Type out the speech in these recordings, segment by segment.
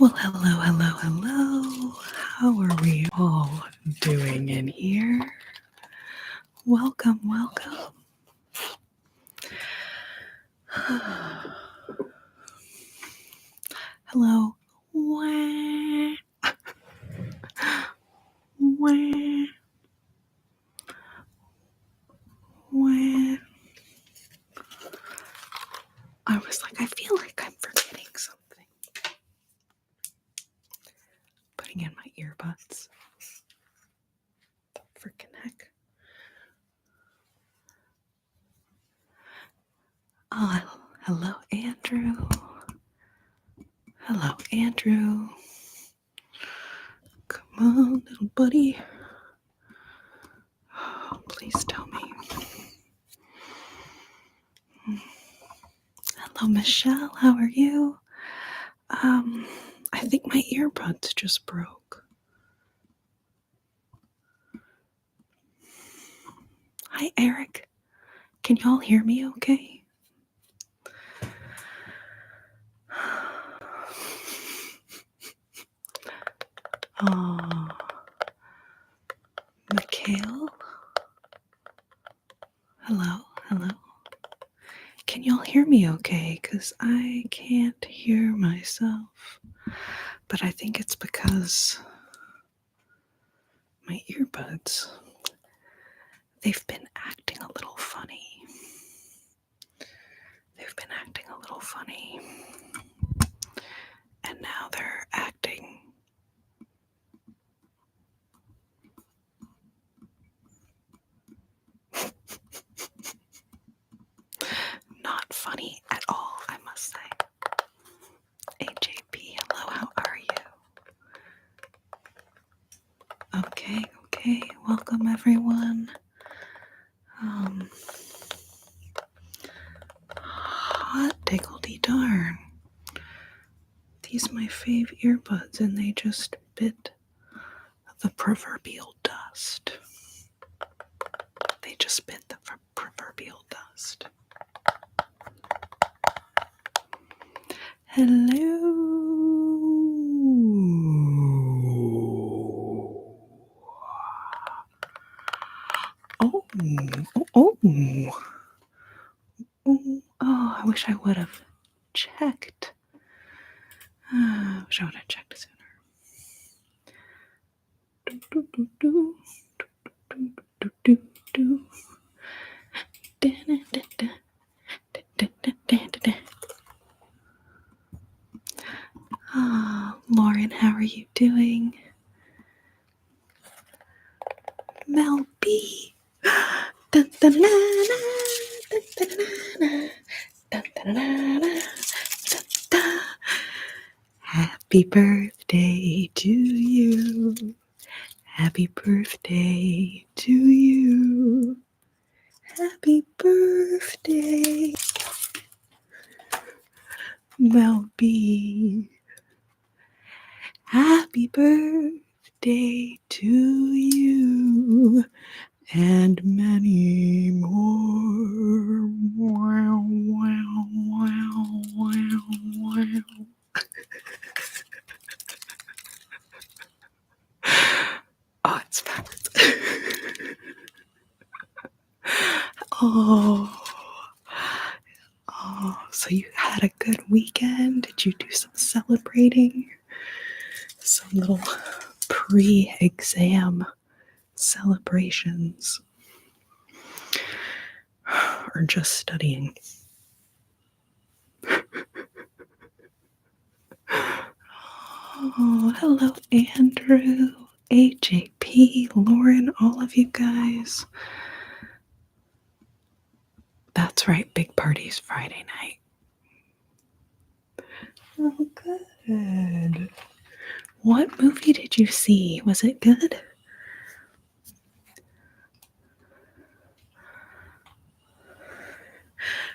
Well, hello. How are we all doing in here? Welcome. Hello. Wah, wah, wah. I was like, I feel like I'm forgetting something. Putting in my earbuds. The freaking heck. Oh, hello, Andrew. Hello, Andrew. Come on, little buddy. Oh, please tell me. Hello, Michelle. How are you? I think my earbuds just broke. Hi, Eric. Can y'all hear me okay? Oh, Mikhail? Hello. Can y'all hear me okay? Because I can't hear myself. But I think it's because my earbuds, they've been acting a little funny. And now they're acting not funny at all, I must say. AJP, hello, how are you? Okay. Welcome, everyone. Hot diggledy darn. These my fave earbuds, and they just bit the proverbial dust. Proverbial dust. Hello. Oh, I wish I would have checked. I wish I would have checked sooner. Lauren, how are you doing? Mel B. Happy birthday to you. Happy birthday to you. Happy birthday, Mel B. Happy birthday to you. And many more. Wow. Oh, it's backwards. Oh, so you had a good weekend? Did you do some celebrating? Some little pre-exam celebrations? Or just studying? Oh, hello, Andrew, AJP, Lauren, all of you guys. That's right, big parties Friday night. Oh, good. What movie did you see? Was it good?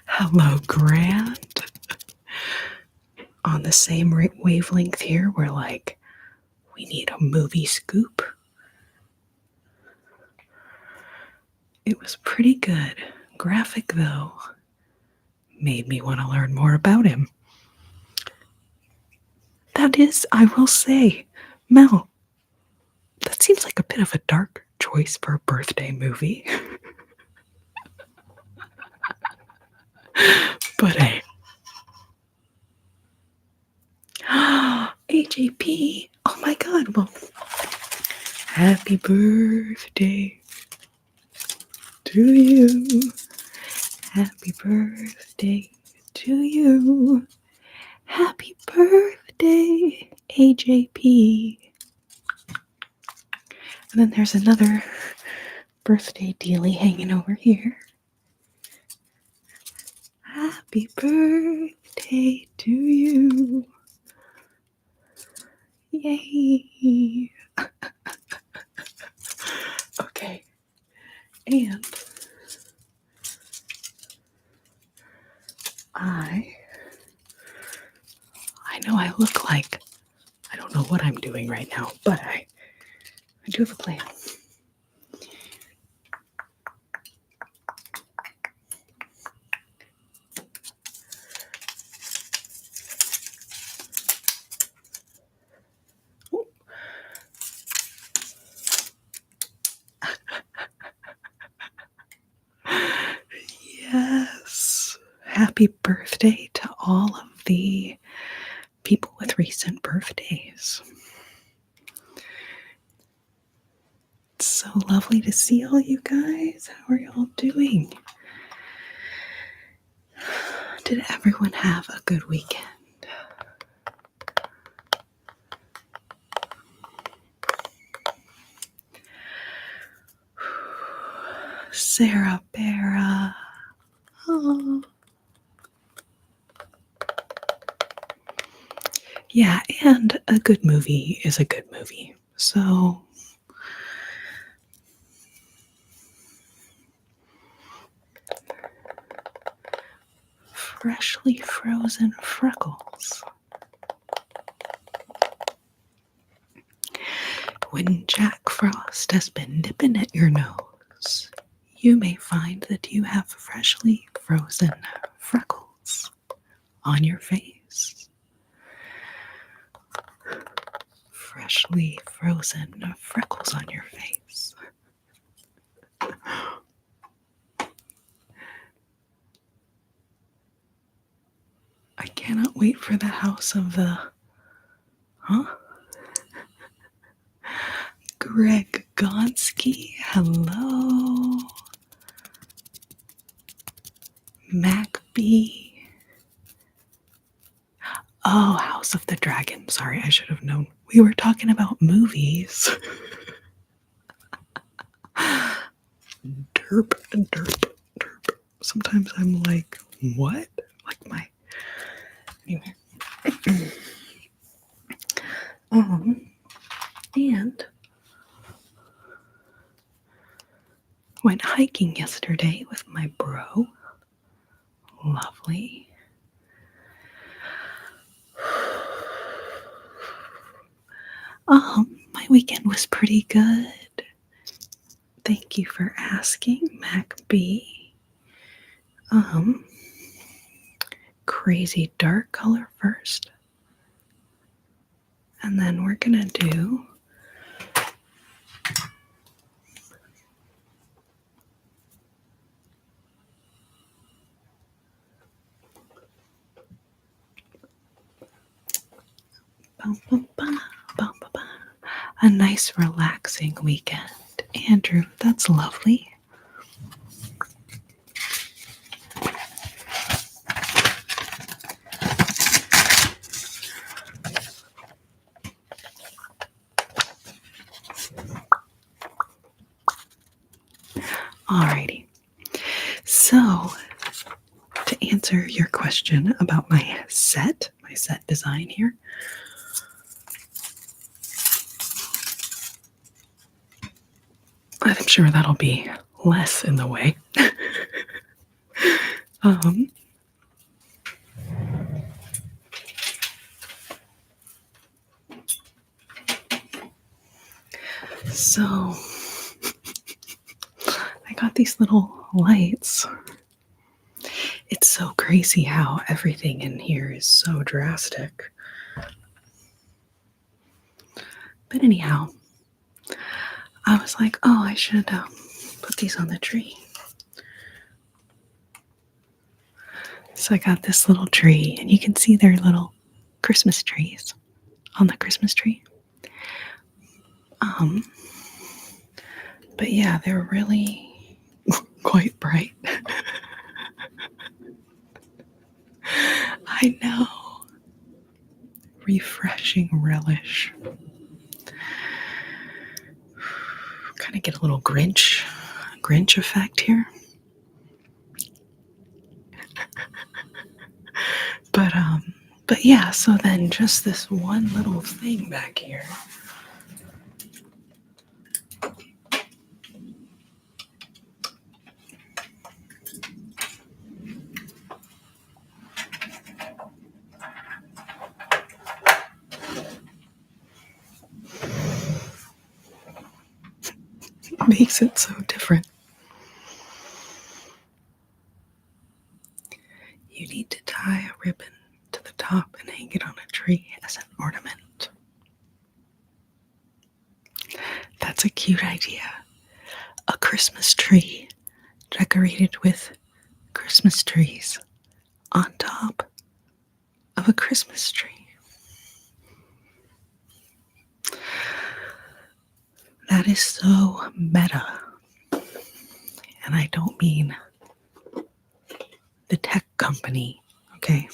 Hello, Grant. On the same wavelength here, we're like, we need a movie scoop. It was pretty good. Graphic, though. Made me want to learn more about him. that is, I will say, Mel, that seems like a bit of a dark choice for a birthday movie. But hey. AJP. Oh my god. Well, happy birthday to you. Happy birthday to you. Happy birthday, AJP. And then there's another birthday dealie hanging over here. Happy birthday to you. Yay. Okay. And I know I look like I don't know what I'm doing right now, but I do have a plan. Yes. Happy birthday to all of the people with recent birthdays. It's so lovely to see all you guys. How are y'all doing? Did everyone have a good weekend? Sarah Barra. Oh. Yeah, and a good movie is a good movie. So freshly frozen freckles. When Jack Frost has been nipping at your nose, you may find that you have freshly frozen freckles on your face. Freshly frozen freckles on your face. I cannot wait for the house of the... Huh? Greg Gonski, hello. MacB. Oh, House of the Dragon. Sorry, I should have known. We were talking about movies. Derp, derp, derp. Sometimes I'm like, what? Like my... Anyway. And went hiking yesterday with my bro. Lovely. My weekend was pretty good. Thank you for asking, MacB. Crazy dark color first. And then we're gonna do a nice relaxing weekend. Andrew, that's lovely. Alrighty. So, to answer your question about my set design here, I'm sure that'll be less in the way. So I got these little lights. It's so crazy how everything in here is so drastic. But anyhow, I was like, oh, I should put these on the tree. So I got this little tree, and you can see they're little Christmas trees on the Christmas tree. But yeah, they're really quite bright. I know. Refreshing relish. Kind of get a little Grinch effect here. But yeah, so then just this one little thing back here. Makes it so different. You need to tie a ribbon to the top and hang it on a tree as an ornament. That's a cute idea. A Christmas tree decorated with Christmas trees on top of a Christmas tree. That is so meta. And I don't mean the tech company, okay?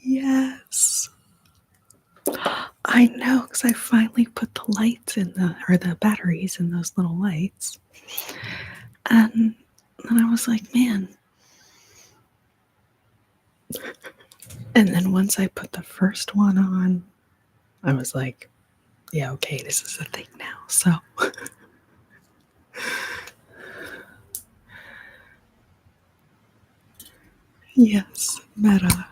Yes. I know, because I finally put the lights in the batteries in those little lights. And then I was like, man. And then once I put the first one on, I was like, yeah, okay, this is a thing now. So yes, meta.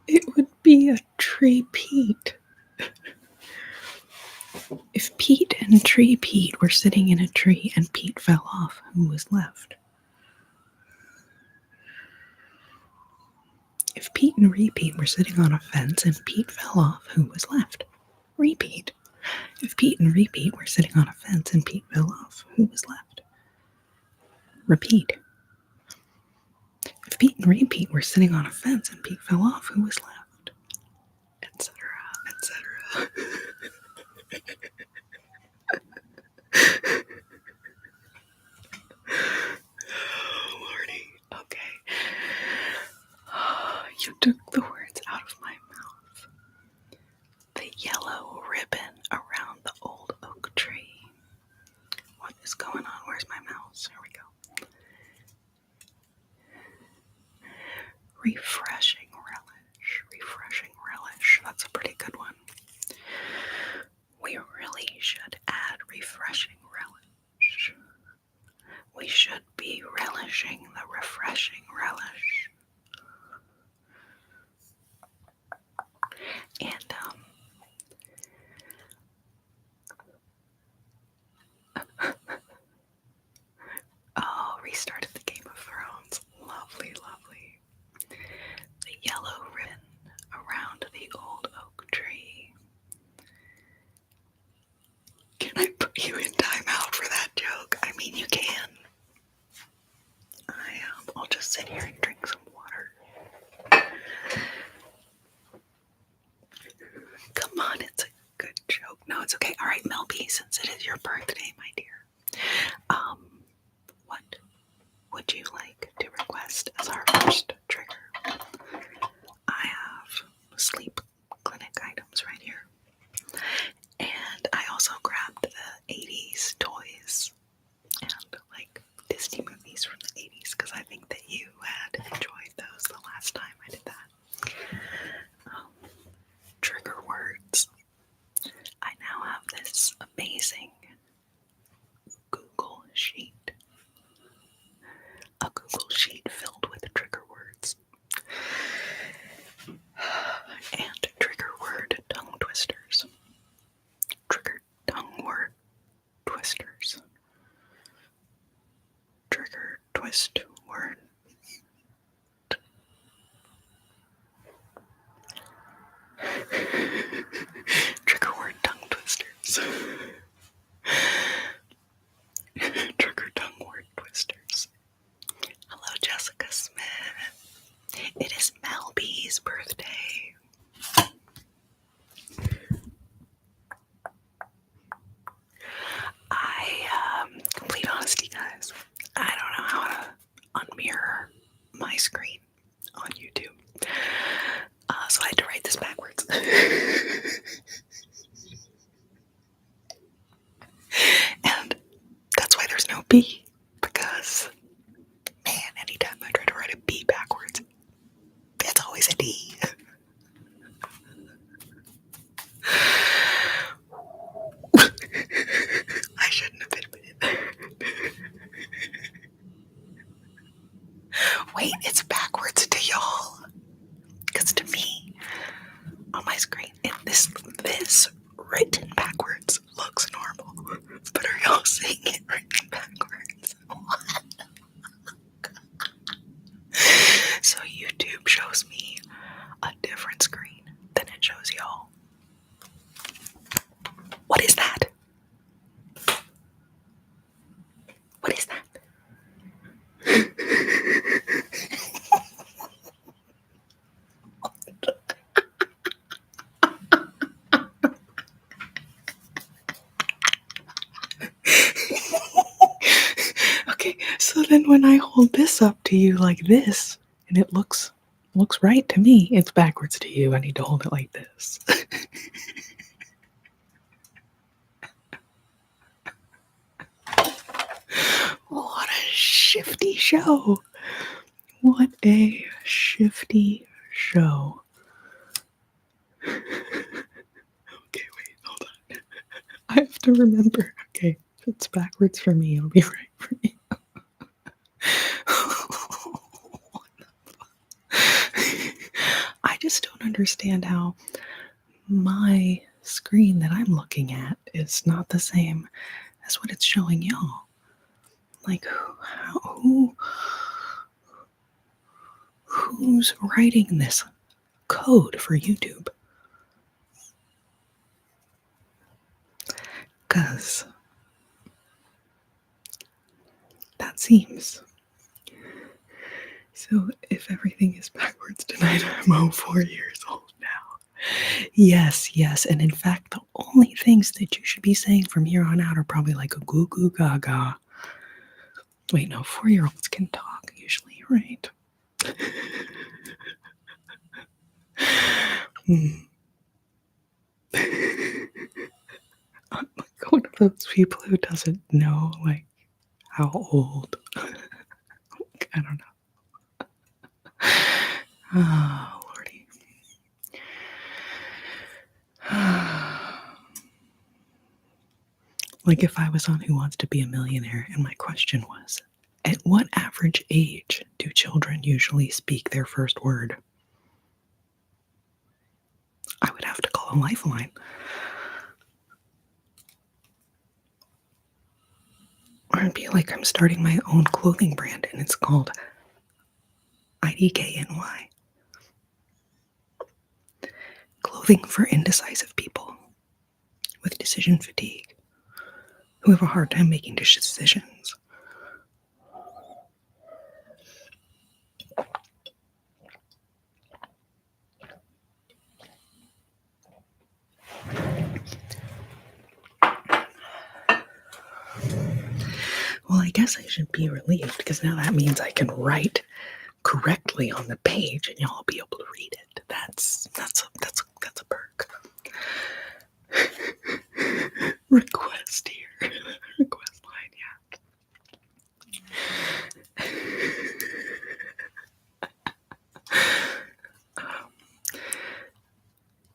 It would be a tree Pete. If Pete and Tree Pete were sitting in a tree and Pete fell off, who was left? If Pete and Repeat were sitting on a fence and Pete fell off, who was left? Repeat. If Pete and Repeat were sitting on a fence and Pete fell off, who was left? Repeat. If Pete and Repeat were sitting on a fence and Pete fell off, who was left? Etc. Etc. Oh, Lordy. Okay. You took the words out of my mouth. The yellow ribbon around the old oak tree. What is going on? Where's my mouse? Here we go. Refreshing relish. Refreshing relish. That's a pretty good one. We really should add refreshing relish. We should be relishing the refreshing relish. And oh, restarted the Game of Thrones. Lovely, lovely. The yellow ribbon around the old oak tree. Can I put you in timeout for that joke? I mean, you can. I'll just sit here and drink some water. Come on, it's a good joke. No, it's okay. All right, Mel B, since it is your birthday, my dear, what would you like to request as our first trigger? I have sleep clinic items right here. And I also grabbed the 80s toys and like Disney movies from the 80s because I think that you had enjoyed those the last time I did that. Trigger words. I now have this amazing Google sheet. A Google sheet filled with trigger words. It is Mel B's birthday. Complete honesty, guys, I don't know how to unmirror my screen on YouTube. So I had to write this backwards. And that's why there's no B. Because, man, anytime I try to write a B backwards, it's always a D. I shouldn't have admitted that. Wait, it's backwards to y'all. Because to me, on my screen, this written backwards looks normal. But are y'all seeing it written backwards? What? So YouTube shows me a different screen than it shows y'all. What is that? What is that? Okay, so then when I hold this up to you like this, and it looks right to me, it's backwards to you. I need to hold it like this. What a shifty show. What a shifty show. Okay, wait, hold on. I have to remember. Okay, if it's backwards for me, it'll be right for you. I just don't understand how my screen that I'm looking at is not the same as what it's showing y'all. Like, who's writing this code for YouTube? Because that seems. So if everything is backwards tonight, I'm 4 years old now. Yes, and in fact, the only things that you should be saying from here on out are probably like a goo goo gaga. Wait, no, 4-year-olds can talk usually, right? I'm like one of those people who doesn't know, like, how old. I don't know. Oh, Lordy. Like if I was on Who Wants to Be a Millionaire and my question was, at what average age do children usually speak their first word? I would have to call a lifeline. Or it'd be like I'm starting my own clothing brand and it's called IDKNY. Clothing for indecisive people with decision fatigue, who have a hard time making decisions. Well, I guess I should be relieved because now that means I can write correctly on the page and y'all will be able to read it. That's a perk. Request here. Request line, yeah.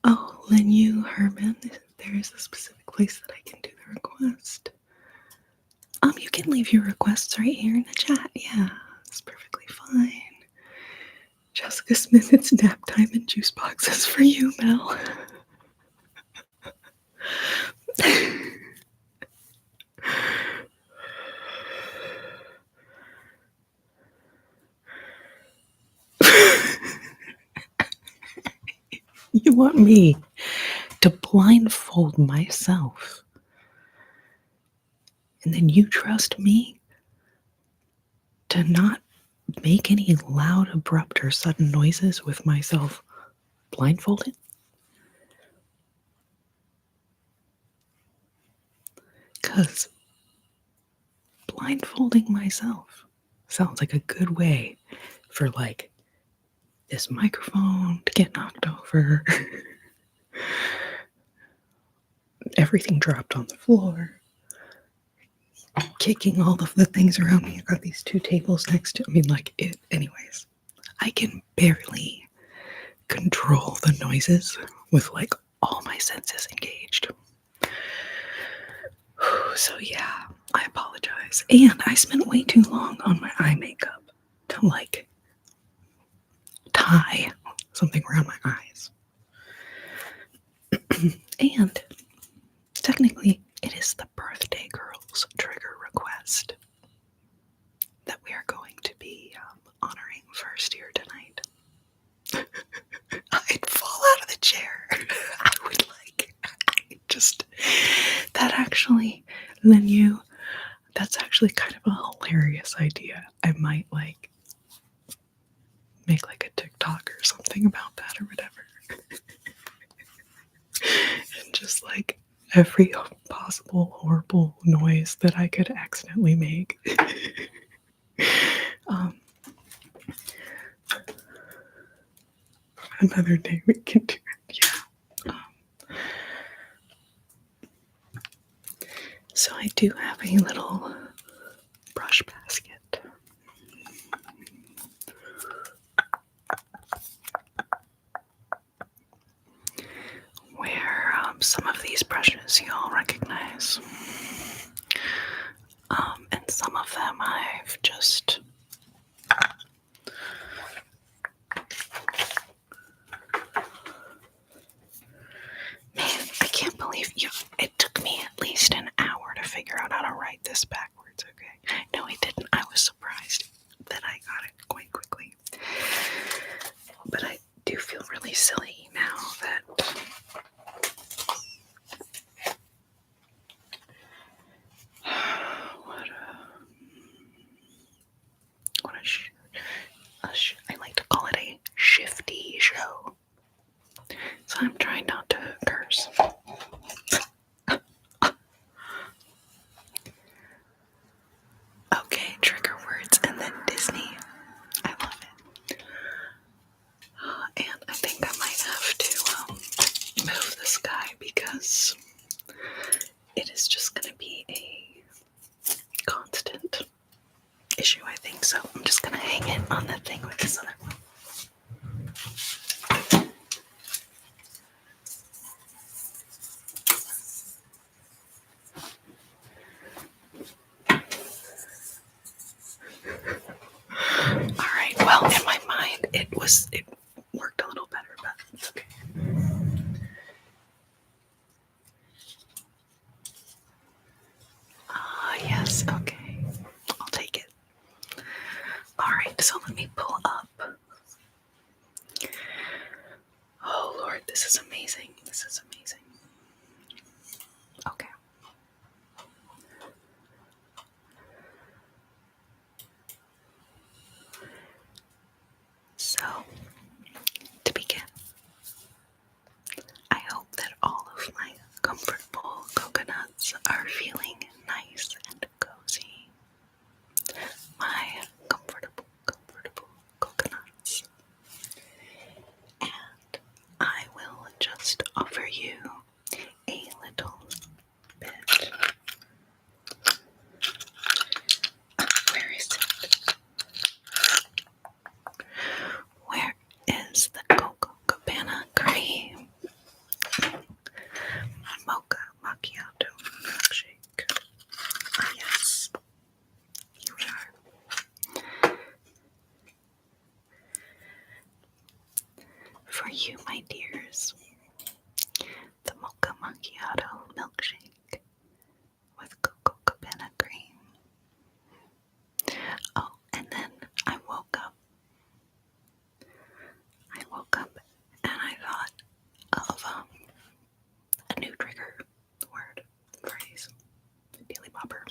Oh, Lenu Herman, there is a specific place that I can do the request. You can leave your requests right here in the chat. Yeah, it's perfectly fine. Jessica Smith, it's nap time and juice boxes for you, Mel. You want me to blindfold myself, and then you trust me to not make any loud, abrupt, or sudden noises with myself blindfolded? Because blindfolding myself sounds like a good way for, like, this microphone to get knocked over, everything dropped on the floor, kicking all of the things around me. I got these two tables next to me. Like, it, anyways, I can barely control the noises with, like, all my senses engaged. So yeah, I apologize. And I spent way too long on my eye makeup to, like, tie something around my eyes. And technically, it is the birthday girl's trigger request that we are going to be honoring first here tonight. I'd fall out of the chair. I would, like, just, that actually, that's actually kind of a hilarious idea. I might, like, make, like, a TikTok or something about that or whatever. And just, like, every possible horrible noise that I could accidentally make. Another day we can do it. Yeah. So I do have a little brush basket. Where some of these brushes you'll recognize. And some of them I've just I can't believe it took me at least an hour to figure out how to write this backwards, okay? No, I didn't. I was surprised that I got it quite quickly. But I do feel really silly now that I like to call it a shifty show. So I'm trying not to curse. Okay, trigger words and then Disney. I love it. And I think I might have to move this guy because it is just going to be a constant issue, I think. So I'm just going to hang it on that thing with this other one. Alright, well, in my mind, it worked a little better, but it's okay. Yes, okay. I'll take it. Alright, so let me pull up. Oh, Lord, this is amazing. This is amazing. Okay. So, to begin, I hope that all of my comfortable coconuts are feeling nice and cozy. My comfortable coconuts. And I will just offer you a little bit. Where is it? Where is the Cocoa Cabana cream? Mocha macchiato milkshake. Ah, yes. Here we are. For you, my dears, the mocha macchiato milkshake with Cocoa Cabana cream. Oh, and then I woke up and I thought of a new trigger word, phrase, Daily Bopper.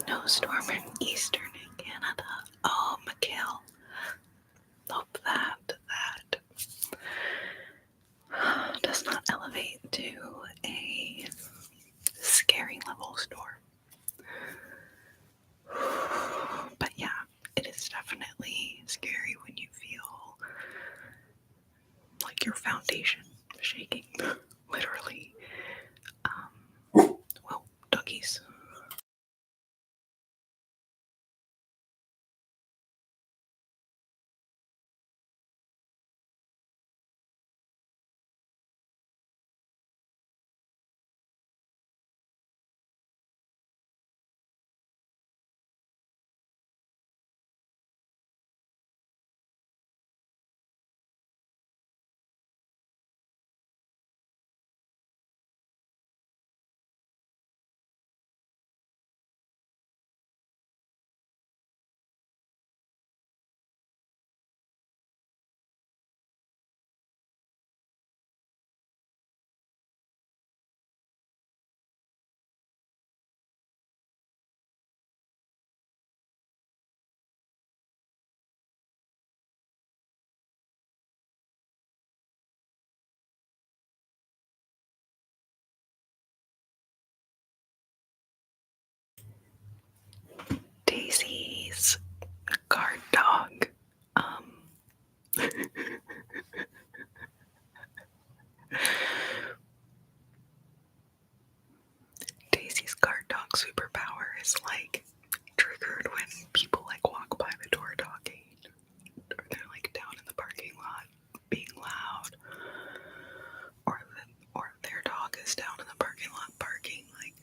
snowstorm in eastern Canada. Oh, Mikhail. Hope that does not elevate to a scary level storm. But yeah, it is definitely scary when you feel like your foundation shaking. Literally. Well, doggies. Daisy's guard dog. Daisy's guard dog superpower is like triggered when people like walk by the door talking, or they're like down in the parking lot being loud, or their dog is down in the parking lot barking. Like,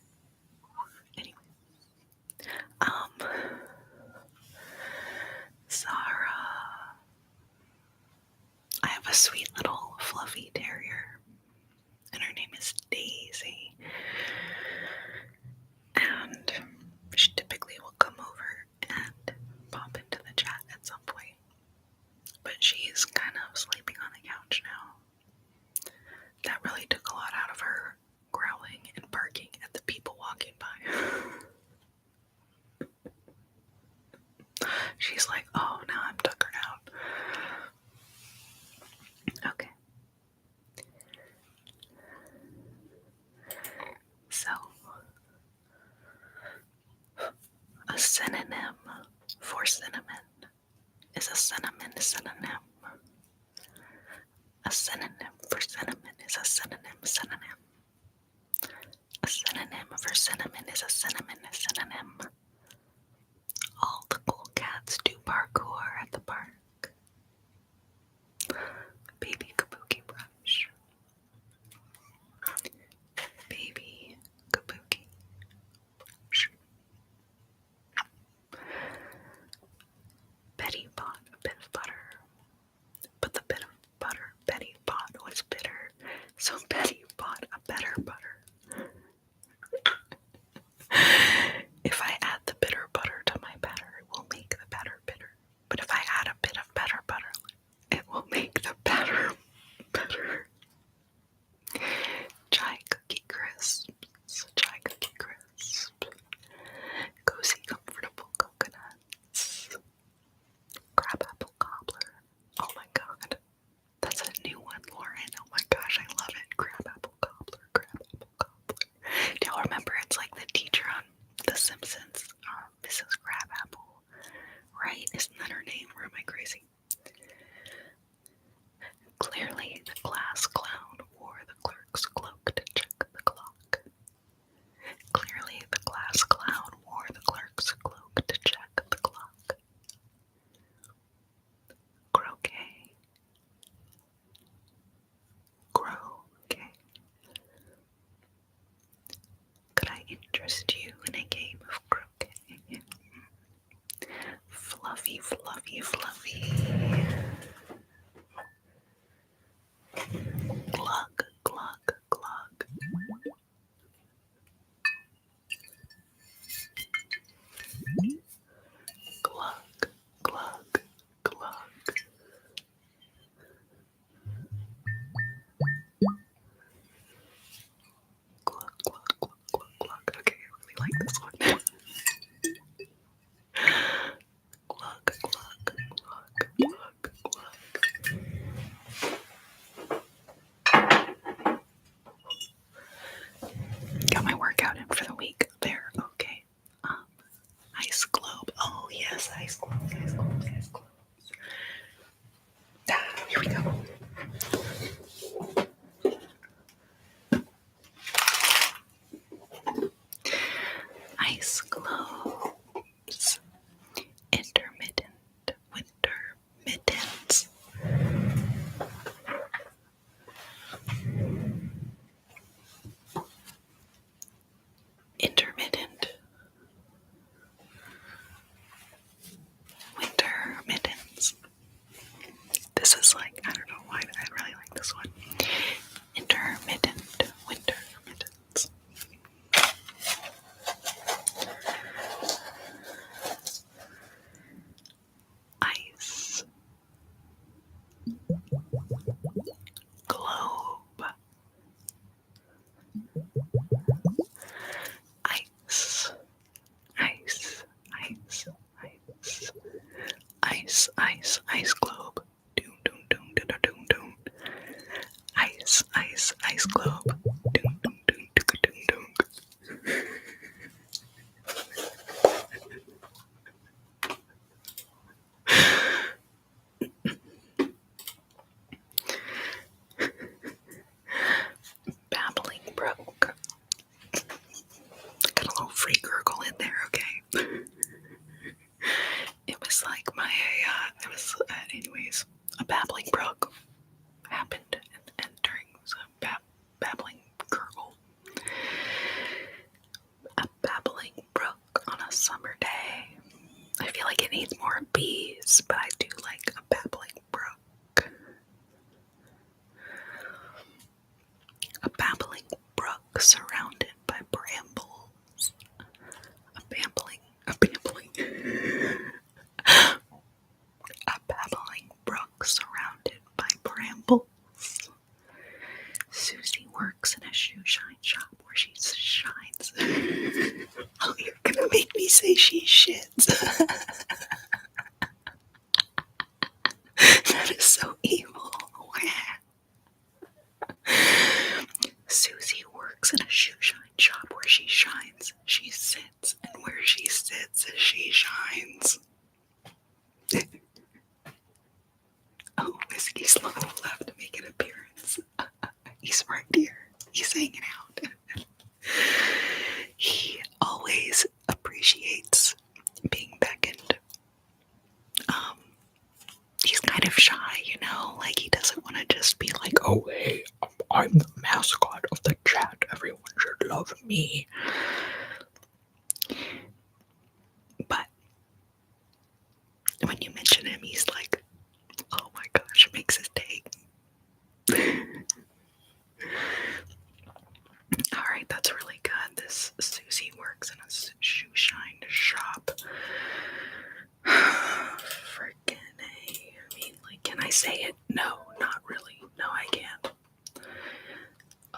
anyway. Zara. I have a sweet little fluffy terrier, and her name is Daisy. And she typically will come over and pop into the chat at some point. But she's kind of sleeping on the couch now. That really took a lot out of her, growling and barking at the people walking by. She's like, oh, now I'm tuckered out. Okay. So, a synonym for cinnamon is a cinnamon synonym. A synonym for cinnamon is a synonym. A synonym for cinnamon is a synonym. All the cool cats do parkour at the park. Baby kabuki brush. Baby kabuki brush. Betty bought a bit of butter, but the bit of butter Betty bought was bitter, so Betty bought a better butter. If I add the bitter butter to my batter, it will make the batter bitter. But if I add a bit of better butter, it will make the batter better. Chai cookie crisps. Chai cookie crisps. Cozy comfortable coconuts. Crabapple cobbler. Oh my god. That's a new one, Lauren. Oh my gosh, I love it. Crabapple cobbler. Crabapple cobbler. Do y'all remember it's like the teacher on The Simpsons, Mrs. Crabapple, right? Isn't that her name, or am I crazy? Clearly, the glass clown wore the clerk's cloak to check the clock. Clearly, the glass clown wore the clerk's cloak to check the clock. Croquet. Croquet. Could I interest you in a game of croquet? Fluffy, fluffy, fluffy. Glug, glug, glug. Glug, glug, glug. Glug, glug, glug, glug, glug. Okay, I really like this one. Yes, eyes closed, eyes closed, eyes closed. Here we go. Ice globes. Intermittent winter mittens. Intermittent winter mittens. This is like, I don't know why, I really like this one. Intermittent winter mittens. Ice globe. Ice, ice, ice, ice, ice, ice, ice globe. Doom, doom, doom, doom, doom, doom. Ice, ice, ice globe. Doom, doom, doom, doom, doom, doom. Babbling brook. Got a little free gurgle in there, okay? It was like anyways, a babbling brook happened and during some babbling gurgle. A babbling brook on a summer day. I feel like it needs more bees, but I do like a babbling brook. A babbling brook surrounded by brambles. A babbling brook surrounded by brambles. Susie works in a shoe shine shop where she shines. Oh, you're gonna make me say she shits. That is so evil. Susie works in a shoe shine shop where she shines. She sits, and where she sits, she shines. Oh, Whiskey's little left to make an appearance. He's right here. He's hanging out. He always appreciates being beckoned. He's kind of shy, you know? Like, he doesn't want to just be like, oh, hey, I'm the mascot of the chat. Everyone should love me. But when you mention him, he's like, oh my gosh, it makes his day. Alright, that's really good. This Susie works in a shoe shine shop. Freaking A. I mean, like, can I say it? No, not really. No, I can't.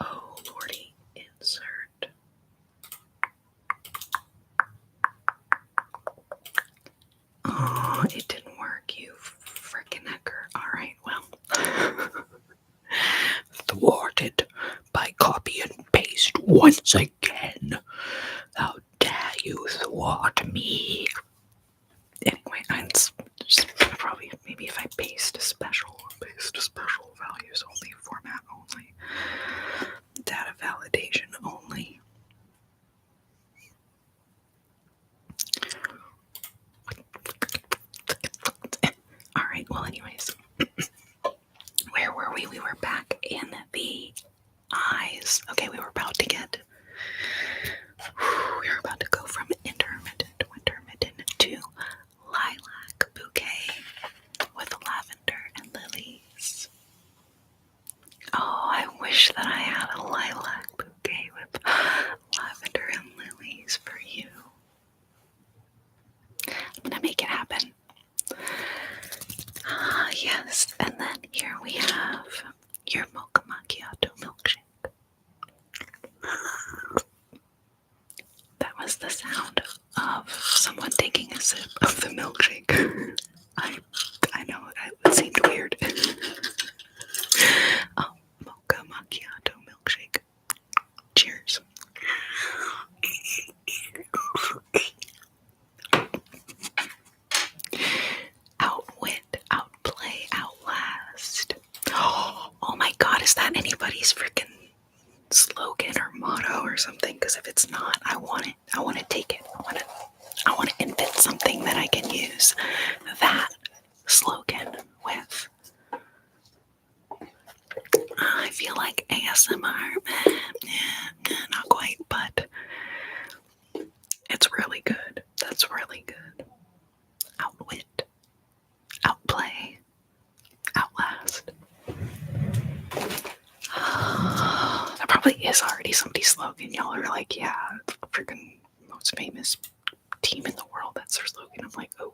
Oh, lordy. Insert. Oh, it didn't work, you frickin' hecker. Alright, well. Thwarted by copy and paste once again. How dare you thwart me? Anyway, I'm just probably, maybe if I paste a special values only, format only, data validation only. Alright, well anyways, where were we? We were back in the eyes. Okay, we were about to go from intermittent to lilac bouquet with lavender and lilies. Oh, I wish that I had a lilac bouquet with lavender and lilies for you. I'm gonna make it happen. Yes, and then here we have your mocha macchiato milkshake. That was the sound of someone taking a sip of the milkshake. I know, it seemed weird. Oh, mocha macchiato milkshake. Cheers. God, is that anybody's freaking slogan or motto or something? Because if it's not, I want it. I want to take it. I want to invent something that I can use that slogan with. I feel like ASMR, not quite, but it's really good. That's really good. Outwit, outplay, outlast. That probably is already somebody's slogan. Y'all are like, yeah, it's the freaking most famous team in the world. That's their slogan. I'm like, oh,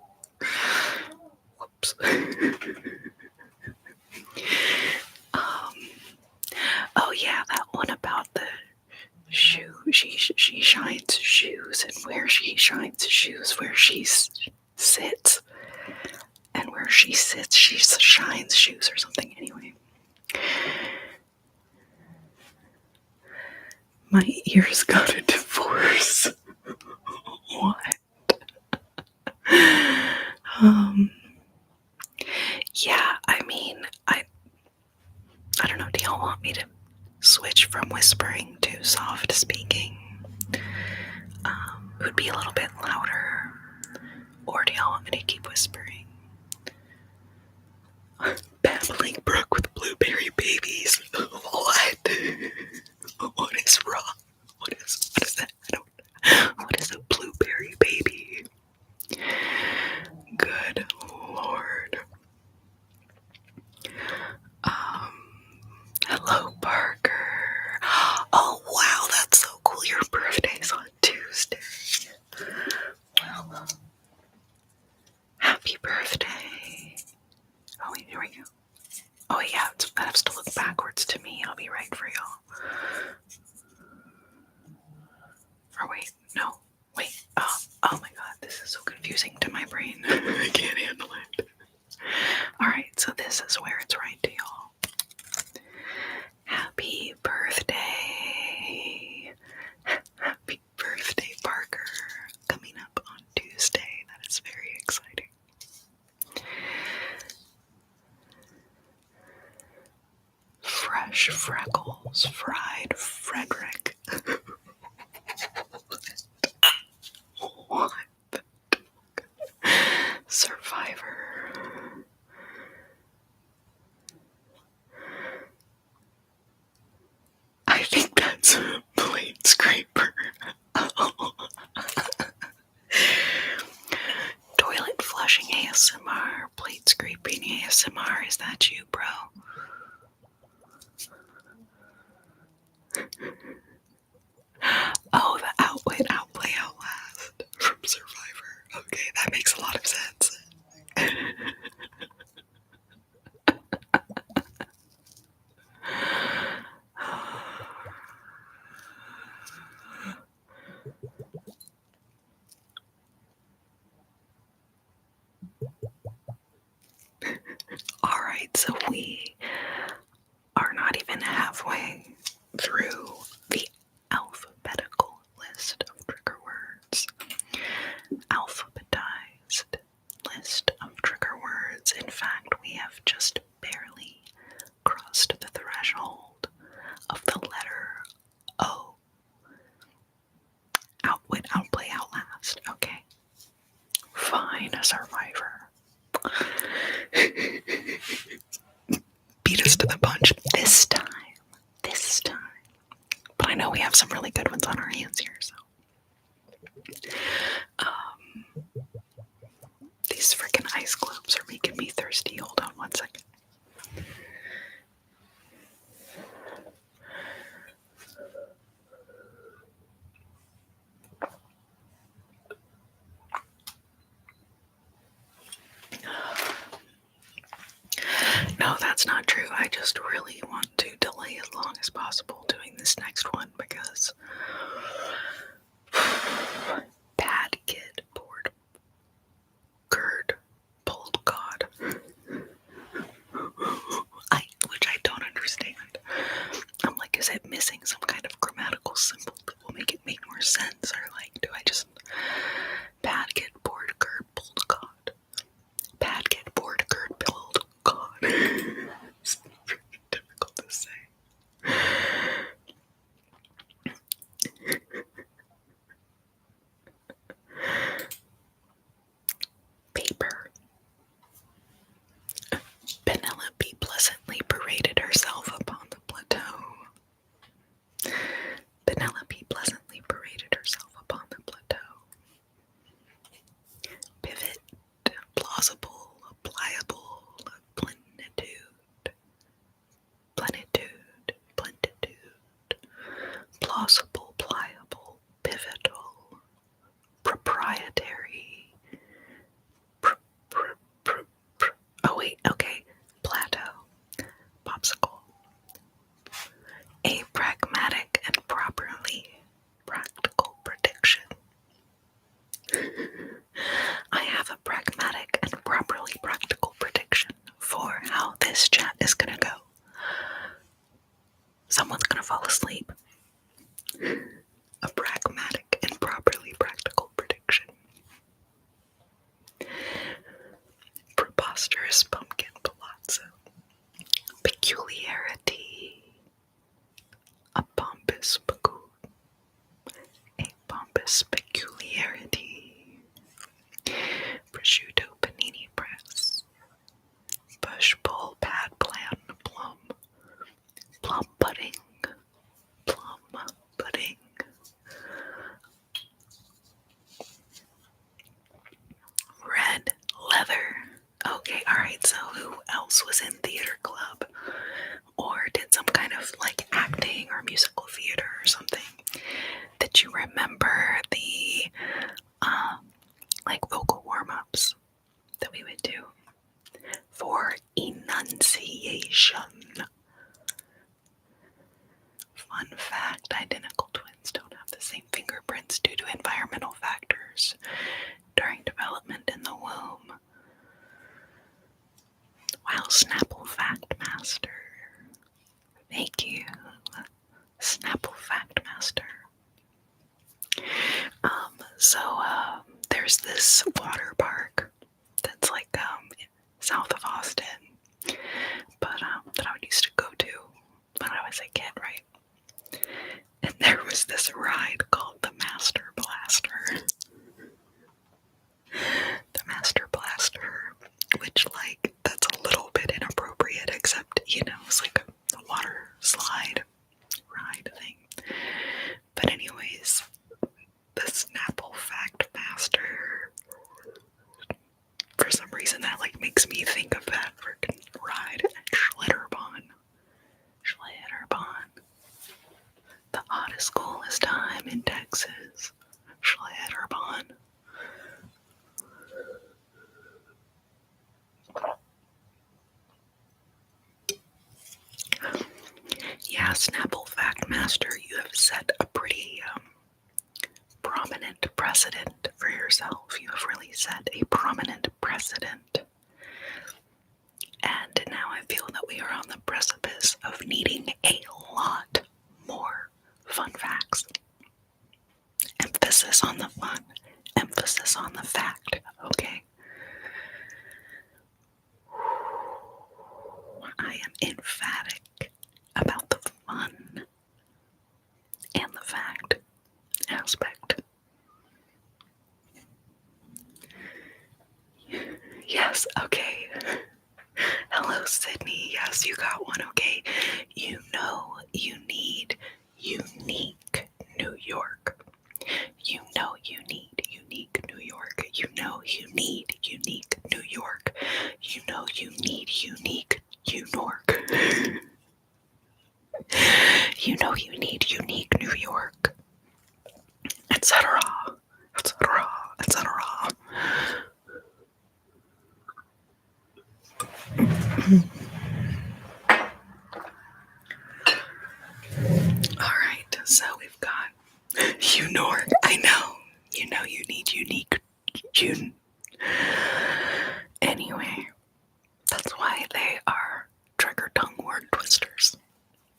whoops. Oh yeah, that one about the shoe. She shines shoes, and where she shines shoes, where she sits, and where she sits, she shines shoes or something. Anyway, my ears got a divorce. What? Yeah, I mean, I don't know. Do y'all want me to switch from whispering to soft speaking? It would be a little bit louder, or do y'all want me to keep whispering? Babbling brook with blueberry babies. What? What is wrong? What is that? What is a blueberry baby? Good Lord. Hello, Parker. Oh, wow, that's so cool. Your birthday's on Tuesday. Well, happy birthday. Oh, wait, here we go. Oh, yeah, I have to look backwards to me. I'll be right for y'all. Or wait, no. Wait. Oh my God, this is so confusing to my brain. I can't handle it. Alright, so this is where it's right to y'all. Happy birthday. Happy birthday, Parker. Coming up on Tuesday. That is very exciting. Fresh freckles, fried Frederick. What? Survivor. I think that's a plate scraper. Toilet flushing ASMR, plate scraping ASMR. Is that you, bro? Oh, the outwit, outplay, outlast from Survivor. Okay, that makes a lot of sense. Alright, so we are not even halfway through the alphabetical list of trigger words. Alphabetized list of trigger words. In fact, we have just barely crossed the threshold of the letter O. Outwit, outplay, outlast. Okay. Fine, a Survivor. Beat us to the punch this time. This time. But I know we have some really good ones on our hands here, so. These freaking ice globes are making me thirsty. Hold on one second. No, that's not true. I just really want to delay as long as possible doing this next one because bad kid, bored, gird, pulled God. Which I don't understand. I'm like, is it missing some kind of grammatical symbol that will make it make more sense? Or like, do I just bad kid, bored, gird, pulled God? Bad kid, bored, gird, pulled God. It's difficult to say. Monstrous pumpkin palazzo. Peculiarity. A pompous pecu. A pompous peculiarity. Prosciutto panini press. Push pull pad plan plum. Plum pudding. Plum pudding. Red leather. Okay, alright, so who else was in theater club? Or did some kind of like acting or musical theater or something? Did you remember the like vocal warm-ups that we would do for enunciation? Fun fact, identical twins don't have the same fingerprints due to environmental factors during development in the womb. Wow, Snapple Fact Master. Thank you, Snapple Fact Master. There's this water park that's like south of Austin, but that I would used to go to when I was a kid, right? And there was this ride called the Master Blaster. The Master Blaster, which like that's a little bit inappropriate, except it's like a water slide ride thing. But anyways, the Snapple Fact Master, for some reason that like makes me think of that freaking ride at Schlitterbahn. The hottest, coolest time in Texas. Schlitterbahn. Yeah, Snapple Fact Master, you have set a pretty prominent precedent for yourself. You have really set a prominent precedent. And now I feel that we are on the precipice of needing a lot more fun facts. Emphasis on the fun. Emphasis on the fact, okay? I am emphatic about the fun and the fact aspect. Yes, okay. Hello, Sydney. Yes, you got one, okay? You need unique New York. You need unique New York. You need unique New York. You need unique New York. You need unique New York. Etc. Etc. Etc. Alright, so we've got Unork. I know. You need unique Anyway, that's why they are trigger tongue word twisters.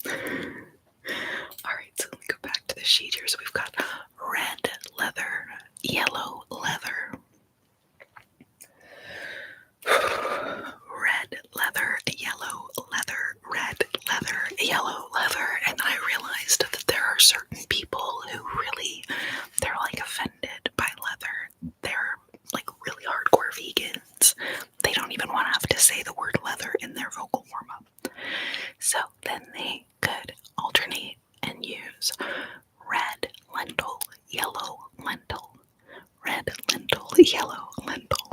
Alright, so let me go back to the sheet here. So we've got red leather, yellow leather. Red leather, yellow leather, red leather, yellow leather. And I realized that there are certain people who really, they're like offended by leather. They're like really hardcore vegans. They don't even want to have to say the word leather in their vocal warm-up. So then they could alternate and use red lentil, yellow lentil, red lentil, yellow lentil,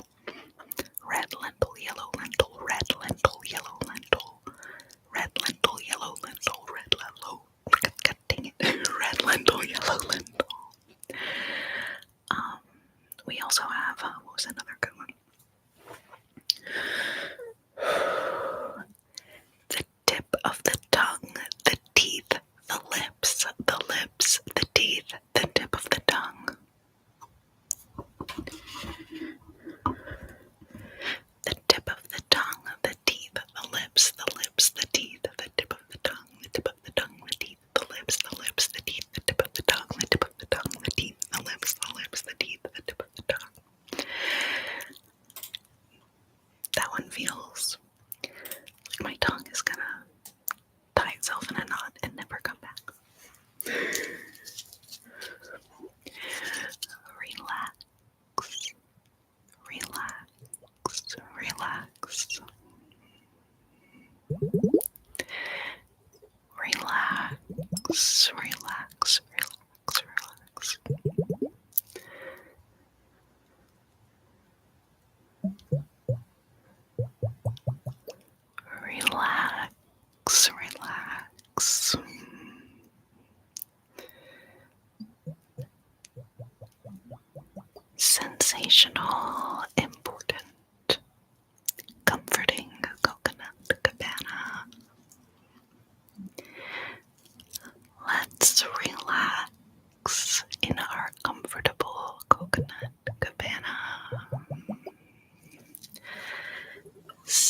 red lentil, yellow lentil, red lentil, yellow lentil, red lentil, yellow lentil, red lentil, God dang it, red lentil, yellow lentil. We also have, what was another good one? The tip of the tongue, the teeth, the lips, the teeth, the tip of the tongue. The tip of the tongue, the teeth, the lips, the teeth, the tip of the tongue, the tip of the tongue, the teeth, the lips, the teeth, the tip of the tongue, the tip of the tongue, the teeth, the lips, the teeth, the tip of the tongue.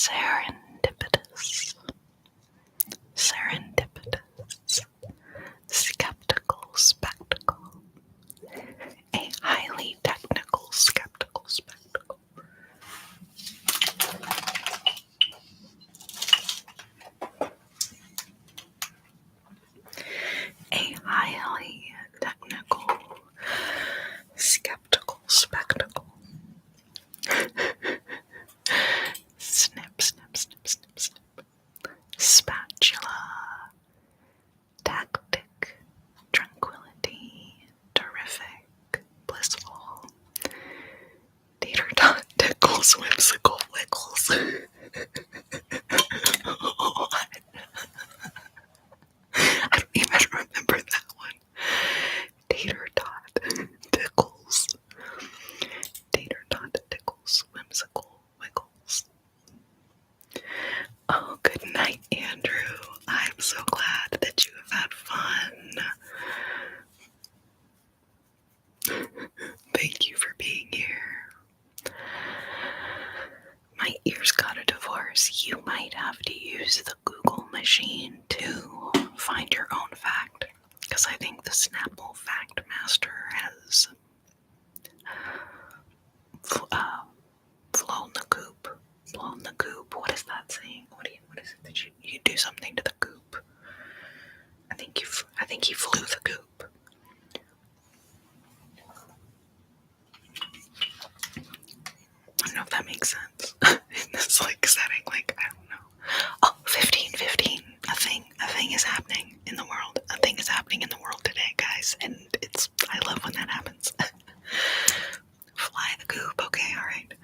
serendipitous, serendipitous, skeptical spectacle, a highly technical skeptical spectacle. A highly technical skeptical spectacle. Snip, snip, snip, snip, snip. Spatula. Tactic. Tranquility. Terrific. Blissful. Tater tot tickles. Whimsical wiggles. I don't even remember that one. Tater tot tickles. Tater tot tickles. Whimsical wiggles. Oh, good night, Andrew. I'm so glad that you have had fun. Thank you for being here. My ears got a divorce. You might have to use the Google machine to find your own fact, because I think the Snapple Fact Master has flown the coop. Blown the coop. What is that saying? What is it that you do something to the coop? I think he flew the coop. I don't know if that makes sense. In this setting, I don't know. Oh, 15. A thing is happening in the world. A thing is happening in the world today, guys, and I love when that happens. Fly the coop. Okay, all right.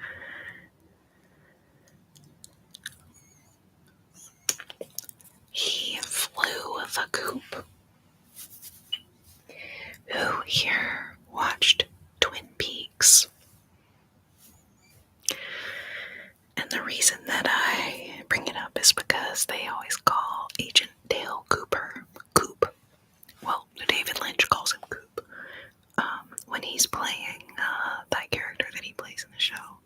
He flew the coop. Who here watched Twin Peaks? And the reason that I bring it up is because they always call Agent Dale Cooper Coop. Well, David Lynch calls him Coop. When he's playing that character that he plays in the show.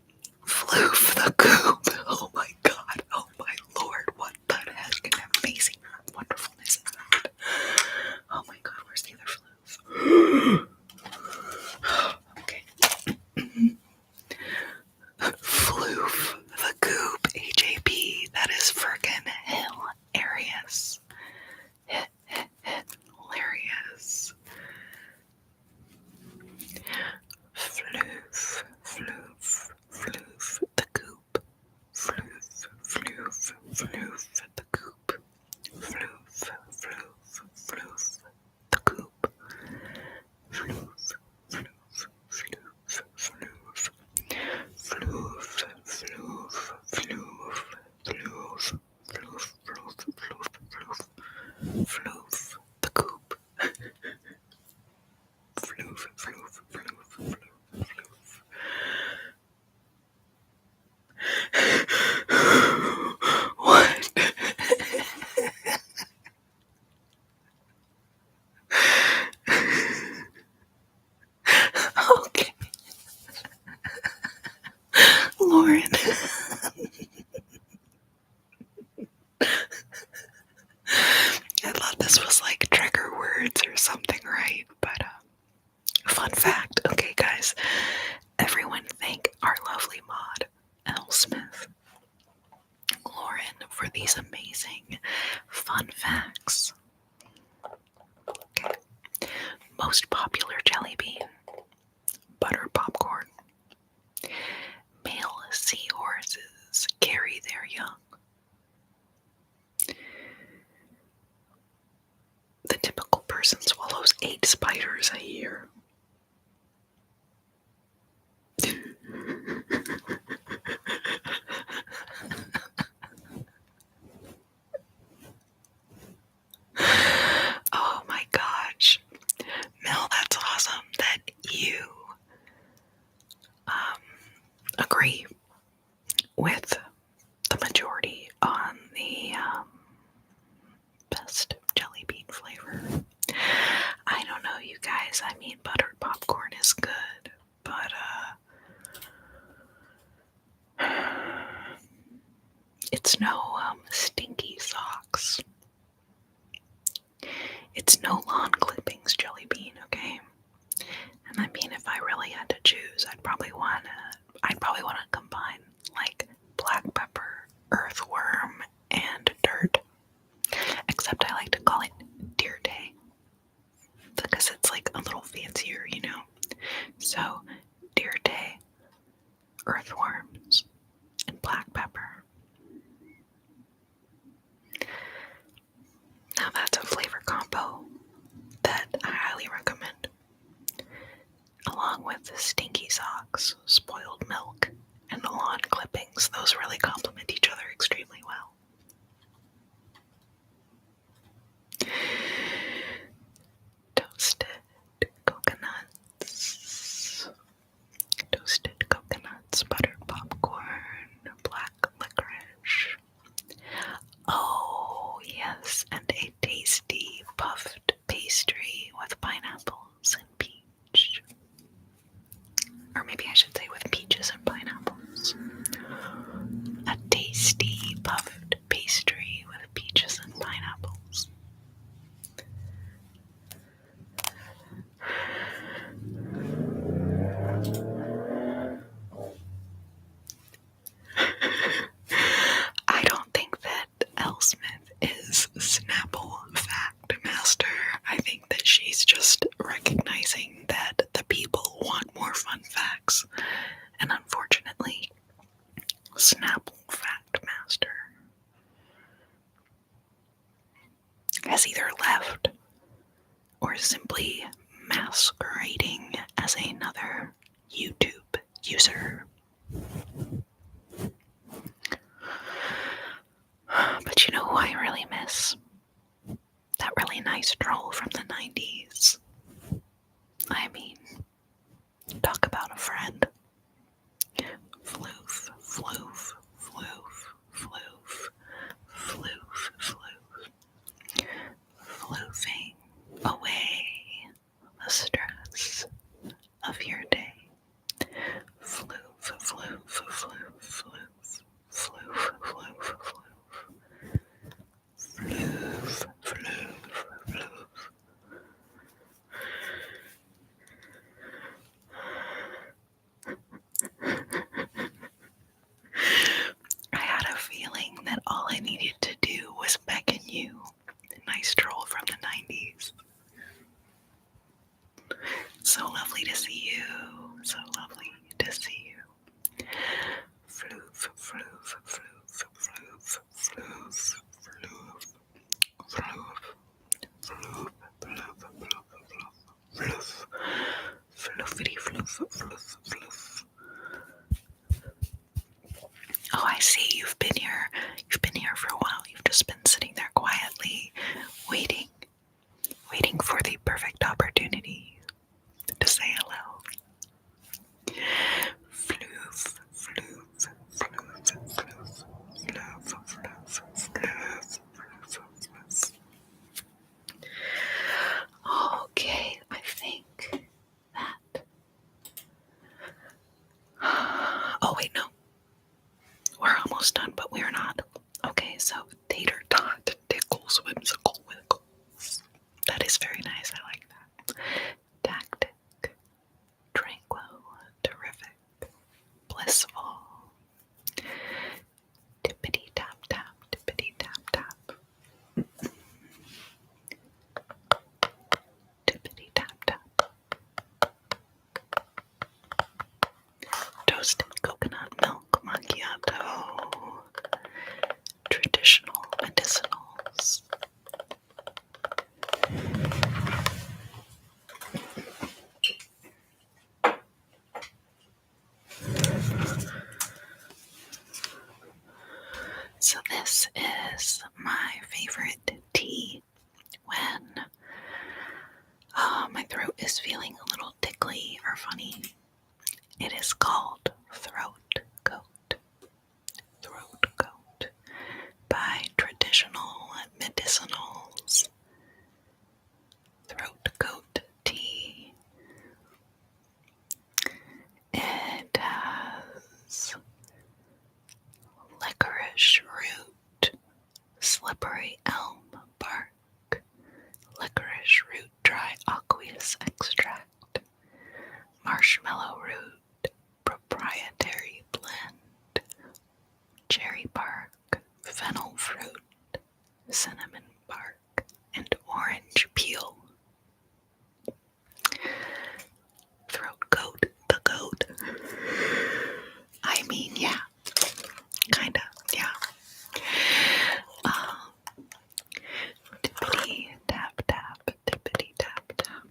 Floof the Coop. Oh my god. Oh my lord. What the heck? An amazing wonderfulness is that? Oh my god. Where's the other floof? Okay. Floof the Coop. AJP. That is friggin' hilarious. Hilarious. Floof, floof, floof, the coop. Floof, floof, floof, the coop. Floof, floof, floof, the coop. Floof, floof, floof, floof. Floof, floof, floof, floof, floof, floof, floof, floof. Floof, the coop. Floof, floof, floof, floof, floof. What? Okay. Lauren. I thought this was trigger words or something, right? But fun fact. Okay, guys. Everyone thank our lovely mod, Elle Smith, Lauren, for these amazing fun facts. Okay. Most popular jelly bean. Butter popcorn. Male seahorses carry their young. The typical person swallows 8 spiders a year. Oh my gosh. Mel, that's awesome that you agree with the majority on the best jelly bean flavor. I don't know, you guys. I mean, buttered popcorn is good, but It's no stinky socks. It's no lawn clippings, Jelly Bean, okay? And I mean, if I really had to choose, I'd probably want to combine like black pepper, earthworm, and dirt. Except I like to call it Deer Day because it's like a little fancier, you know? So, Deer Day, earthworms, and black pepper. Now that's a flavor combo that I highly recommend. Along with the stinky socks, spoiled milk, and the lawn clippings, those really complement each other extremely well. Toasted coconuts, buttered popcorn, black licorice. Oh, yes, and a tasty puffed pastry with pineapples and peach. Or maybe I should say with peaches and pineapples. A tasty puffed pastry with peaches and pineapples. I don't think that Elsmith is Snapple Fact Master. I think that she's just recognizing that the people want more fun facts. And unfortunately, Snapple Fact Master has either left or simply masquerading as another YouTube user. But you know who I really miss? That really nice troll from the 90s. I mean, talk about a friend. Floof, floof, floof, floof, floof, floof. Floofing away the stress of your day. Floof, floof, floof, floof, floof, floof, floof. Floof, floof, floof. I had a feeling that all I needed to do was beckon you. Nice troll from the 90s. So lovely to see you. So lovely to see you. Floof, floof, floof, floof, floof, floof, floof, floof, floof, floof, floof, floofity, floof, floof, floof. Oh, I see. You've been here. You've been here for a while. You've just been sitting there quietly, waiting for the perfect opportunity to say hello. Floof, floof, floof, floof, floof, floof, floof, floof. Okay, I think that. Oh, wait, no. We're almost done, but we're not. Okay, so tater tot tickles whimsical wiggles. That is very nice. I like that. Tactic, tranquil, terrific, blissful. Tippity tap tap, tippity tap tap. Tippity tap tap. Toasted coconut milk macchiato. Traditional medicinals. So this is my favorite tea when my throat is feeling a little tickly or funny. It is called Throat Coat. Throat Coat by Traditional Medicinals. Throat Coat tea. It has licorice root strawberry elm bark, licorice root dry aqueous extract, marshmallow root proprietary blend, cherry bark, fennel fruit, cinnamon bark, and orange peel. Throat goat, the goat. I mean, yeah, kinda, yeah. Tippity tap tap, tippity tap tap.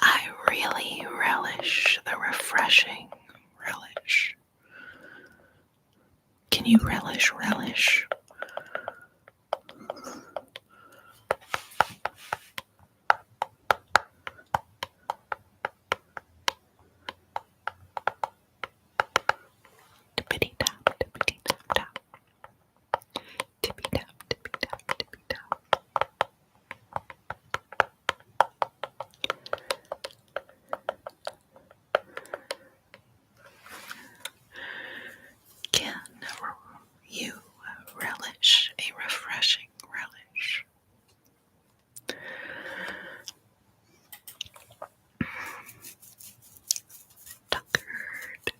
I really relish the refreshing relish. Can you relish? Tippity tap, tippity tap tap. Tippy tap, tippy tap, tippy tap. Can you relish a refreshing relish? Tuckered.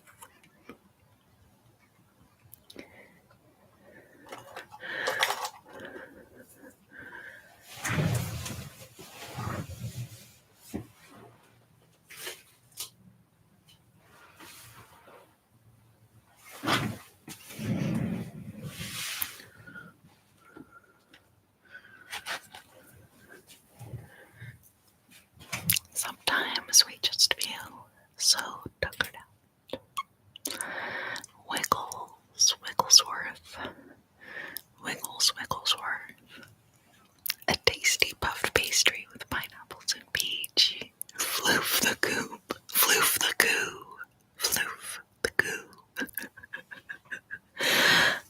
Sometimes we just feel so tuckered out. Wigglesworth. A tasty puffed pastry with pineapples and peach. Floof the goop. Floof the goo. Floof the goo.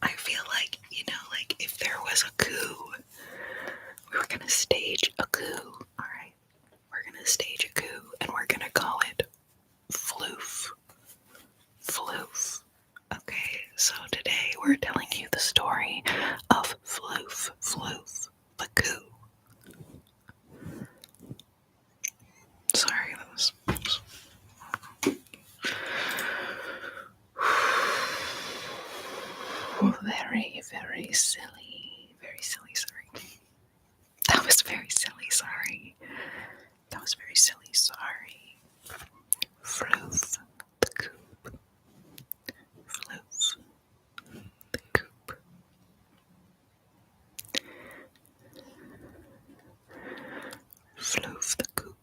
I feel like, like if there was a coup, we were gonna stage a coup. Alright. We're gonna stage a coup and we're gonna call it Floof. Floof. Okay, so today we're telling you the story of Floof the coup. Sorry, that was very, very silly. Very silly, sorry. That was very silly, sorry. Floof the coop. Floof the coop. Floof the coop.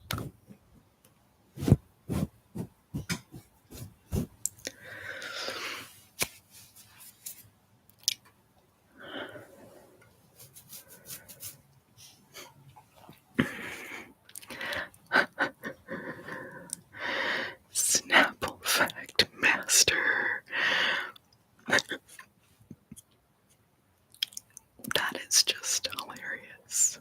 Snapple fact master. That is just hilarious.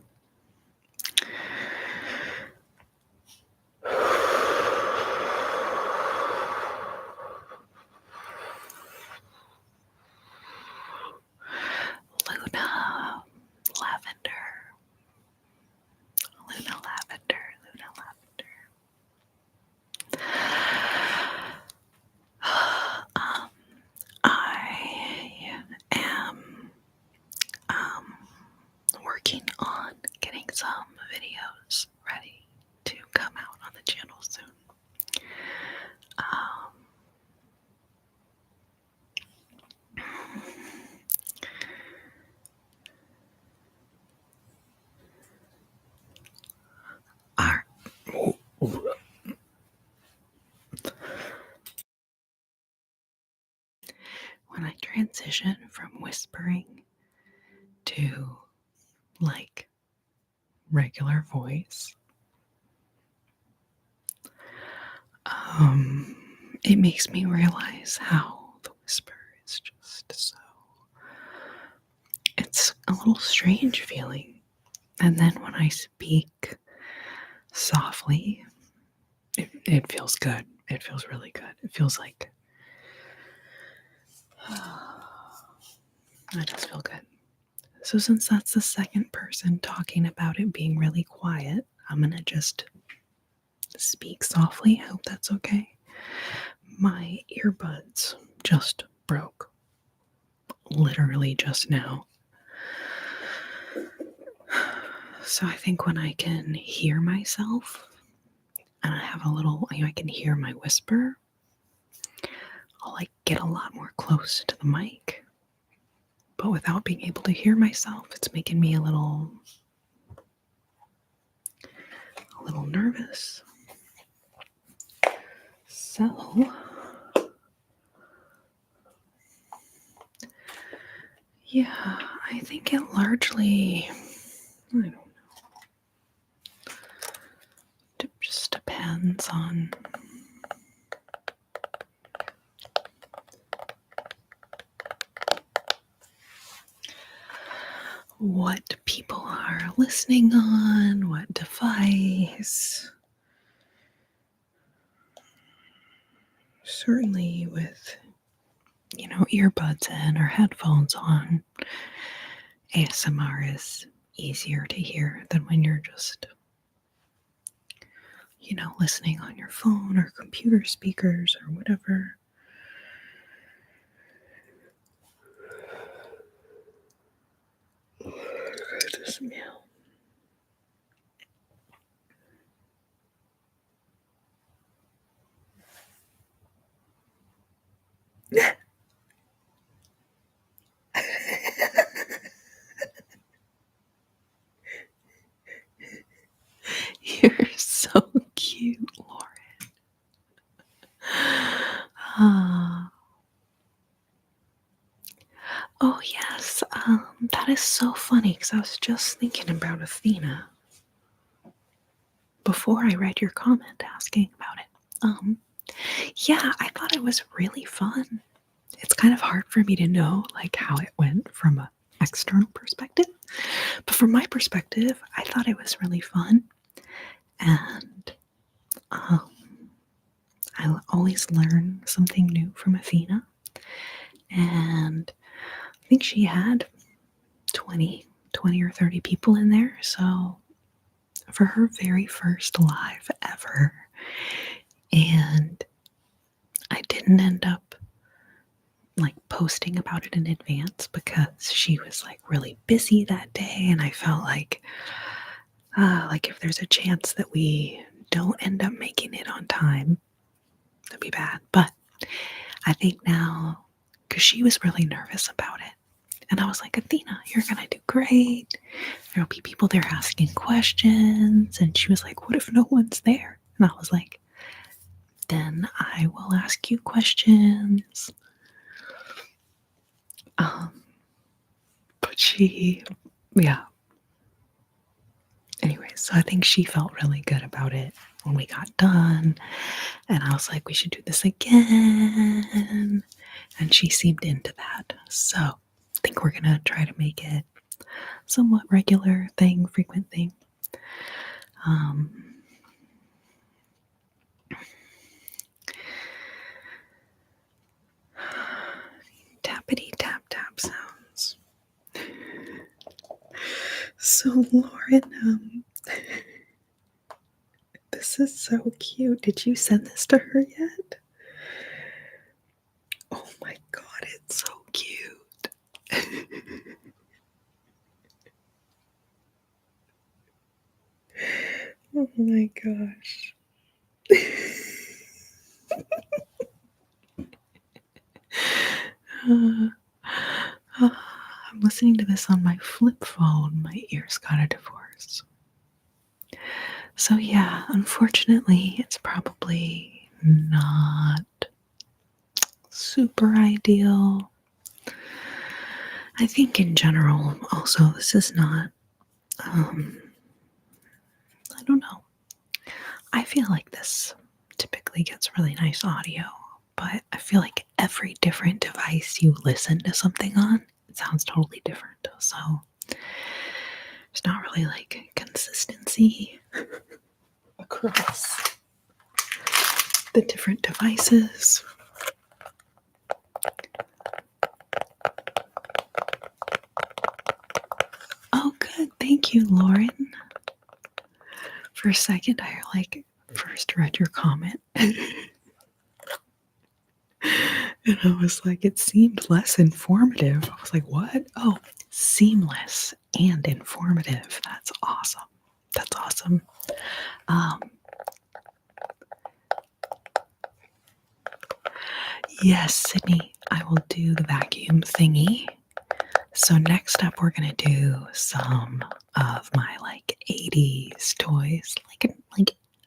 Luna lavender. I am working on getting some videos ready to come out on the channel soon. When I transition from whispering to like regular voice, it makes me realize how the whisper is just so, it's a little strange feeling. And then when I speak softly, it feels good. It feels really good. It feels like I just feel good. So, since that's the second person talking about it being really quiet, I'm gonna just speak softly. I hope that's okay. My earbuds just broke literally just now. So, I think when I can hear myself and I have a little, I can hear my whisper, I'll like get a lot more close to the mic. But without being able to hear myself, it's making me a little nervous. So, yeah, I think it largely, I don't know, it just depends on what people are listening on, what device. Certainly with, earbuds in or headphones on, ASMR is easier to hear than when you're just, listening on your phone or computer speakers or whatever. This meow. You're so cute, Lauren. Ah. Oh, yes. That is so funny because I was just thinking about Athena before I read your comment asking about it. Yeah, I thought it was really fun. It's kind of hard for me to know like how it went from an external perspective, but from my perspective, I thought it was really fun, and um, I always learn something new from Athena, and I think she had 20 or 30 people in there, so for her very first live ever, and I didn't end up like posting about it in advance because she was like really busy that day, and I felt like if there's a chance that we don't end up making it on time, that'd be bad. But I think now, because she was really nervous about it, and I was like, Athena, you're gonna do great. There'll be people there asking questions, and she was like, what if no one's there? And I was like, then I will ask you questions. Um, but yeah. Anyway, so I think she felt really good about it when we got done. And I was like, we should do this again. And she seemed into that. So I think we're going to try to make it somewhat regular thing, frequent thing. Um, Tappity tap tap sounds. So Lauren, this is so cute. Did you send this to her yet? Oh my god, it's so cute. Oh my gosh. I'm listening to this on my flip phone. My ears got a divorce. So, yeah, unfortunately, it's probably not super ideal. I think in general, also, this is not, I don't know. I feel like this typically gets really nice audio, but I feel like every different device you listen to something on, it sounds totally different. So, There's not really like consistency across the different devices. Oh, good. Thank you, Lauren. For a second, I like first read your comment. And I was like, it seemed less informative. I was like, what? Oh, seamless and informative. That's awesome. That's awesome. Yes, Sydney, I will do the vacuum thingy. So next up, we're gonna do some of my like 80s toys, like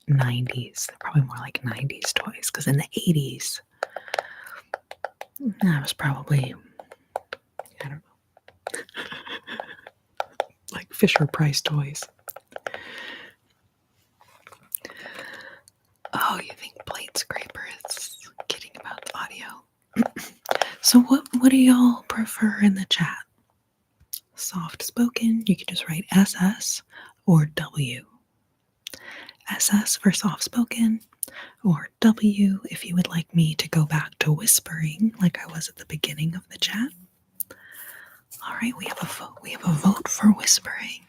90s. They're probably more like 90s toys, because in the 80s, that was probably, I don't know, like Fisher Price toys. Oh, you think Plate Scraper is kidding about the audio? So what do y'all prefer in the chat? Soft spoken, you can just write SS or W. SS for soft spoken, or W if you would like me to go back to whispering like I was at the beginning of the chat. All right, we have a vote. We have a vote for whispering.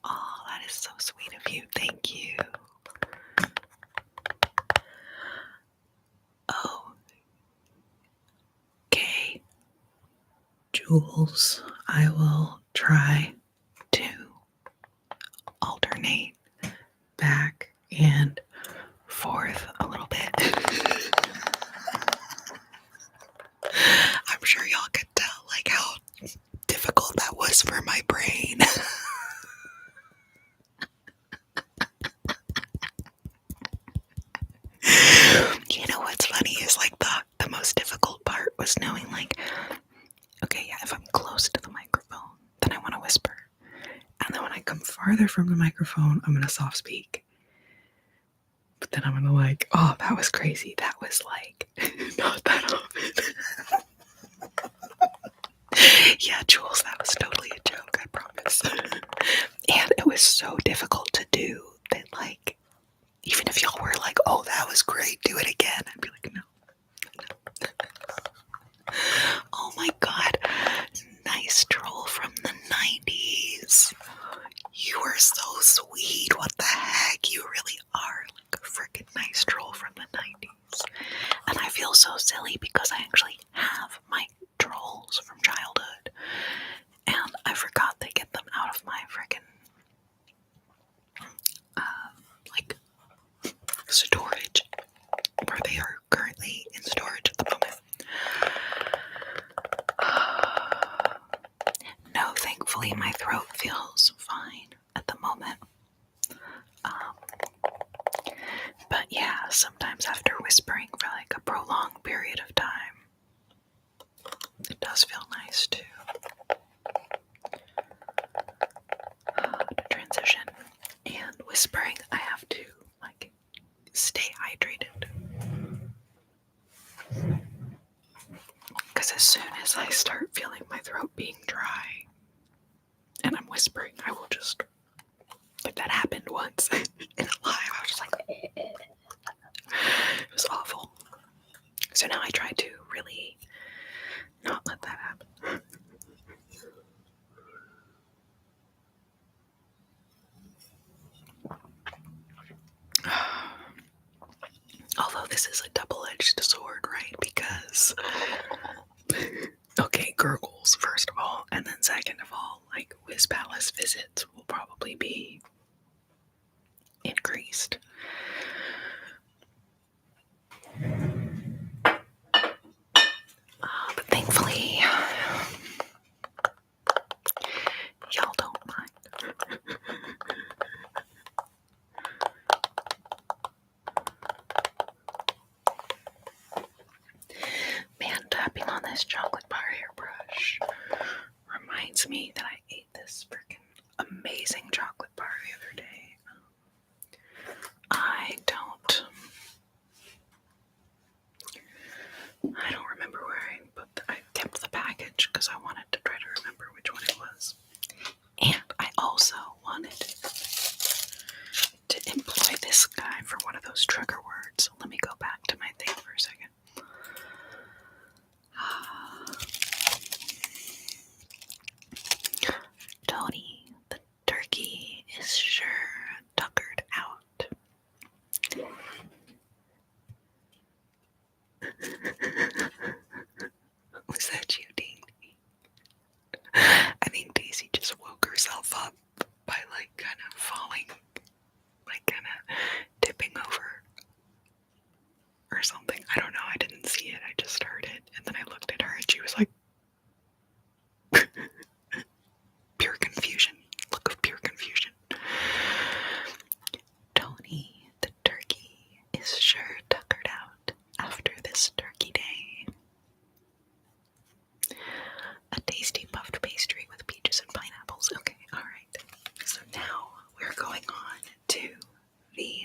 Oh, that is so sweet of you. Thank you. Oh, okay. Jules, I will try to alternate back and forth a little bit. I'm sure y'all could tell like how difficult that was for my brain. You know what's funny is like the most difficult part was knowing like, okay, yeah, if I'm close to the microphone, then I want to whisper. And then when I come farther from the microphone, I'm going to soft speak. But then I'm going to like, oh, that was crazy. That was like, not that often. Yeah, Jules, that was totally a joke, I promise. And it was so difficult to do that like, even if y'all were like, oh, that was great, do it again, I'd be like, no. Oh my god, nice troll from the 90s. You are so sweet. What the heck? You really are like a freaking nice troll from the 90s. And I feel so silly because I actually have my trolls from childhood. And I forgot to get them out of my freaking like storage, where they are currently in storage at the moment. No, thankfully my throat feels fine at the moment. But yeah, sometimes after whispering for like a prolonged period of time, it does feel nice to transition. And whispering, I have to like stay hydrated. Because as soon as I start feeling my throat being dry and I'm whispering, I will just, like that happened once in a live. I was just like, it was awful. So now I try to really not let that happen. Although this is a double-edged sword, right? Because, okay, gurgles, first of all, and then second of all, like, Wiz Palace visits will probably be increased. But thankfully, y'all don't mind. Man, tapping on this chocolate bar hairbrush reminds me that I ate this freaking amazing chocolate bar the other day. I don't or something. I don't know. I didn't see it. I just heard it. And then I looked at her and she was like, pure confusion. Look of pure confusion. Tony, the turkey, is sure tuckered out after this turkey day. A tasty puffed pastry with peaches and pineapples. Okay, alright. So now we're going on to the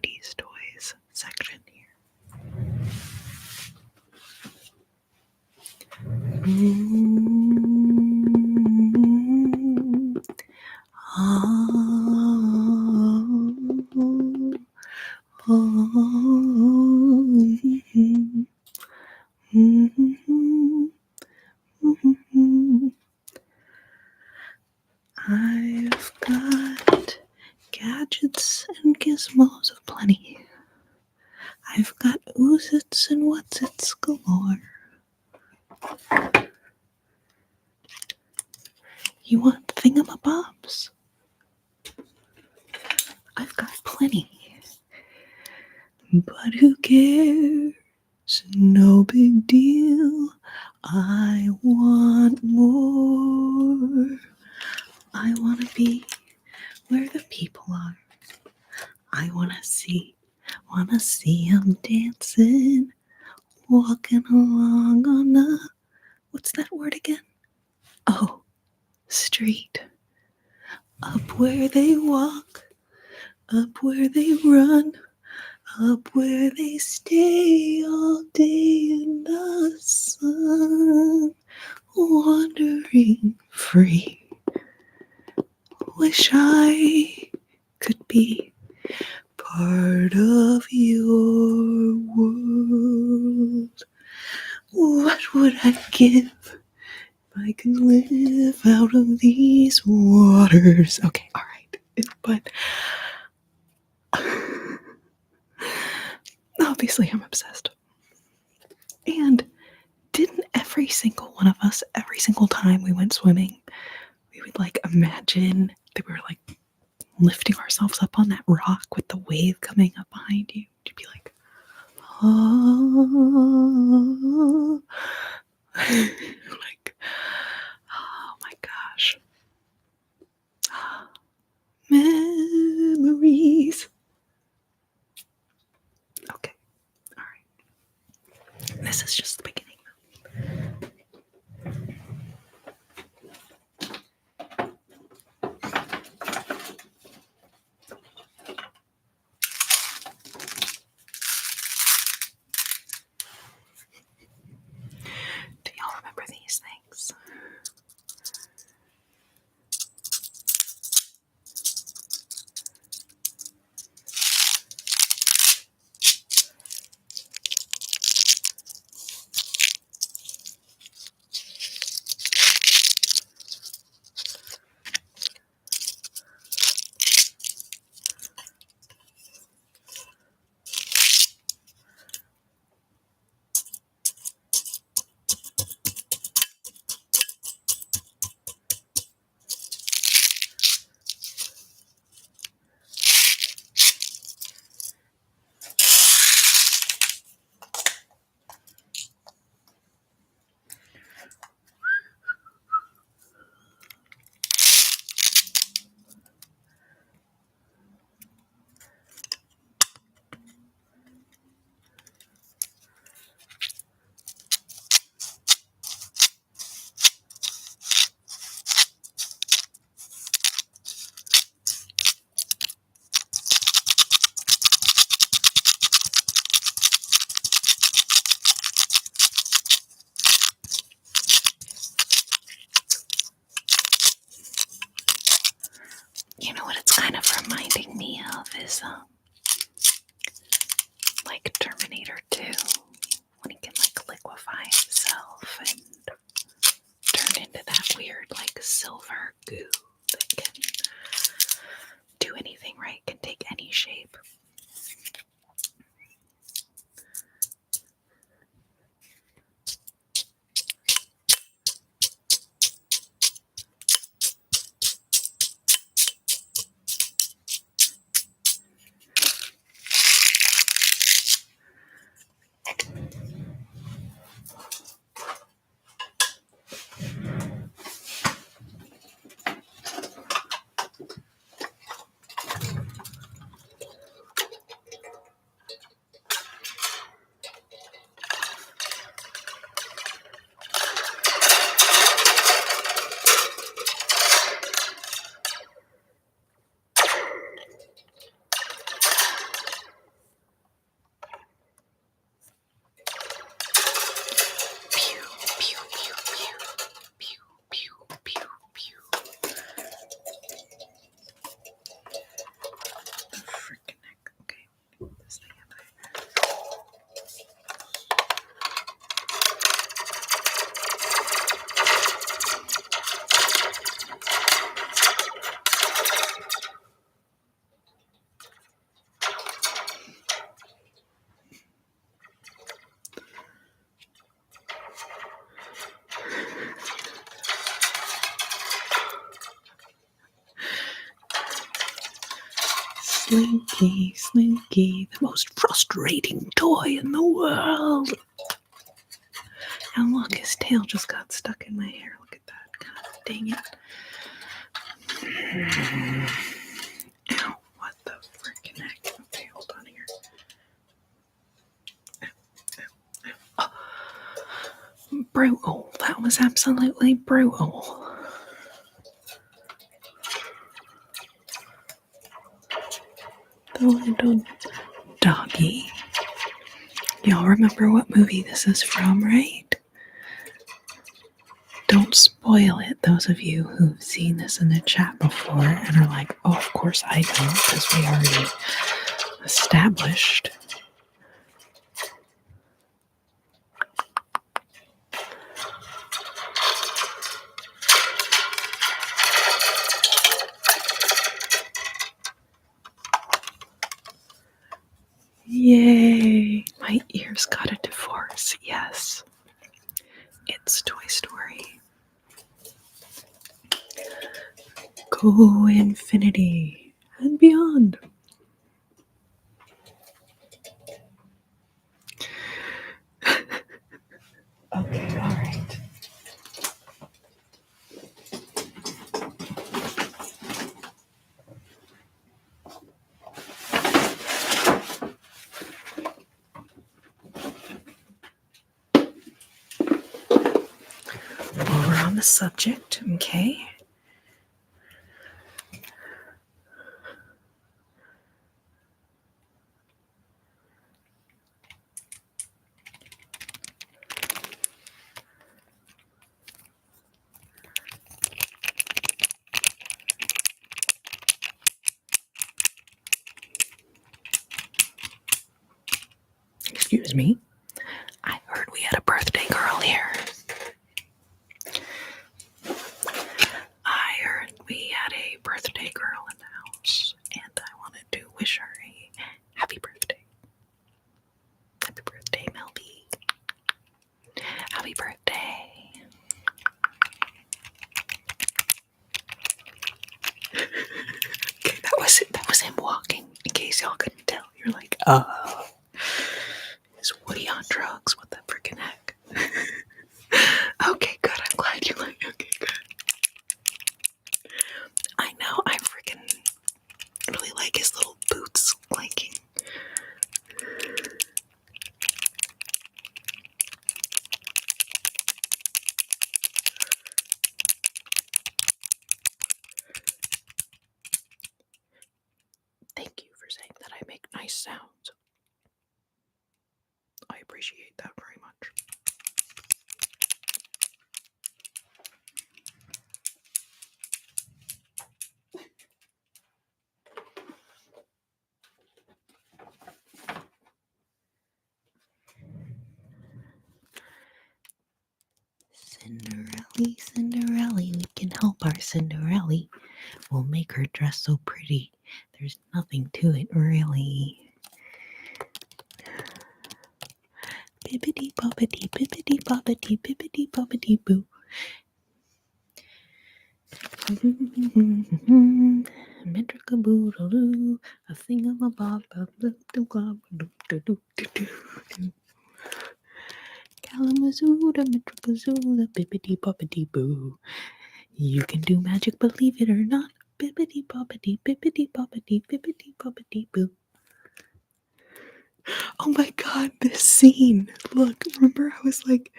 90s toys section here. I've got gadgets and gizmos of plenty. I've got oozits and whatsits galore. You want thingamabobs? I've got plenty. But who cares? No big deal. I want more. I want to be where the people are. I want to see them dancing, walking along on the, what's that word again? Oh, street. Up where they walk, up where they run, up where they stay all day in the sun, wandering free. Wish I could be part of your world. What would I give if I could live out of these waters? Okay, alright. But obviously I'm obsessed. And didn't every single one of us, every single time we went swimming, we would like imagine that we were like lifting ourselves up on that rock with the wave coming up behind you? You'd be like, oh, like, oh my gosh. Memories. Okay, alright. This is just the beginning. Do y'all remember these things? You know what it's kind of reminding me of is like Terminator 2, when he can like liquefy himself and turn into that weird like silver goo that can do anything, right? Can take any shape. Slinky, Slinky, the most frustrating toy in the world. And look, his tail just got stuck in my hair. Look at that. God dang it. Ow, what the freaking heck? Okay, hold on here. Oh, brutal. That was absolutely brutal. The little doggy. Y'all remember what movie this is from, right? Don't spoil it, those of you who've seen this in the chat before and are like, oh, of course I don't, because we already established. Yay! My ears got a divorce, yes. It's Toy Story. Go infinity and beyond. Okay, alright. While we're on the subject, okay? Excuse me. I heard we had a birthday girl here. I heard we had a birthday girl in the house, and I wanted to wish her a happy birthday. Happy birthday, Melby. Happy birthday. Okay, that was it. That was him walking, in case y'all couldn't tell. You're like, oh. Is Woody on drugs? What the freaking heck? Okay, good. I'm glad you like it. Okay, good. I know. I freaking really like his little boots clanking. Thank you for saying that I make nice sounds. I appreciate that very much. Cinderella, Cinderella, we can help our Cinderella. We'll make her dress so pretty. There's nothing to it, really. Bibbidi bobbidi, bibbidi bobbidi, bibbidi bobbidi boo. Metrica boodaloo, a thingamabob, a bloop doop glob, doop doop doop doop. Kalamazoo, the metricazoo, the bibbidi bobbidi boo. You can do magic, believe it or not. Bibbidi bobbidi, bibbidi bobbidi, bibbidi bobbidi boo. Oh my god, this scene. Look, remember I was like,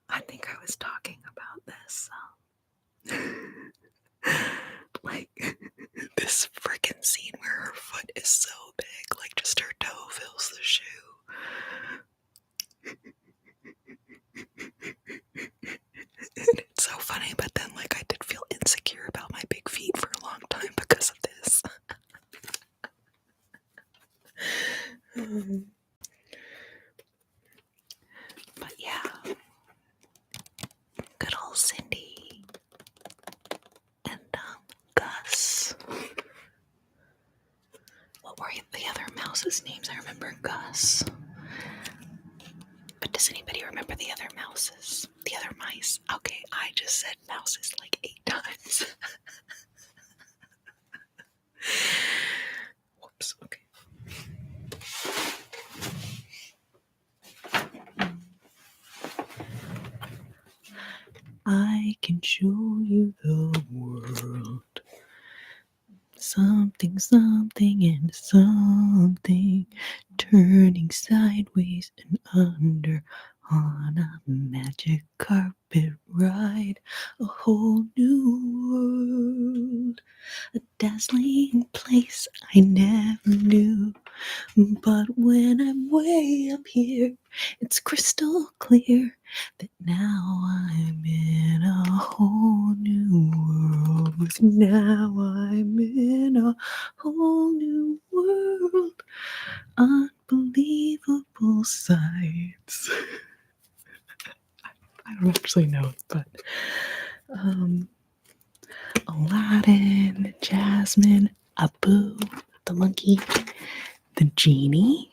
I think I was talking about this. Like, this freaking scene where her foot is so big, like just her toe fills the shoe. And it's so funny, but then like I did feel insecure about my big feet for a long time because of this. But yeah, good old Cindy and Gus. What were the other mouses' names? I remember Gus. But does anybody remember the other mouses? The other mice? Okay, I just said mouses like 8 times. I can show you the world. Something, something, and something turning sideways and under on a magic carpet ride. A whole new world, a dazzling place I never knew. But when I'm way up here, it's crystal clear that now I'm in a whole new world. Now I'm in a whole new world. Unbelievable sights. I don't actually know, but Aladdin, Jasmine, Abu, the monkey, the genie.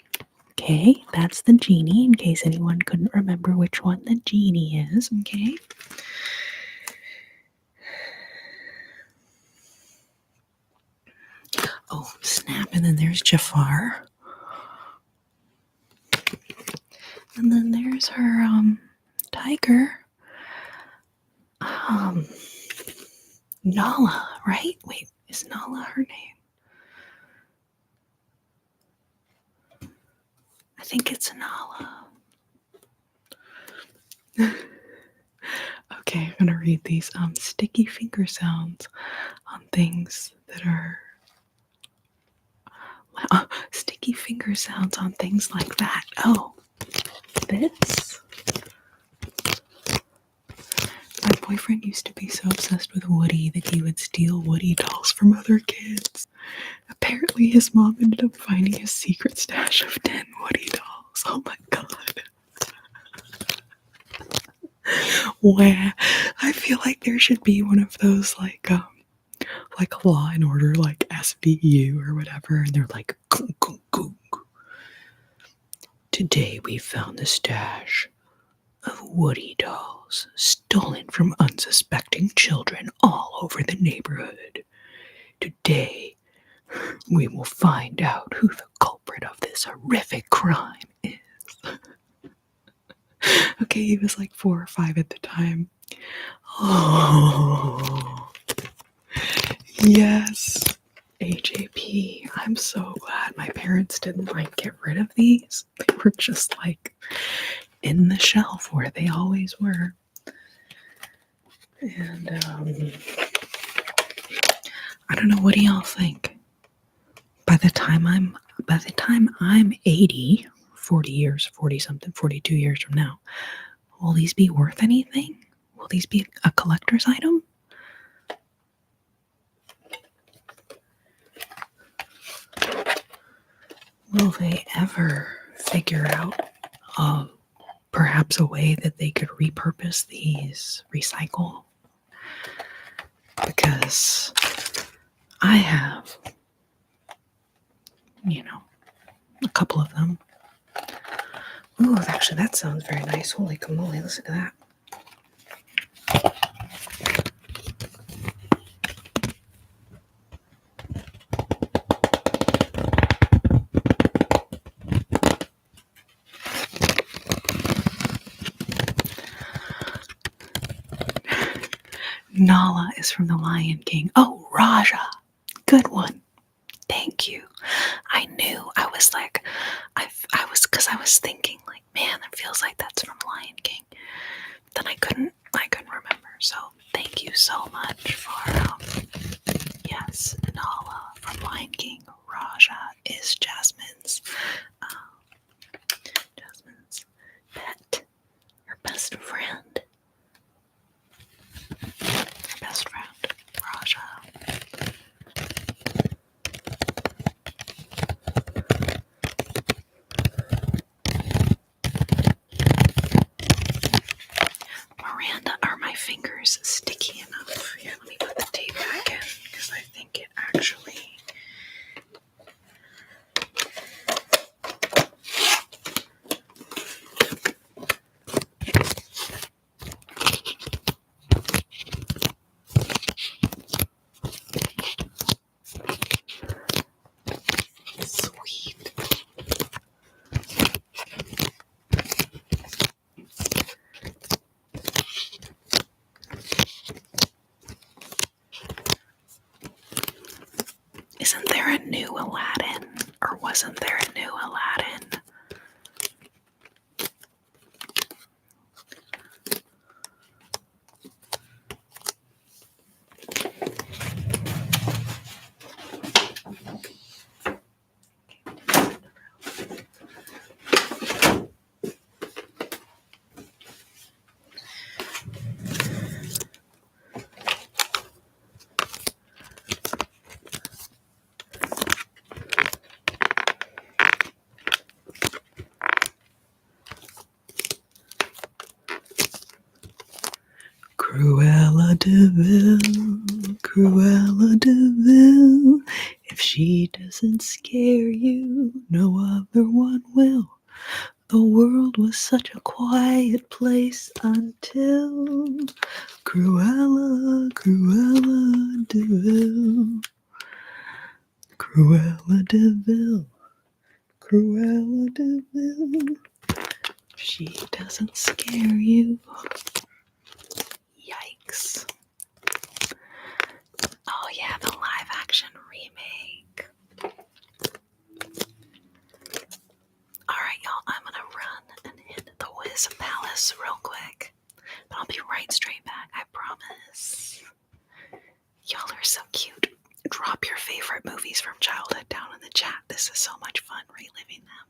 Okay, that's the genie, in case anyone couldn't remember which one the genie is, okay? Oh, snap, and then there's Jafar. And then there's her, tiger. Nala, right? Wait, is Nala her name? I think it's Nala. Okay, I'm gonna read these sticky finger sounds on things that are sticky finger sounds on things like that. Oh, this. My boyfriend used to be so obsessed with Woody that he would steal Woody dolls from other kids. Apparently, his mom ended up finding a secret stash of 10 Woody dolls. Oh my god. Wow. I feel like there should be one of those like Law and Order, like SVU or whatever, and they're like, gung, gung, gung. Today we found the stash of Woody dolls stolen from unsuspecting children all over the neighborhood. Today we will find out who the culprit of this horrific crime is. Okay, he was like 4 or 5 at the time. Oh, yes. AJP. I'm so glad my parents didn't like get rid of these. They were just like in the shelf where they always were. And I don't know, what do y'all think? By the time I'm 80, 40 years, 40 something, 42 years from now, will these be worth anything? Will these be a collector's item? Will they ever figure out perhaps a way that they could repurpose these, recycle? Because I have, a couple of them. Ooh, actually, that sounds very nice. Holy camoly, listen to that. Nala is from The Lion King. Oh, Raja. Good one. Thank you. I knew. I was like, because I was thinking like, man, it feels like that's from Lion King. Then I couldn't remember. So thank you so much for, yes, Nala from Lion King. Raja is Jasmine's pet, her best friend. Her best friend, Raja. there a new Aladdin? Or wasn't there a new Aladdin? Cruella de Vil, Cruella de Vil. If she doesn't scare you, no other one will. The world was such a quiet place until Cruella, Cruella de Vil. Cruella de Vil, Cruella de Vil. If she doesn't scare you. Yikes. Oh yeah, the live action remake. Alright, y'all, I'm gonna run and hit the Wiz Palace real quick. But I'll be right straight back, I promise. Y'all are so cute. Drop your favorite movies from childhood down in the chat. This is so much fun reliving them.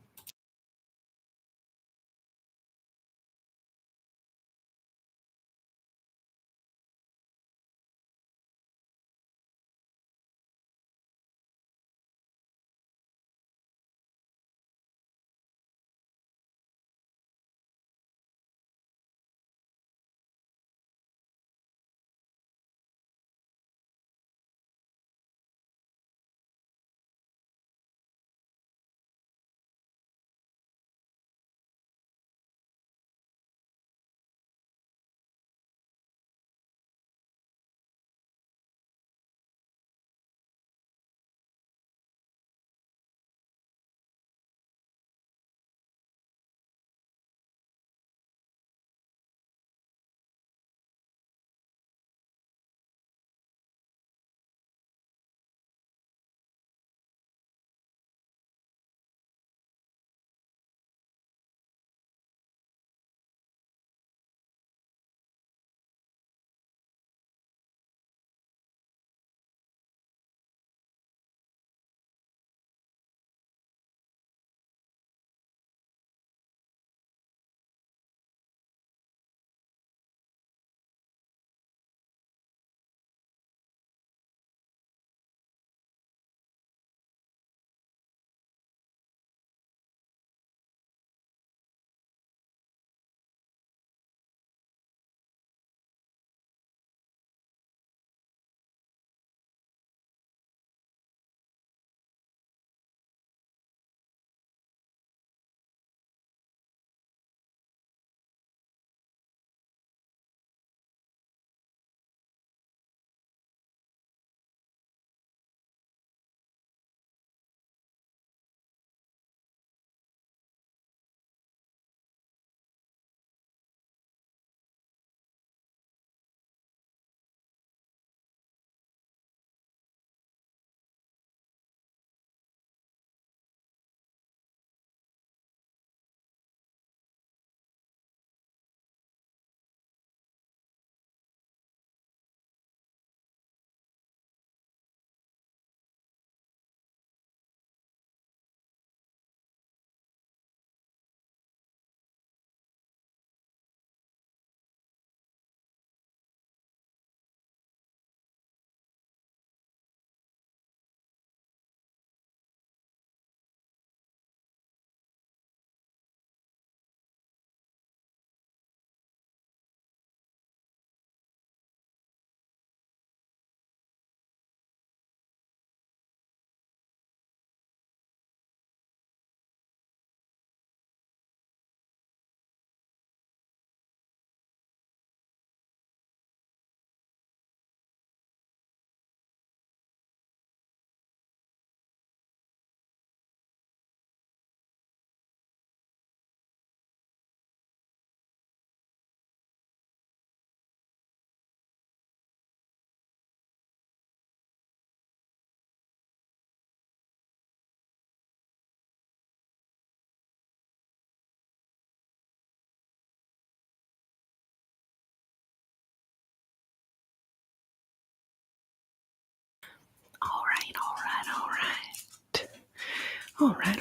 All right.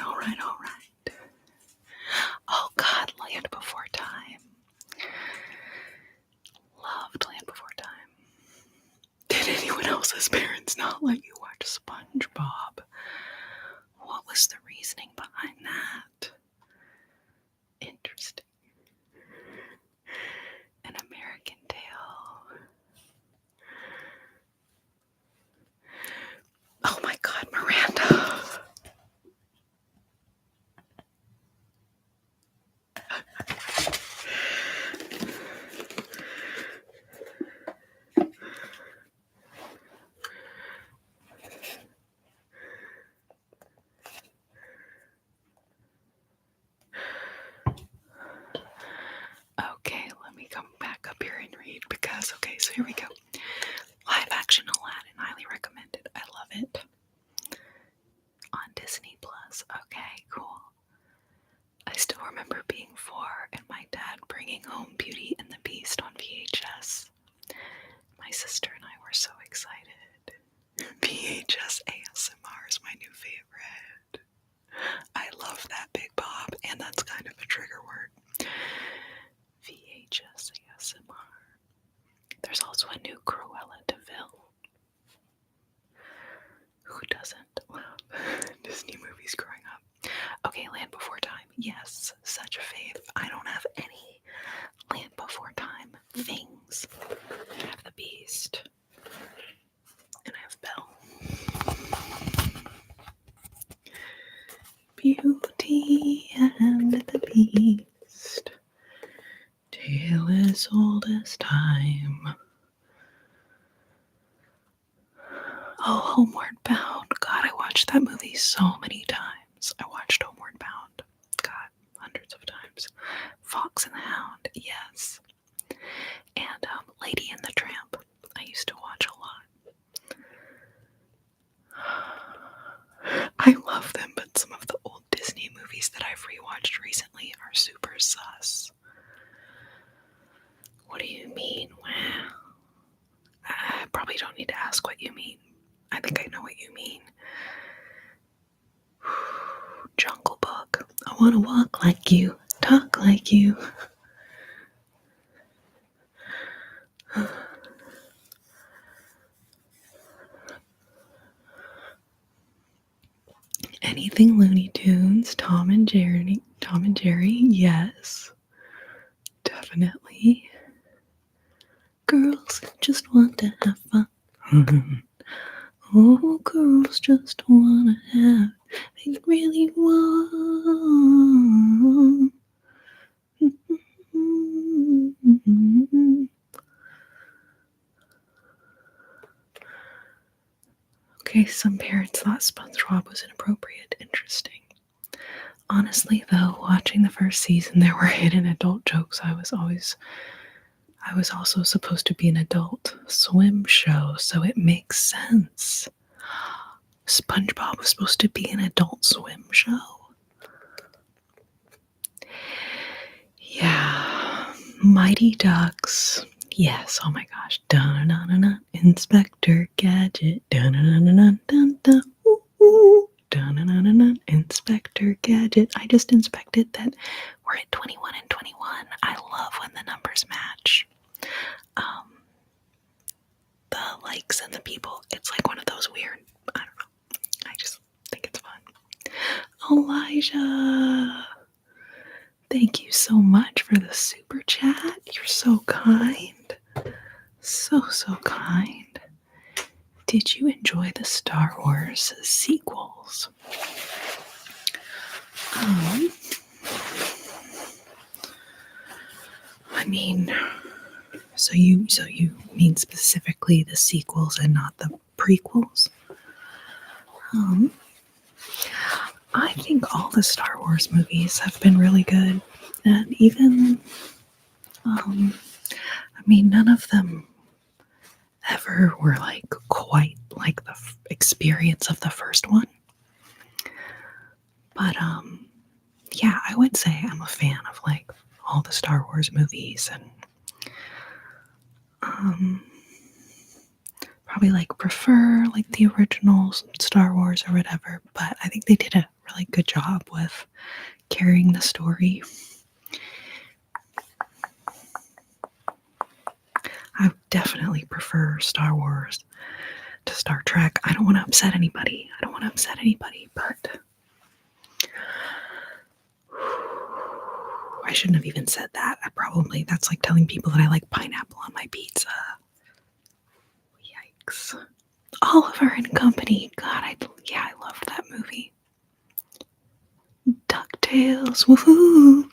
Oh God, Land Before Time. Loved Land Before Time. Did anyone else's parents not let you watch SpongeBob? What was the reasoning behind that? Interesting. An American Tail. Oh my God, Miranda. Okay, let me come back up here and read because, okay, so here we go. Live action Aladdin, highly recommended. I love it. On Disney Plus. Okay, cool. I still remember being 4 and my dad bringing home Beauty and the Beast on VHS. My sister and I were so excited. VHS ASMR is my new favorite. I love that, Big Bob, and that's kind of a trigger word. VHS ASMR. There's also a new Cruella de Vil. Who doesn't love Disney movies growing up? Okay, Land Before Time. Yes, such a fave. I don't have any Land Before Time things. I have the Beast. And I have Belle. Beauty and the Beast. Tale as old as time. Oh, Homeward Bound. God, I watched that movie so many times. I watched Homeward Bound. God, hundreds of times. Fox and the Hound. Yes. And Lady and the Tramp. I used to watch a lot. I love them, but some of the old Disney movies that I've rewatched recently are super sus. What do you mean? Wow. I probably don't need to ask what you mean. I think I know what you mean. Jungle Book. I want to walk like you, talk like you. Anything Looney Tunes, Tom and Jerry, yes, definitely. Girls just want to have fun. Oh, girls just wanna have, they really want. Okay, some parents thought SpongeBob was inappropriate. Interesting. Honestly, though, watching the first season, there were hidden adult jokes. I was also supposed to be an adult swim show, so it makes sense. SpongeBob was supposed to be an adult swim show. Yeah. Mighty Ducks. Yes, oh my gosh. Dun-dun-dun-dun. Inspector Gadget. Dun-dun-dun-dun-dun-dun. Ooh. Dun-dun-dun-dun. Inspector Gadget. I just inspected that we're at 21 and 21. I love when the numbers match. The likes and the people. It's like one of those weird, I don't know. I just think it's fun. Elijah. Thank you so much for the super chat. You're so kind. So kind. Did you enjoy the Star Wars sequels? I mean, so you mean specifically the sequels and not the prequels? I think all the Star Wars movies have been really good, and even, none of them ever were like quite like the experience of the first one. But yeah, I would say I'm a fan of like all the Star Wars movies, and probably like prefer like the original Star Wars or whatever, but I think they did a really good job with carrying the story. I definitely prefer Star Wars to Star Trek. I don't want to upset anybody. But I shouldn't have even said that. That's like telling people that I like pineapple on my pizza. Yikes. Oliver and Company. God, I loved that movie. DuckTales. Woohoo.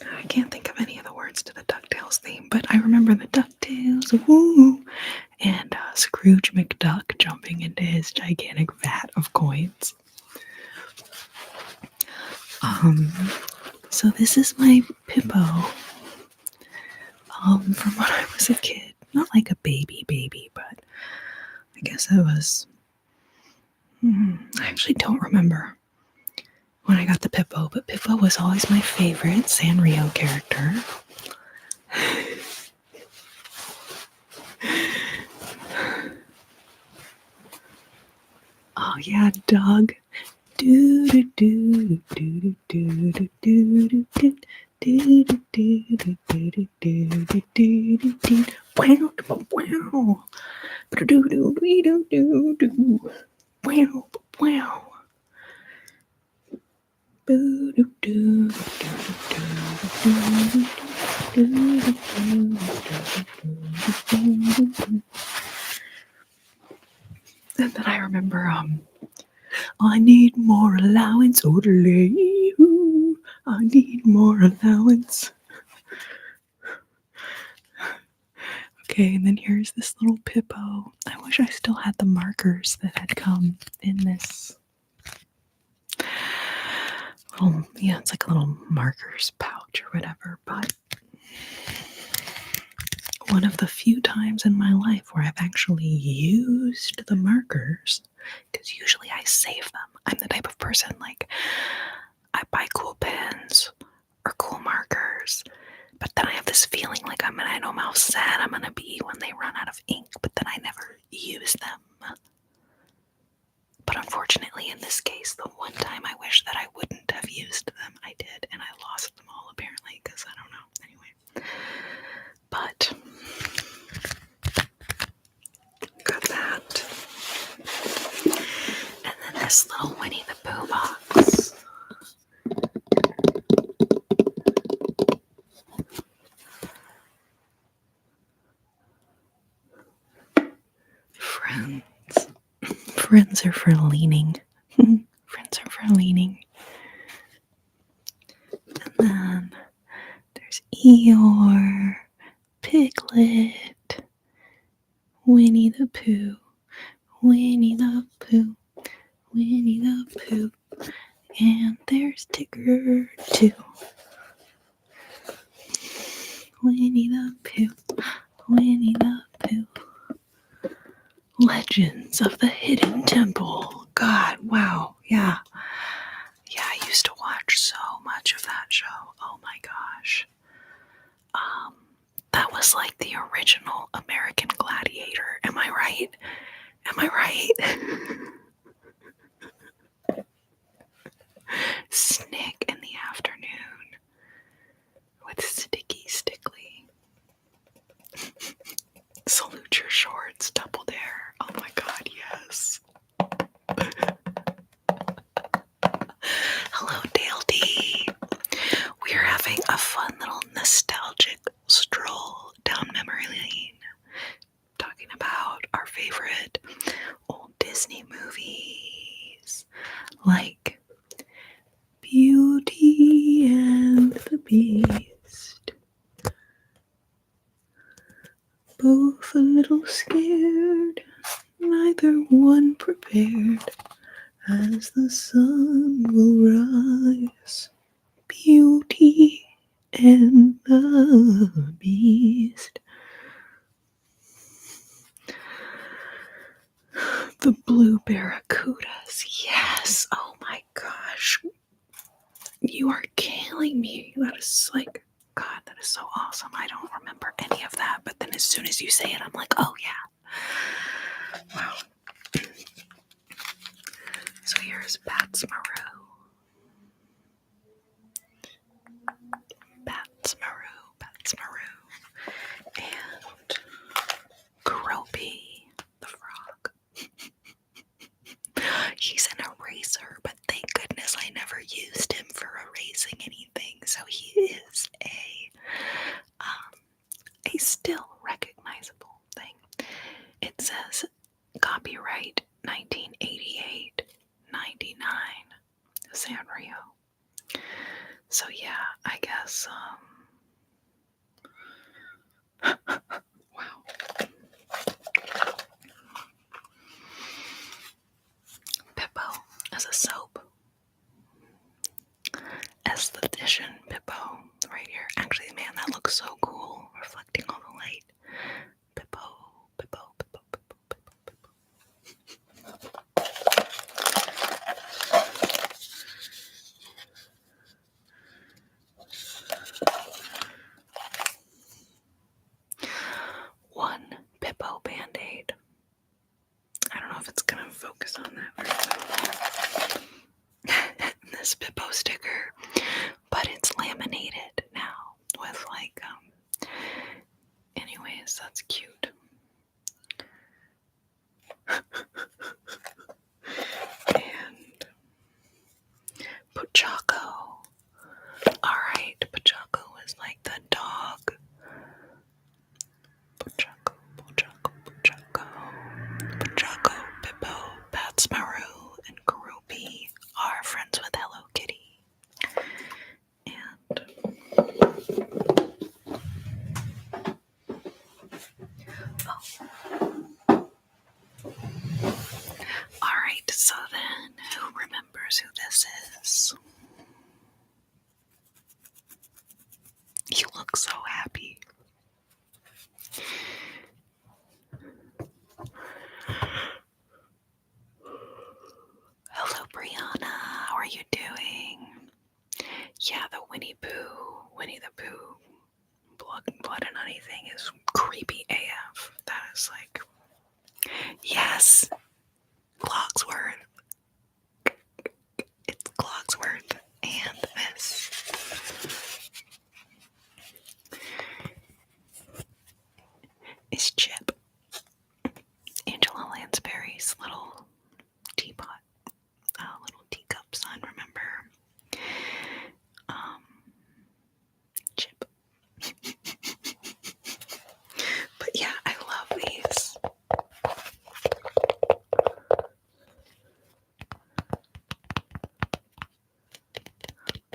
I can't think of any of the words to the DuckTales theme, but I remember the DuckTales. Woo. And Scrooge McDuck jumping into his gigantic vat of coins. So this is my Pippo. From when I was a kid. Not like a baby, but I guess I was. I actually don't remember when I got the Pippo, but Pippo was always my favorite Sanrio character. Oh yeah, Doug. Do do do do do do do do do. And then I remember, I need more allowance, orderly. I need more allowance. Okay, and then here's this little Pippo. I wish I still had the markers that had come in this. It's like a little markers pouch or whatever, but one of the few times in my life where I've actually used the markers, because usually I save them. I'm the type of person, like, I buy cool pens or cool markers, but then I have this feeling like I know how sad I'm gonna be when they run out of ink, but then I never use them. But unfortunately, in this case, the one time I wish that I wouldn't have used them, I did, and I lost them all apparently, because I don't know. Anyway. But got that. And then this little Winnie the Pooh box. Friends are for leaning. Friends are for leaning. And then there's Eeyore, Piglet, Winnie the Pooh, Winnie the Pooh, Winnie the Pooh, and there's Tigger too. Winnie the Pooh, Winnie the Pooh. Legends of the Hidden Temple. God, wow, yeah. Yeah, I used to watch so much of that show. Oh my gosh. That was like the original American Gladiator. Am I right? Snick in the afternoon with Sticky Stickly. Salute your shorts, Double Dare. Oh my god, yes. Hello, Dale D. We are having a fun little nostalgic stroll down memory lane, talking about our favorite old Disney movies, like Beauty and the Beast. Both a little scared, neither one prepared, as the sun will rise. Beauty and the Beast. The blue barracudas. Yes. Oh my gosh. You are killing me. That is like, God, that is so awesome. I don't remember any of that, but then as soon as you say it, I'm like, oh yeah. Wow. So here's Pat's Maru. And Gropey the frog. He's an eraser, but thank goodness I never used him for erasing anything. So he is a still recognizable thing. It says copyright 1988, 99, Sanrio. So yeah, I guess wow. Pippo as a soap. Esthetician Pippo right here. Actually, man, that looks so cool, reflecting all the light. Pippo. One Pippo Band-Aid. I don't know if it's gonna focus on that very well. This Pippo sticker, but it's laminated now with like anyways, that's cute. And Pochaco. Alright, Pochaco is like the dog. Pochaco, Pippo, Pat's Maru, and Gropey are friends with Hello Kitty. And alright, so then who remembers who this is? You look so happy. Hello, Brianna. How are you doing? Yeah, the Winnie the Pooh, blood and honey thing is creepy AF. That is like, yes, Clogsworth. It's Clogsworth and this. Is Chip. Angela Lansbury's little teapot, little teacup son, remember? Chip. But yeah, I love these.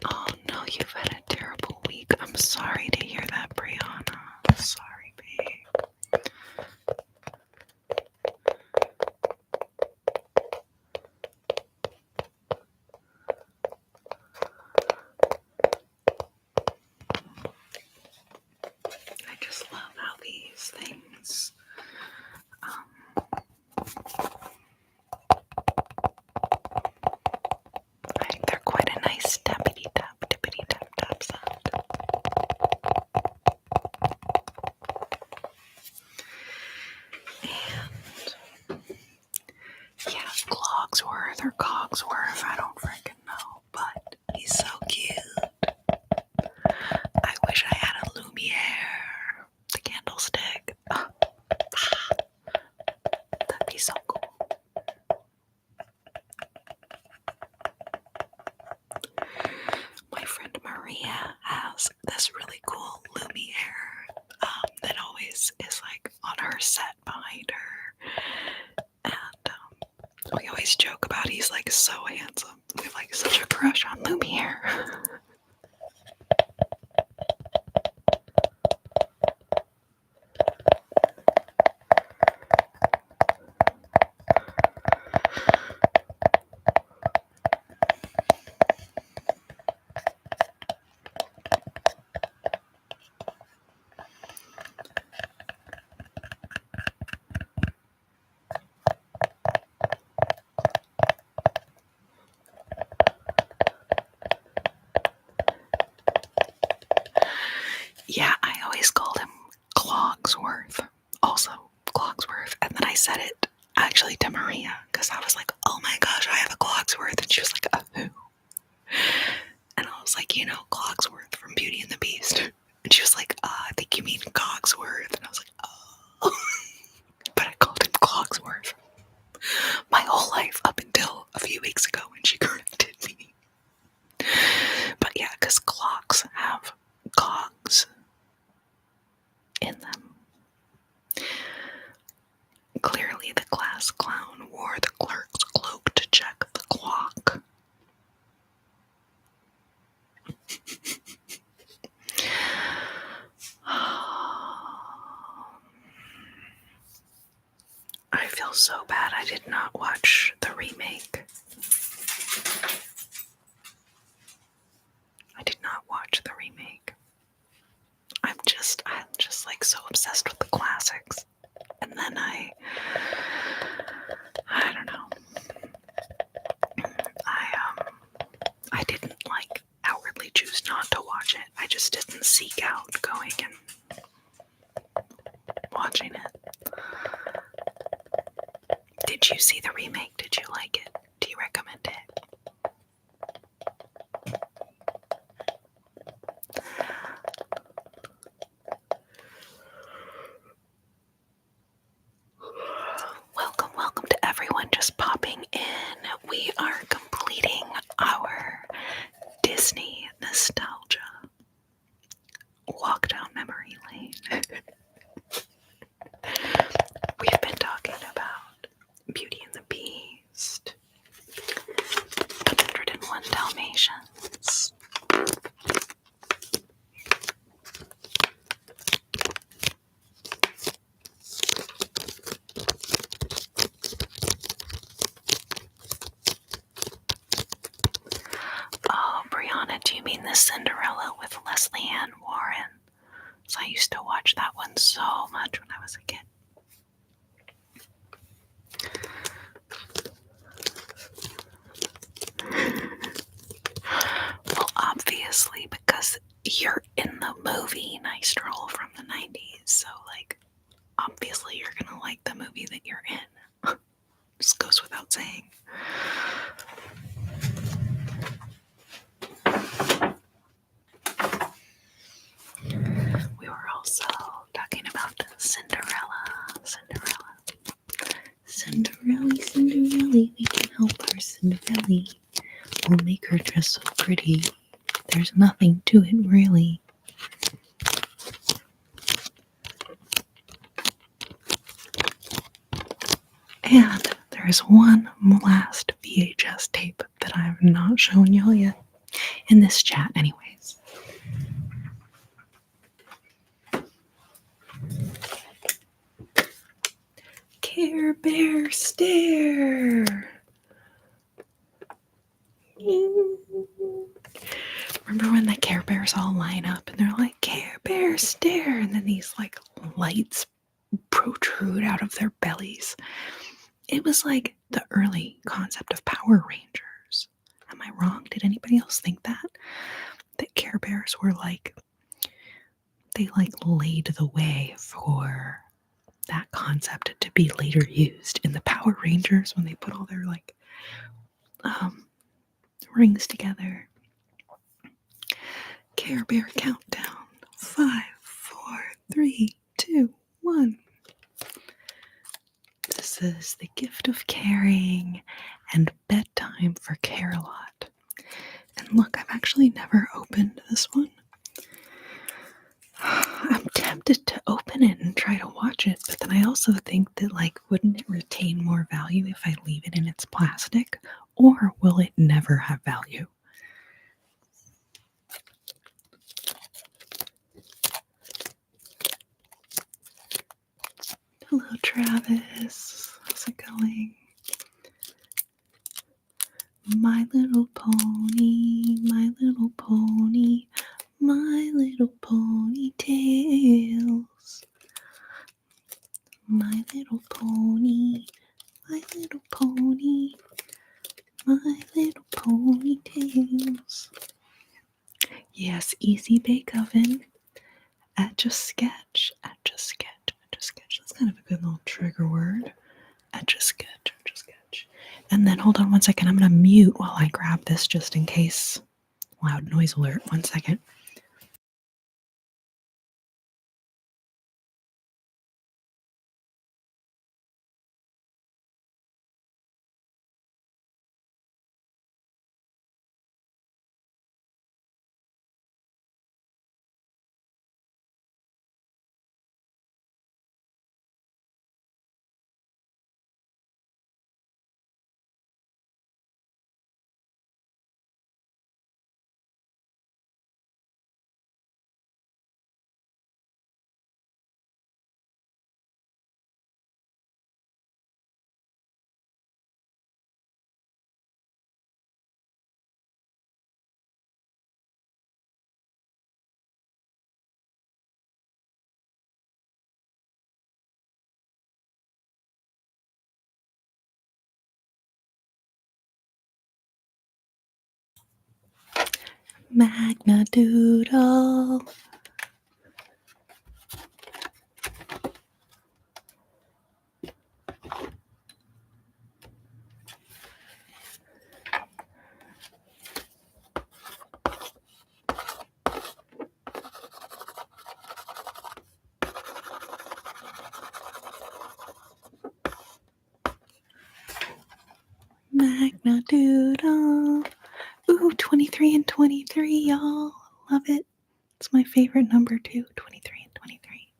Oh no, you've had a terrible week. I'm sorry to hear that, Brianna. I'm sorry, babe. I just love how these things I think they're quite a nice tippity tap sound. And yeah, Clogsworth or Cogsworth, I don't freaking know, but he's so cute. I wish I had a Lumiere, the candlestick. That'd be so cool. My friend Maria has this really cool Lumiere that always is like on her set behind her, and we always joke about he's like so handsome. We have like such a crush on Lumiere. Cogsworth? And she was like, who? And I was like, Cogsworth from Beauty and the Beast. And she was like, I think you mean Cogsworth. And I was like, oh. But I called him Cogsworth my whole life up until a few weeks ago when she corrected me. But yeah, because clocks have cogs in them. Clearly the class clown wore the clerk's cloak to check the clock. I feel so bad I did not watch the remake. I did not watch the remake. I'm just like so obsessed with the classics. And then I don't know. I didn't like outwardly choose not to watch it. I just didn't seek out going and watching it. Did you see the remake? Did you like it? Do you recommend it? Welcome to everyone just popping in. We are completing our Disney nostalgia walk down memory lane. We've been talking about Beauty and the Beast, 101 Dalmatians. Oh, Brianna, do you mean the Cinderella with Leslie Ann Warren? So I used to watch that one so much when I was a kid. Well, obviously, because you're in the movie Nice Stroll from the 90s, so, like, obviously you're gonna like the movie that you're in. Just goes without saying. We were also talking about Cinderella. Cinderella, we can help our Cinderella. We'll make her dress so pretty. There's nothing to it, really. And there's one last VHS tape that I have not shown y'all yet. In this chat, anyways. Care Bear Stare. Remember when the Care Bears all line up and they're like, Care Bear Stare, and then these like lights protrude out of their bellies? It was like the early concept of Power Rangers. Am I wrong? Did anybody else think that? That Care Bears were like, they like laid the way for that concept to be later used in the Power Rangers when they put all their like rings together. Care Bear countdown. 5, 4, 3, 2, 1. This is The Gift of Caring and Bedtime for Care-a-Lot. And look, I've actually never opened this one. I'm tempted to open it and try to watch it, but then I also think that, like, wouldn't it retain more value if I leave it in its plastic? Or will it never have value? Hello, Travis. How's it going? My little pony, my little pony, my little ponytails. My little pony, my little pony, my little ponytails. Yes, Easy Bake Oven. Etch a sketch, etch a sketch, etch a sketch. That's kind of a good little trigger word. Etch a sketch, etch a sketch. And then hold on one second. I'm going to mute while I grab this just in case. Loud noise alert. 1 second. Magna Doodle. Magna Doodle. Ooh, 23 and 23, y'all. Love it. It's my favorite number too. 23 and 23.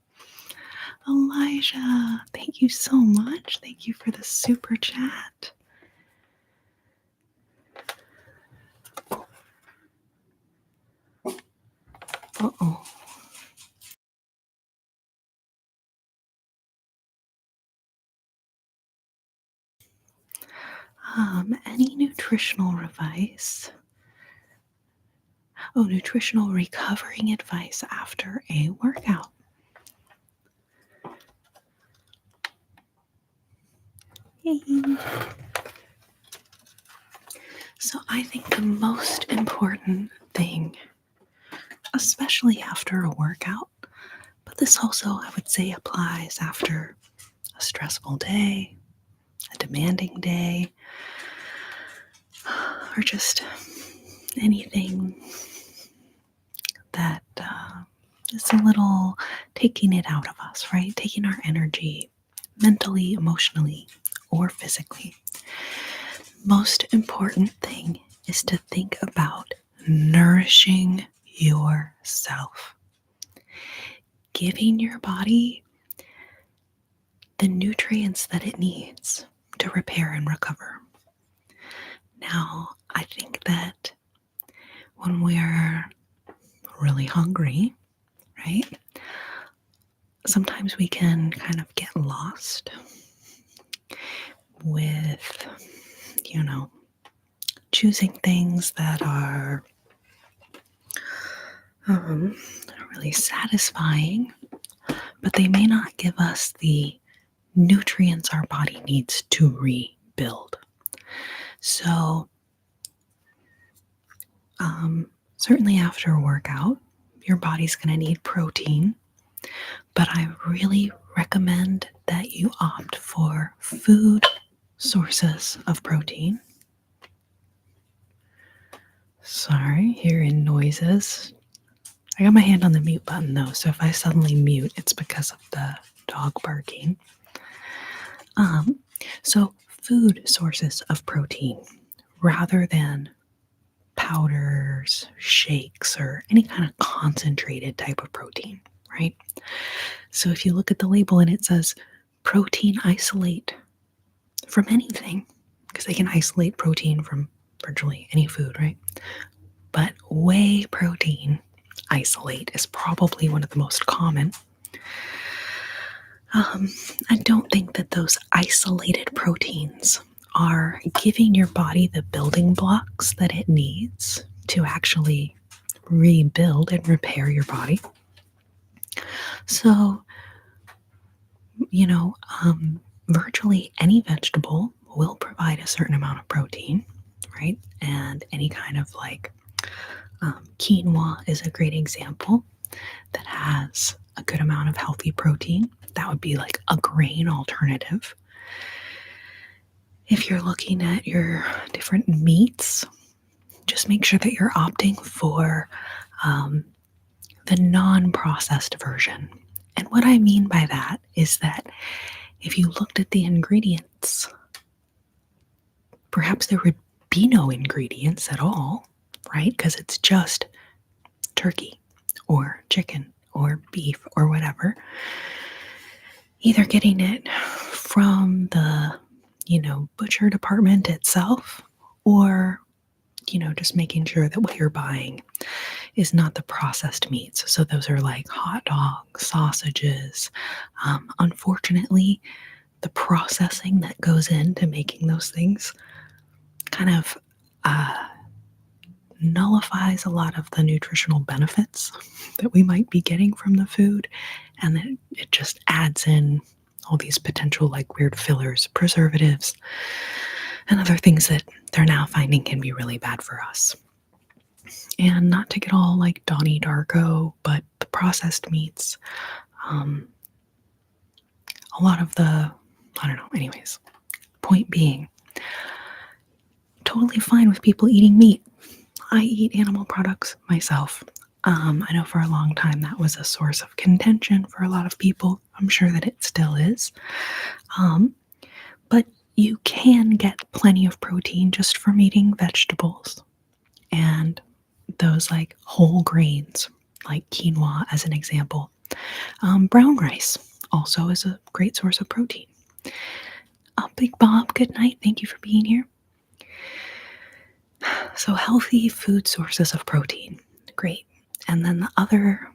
Elijah, thank you so much. Thank you for the super chat. Uh-oh. Any nutritional advice? Oh, nutritional recovering advice after a workout. Yay. So I think the most important thing, especially after a workout, but this also I would say applies after a stressful day, a demanding day, or just anything that is a little taking it out of us, right? Taking our energy mentally, emotionally, or physically. Most important thing is to think about nourishing yourself, giving your body the nutrients that it needs to repair and recover. Now, I think that when we're really hungry, right, sometimes we can kind of get lost with, choosing things that are really satisfying, but they may not give us the nutrients our body needs to rebuild. So, certainly after a workout, your body's going to need protein, but I really recommend that you opt for food sources of protein. Sorry, hearing noises. I got my hand on the mute button though, so if I suddenly mute, it's because of the dog barking. So food sources of protein rather than powders, shakes, or any kind of concentrated type of protein, right? So if you look at the label and it says protein isolate from anything, because they can isolate protein from virtually any food, right? But whey protein isolate is probably one of the most common. I don't think that those isolated proteins are giving your body the building blocks that it needs to actually rebuild and repair your body. So, virtually any vegetable will provide a certain amount of protein, right? And any kind of quinoa is a great example that has a good amount of healthy protein. That would be like a grain alternative. If you're looking at your different meats, just make sure that you're opting for um, the non processed version. And what I mean by that is that if you looked at the ingredients, perhaps there would be no ingredients at all, right? Because it's just turkey or chicken or beef or whatever. Either getting it from the, butcher department itself, or, just making sure that what you're buying is not the processed meats. So those are like hot dogs, sausages. Unfortunately, the processing that goes into making those things kind of uh, nullifies a lot of the nutritional benefits that we might be getting from the food, and then it just adds in all these potential like weird fillers, preservatives, and other things that they're now finding can be really bad for us. And not to get all like Donnie Darko, but the processed meats, a lot of the, I don't know, anyways, point being, totally fine with people eating meat. I eat animal products myself. I know for a long time that was a source of contention for a lot of people. I'm sure that it still is. But you can get plenty of protein just from eating vegetables and those like whole grains, like quinoa as an example. Brown rice also is a great source of protein. Big Bob, good night. Thank you for being here. So healthy food sources of protein, great. And then the other,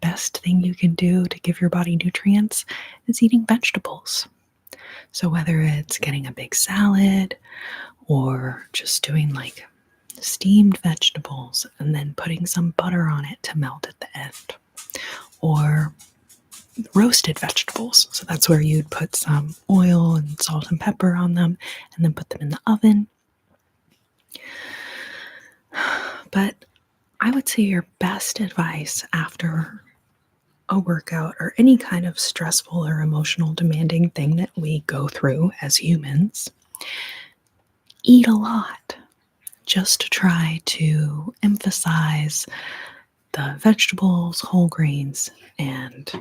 best thing you can do to give your body nutrients is eating vegetables. So whether it's getting a big salad or just doing like steamed vegetables and then putting some butter on it to melt at the end, or roasted vegetables. So that's where you'd put some oil and salt and pepper on them and then put them in the oven. But I would say your best advice after a workout or any kind of stressful or emotional demanding thing that we go through as humans, eat a lot. Just to try to emphasize the vegetables, whole grains, and,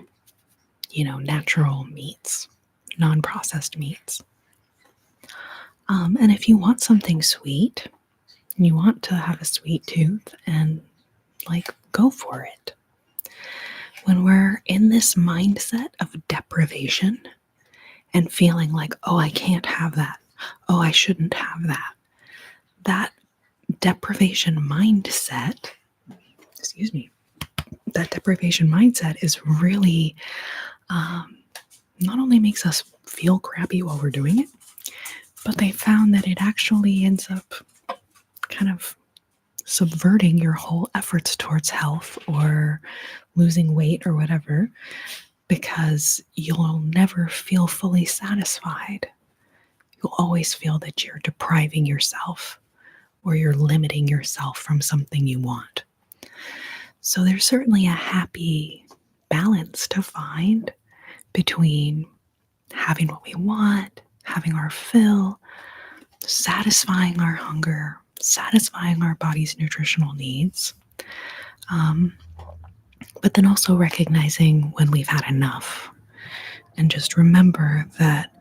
natural meats, non-processed meats. And if you want something sweet, and you want to have a sweet tooth, and go for it. When we're in this mindset of deprivation and feeling like, oh, I can't have that. Oh, I shouldn't have that. That deprivation mindset, that deprivation mindset is really not only makes us feel crappy while we're doing it, but they found that it actually ends up kind of subverting your whole efforts towards health or losing weight or whatever, because you'll never feel fully satisfied. You'll always feel that you're depriving yourself or you're limiting yourself from something you want. So there's certainly a happy balance to find between having what we want, having our fill, satisfying our hunger, satisfying our body's nutritional needs, but then also recognizing when we've had enough. And just remember that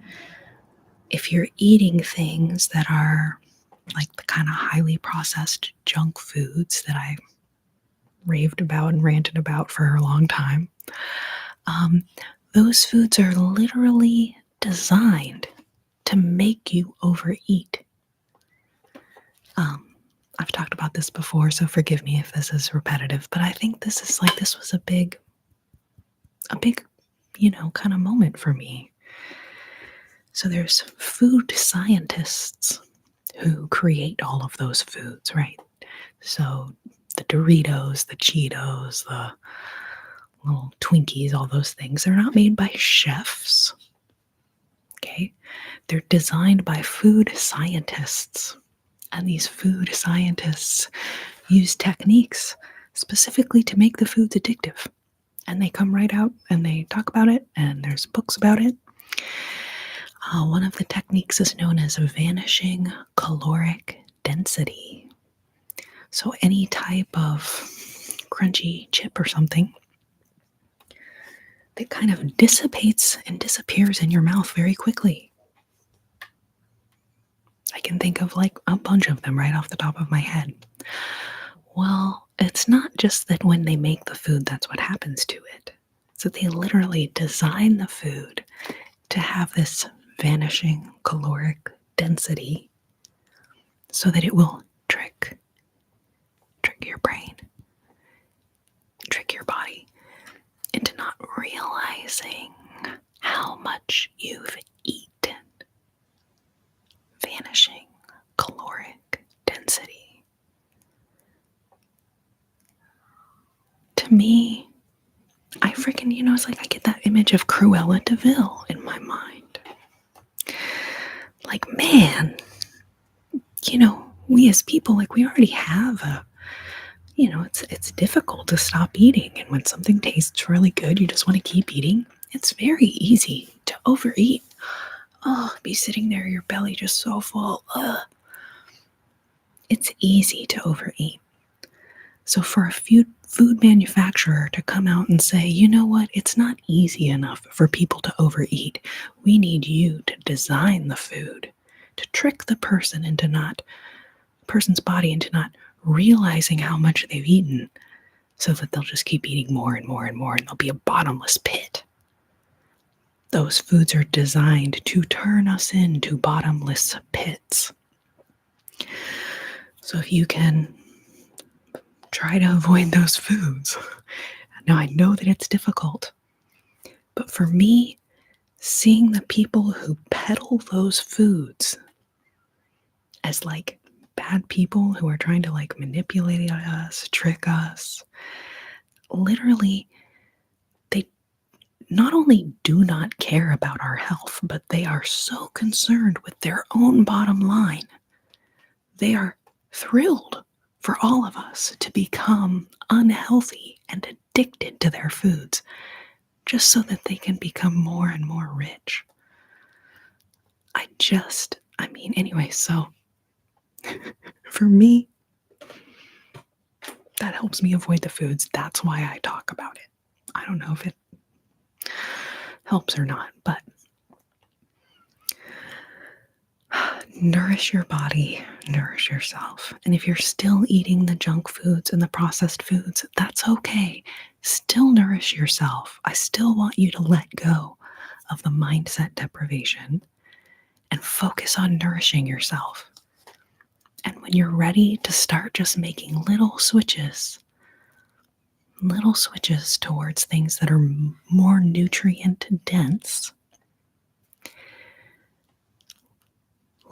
if you're eating things that are like the kind of highly processed junk foods that I raved about and ranted about for a long time, those foods are literally designed to make you overeat. I've talked about this before, so forgive me if this is repetitive, but I think this was a big, kind of moment for me. So there's food scientists who create all of those foods, right? So the Doritos, the Cheetos, the little Twinkies, all those things, they're not made by chefs, okay? They're designed by food scientists. And these food scientists use techniques specifically to make the foods addictive. And they come right out and they talk about it, and there's books about it. One of the techniques is known as vanishing caloric density. So, any type of crunchy chip or something that kind of dissipates and disappears in your mouth very quickly. I can think of like a bunch of them right off the top of my head. Well, it's not just that when they make the food, that's what happens to it. So they literally design the food to have this vanishing caloric density so that it will trick your brain, trick your body into not realizing how much you've eaten. Vanishing caloric density. To me, I freaking, it's like I get that image of Cruella de Vil in my mind. Like, man, we as people, like, we already have it's difficult to stop eating. And when something tastes really good, you just want to keep eating. It's very easy to overeat. Oh, be sitting there, your belly just so full. Ugh. It's easy to overeat. So for a food manufacturer to come out and say, you know what, it's not easy enough for people to overeat. We need you to design the food to trick the person's body into not realizing how much they've eaten, so that they'll just keep eating more and more and more, and there'll be a bottomless pit. Those foods are designed to turn us into bottomless pits. So if you can try to avoid those foods. Now, I know that it's difficult, but for me, seeing the people who peddle those foods as like bad people who are trying to like manipulate us, trick us, literally, they not only do not care about our health, but they are so concerned with their own bottom line. They are thrilled for all of us to become unhealthy and addicted to their foods, just so that they can become more and more rich. Anyway, so for me, that helps me avoid the foods. That's why I talk about it. I don't know if it helps or not, but nourish your body, nourish yourself. And if you're still eating the junk foods and the processed foods, that's okay. Still nourish yourself. I still want you to let go of the mindset deprivation and focus on nourishing yourself. And when you're ready to start just making little switches towards things that are more nutrient dense,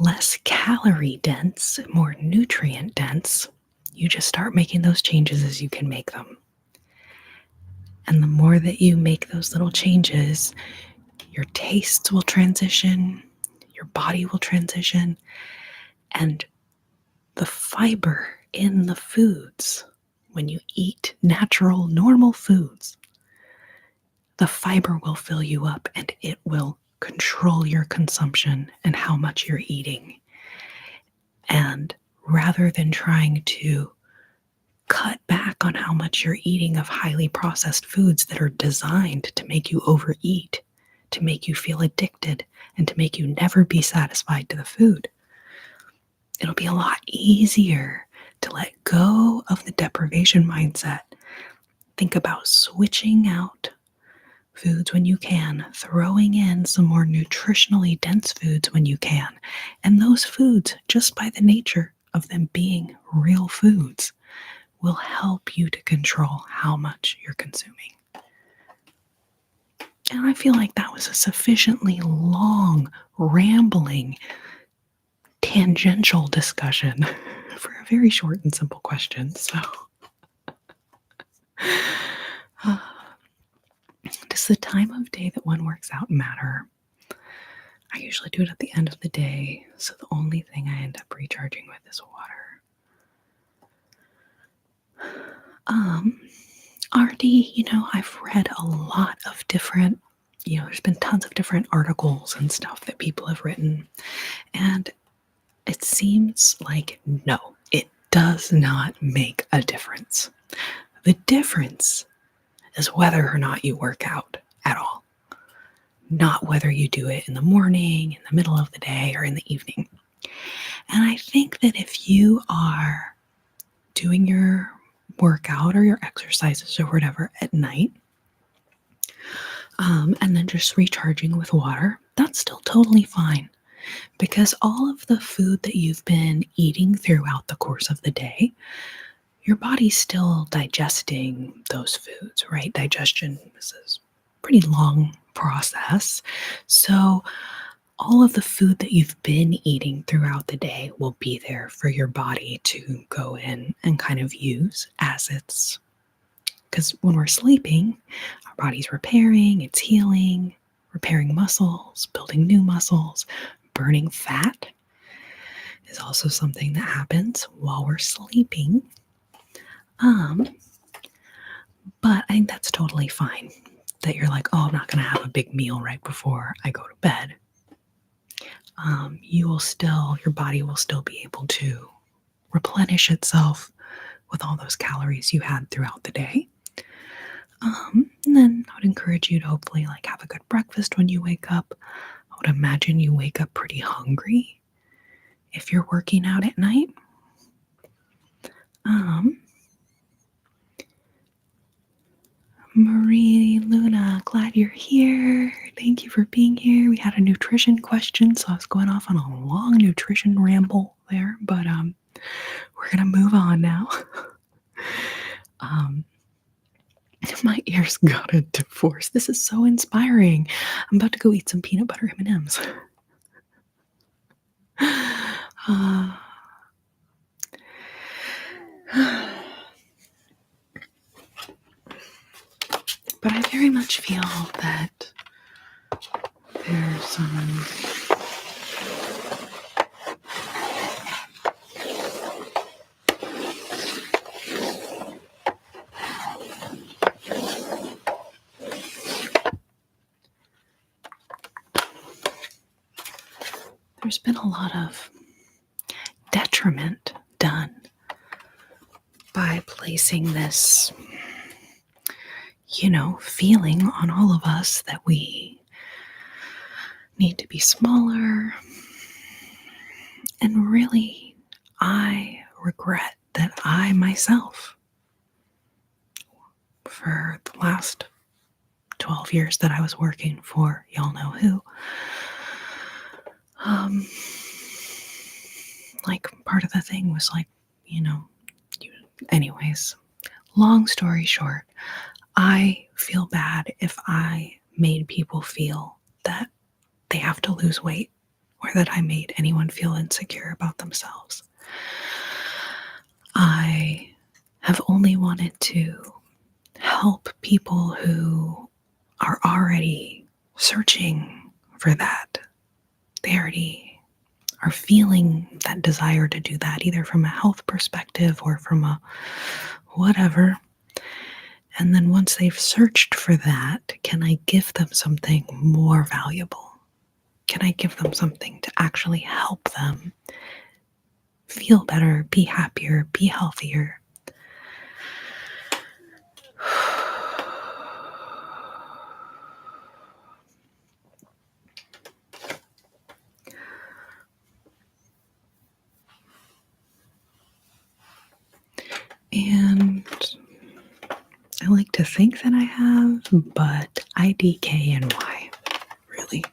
less calorie dense, more nutrient dense, you just start making those changes as you can make them. And the more that you make those little changes, your tastes will transition, your body will transition, and the fiber in the foods, when you eat natural, normal foods, the fiber will fill you up and it will control your consumption and how much you're eating. And rather than trying to cut back on how much you're eating of highly processed foods that are designed to make you overeat, to make you feel addicted, and to make you never be satisfied to the food, it'll be a lot easier to let go of the deprivation mindset. Think about switching out foods when you can, throwing in some more nutritionally dense foods when you can. And those foods, just by the nature of them being real foods, will help you to control how much you're consuming. And I feel like that was a sufficiently long, rambling, tangential discussion for a very short and simple question. So, does the time of day that one works out matter? I usually do it at the end of the day, so the only thing I end up recharging with is water. RD, I've read a lot of different there's been tons of different articles and stuff that people have written. And it seems like no, it does not make a difference. The difference is whether or not you work out at all, not whether you do it in the morning, in the middle of the day, or in the evening. And I think that if you are doing your workout or your exercises or whatever at night, and then just recharging with water, that's still totally fine. Because all of the food that you've been eating throughout the course of the day, your body's still digesting those foods, right? Digestion is a pretty long process. So all of the food that you've been eating throughout the day will be there for your body to go in and kind of use as it's, because when we're sleeping, our body's repairing, it's healing, repairing muscles, building new muscles, burning fat is also something that happens while we're sleeping. But I think that's totally fine that you're like, oh, I'm not going to have a big meal right before I go to bed. Your body will still be able to replenish itself with all those calories you had throughout the day. And then I would encourage you to hopefully like have a good breakfast when you wake up. I would imagine you wake up pretty hungry if you're working out at night. Marie Luna, glad you're here. Thank you for being here. We had a nutrition question, so I was going off on a long nutrition ramble there, but we're gonna move on now. My ears got a divorce. This is so inspiring. I'm about to go eat some peanut butter M&Ms. But I very much feel that there's there's been a lot of detriment done by placing this, feeling on all of us that we need to be smaller. And really, I regret that I myself, for the last 12 years that I was working for y'all know who, like part of the thing was like, anyways, long story short, I feel bad if I made people feel that they have to lose weight or that I made anyone feel insecure about themselves. I have only wanted to help people who are already searching for that. They already are feeling that desire to do that, either from a health perspective or from a whatever. And then once they've searched for that, can I give them something more valuable? Can I give them something to actually help them feel better, be happier, be healthier? And I like to think that I have, but IDKNY, really.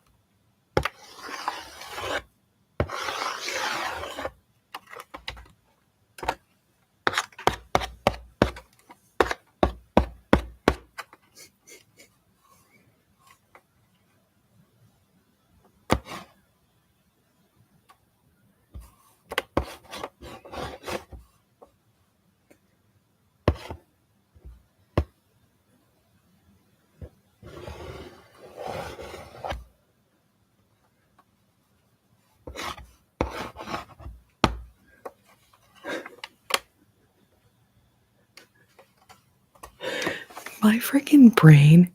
My freaking brain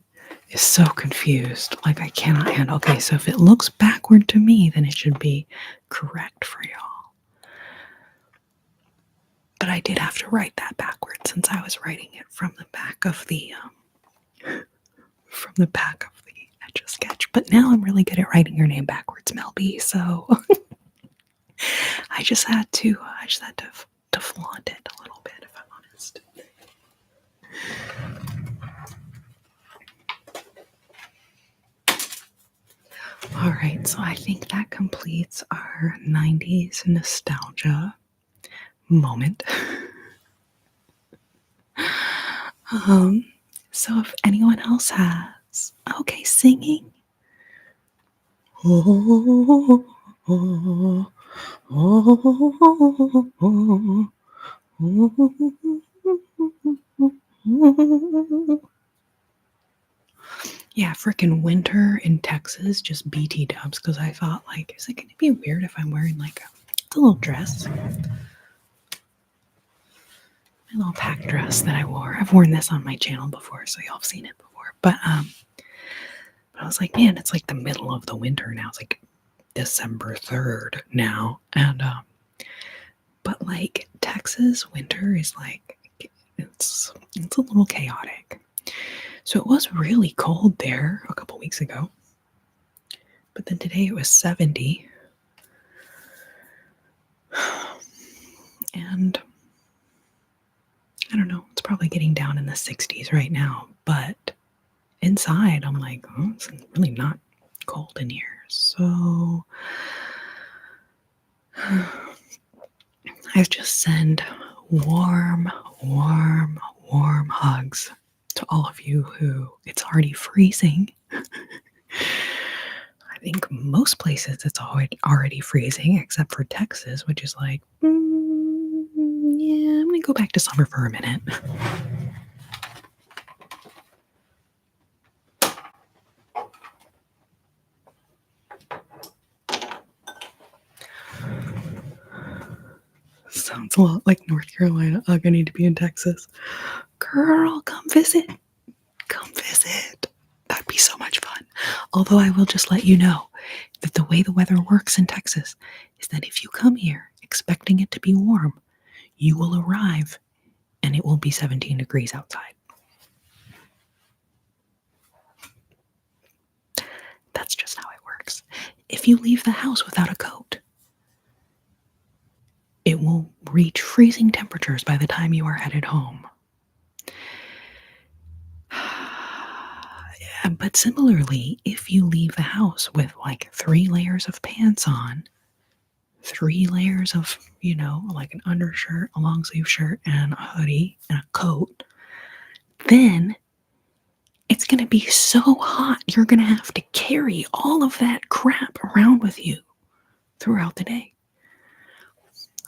is so confused. Like, I cannot handle. Okay, so if it looks backward to me, then it should be correct for y'all. But I did have to write that backward since I was writing it from the back of the Etch a Sketch. But now I'm really good at writing your name backwards, Mel B. So I just had to flaunt it a little bit, if I'm honest. All right, so I think that completes our 90s nostalgia moment. So if anyone else has, okay, singing. Yeah, freaking winter in Texas, just BT dubs, because I thought, like, is it going to be weird if I'm wearing, like, a little dress? My little pack dress that I wore. I've worn this on my channel before, so y'all have seen it before. But I was like, man, it's like the middle of the winter now. It's like December 3rd now. And, but, like, Texas winter is, like, it's a little chaotic. So it was really cold there a couple weeks ago. But then today it was 70. And I don't know, it's probably getting down in the 60s right now. But inside, I'm like, oh, it's really not cold in here. So I just send warm hugs to all of you who it's already freezing. I think most places it's already freezing, except for Texas, which is like, yeah, I'm gonna go back to summer for a minute. Sounds a lot like North Carolina. Ugh, I need to be in Texas. Girl, come visit. Come visit. That'd be so much fun. Although I will just let you know that the way the weather works in Texas is that if you come here expecting it to be warm, you will arrive and it will be 17 degrees outside. That's just how it works. If you leave the house without a coat, it will reach freezing temperatures by the time you are headed home. But similarly, if you leave the house with like 3 layers of pants on, 3 layers of, like an undershirt, a long sleeve shirt, and a hoodie and a coat, then it's going to be so hot you're going to have to carry all of that crap around with you throughout the day.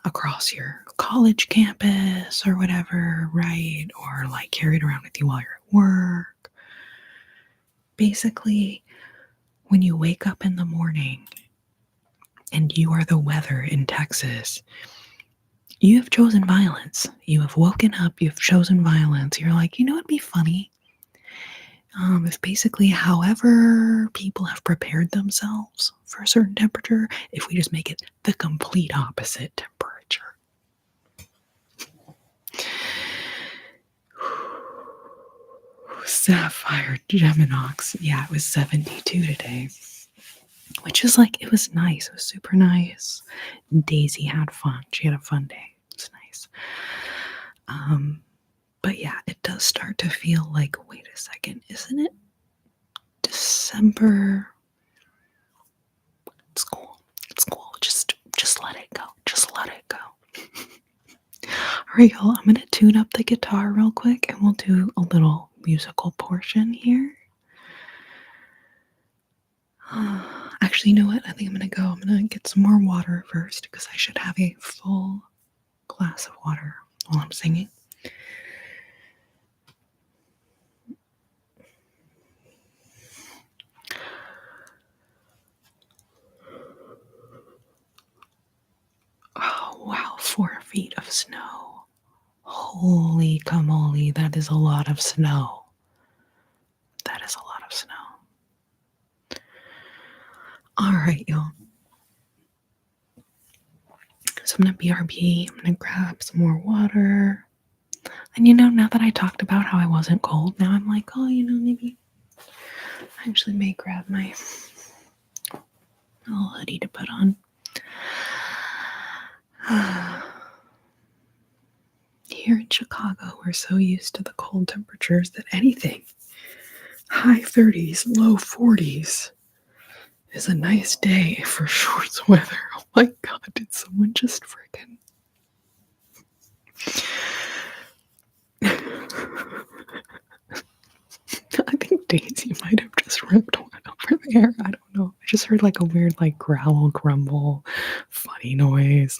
Across your college campus or whatever, right? Or like carry it around with you while you're at work. Basically, when you wake up in the morning and you are the weather in Texas, you have chosen violence. You have woken up, you've chosen violence. You're like, it'd be funny if basically however people have prepared themselves for a certain temperature, if we just make it the complete opposite temperature. Sapphire Geminox. Yeah, it was 72 today. Which is like, it was nice. It was super nice. Daisy had fun. She had a fun day. It was nice. But yeah, it does start to feel like, wait a second, isn't it December? It's cool. It's cool. Just let it go. Just let it go. All right, y'all. I'm gonna tune up the guitar real quick, and we'll do a little musical portion here. Actually, you know what? I think I'm gonna get some more water first because I should have a full glass of water while I'm singing. Oh, wow, 4 feet of snow. Holy camole, that is a lot of snow. That is a lot of All right, y'all. So I'm gonna BRB. I'm gonna grab some more water. And now that I talked about how I wasn't cold, now I'm like, oh, maybe I actually may grab my little hoodie to put on. Here in Chicago, we're so used to the cold temperatures that anything high 30s, low 40s is a nice day for shorts weather. Oh my god, did someone just freaking. I think Daisy might have just ripped one over there. I don't know. I just heard like a weird, like, growl, grumble, funny noise.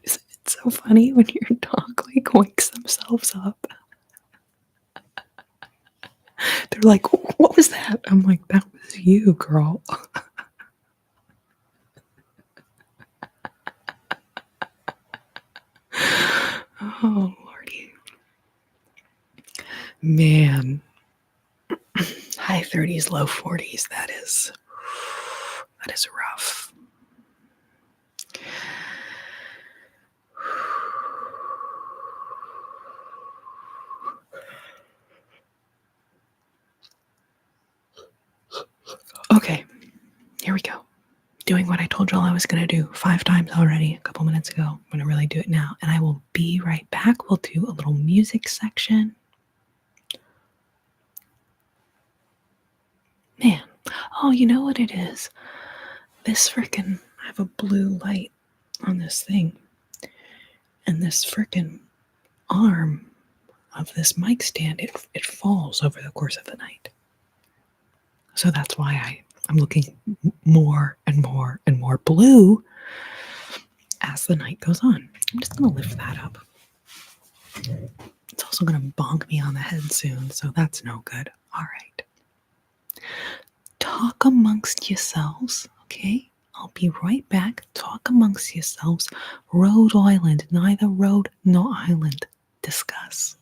Isn't it so funny when your dog like wakes themselves up? They're like, what was that? I'm like, that was you, girl. Oh, Lordy. Man. High 30s, low 40s. That is rough. Okay, here we go. Doing what I told y'all I was going to do 5 times already a couple minutes ago. I'm going to really do it now. And I will be right back. We'll do a little music section. Man. Oh, you know what it is? This frickin' I have a blue light on this thing. And this frickin' arm of this mic stand, it falls over the course of the night. So that's why I'm looking more and more and more blue as the night goes on. I'm just going to lift that up. It's also going to bonk me on the head soon, so that's no good. All right. Talk amongst yourselves, okay? I'll be right back. Talk amongst yourselves. Rhode Island, neither road nor island. Discuss.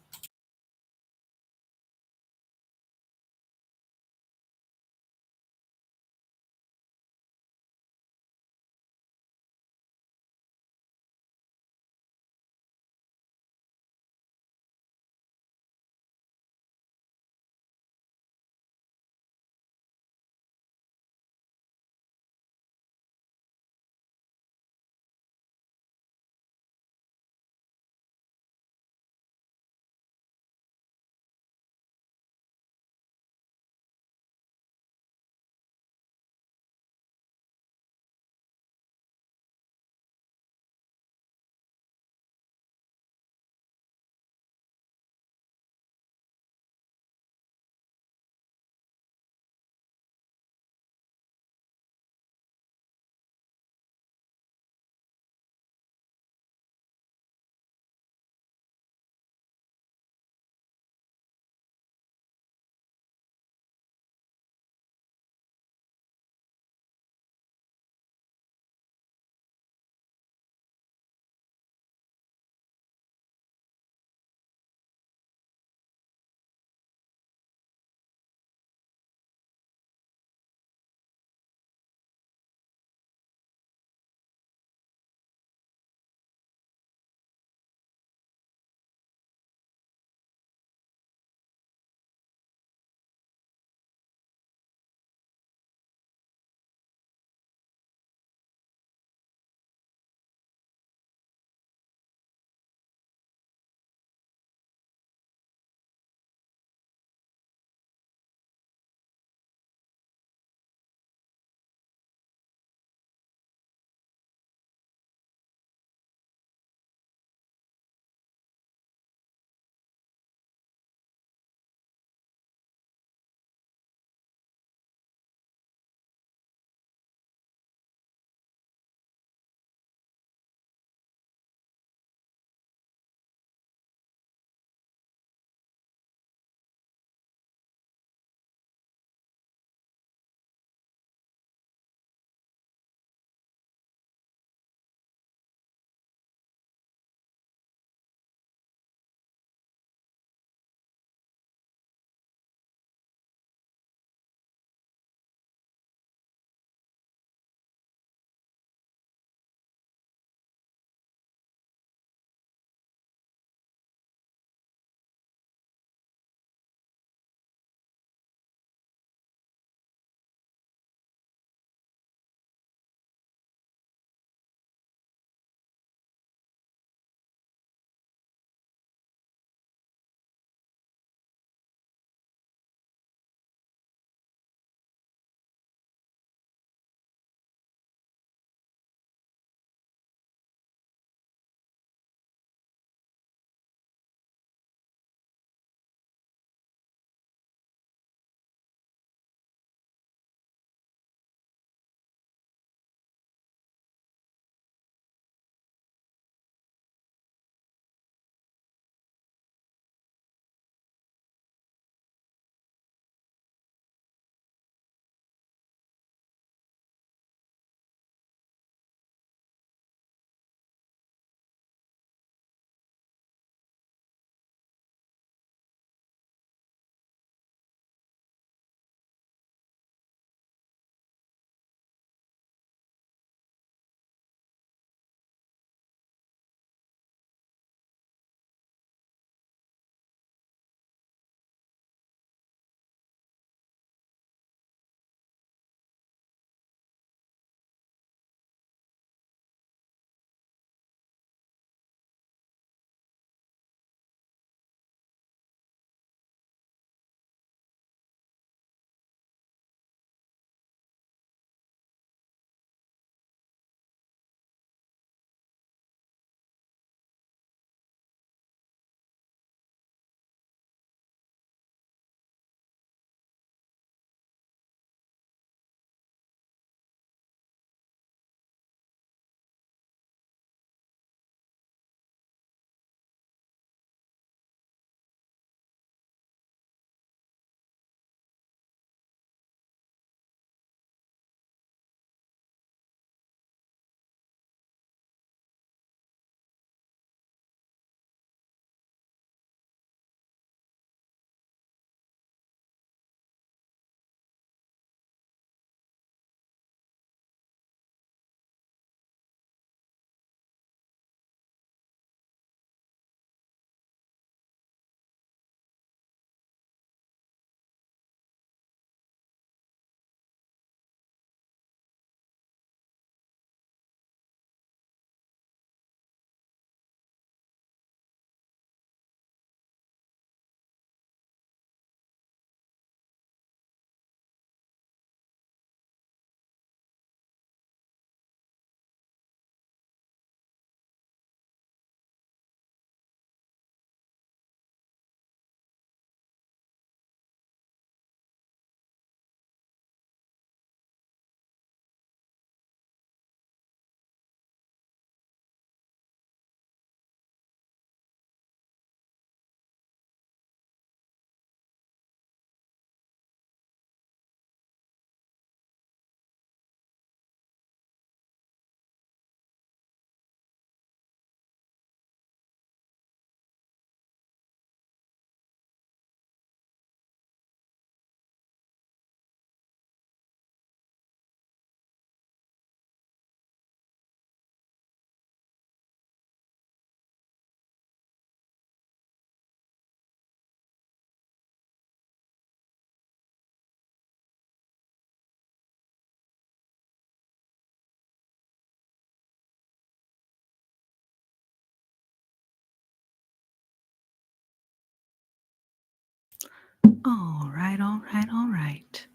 All right, all right, all right.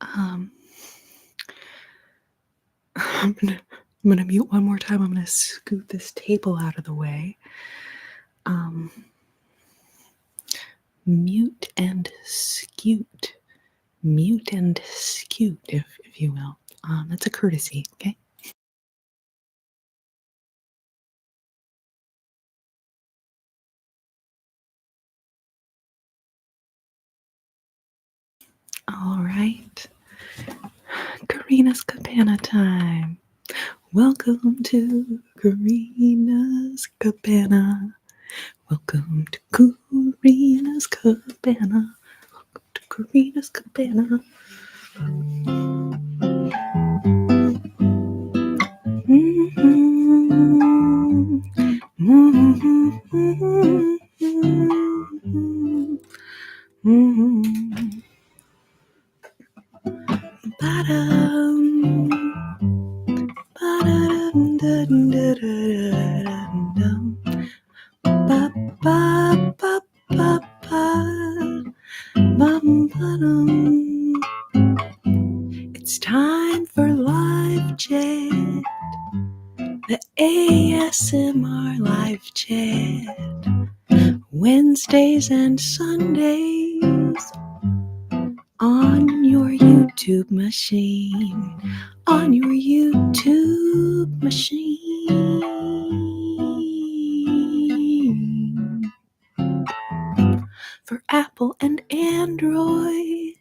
Um, I'm gonna mute one more time. I'm gonna scoot this table out of the way. Um, mute and scoot. Mute and scoot, if you will. That's a courtesy, okay? All right. Corrina's Cabana time. Welcome to Corrina's Cabana. Welcome to Corrina's Cabana. Welcome to Corrina's Cabana. Mm-hmm. Mm-hmm. Mm-hmm. Ba-dum. Ba-da-dum, dum, da-da-dum. Ba-ba-ba-ba-ba. Bum, ba-dum. It's time for live chat, the ASMR live chat. Wednesdays and Sundays on your YouTube machine. On your YouTube machine. For Apple and Android,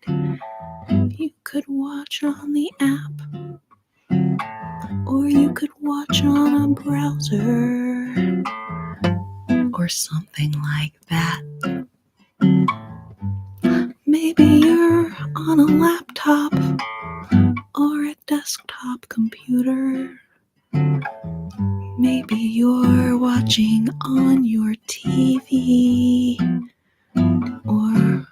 you could watch on the app, or you could watch on a browser, or something like that. Maybe you're on a laptop or a desktop computer. Maybe you're watching on your TV or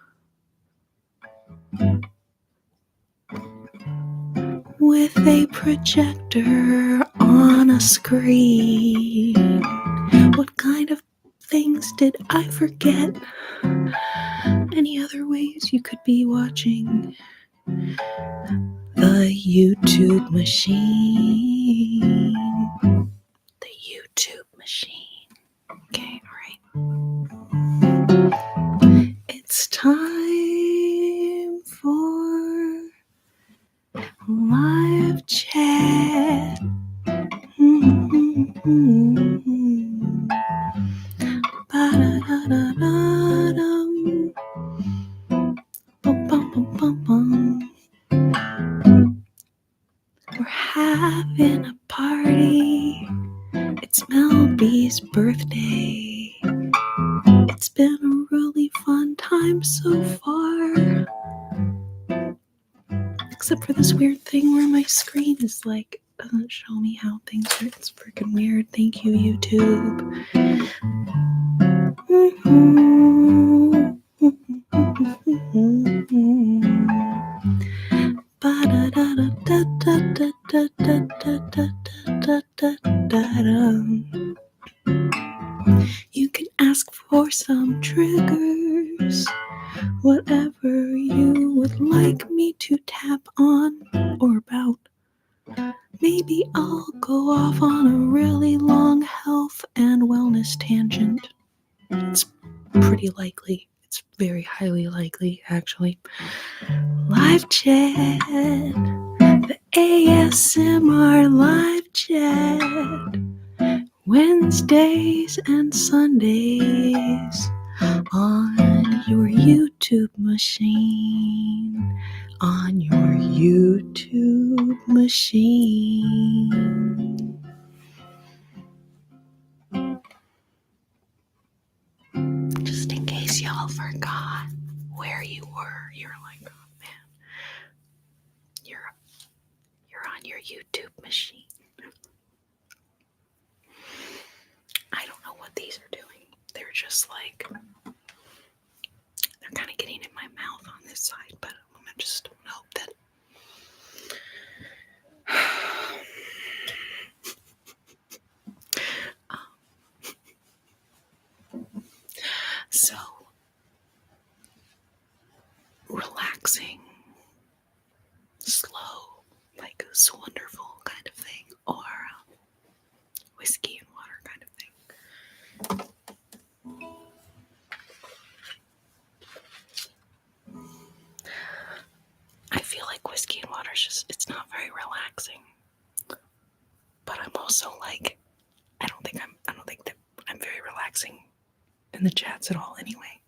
with a projector on a screen. What kind of things did I forget? Any other ways you could be watching the YouTube machine? The YouTube machine. Okay, alright. It's time for live chat. Ba-da-da-da-da-dum. Bum-bum-bum-bum-bum. We're having a party. It's Mel B's birthday. It's been a really fun time so far. Except for this weird thing where my screen is like, doesn't show me how things are. It's freaking weird. Thank you, YouTube. You can ask for some triggers, whatever you would like me to tap on or about. Maybe I'll go off on a really long health and wellness tangent. It's pretty likely. It's very highly likely, actually. Live chat. The ASMR live chat. Wednesdays and Sundays on your YouTube machine. On your YouTube machine. Just in case y'all forgot where you were, you're like, oh man, you're on your YouTube machine. I don't know what these are doing. They're just like, they're kind of getting in my mouth on this side, but I'm gonna just hope that. So relaxing, slow, like it's wonderful kind of thing, or whiskey and water kind of thing. I feel like whiskey and water is just, it's not very relaxing. But I'm also like, I don't think that I'm very relaxing in the chats at all anyway.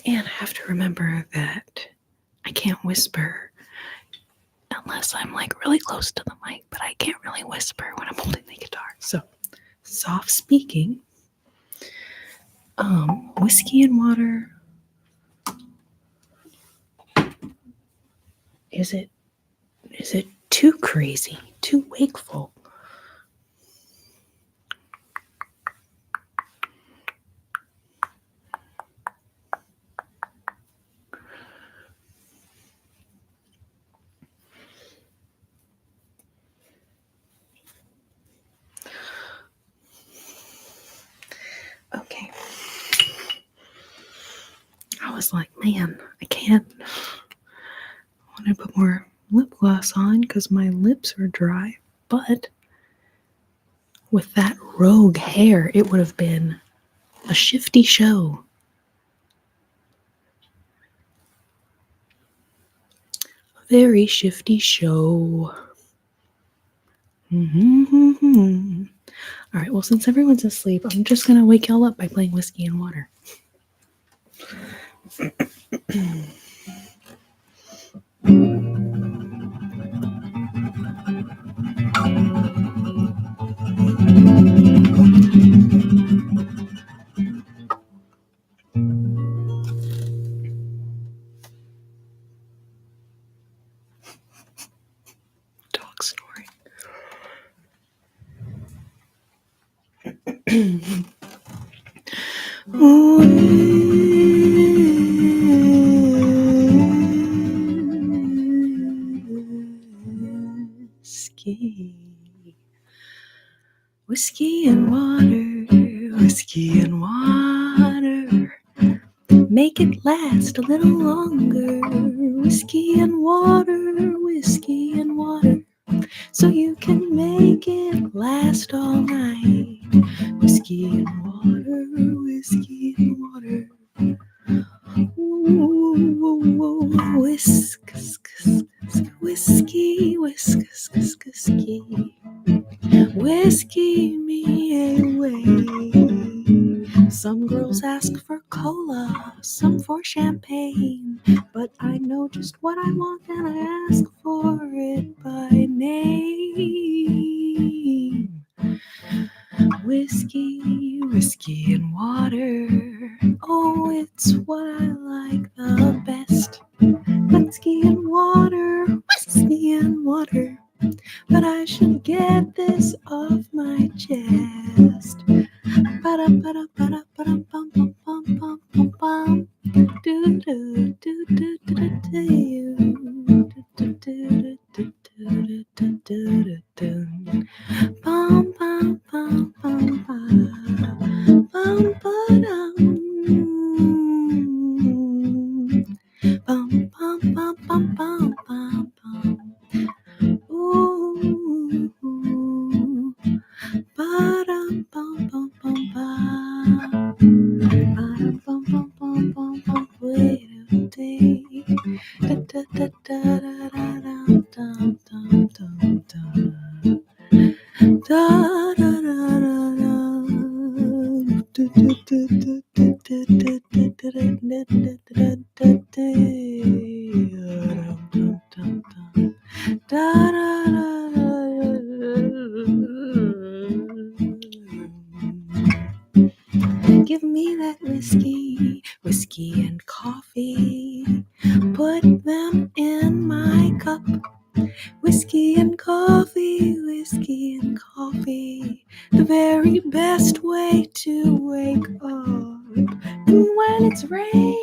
And I have to remember that I can't whisper unless I'm like really close to the mic, but I can't really whisper when I'm holding the guitar. So, soft speaking, whiskey and water. Is it too crazy, too wakeful? Okay. I was like, man, I can't. I want to put more lip gloss on because my lips are dry. But with that rogue hair, it would have been a shifty show. A very shifty show. Mm-hmm. All right, well, since everyone's asleep, I'm just going to wake y'all up by playing Whiskey and Water. Dog snoring. Whiskey and water, whiskey and water. Make it last a little longer. Whiskey and water, so you can make it last all night. Whiskey and water, whiskey and water. Ooh, whisk, whiskey, whisk, whiskey, whiskey me away. Some girls ask for cola, some for champagne, but I know just what I want and I ask for it by name. Whiskey, whiskey and water, oh, it's what I like the best. Whiskey and water, whiskey and water, but I should get this off my chest. Ba-da-ba-da-ba-da-ba-dum-bum-bum-bum-bum. Bum, bum, bum, bum, bum. Bum, ba-dum. Bum, bum, bum, bum, bum, bum, bum. Ooh, ba-dum, bum, bum, bum, bum. Ba-dum, bum, bum, bum, bum, bum. Wait a day. Da-da-da-da-da-da-dum-dum-dum-dum. Da-da-da-da-da. Give me that whiskey, whiskey and coffee. Put them in my cup. Whiskey and coffee, whiskey and coffee. The very best way to wake up. And when it's raining,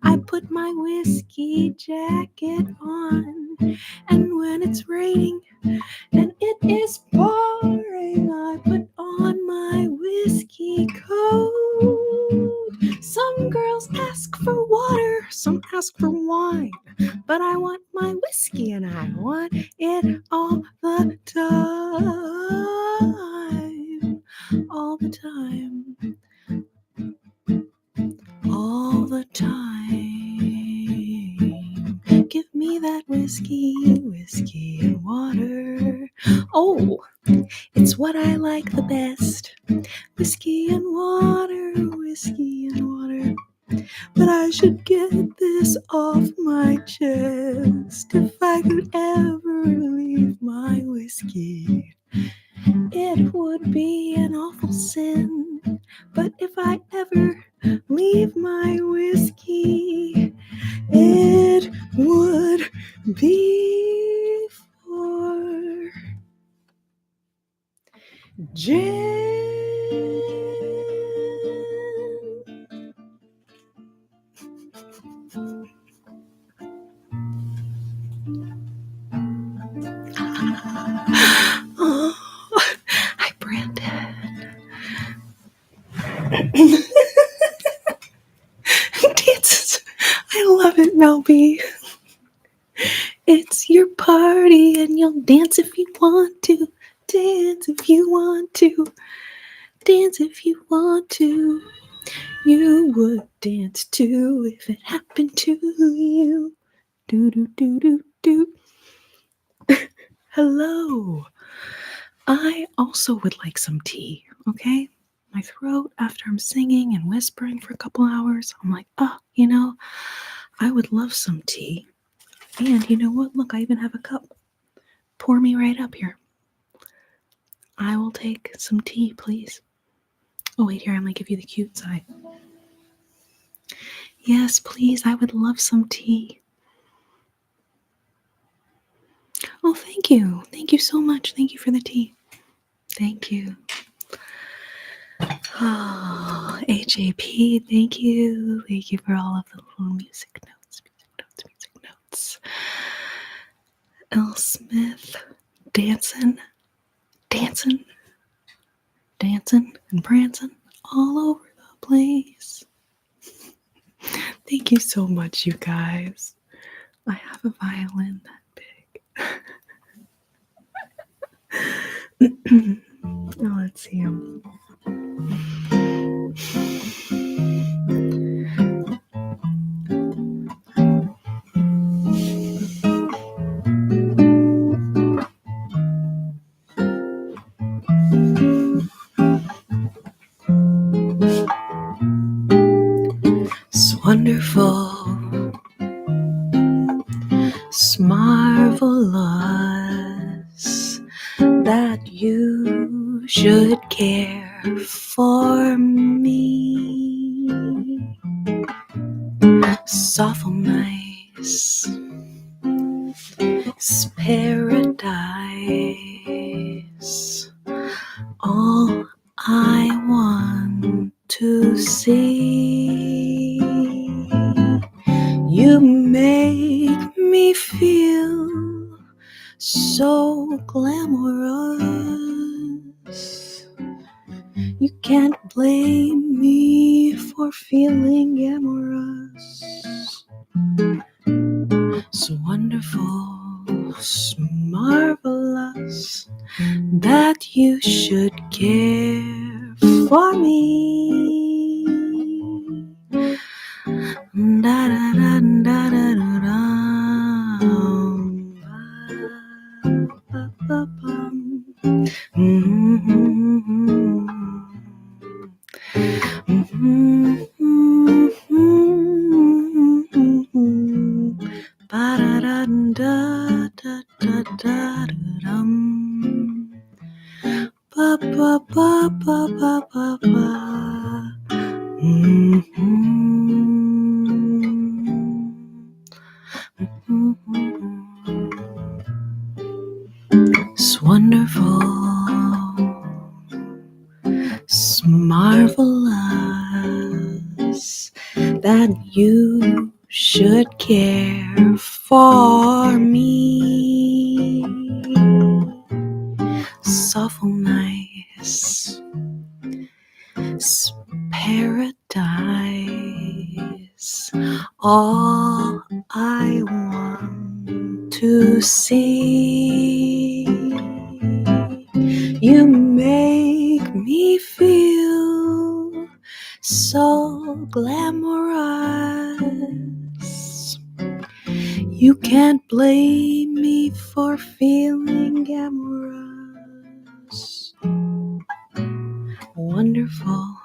I put my whiskey jacket on. And when it's raining and it is pouring, I put on my whiskey coat. Some girls Oh, it's what I like the best. Whiskey and water, whiskey and water. But I should get this off my chest. If I could ever leave my whiskey, it would be an awful sin. But if I ever leave my whiskey, it would be for Jen. Oh, hi, Brandon. Dances. I love it, Mel B. It's your party and you'll dance if you want to. Dance if you want to. Dance if you want to. You would dance too if it happened to you. Do do do do do. Hello. I also would like some tea, okay? My throat, after I'm singing and whispering for a couple hours, I'm like, oh, I would love some tea. And you know what? Look, I even have a cup. Pour me right up here. I will take some tea, please. Oh, wait, here, I'm going to give you the cute side. Yes, please, I would love some tea. Oh, thank you. Thank you so much. Thank you for the tea. Thank you. Oh, HAP, thank you. Thank you for all of the little music notes. L. Smith, dancing and prancing all over the place. Thank you so much, you guys. I have a violin that big. Oh, let's see. It's wonderful. It's marvelous that you should care for me. It's awful nice. It's paradise. All I want to see. You make me feel so glamorous. You can't blame me for feeling amorous. It's wonderful, it's marvelous that you should care for me. Da da da da da da. Ba ba bum. Ba da da da da da da dum. Ba ba ba ba ba ba ba. It's wonderful, it's marvelous that you should care for me. It's awful nice. It's paradise. All I want to see. You make me feel so glamorous. You can't blame me for feeling amorous. wonderful,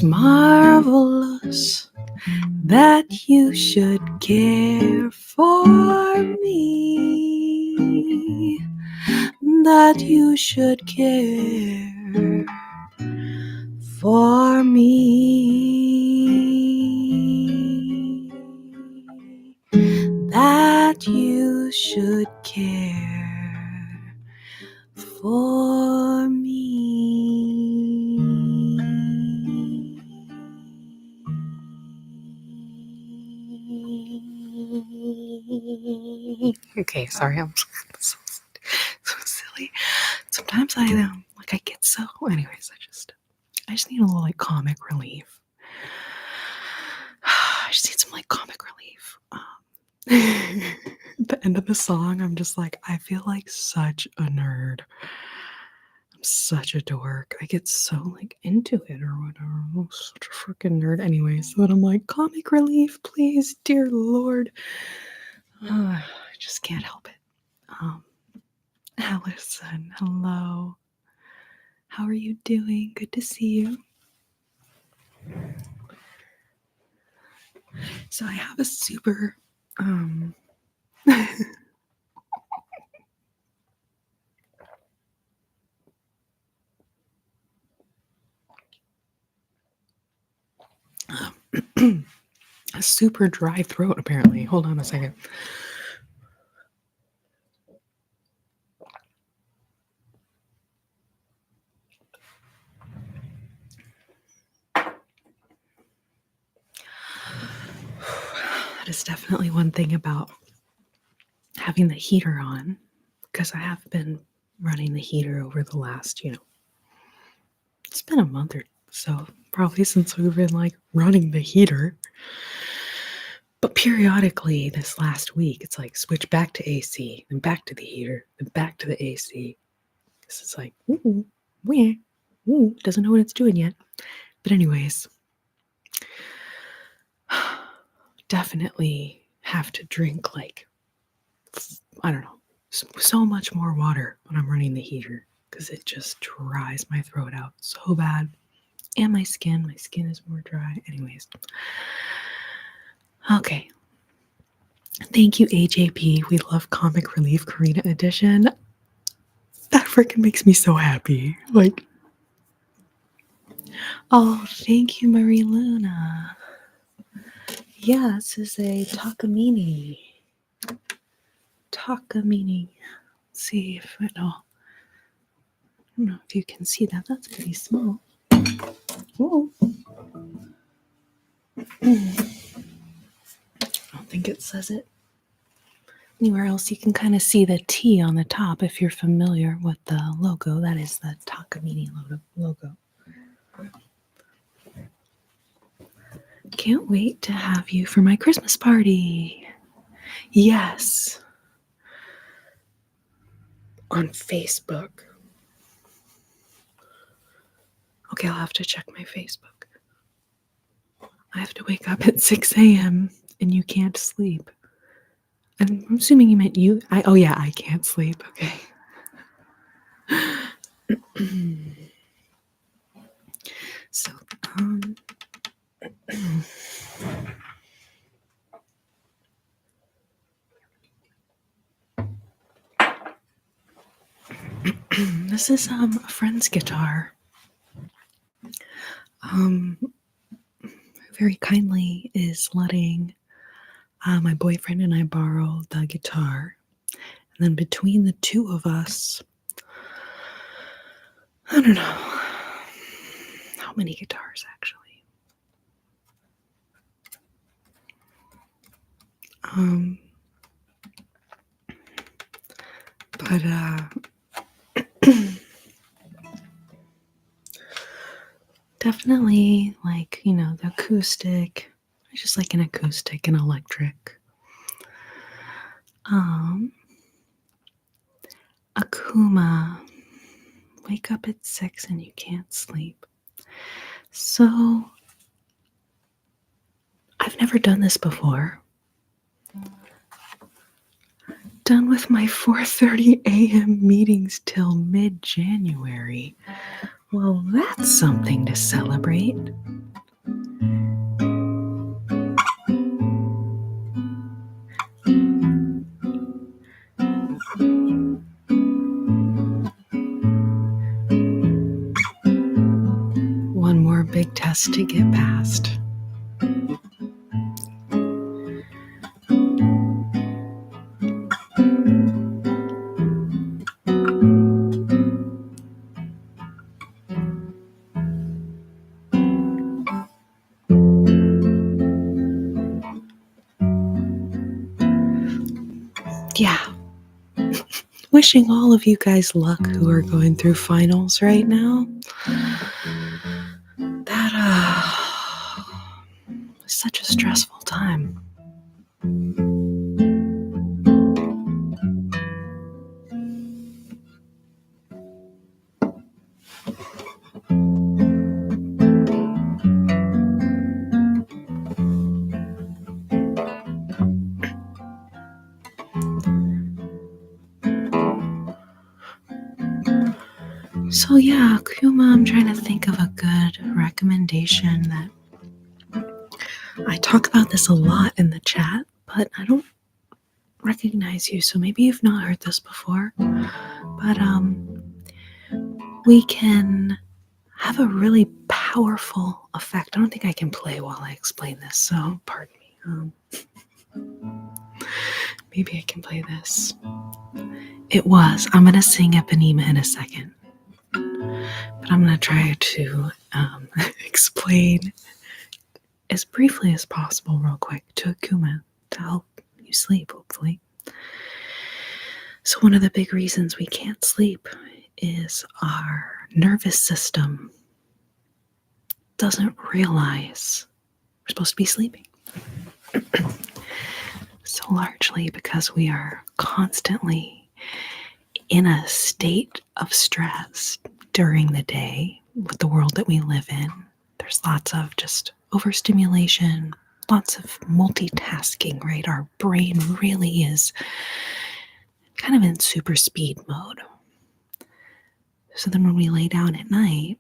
marvelous, that you should care for me, that you should care for me, that you should care for me. Okay, sorry, I'm so silly. Sometimes I get so. Anyways, I just need a little comic relief. I just need some comic relief. At the end of the song, I'm just I feel like such a nerd. I'm such a dork. I get so into it or whatever. I'm such a freaking nerd. Anyways, so I'm comic relief, please, dear Lord. I just can't help it. Allison, hello. How are you doing? Good to see you. So I have a super a super dry throat apparently. Hold on a second. That is definitely one thing about having the heater on, because I have been running the heater over the last, it's been a month or so, probably since we've been running the heater. But periodically this last week, it's switch back to AC, then back to the heater, then back to the AC. This is doesn't know what it's doing yet. But anyways, definitely have to drink I don't know, so much more water when I'm running the heater, because it just dries my throat out so bad. And my skin is more dry. Anyways. Okay. Thank you, AJP. We love Comic Relief Corrina edition. That freaking makes me so happy. Oh, thank you, Marie Luna. Yeah, this is a Takamine. Let's see if I don't know if you can see that. That's pretty small. Oh. I don't think it says it anywhere else. You can kind of see the T on the top if you're familiar with the logo. That is the Takamine logo. Can't wait to have you for my Christmas party. Yes. On Facebook. Okay, I'll have to check my Facebook. I have to wake up at 6 a.m. and you can't sleep. I'm assuming you meant you. Oh yeah, I can't sleep. Okay. So, this is a friend's guitar. Very kindly is letting my boyfriend and I borrow the guitar. And then between the two of us, I don't know how many guitars actually. But definitely the acoustic. I just like an acoustic and electric. Akuma, wake up at 6 and you can't sleep. So I've never done this before. done with my 4:30 a.m. meetings till mid-January. Well, that's something to celebrate. One more big test to get past. Yeah. Wishing all of you guys luck who are going through finals right now. That is such a stressful time. So yeah, Kuma, I'm trying to think of a good recommendation that I talk about this a lot in the chat, but I don't recognize you, so maybe you've not heard this before. But we can have a really powerful effect. I don't think I can play while I explain this, so pardon me. Maybe I can play this. I'm going to sing Eponema in a second, but I'm going to try to explain as briefly as possible, real quick, to Akuma to help you sleep, hopefully. So, one of the big reasons we can't sleep is our nervous system doesn't realize we're supposed to be sleeping. So, largely because we are constantly in a state of stress during the day with the world that we live in. There's lots of just overstimulation, lots of multitasking, right? Our brain really is kind of in super speed mode. So then when we lay down at night,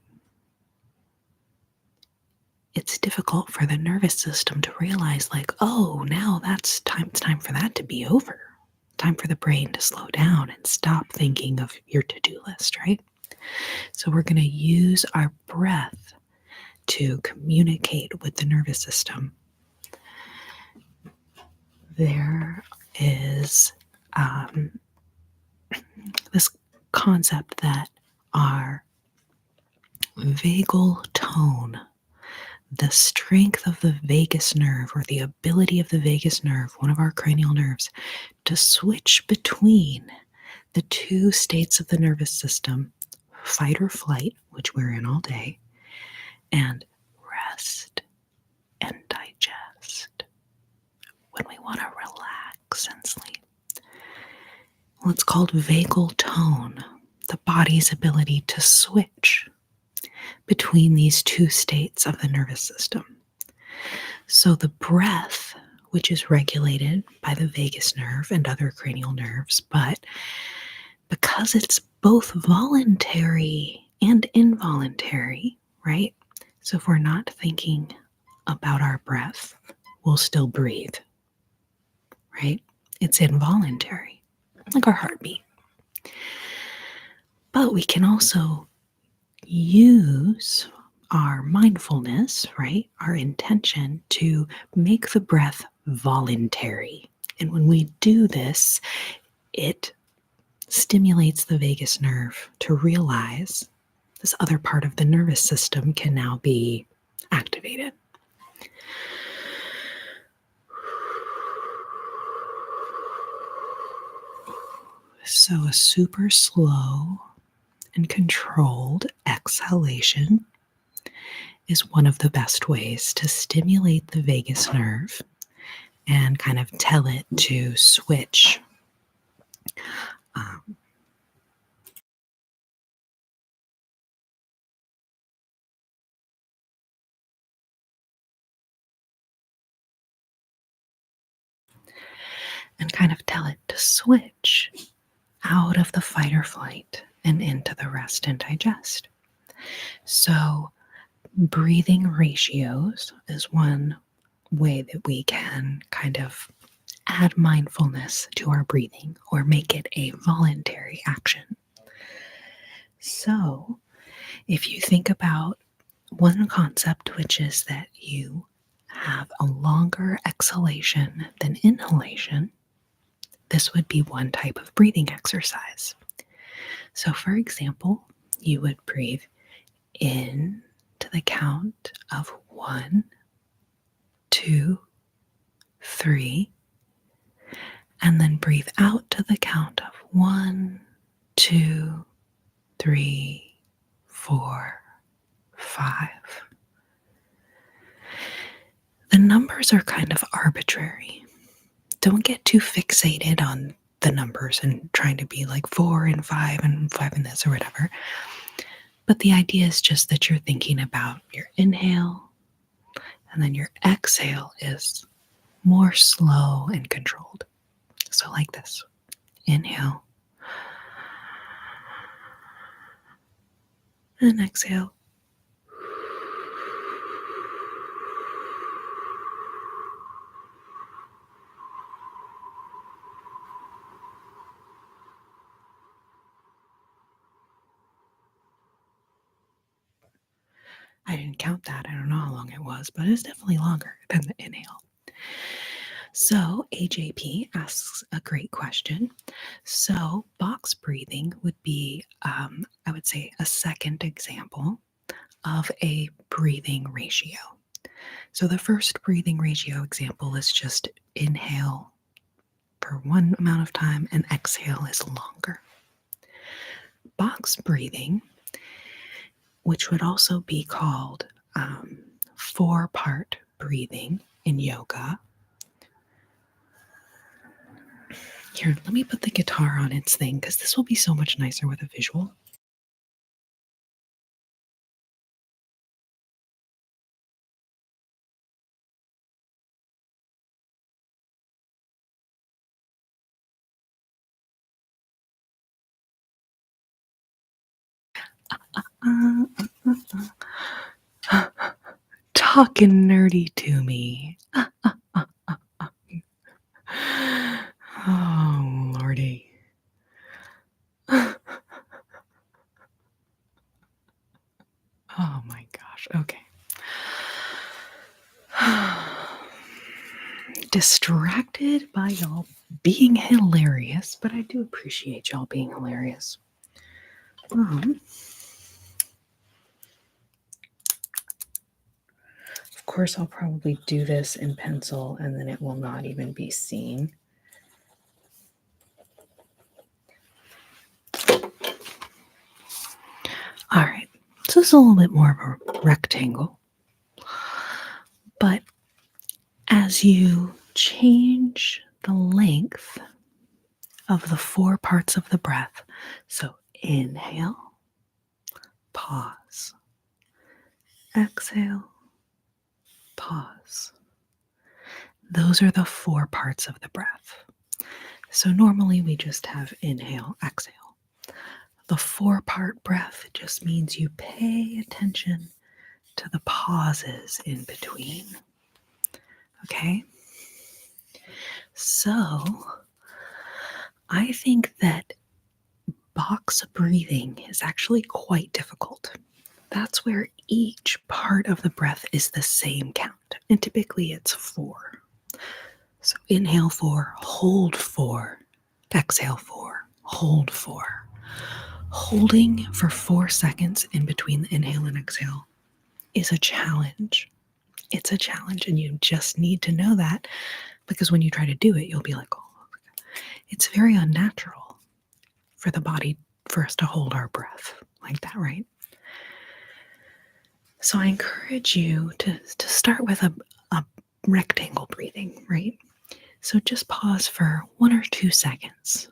it's difficult for the nervous system to realize, like, oh, now it's time for that to be over. Time for the brain to slow down and stop thinking of your to-do list, right? So we're going to use our breath to communicate with the nervous system. There is this concept that our vagal tone, the strength of the vagus nerve, or the ability of the vagus nerve, one of our cranial nerves, to switch between the two states of the nervous system, fight or flight, which we're in all day, and rest and digest, when we want to relax and sleep. Well, it's called vagal tone, the body's ability to switch between these two states of the nervous system. So the breath, which is regulated by the vagus nerve and other cranial nerves, but because it's both voluntary and involuntary, right? So if we're not thinking about our breath, we'll still breathe, right? It's involuntary, like our heartbeat. But we can also use our mindfulness, right? Our intention to make the breath voluntary. And when we do this, it stimulates the vagus nerve to realize this other part of the nervous system can now be activated. So a super slow and controlled exhalation is one of the best ways to stimulate the vagus nerve and kind of tell it to switch. and kind of tell it to switch out of the fight or flight and into the rest and digest. So, breathing ratios is one way that we can kind of add mindfulness to our breathing or make it a voluntary action. So, if you think about one concept, which is that you have a longer exhalation than inhalation, this would be one type of breathing exercise. So, for example, you would breathe in to the count of 1, 2, 3, and then breathe out to the count of 1, 2, 3, 4, 5. The numbers are kind of arbitrary. Don't get too fixated on the numbers and trying to be like 4 and 5 and 5 and this or whatever. But the idea is just that you're thinking about your inhale, and then your exhale is more slow and controlled. So, like this: inhale and exhale. I didn't count that. I don't know how long it was, but it's definitely longer than the inhale. So, AJP asks a great question. So, box breathing would be, I would say, a second example of a breathing ratio. So, the first breathing ratio example is just inhale for one amount of time and exhale is longer. Box breathing, which would also be called 4-part breathing in yoga. Here, let me put the guitar on its thing because this will be so much nicer with a visual. Talking nerdy to me. Oh, Lordy. Oh my gosh. Okay. Distracted by y'all being hilarious, but I do appreciate y'all being hilarious. Of course, I'll probably do this in pencil and then it will not even be seen. All right, so this is a little bit more of a rectangle. But as you change the length of the 4 parts of the breath, so inhale, pause, exhale, pause. Those are the 4 parts of the breath. So normally we just have inhale, exhale. The 4-part breath just means you pay attention to the pauses in between. Okay? So I think that box breathing is actually quite difficult. That's where each part of the breath is the same count, and typically it's 4. So inhale 4, hold 4, exhale 4, hold 4. Holding for 4 seconds in between the inhale and exhale is a challenge. It's a challenge, and you just need to know that, because when you try to do it, you'll be like, oh, it's very unnatural for the body, for us to hold our breath like that, right? So I encourage you to start with a rectangle breathing, right? So just pause for 1 or 2 seconds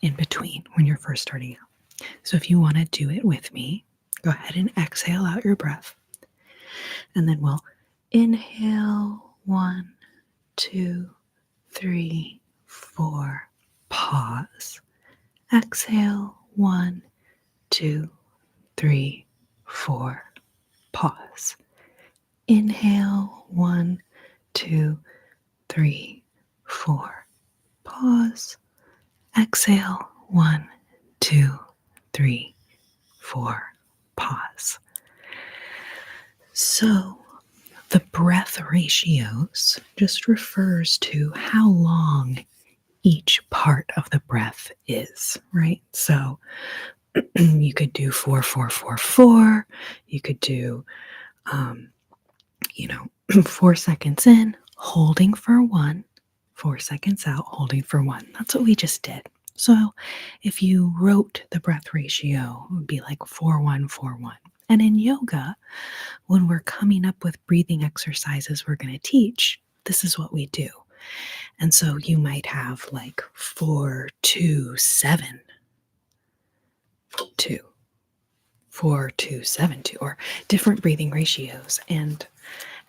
in between when you're first starting out. So if you want to do it with me, go ahead and exhale out your breath. And then we'll inhale 1, 2, 3, 4. Pause. Exhale. 1, 2, 3, 4. Pause. Inhale. 1, 2, 3, 4. Pause. Exhale. 1, 2, 3, 4. Pause. So, the breath ratios just refers to how long each part of the breath is, right? So, you could do 4, 4, 4, 4. You could do, um, 4 seconds in, holding for 1, 4 seconds out, holding for 1. That's what we just did. So if you wrote the breath ratio, it would be like 4, 1, 4, 1. And in yoga, when we're coming up with breathing exercises we're going to teach, this is what we do. And so you might have like 4, 2, 7, 2, 4, 2, 7, 2, or different breathing ratios. And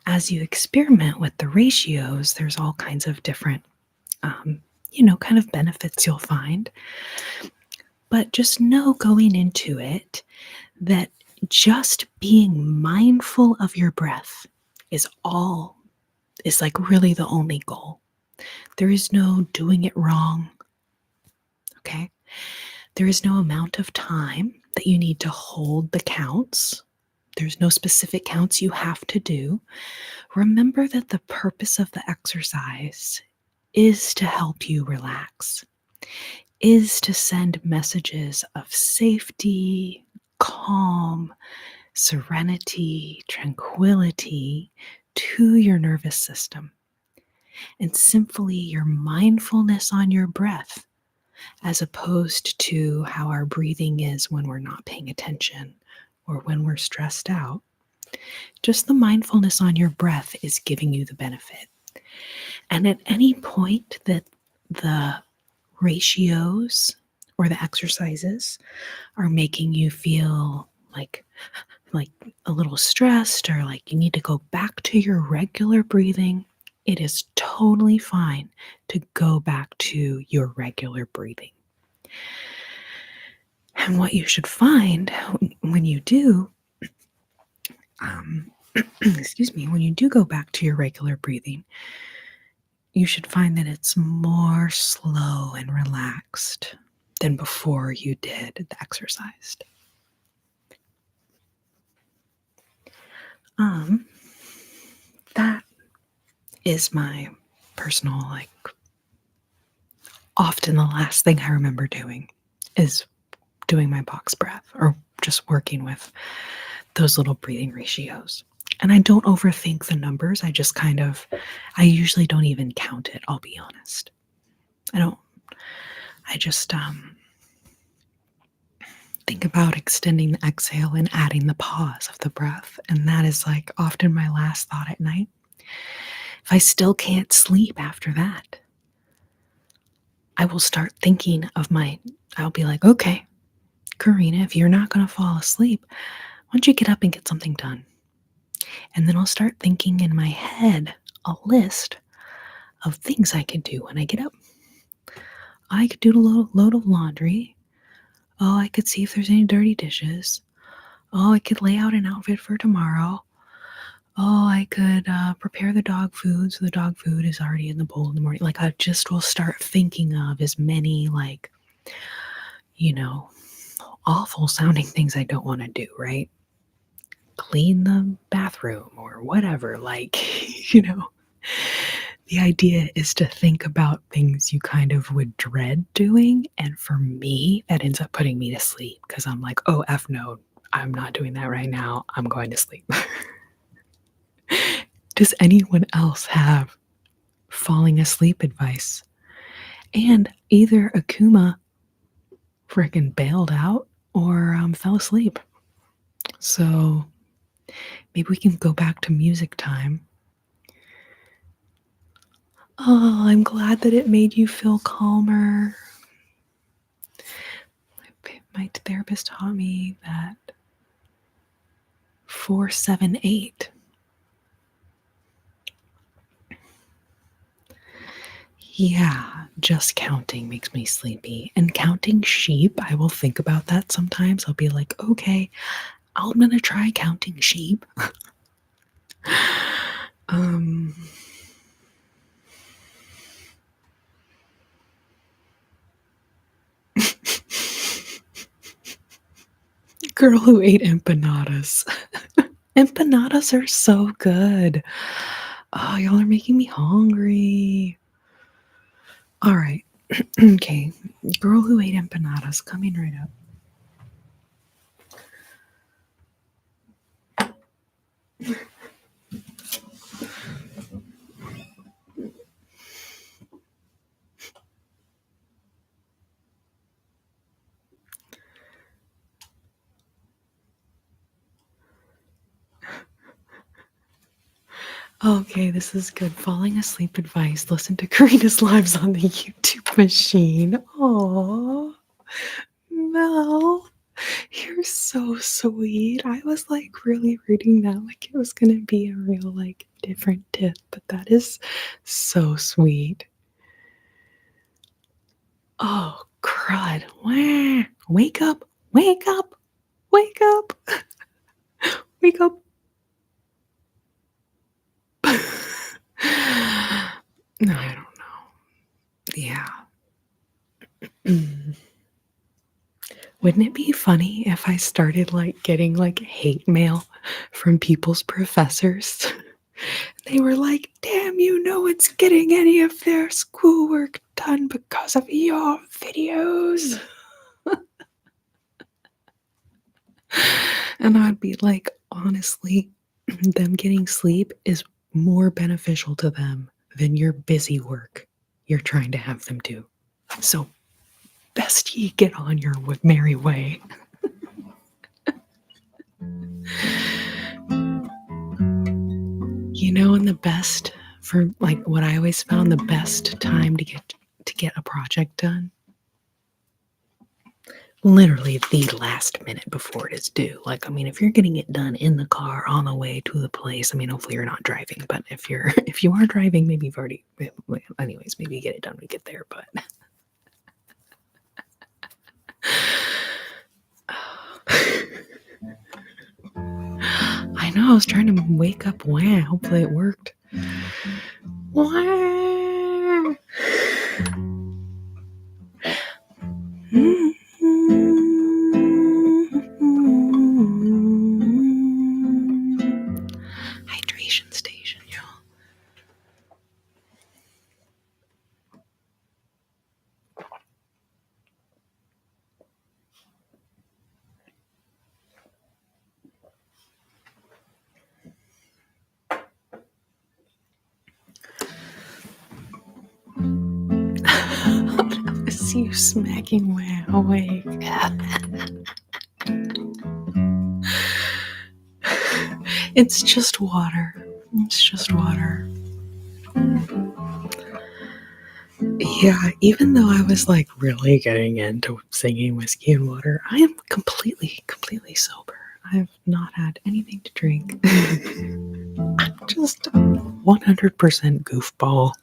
as you experiment with the ratios, there's all kinds of different, kind of benefits you'll find. But just know going into it that just being mindful of your breath is like really the only goal. There is no doing it wrong. Okay. There is no amount of time that you need to hold the counts. There's no specific counts you have to do. Remember that the purpose of the exercise is to help you relax, is to send messages of safety, calm, serenity, tranquility to your nervous system. And simply your mindfulness on your breath, as opposed to how our breathing is when we're not paying attention or when we're stressed out. Just the mindfulness on your breath is giving you the benefit. And at any point that the ratios or the exercises are making you feel like a little stressed or like you need to go back to your regular breathing, it is totally fine to go back to your regular breathing. And what you should find when you do, when you do go back to your regular breathing, you should find that it's more slow and relaxed than before you did the exercise. That is my personal, often the last thing I remember doing is doing my box breath or just working with those little breathing ratios. And I don't overthink the numbers. I usually don't even count it, I'll be honest. I just think about extending the exhale and adding the pause of the breath. And that is like often my last thought at night. If I still can't sleep after that, I will start thinking I'll be like, okay, Corrina, if you're not going to fall asleep, why don't you get up and get something done? And then I'll start thinking in my head a list of things I could do when I get up. I could do a load of laundry. Oh, I could see if there's any dirty dishes. Oh, I could lay out an outfit for tomorrow. Oh, I could prepare the dog food so the dog food is already in the bowl in the morning. Like I just will start thinking of as many awful sounding things I don't want to do, right? Clean the bathroom or whatever. The idea is to think about things you kind of would dread doing. And for me, that ends up putting me to sleep because I'm like, oh, F no, I'm not doing that right now. I'm going to sleep. Does anyone else have falling asleep advice? And either Akuma frickin' bailed out or fell asleep. So maybe we can go back to music time. Oh, I'm glad that it made you feel calmer. My therapist taught me that 4-7-8. Yeah, just counting makes me sleepy. And counting sheep, I will think about that sometimes. I'll be like, okay, I'm gonna try counting sheep. um, Girl who ate empanadas. Empanadas are so good. Oh, y'all are making me hungry. All right. Okay. Girl who ate empanadas coming right up. Okay, this is good. Falling asleep advice. Listen to Corrina's lives on the YouTube machine. Aww. Mel, you're so sweet. I was like really reading that like it was gonna be a real like different tip, but that is so sweet. Oh, crud. Wah. Wake up. Wake up. Wake up. Wake up. No, I don't know. Yeah. Wouldn't it be funny if I started like getting like hate mail from people's professors? They were like, damn, you no one's getting any of their schoolwork done because of your videos. And I'd be like, honestly, them getting sleep is more beneficial to them than your busy work you're trying to have them do. So, best ye get on your merry way. And the best for like what I always found the best time to get a project done, literally the last minute before it is due. Like, I mean, if you're getting it done in the car on the way to the place, I mean, hopefully you're not driving, but if you are driving, maybe you've already, anyways, maybe you get it done when you get there, but I know I was trying to wake up. Wah, hopefully it worked. Wah. Hydration station, y'all. I see you smacking away. It's just water. It's just water. Yeah, even though I was like really getting into singing whiskey and water, I am completely sober. I have not had anything to drink. I'm just 100% goofball.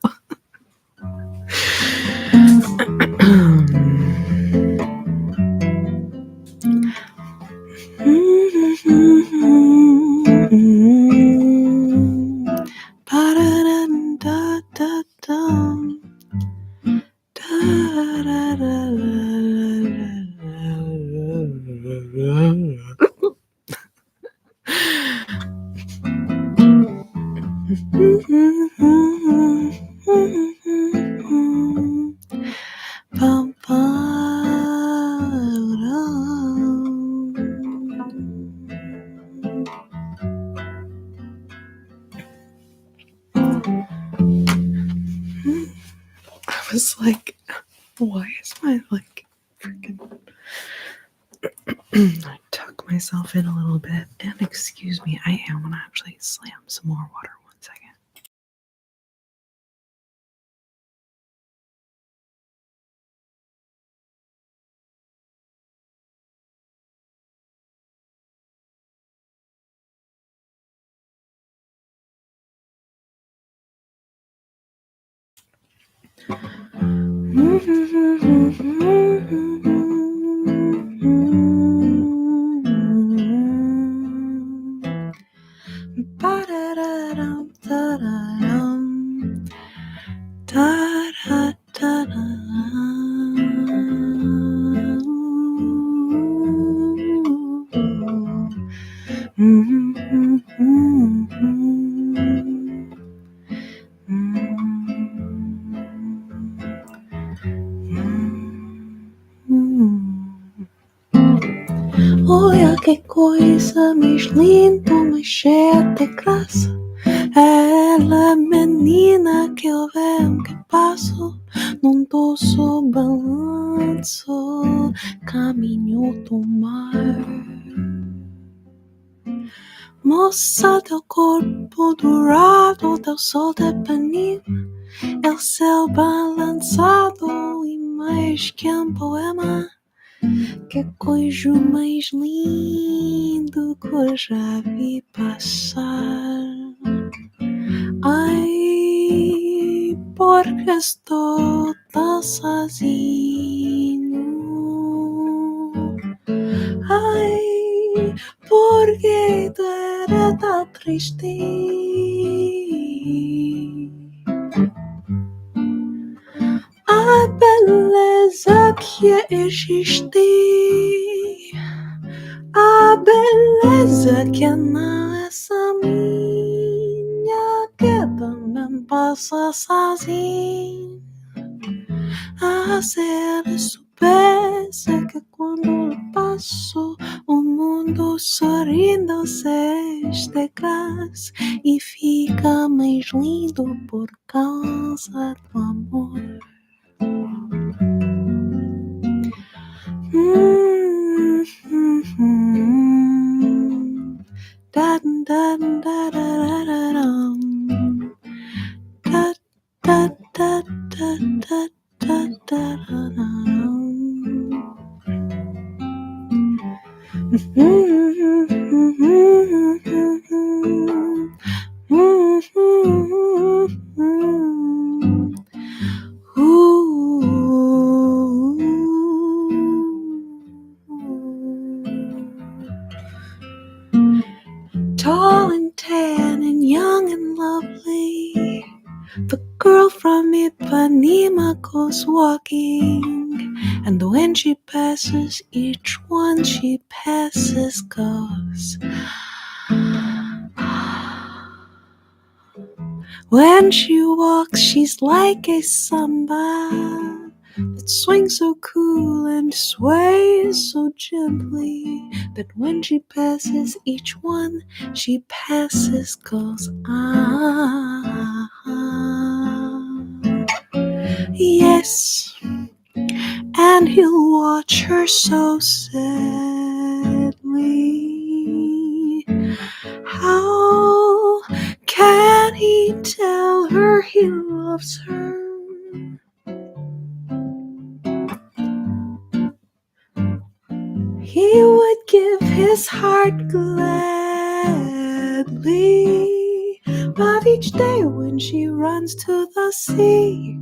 I was like, why is my like freaking I tuck myself in a little bit, and excuse me, I am gonna actually slam some more water. 1 second. Olha que coisa mais linda, mais cheia de graça. Ela, menina que eu vejo que passo num doce balanço, caminho do mar. Moça, teu corpo dourado, teu sol de Ipanema, é o céu balançado e mais que um poema. Que coisa mais lindo que eu já vi passar. Ai, porque estou tão sozinho. Ai, porque tu era tão triste. A beleza que existe, a beleza que não é só minha, que também passa sozinha. Se ele soubesse que quando eu passo, o mundo sorrindo se estegras e fica mais lindo por causa do amor. Tall and tan and young and lovely, the girl from Ipanema goes walking, and when she passes, each one she passes goes. When she walks, she's like a samba that swings so cool and sways so gently that when she passes, each one she passes goes, ah, yes. And he'll watch her so sadly. How can he tell her he loves her? He would give his heart gladly, but each day when she runs to the sea,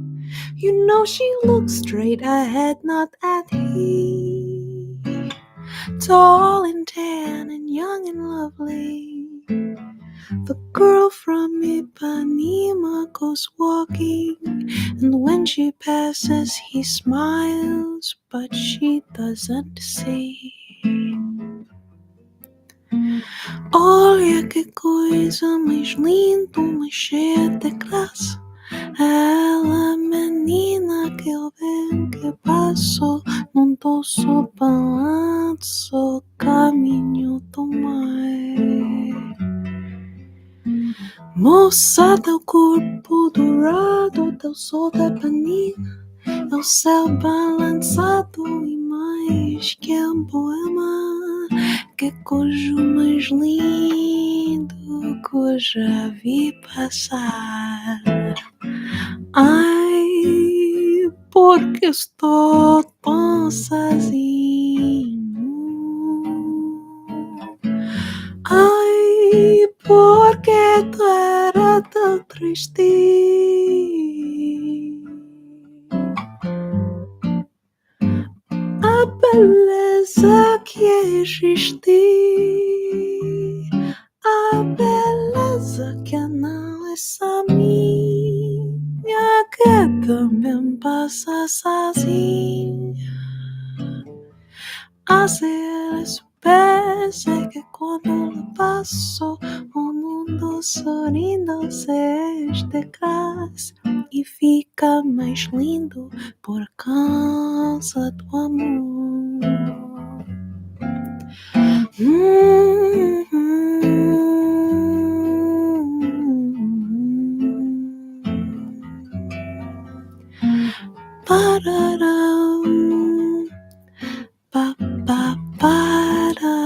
you know she looks straight ahead, not at he. Tall and tan and young and lovely, the girl from Ipanema goes walking, and when she passes he smiles, but she doesn't see. Olha que coisa mais linda, mais cheia de graça. Ela, menina que eu venho que passo num doce balanço, caminho do mar. Moça, teu corpo dourado, teu sol de Ipanema, é o céu balançado e mais que um poema. Que coisa mais lindo que eu já vi passar. Ai, porque estou tão sozinho. Ai, porque tu era tão triste. que existir. A beleza que não é só minha, que também passa sozinha. Se eles soubessem que quando ela passou, o mundo sorrindo se esticas e fica mais lindo por causa do amor. Pararam, pa pa pararam,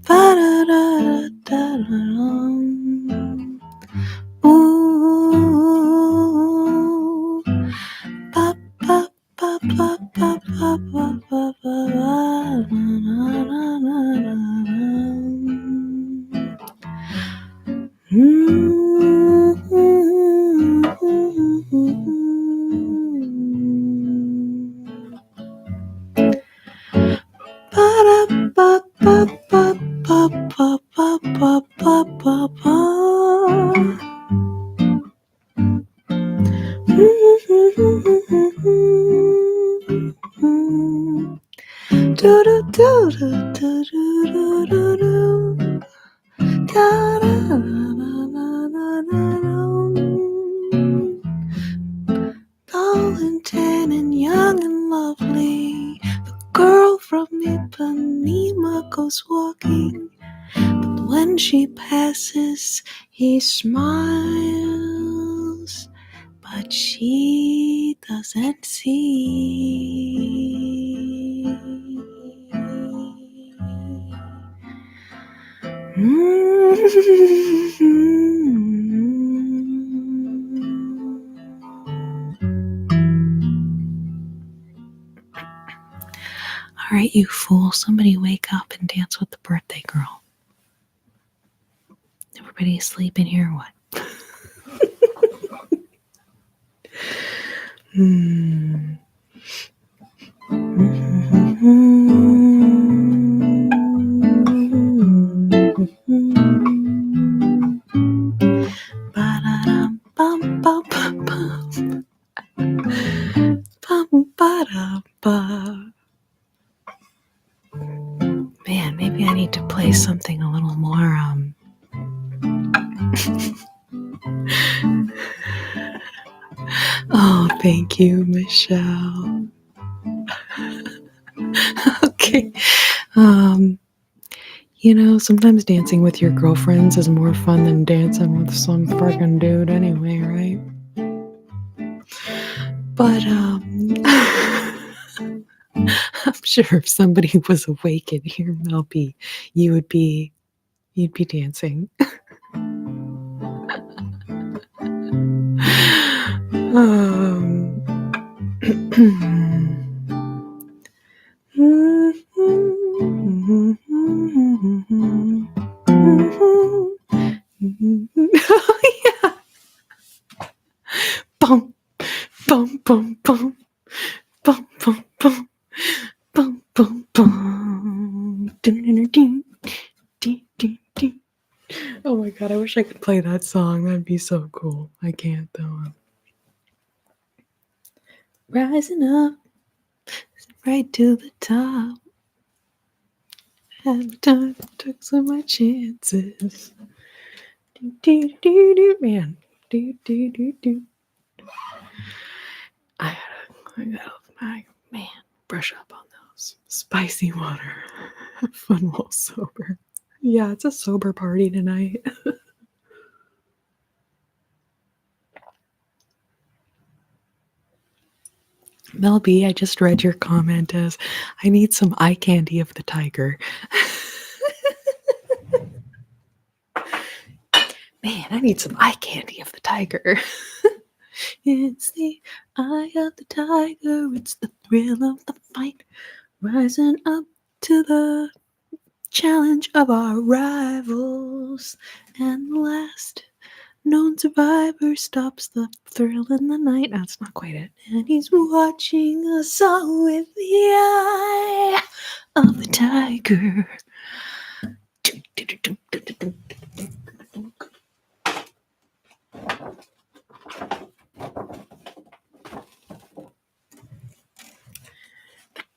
pararararam. Pa pa pa pa pa pa pa pa pa. Tan and young and lovely, the girl from Ipanema goes walking. But when she passes, he smiles, but she doesn't see. All right, you fool, somebody wake up and dance with the birthday girl. Everybody asleep in here or what? Man, maybe I need to play something a little more Oh, thank you, Michelle. Okay. You know, sometimes dancing with your girlfriends is more fun than dancing with some friggin' dude anyway, right? But I'm sure if somebody was awake in here, Melby, you'd be dancing. Oh, yeah. Bum, bum, bum, bum, bum, bum, bum, bum, bum, bum. Ding, ding, ding, ding, ding. Oh my god, I wish I could play that song. That'd be so cool. I can't though. Rising up, right to the top. Had time, took some of my chances. Do, do, do, do, man. Do, do, do, do. I gotta, man, brush up on those. Spicy water. Have fun while sober. Yeah, it's a sober party tonight. Mel B, I just read your comment as, I need some eye candy of the tiger. Man, I need some eye candy of the tiger. It's the eye of the tiger, it's the thrill of the fight, rising up to the challenge of our rivals. And last Known survivor stops the thrill in the night. That's not quite it. And he's watching us all with the eye of the tiger.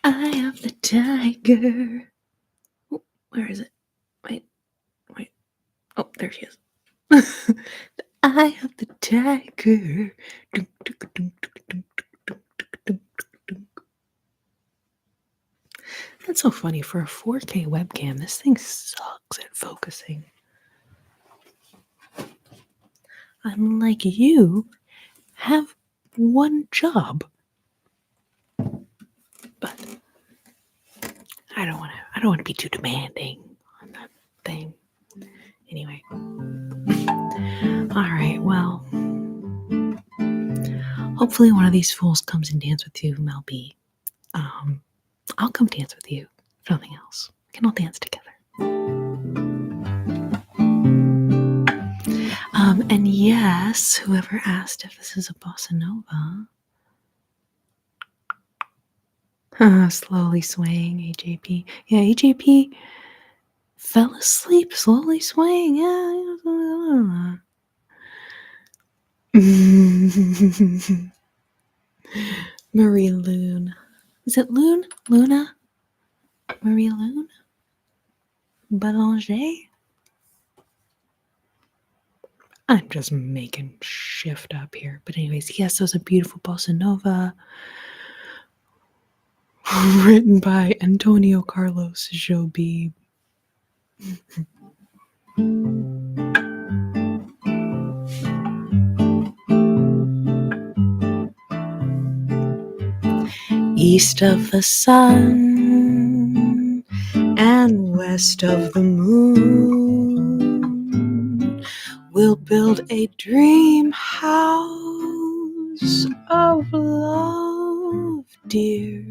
Eye of the tiger. Oh, where is it? Wait. Oh, there she is. The eye of the tiger. That's so funny. For a 4K webcam, this thing sucks at focusing. Unlike you, have one job. But I don't want to be too demanding on that thing. Anyway. All right, well, hopefully one of these fools comes and dance with you, Mel B. I'll come dance with you, if nothing else. We can all dance together. And yes, whoever asked if this is a bossa nova. Slowly swaying, AJP. Yeah, AJP fell asleep, slowly swaying. Yeah. Marie Loon. Is it Loon? Luna? Marie Loon? Belanger? I'm just making shift up here. But anyways, yes, there's a beautiful bossa nova written by Antonio Carlos Jobim. East of the sun and west of the moon, we'll build a dream house of love, dear.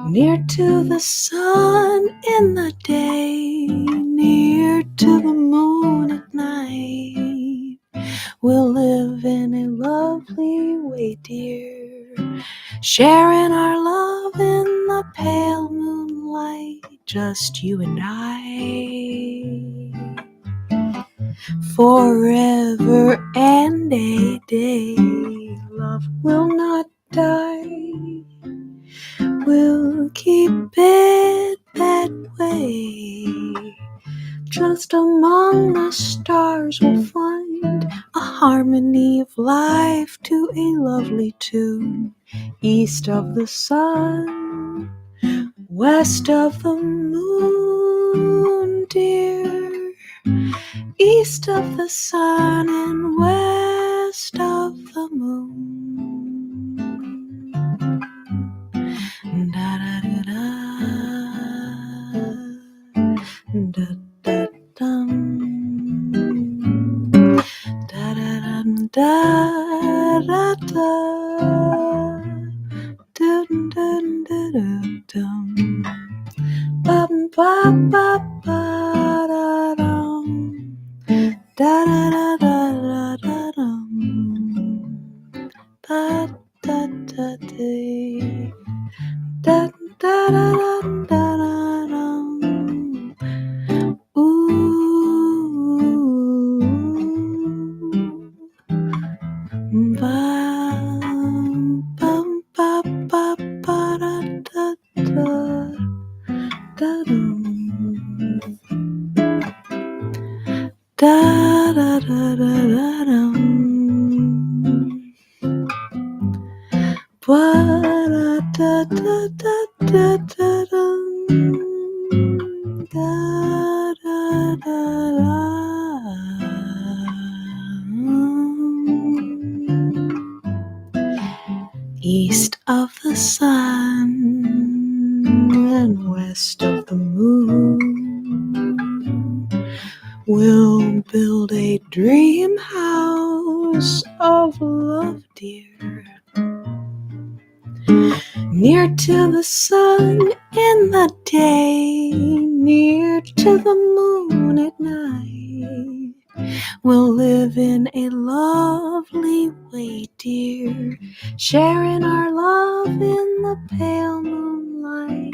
Near to the sun in the day, near to the moon at night. We'll live in a lovely way, dear, sharing our love in the pale moonlight, just you and I. Forever and a day, love will not die. We'll keep it that way. Just among the stars we'll find a harmony of life to a lovely tune. East of the sun, west of the moon, dear. East of the sun and west of the moon. Da da da da da da dum da da dum da da da dum dum da dum bum ba ba ba da dum da da da da da dum ba da da dee. Da da da da da dum. Ooh, bum bum ba ba ba da da da da dum. Da da da da da dum. Ba da da da da da da dum. Da da da da. East of the sun and west of the moon, we'll build a dream house of love, dear. Near to the sun in the day, near to the moon at night. We'll live in a lovely way, dear, sharing our love in the pale moonlight,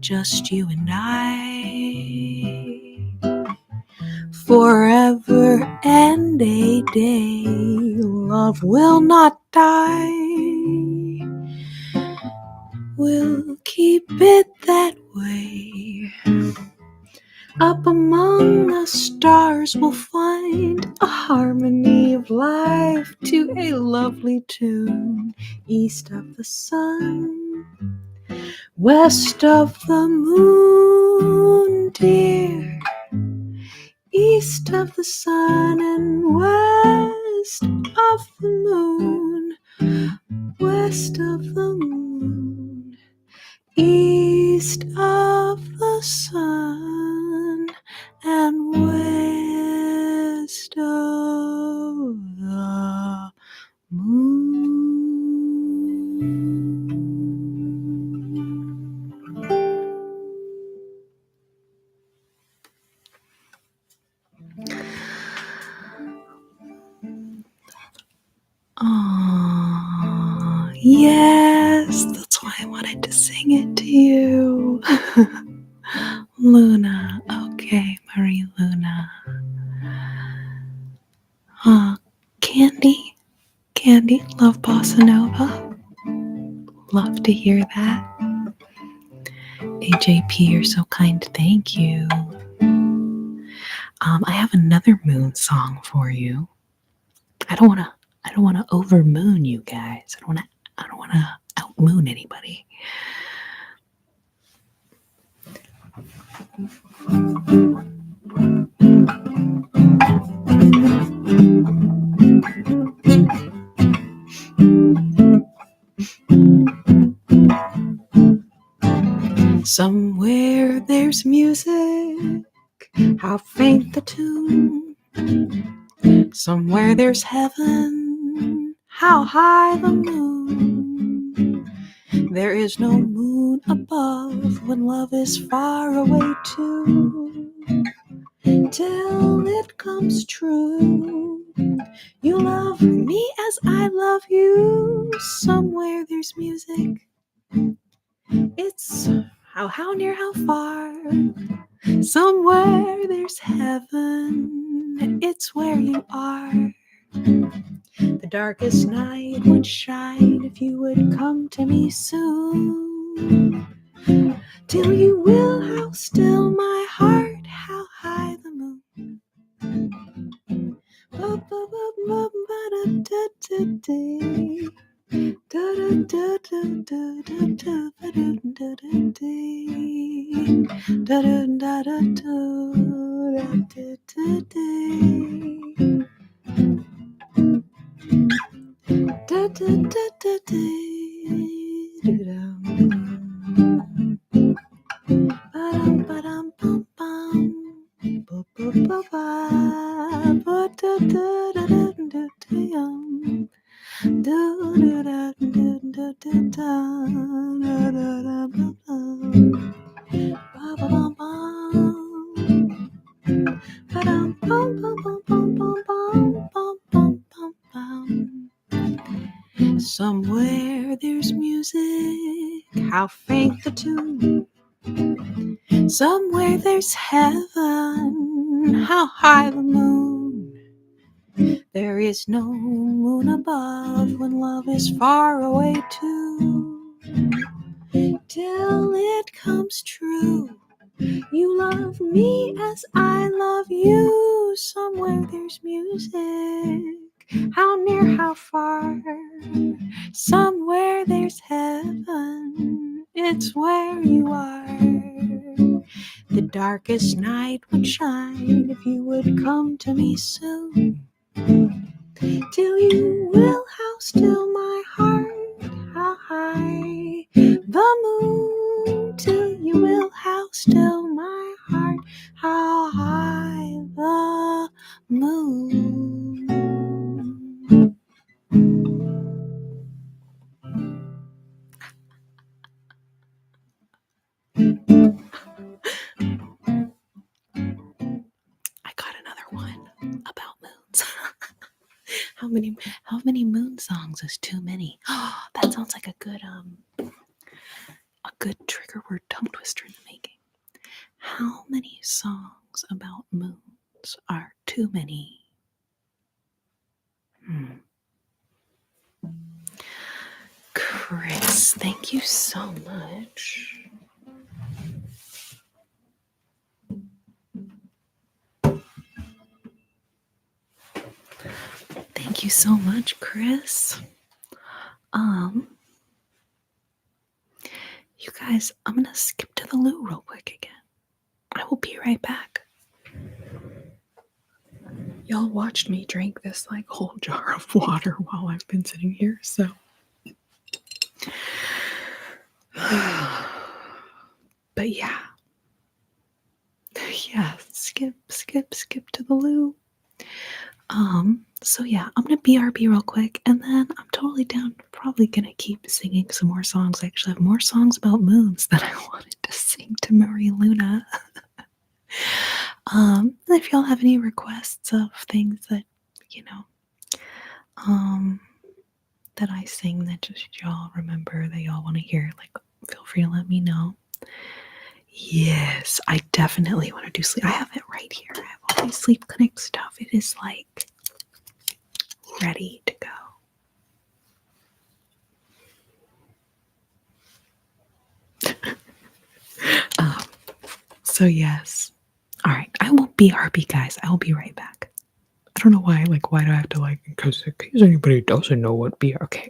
just you and I, forever and a day. Love will not die. We'll keep it that way. Up among the stars we'll find a harmony of life to a lovely tune. East of the sun, west of the moon, dear. East of the sun and west of the moon, west of the moon, east of the sun and west of the moon. Oh, yes, that's why I wanted to sing it to you. Luna, okay, Marie Luna. Candy, love Bossa Nova. Love to hear that. AJP, you're so kind, thank you. I have another moon song for you. I don't wanna over moon you guys. I don't wanna out moon anybody. Somewhere there's music, how faint the tune. Somewhere there's heaven, how high the moon. There is no moon above when love is far away too. Till it comes true, you love me as I love you. Somewhere there's music, it's how near, how far. Somewhere there's heaven, it's where you are. The darkest night would shine if you would come to me soon. Till you will, how still my heart, how high the moon. Somewhere there's music, how faint the tune. Somewhere there's heaven, how high the moon. There is no moon above when love is far away too. Till it comes true, you love me as I love you. Somewhere there's music, how near, how far. Somewhere there's heaven, it's where you are. The darkest night would shine if you would come to me soon. Till you will, how still my heart, how high the moon. Till you will, how still my heart, how high the moon. I got another one, a how many moon songs is too many? That sounds like a good trigger word tongue twister in the making. How many songs about moons are too many? Chris, thank you so much. Thank you so much, Chris. You guys, I'm gonna skip to the loo real quick again. I will be right back. Y'all watched me drink this like whole jar of water while I've been sitting here, so. But yeah. Yeah, skip to the loo. So yeah, I'm gonna BRB real quick, and then I'm totally down. Probably gonna keep singing some more songs. I actually have more songs about moons that I wanted to sing to Maria Luna. If y'all have any requests of things that, you know, that I sing that just y'all remember that y'all want to hear, like, feel free to let me know. Yes, I definitely want to do sleep. I have it right here. I have all my sleep clinic stuff. It is like ready to go. So yes. All right, I will BRB, guys. I will be right back. I don't know why. Like, why do I have to because in case anybody doesn't know what BR. Okay,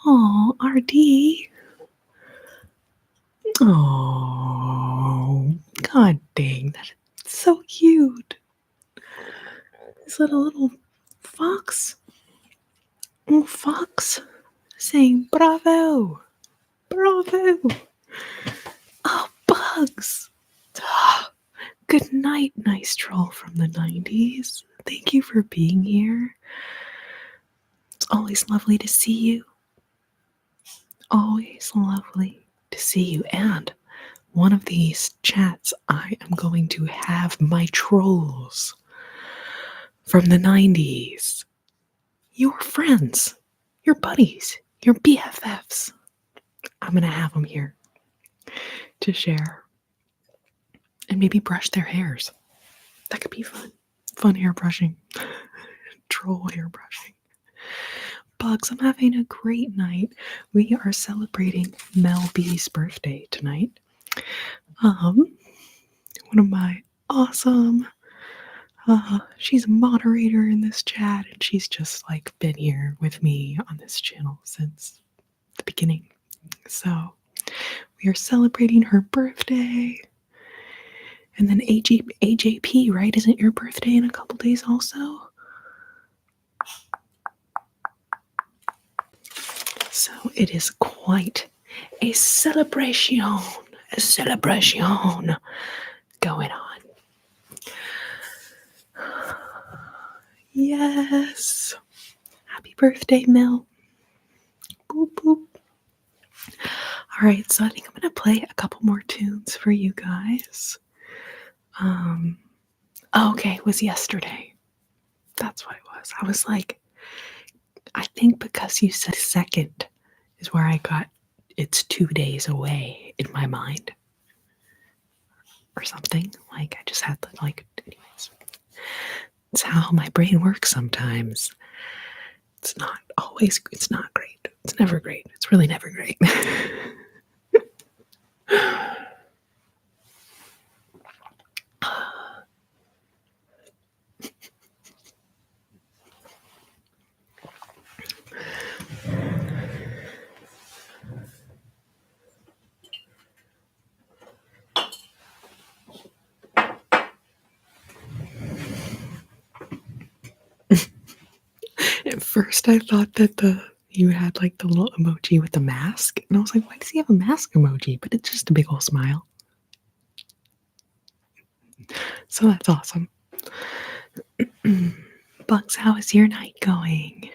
Oh, RD. Oh, god dang, that's so cute. Is that a little fox? Little fox saying bravo, bravo. Oh, bugs. Ah, good night, nice troll from the 90s. Thank you for being here. It's always lovely to see you. Always lovely to see you. And one of these chats, I am going to have my trolls from the 90s. Your friends, your buddies, your BFFs. I'm going to have them here to share and maybe brush their hairs. That could be fun. Fun hair brushing. Troll hair brushing. Bugs, I'm having a great night. We are celebrating Mel B's birthday tonight. One of my awesome, she's a moderator in this chat, and she's just like been here with me on this channel since the beginning. So we are celebrating her birthday. And then AJP, right? Isn't your birthday in a couple days also? So it is quite a celebration going on. Yes. Happy birthday, Mel. Boop, boop. All right, so I think I'm going to play a couple more tunes for you guys. Okay, it was yesterday. That's what it was. I was like, I think because you said second is where I got it's 2 days away in my mind. Or something. Like, I just had to, anyways. It's how my brain works sometimes. It's not great. It's never great. It's really never great. At first, I thought that you had like the little emoji with the mask, and I was like, why does he have a mask emoji? But it's just a big old smile. So that's awesome. Bugs, how is your night going?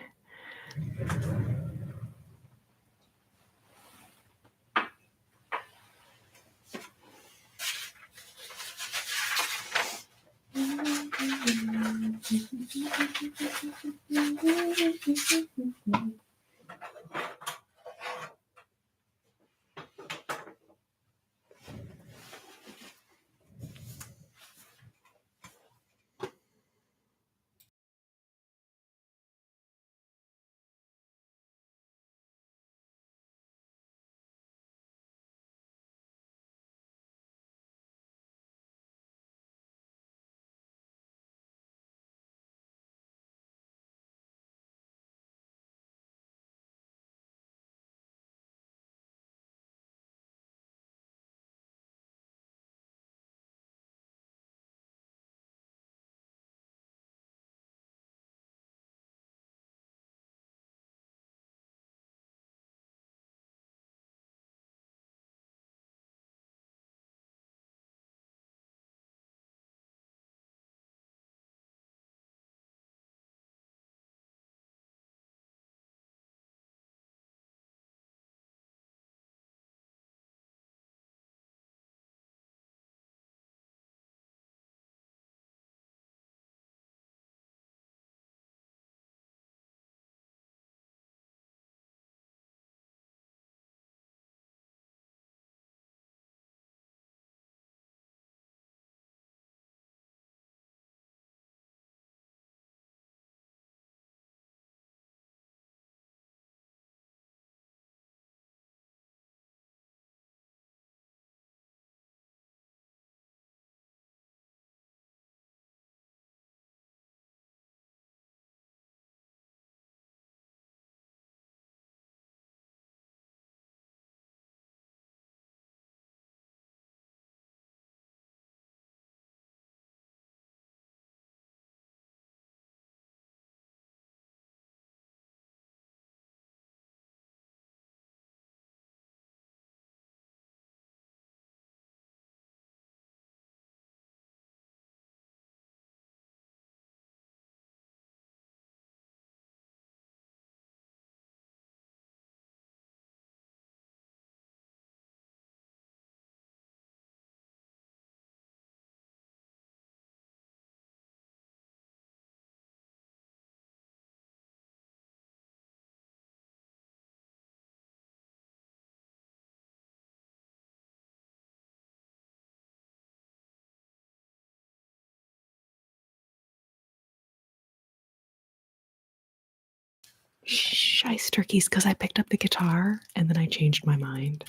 Shice turkeys, because I picked up the guitar and then I changed my mind.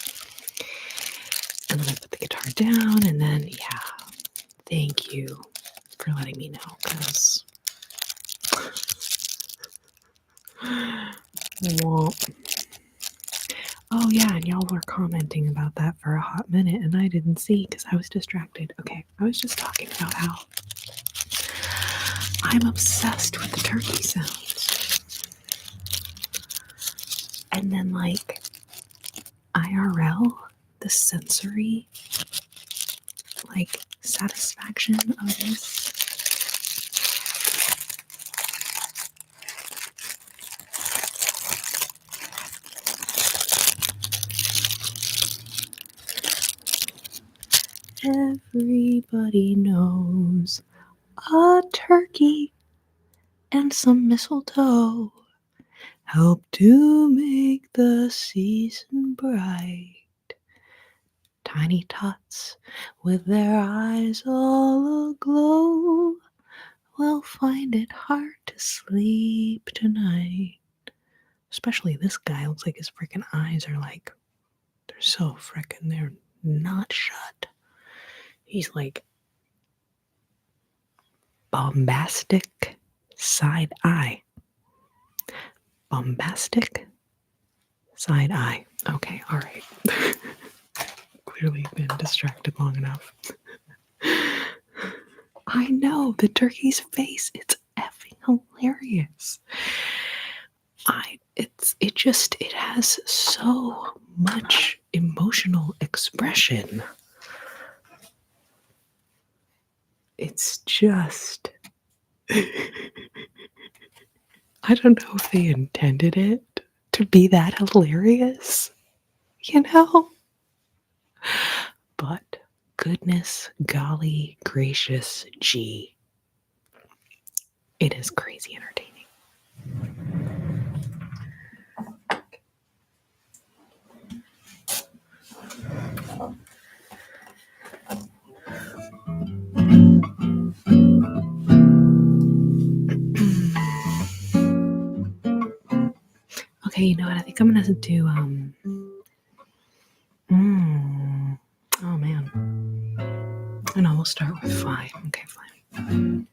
And then I put the guitar down, and then, yeah, thank you for letting me know, because oh yeah, and y'all were commenting about that for a hot minute, and I didn't see because I was distracted. Okay, I was just talking about how I'm obsessed with the turkey sounds. And then, like, IRL, the sensory, like, satisfaction of this. Everybody knows a turkey and some mistletoe help to make the season bright. Tiny tots with their eyes all aglow will find it hard to sleep tonight. Especially this guy, looks like his freaking eyes are like, they're so freaking, they're not shut. He's like bombastic side eye. Bombastic side eye. Okay, all right. Clearly been distracted long enough. I know, the turkey's face, it's effing hilarious. It has so much emotional expression. It's just I don't know if they intended it to be that hilarious, you know? But goodness, golly, gracious, gee, it is crazy entertaining. Okay, you know what? I think I'm gonna do oh man. I know, we'll start with fine. Okay, fine.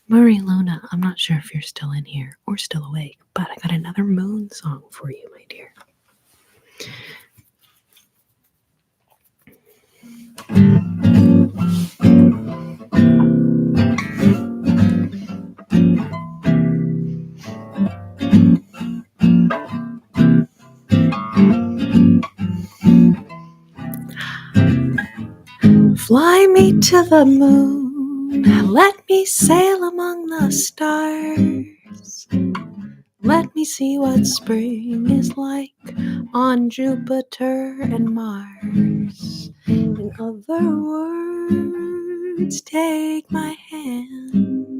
Murray Luna, I'm not sure if you're still in here or still awake, but I got another moon song for you, my dear. Fly me to the moon, let me sail among the stars. Let me see what spring is like on Jupiter and Mars. In other words, take my hand.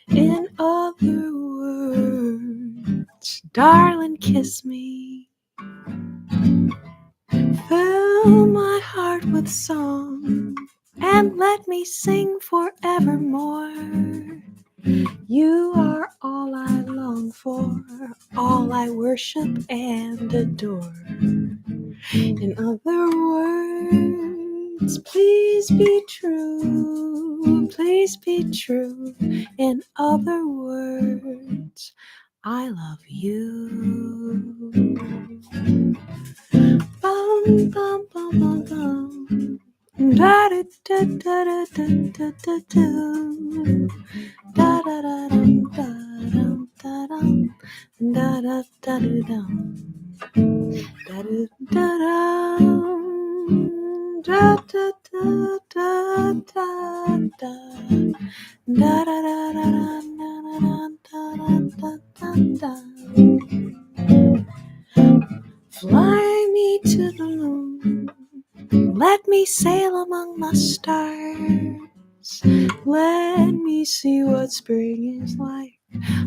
In other words, darling, kiss me. Fill my heart with song and let me sing forevermore. You are all I long for, all I worship and adore. In other words, please be true, please be true. In other words, I love you. Bum, bum, bum, bum, bum. Da da da da da da da da. Da da da dum da dum da dum da da da dum da da da dum da da da da da da da da da da da da. Fly me to the moon, let me sail among the stars. Let me see what spring is like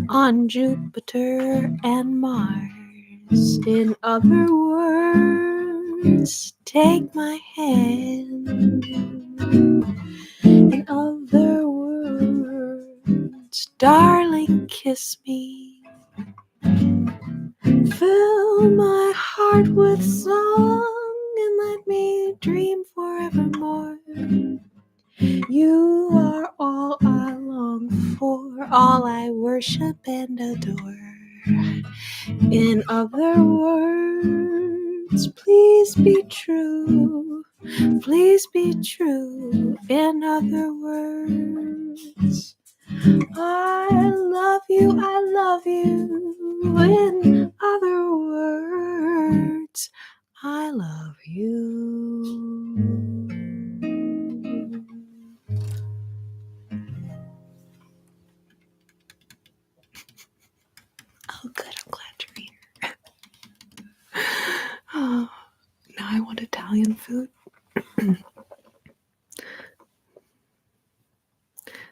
on Jupiter and Mars. In other words, take my hand. In other words, Darling, kiss me. Fill my heart with song and let me dream forevermore. You are all I long for, all I worship and adore. In other words, please be true. Please be true. In other words, I love you, I love you. In other words, I love you. Oh, good, I'm glad you're here. Oh, now I want Italian food.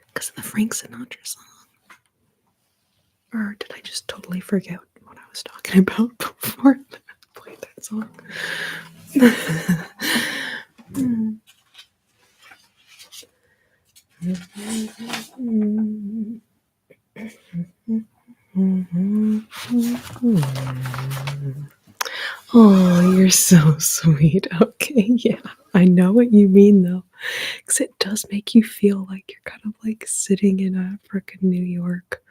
Because of the Frank Sinatra song. Or did I just totally forget what I was talking about before I played that song? Oh, you're so sweet. Okay, yeah. I know what you mean, though. Because it does make you feel like you're kind of like sitting in a frickin' New York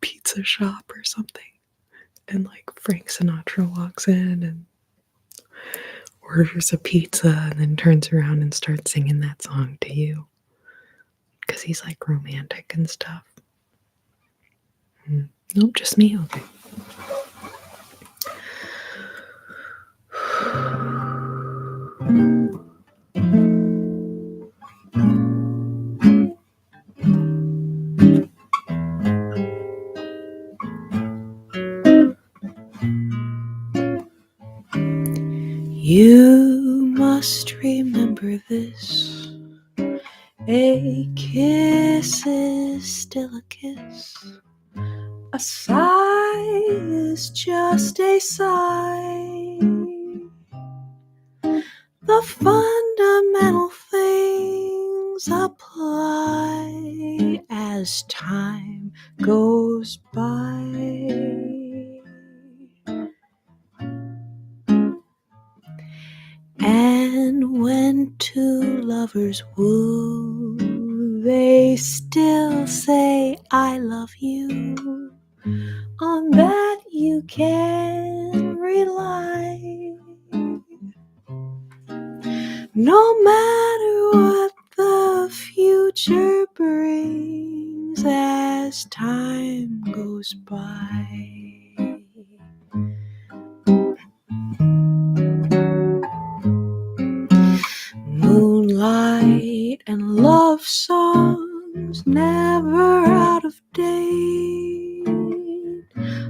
pizza shop or something. And like Frank Sinatra walks in and orders a pizza and then turns around and starts singing that song to you. Because he's like romantic and stuff. Nope, just me? Okay. You must remember this. A kiss is still a kiss. A sigh is just a sigh. The fundamental things apply as time goes by. And when two lovers woo, they still say, I love you. On that you can rely. No matter what the future brings as time goes by. Moonlight and love songs never out of date.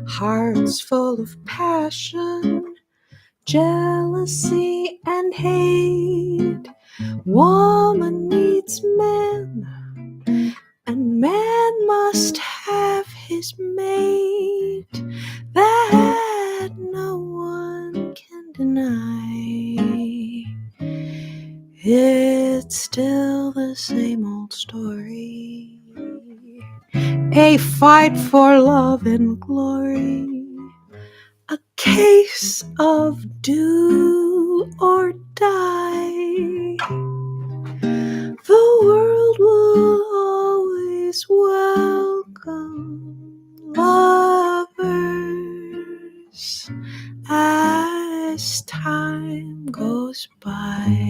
Hearts full of passion, jealousy and hate. Woman needs man, and man must have his mate. That no one can deny. It's still the same old story. A fight for love and glory. A case of do or die. The world will always welcome lovers as time goes by.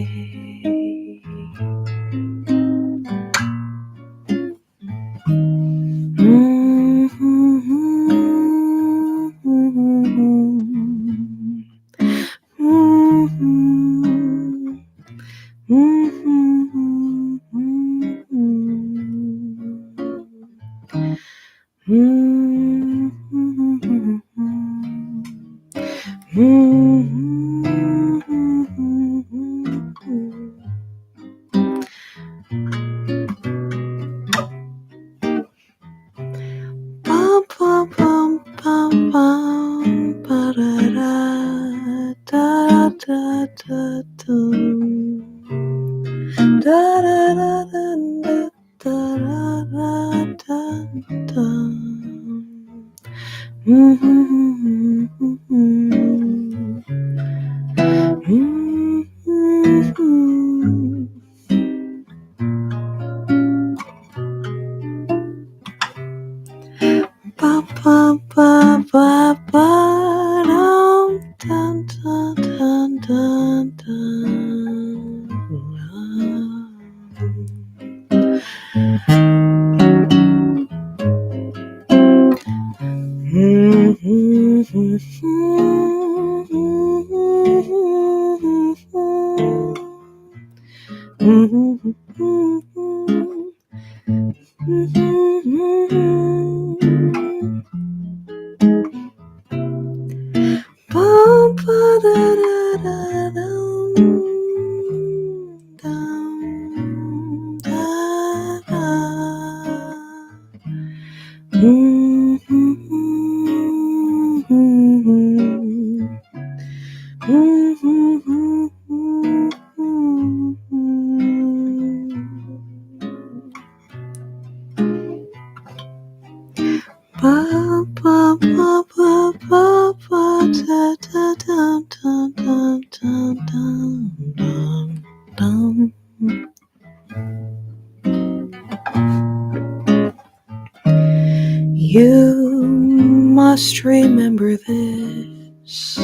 You must remember this.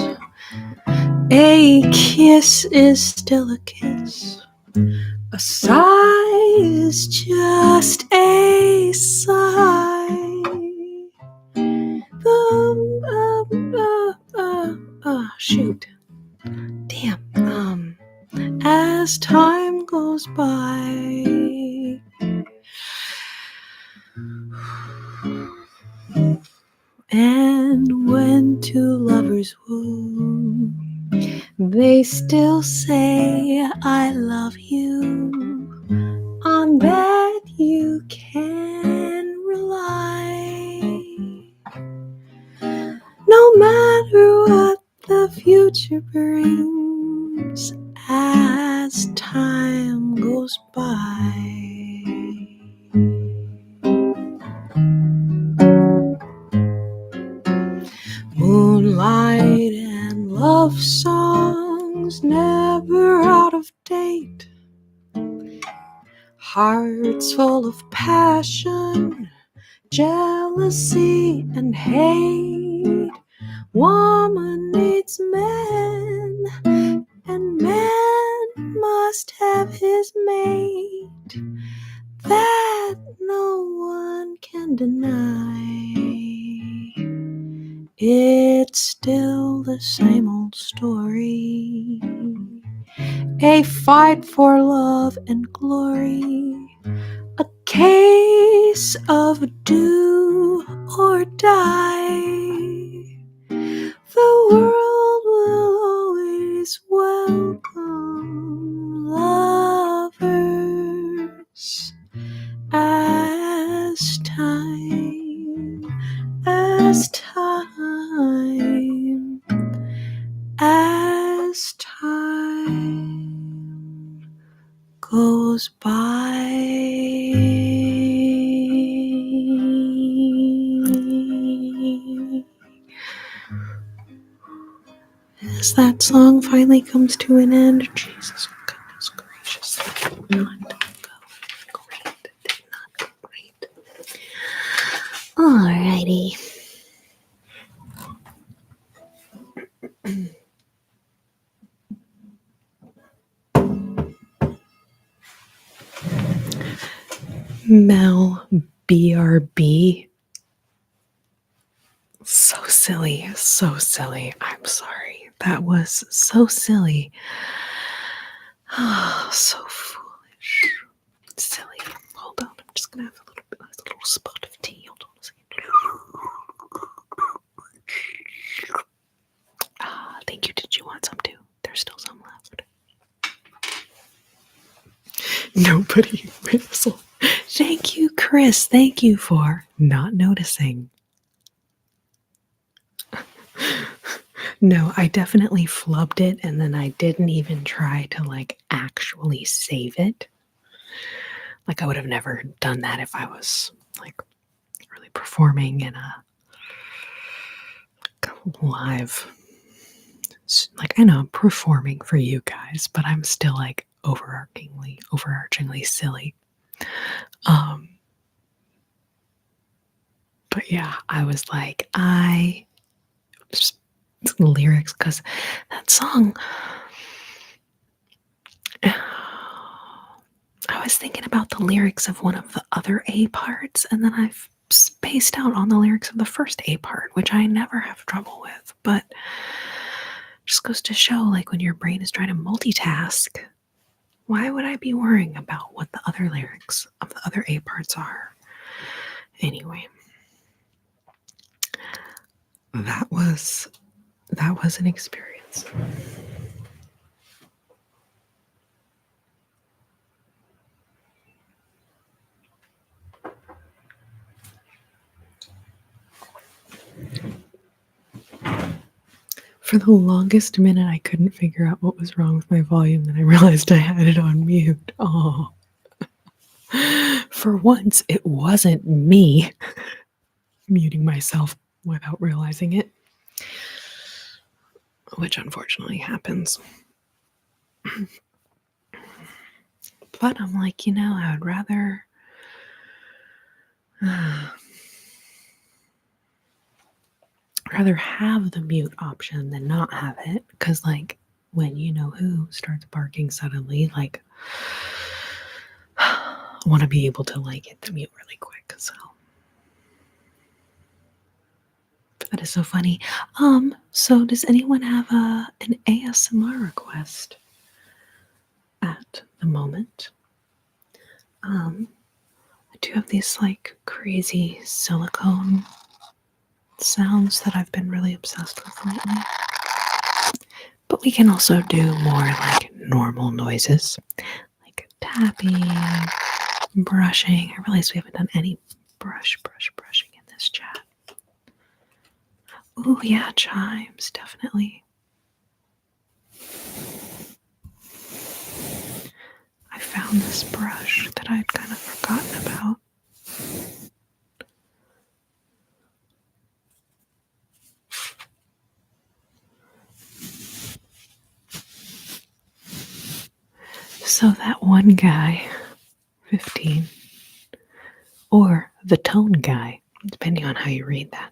A kiss is still a kiss. A sigh is just a sigh. Shoot. Damn. As time goes by, and when two lovers woo, they still say I love you. On that you can rely. No matter what the future brings as time goes by. Moonlight and love songs never out of date. Hearts full of passion, jealousy and hate. Woman needs man, and man must have his mate. That no one can deny. It's still the same old story. A fight for love and glory. A case of do or die. The world will always welcome lovers as time goes by. As that song finally comes to an end, Jesus goodness gracious, that did not go great. Did not go great. Alrighty. Mel BRB. So silly, so silly. I'm sorry. That was so silly. Oh, so foolish. Silly. Hold on. I'm just gonna have a little spot of tea. Hold on a second. Thank you. Did you want some too? There's still some left. Nobody whistled. Thank you, Chris. Thank you for not noticing. No, I definitely flubbed it, and then I didn't even try to actually save it. I would have never done that if I was really performing in a live. I know I'm performing for you guys, but I'm still overarchingly silly. But yeah, I was lyrics, because that song, I was thinking about the lyrics of one of the other A parts, and then spaced out on the lyrics of the first A part, which I never have trouble with, but just goes to show, like, when your brain is trying to multitask, why would I be worrying about what the other lyrics of the other A parts are? Anyway, that was an experience. For the longest minute, I couldn't figure out what was wrong with my volume. Then I realized I had it on mute. Oh, for once, it wasn't me muting myself without realizing it, which unfortunately happens. But I'm like, I would rather have the mute option than not have it, because, like, when you know who starts barking suddenly, like, I want to be able to, like, hit the mute really quick. So that is so funny. So does anyone have an ASMR request at the moment? I do have these, like, crazy silicone sounds that I've been really obsessed with lately. But we can also do more, like, normal noises, like tapping, brushing. I realize we haven't done any brushing in this chat. Oh yeah, chimes, definitely. I found this brush that I'd kind of forgotten about. So that one guy, 15, or the tone guy, depending on how you read that,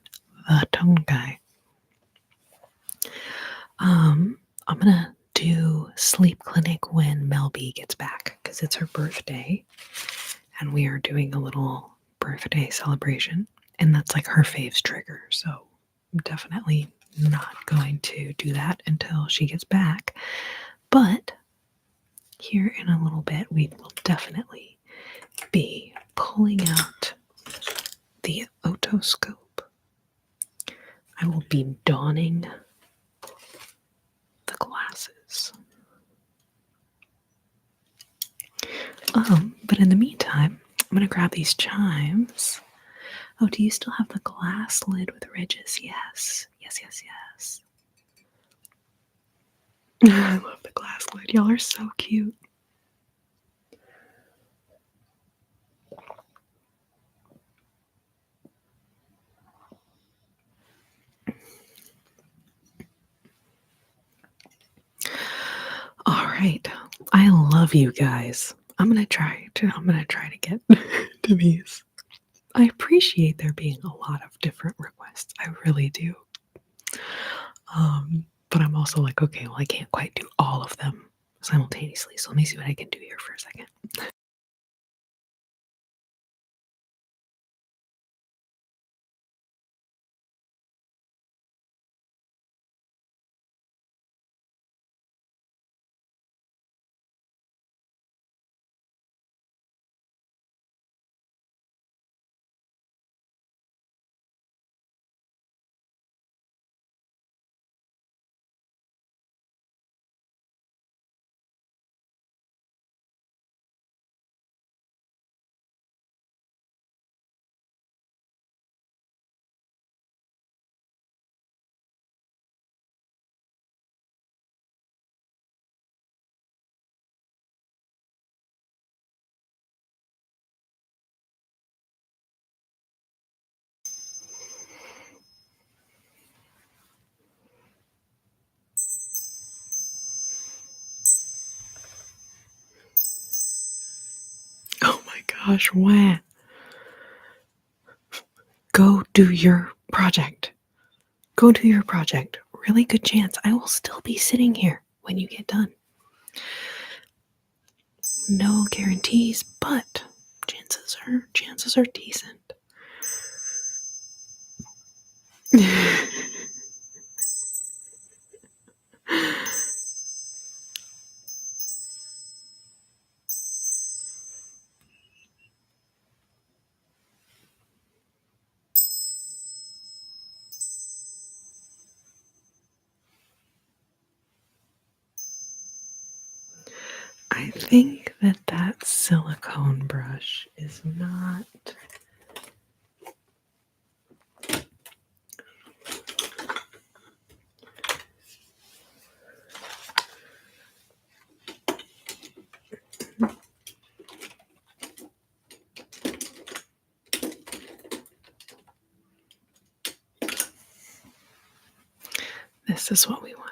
the tone guy. I'm gonna do sleep clinic when Mel B gets back because it's her birthday, and we are doing a little birthday celebration, and that's like her faves trigger. So I'm definitely not going to do that until she gets back. But here in a little bit, we will definitely be pulling out the otoscope. I will be donning the glasses. But in the meantime, I'm gonna grab these chimes. Oh, do you still have the glass lid with ridges? Yes. I love the glass lid. Y'all are so cute. All right. I love you guys. I'm gonna try to get to these. I appreciate there being a lot of different requests. I really do. But I'm also like, okay, well, I can't quite do all of them simultaneously. So let me see what I can do here for a second. Oh my gosh, wah. Go do your project. Go do your project. Really good chance I will still be sitting here when you get done. No guarantees, but chances are decent. I think that silicone brush is not. This is what we want.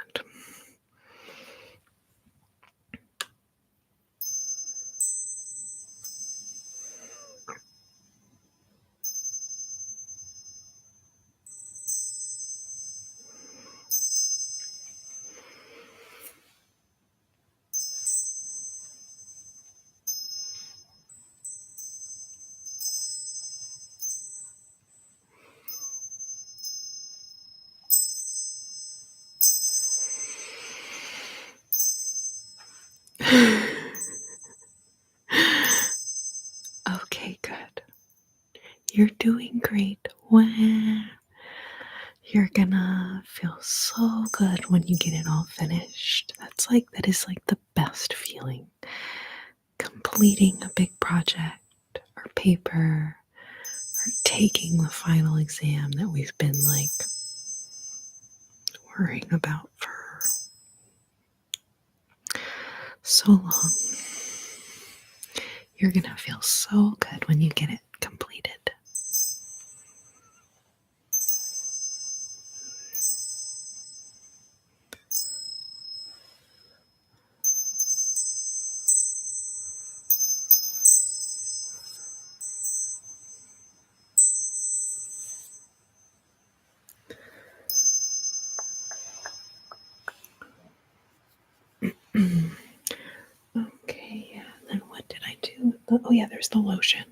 Okay, good. You're doing great. Wow. You're gonna feel so good when you get it all finished. That is like the best feeling. Completing a big project or paper or taking the final exam that we've been like worrying about for so long. You're gonna feel so good when you get it completed. Okay, yeah. Then what did I do? Oh, yeah, there's the lotion.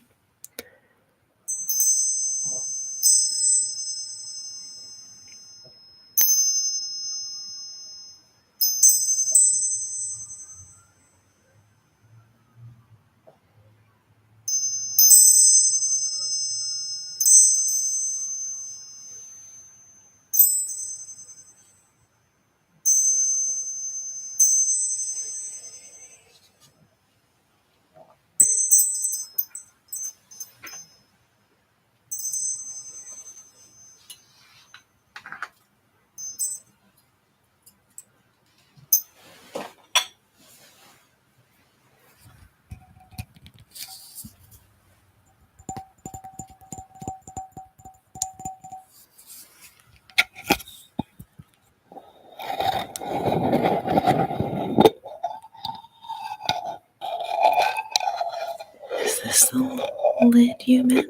Is this the lid you meant?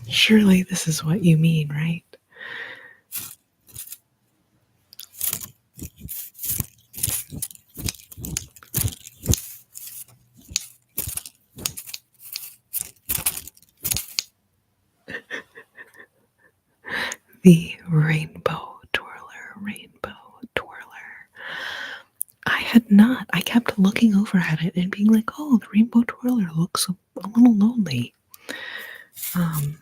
Surely this is what you mean, right? The rainbow twirler, rainbow twirler. I had not. I kept looking over at it and being like, oh, the rainbow twirler looks a little lonely. Um,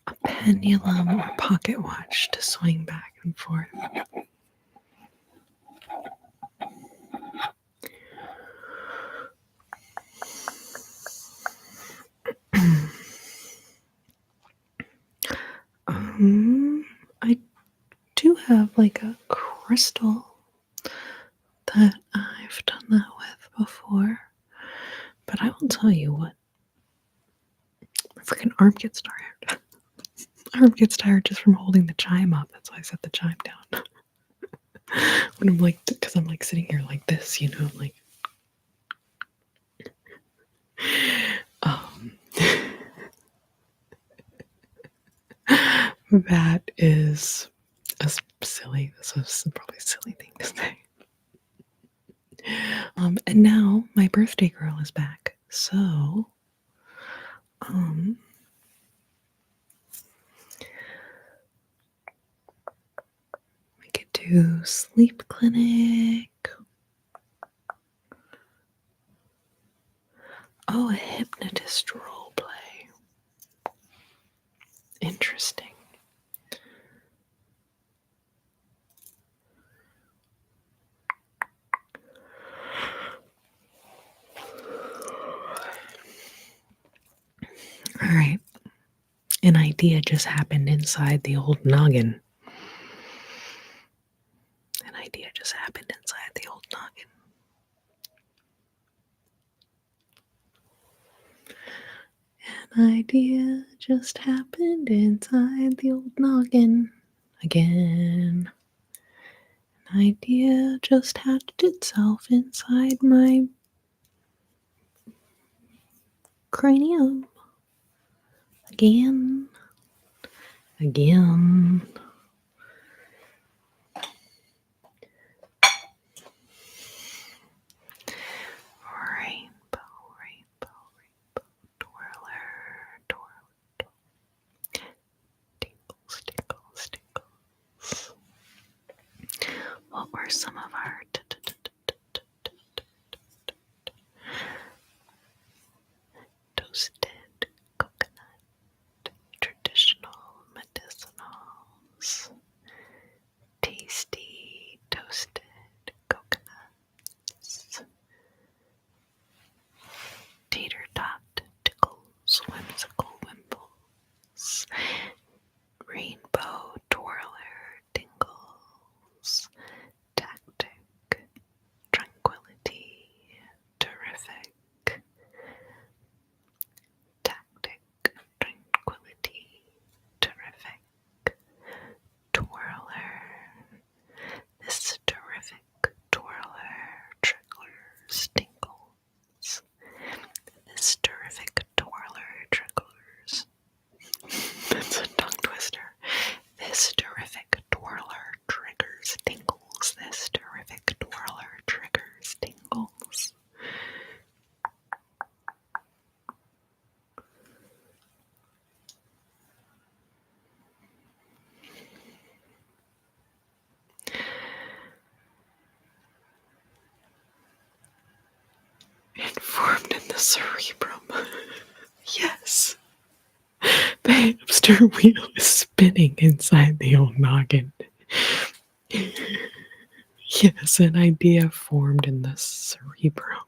a pendulum or pocket watch to swing back and forth. I do have like a crystal that I've done that with before, but I will tell you what, my freaking arm gets tired. My arm gets tired just from holding the chime up. That's why I set the chime down. When I'm like, because I'm like sitting here like this, you know, I'm like, um, that is silly. This is probably a silly thing to say. And now my birthday girl is back, so we could do sleep clinic. Oh, a hypnotist role play. Interesting. All right. An idea just happened inside the old noggin. An idea just happened inside the old noggin. An idea just happened inside the old noggin again. An idea just hatched itself inside my cranium again. Again. Rainbow, rainbow, rainbow, twirler, twirler, tingles, tingles, tingles. What were some of our toasted coconut, traditional medicinals, tasty toasted coconuts, tater tot tickles, whimsical wimples, rainbow twirler tingles, tactic, tranquility, terrific, tactic, tranquility, terrific, twirler. This terrific twirler triggers tingles. This terrific twirler triggers. That's a tongue twister. This terrific twirler triggers tingles. This terrific twirler triggers tingles. It formed in the cerebrum. Yes. The hamster wheel is spinning inside the old noggin. Yes, an idea formed in the cerebrum.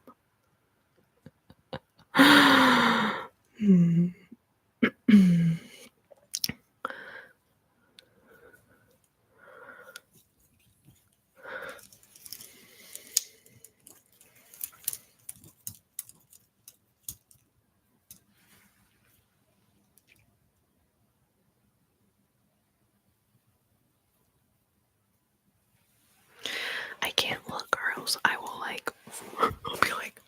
I can't look or else I will I'll be like,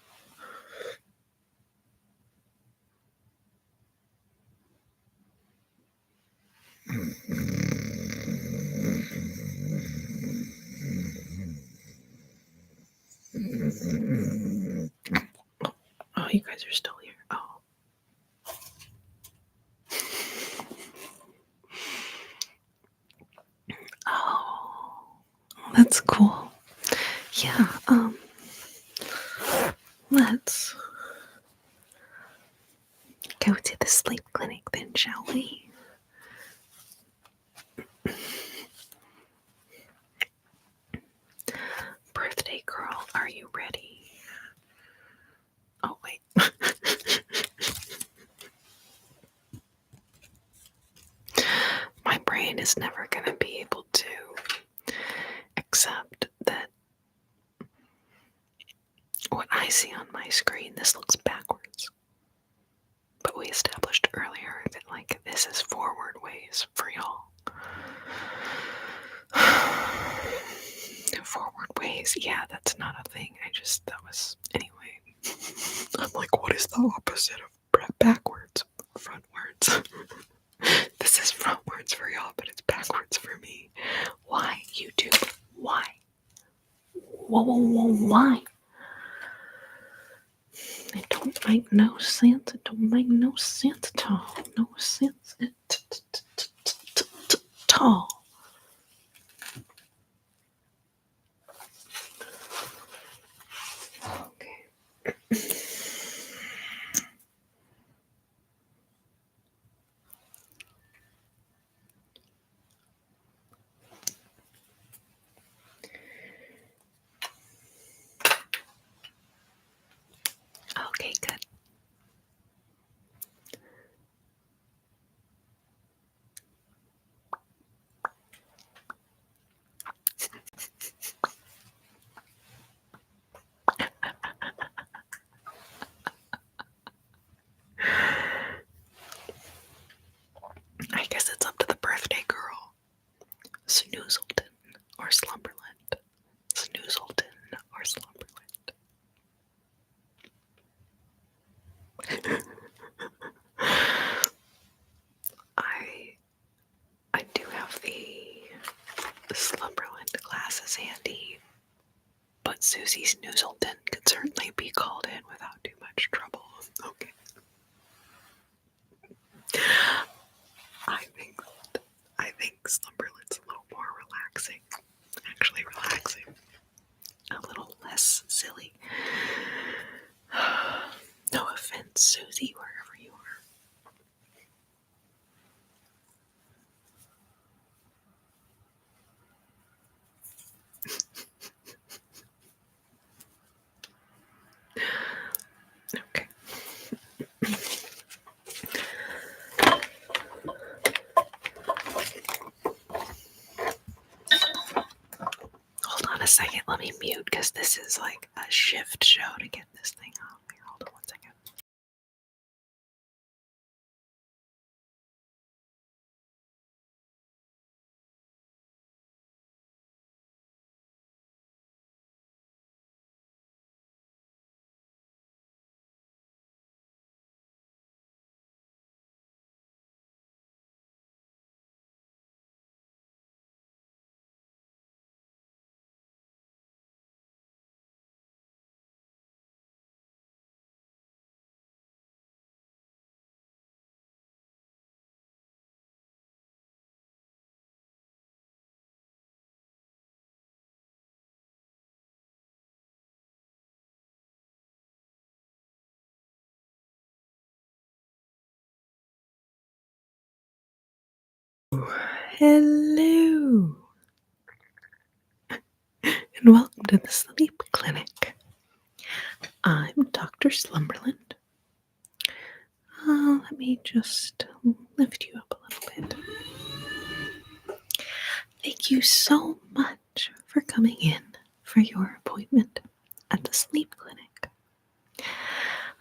oh, you guys are still here. Oh. Oh, that's cool. Yeah, let's go to the sleep clinic then, shall we? Birthday girl, are you ready? Oh, wait. My brain never going to be able to accept that what I see on my screen, this looks backwards. But we established earlier that, like, this is forward ways for y'all. Forward ways, yeah, that's not a thing. Anyway. I'm like, what is the opposite of backwards? Frontwards. This is frontwards for y'all, but it's backwards for me. Why, YouTube? Why? Why? It don't make no sense. It don't make no sense at all. No sense at all. Okay. Okay, good. I guess it's up to the birthday girl. Snoozleton or Slumberland. Snoozleton or Slumberland. I do have the Slumberland glasses handy, but Susie Snoozleton could certainly be called in without too much trouble. Okay. I think Slumberland's a little more relaxing. Actually relaxing. A little less silly. No offense, Susie, wherever you are. Okay. Hold on a second, let me mute because this is like a shift show to get this thing off. Here, hold on one second. Hello, and welcome to the Sleep Clinic. I'm Dr. Slumberland. Let me just lift you up a little bit. Thank you so much for coming in for your appointment at the Sleep Clinic.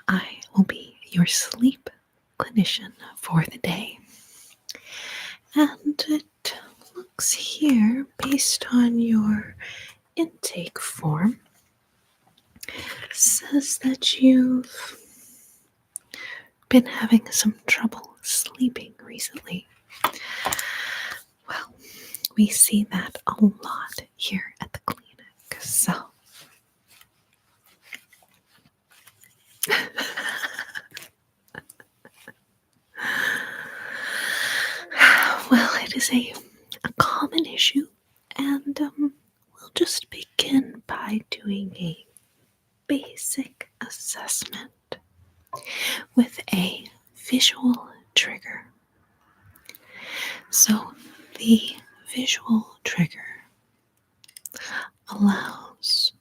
I will be your sleep clinician for the day. And it looks here, based on your intake form, says that you've been having some trouble sleeping recently. Well, we see that a lot here at the clinic, so well, it is a common issue, and we'll just begin by doing a basic assessment with a visual trigger. So the visual trigger allows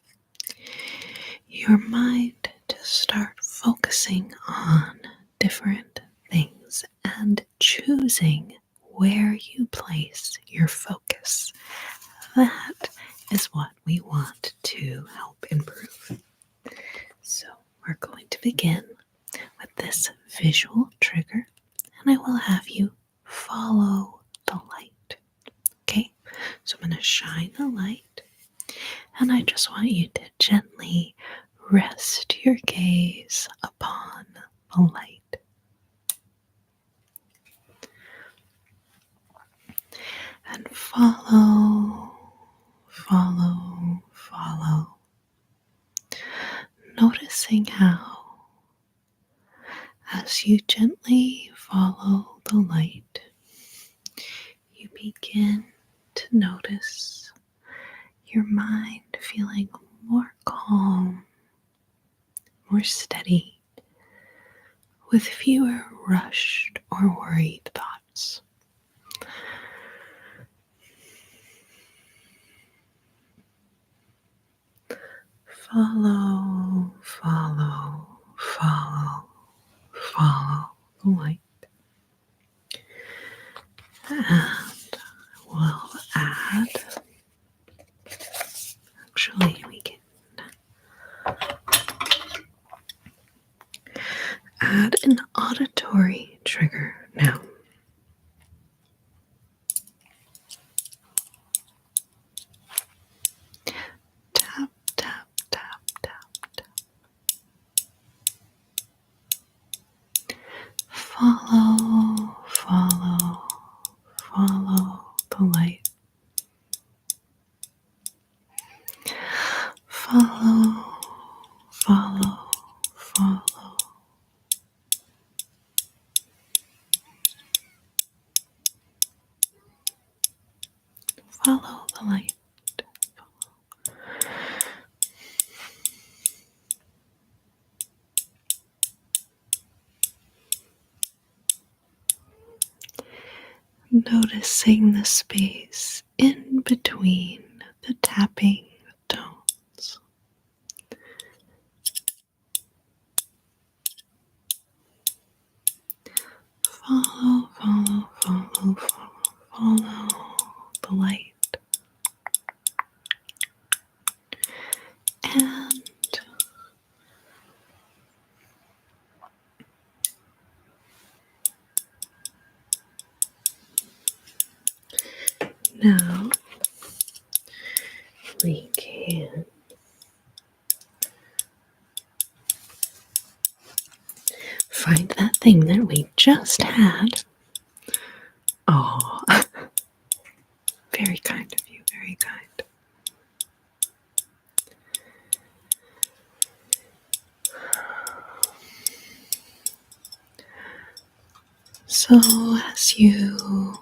your mind to start focusing on different things and choosing where you place your focus. That is what we want to help improve. So, we're going to begin with this visual trigger, and I will have you follow the light. Okay, so I'm going to shine the light, and I just want you to gently rest your gaze upon the light. And follow, follow, follow. Noticing how, as you gently follow the light, you begin to notice your mind feeling more calm, more steady, with fewer rushed or worried thoughts. Follow, follow, follow, follow the light. And we'll add, actually, we can add an auditory trigger now. Tap, tap, tap, tap, tap. Follow, follow, follow the light. Follow, follow, follow. Follow the light. Noticing the space in between the tapping tones. Follow, follow, follow, follow, follow the light. And now we can find that thing that we just had. Oh, very kind of you, very kind. So as you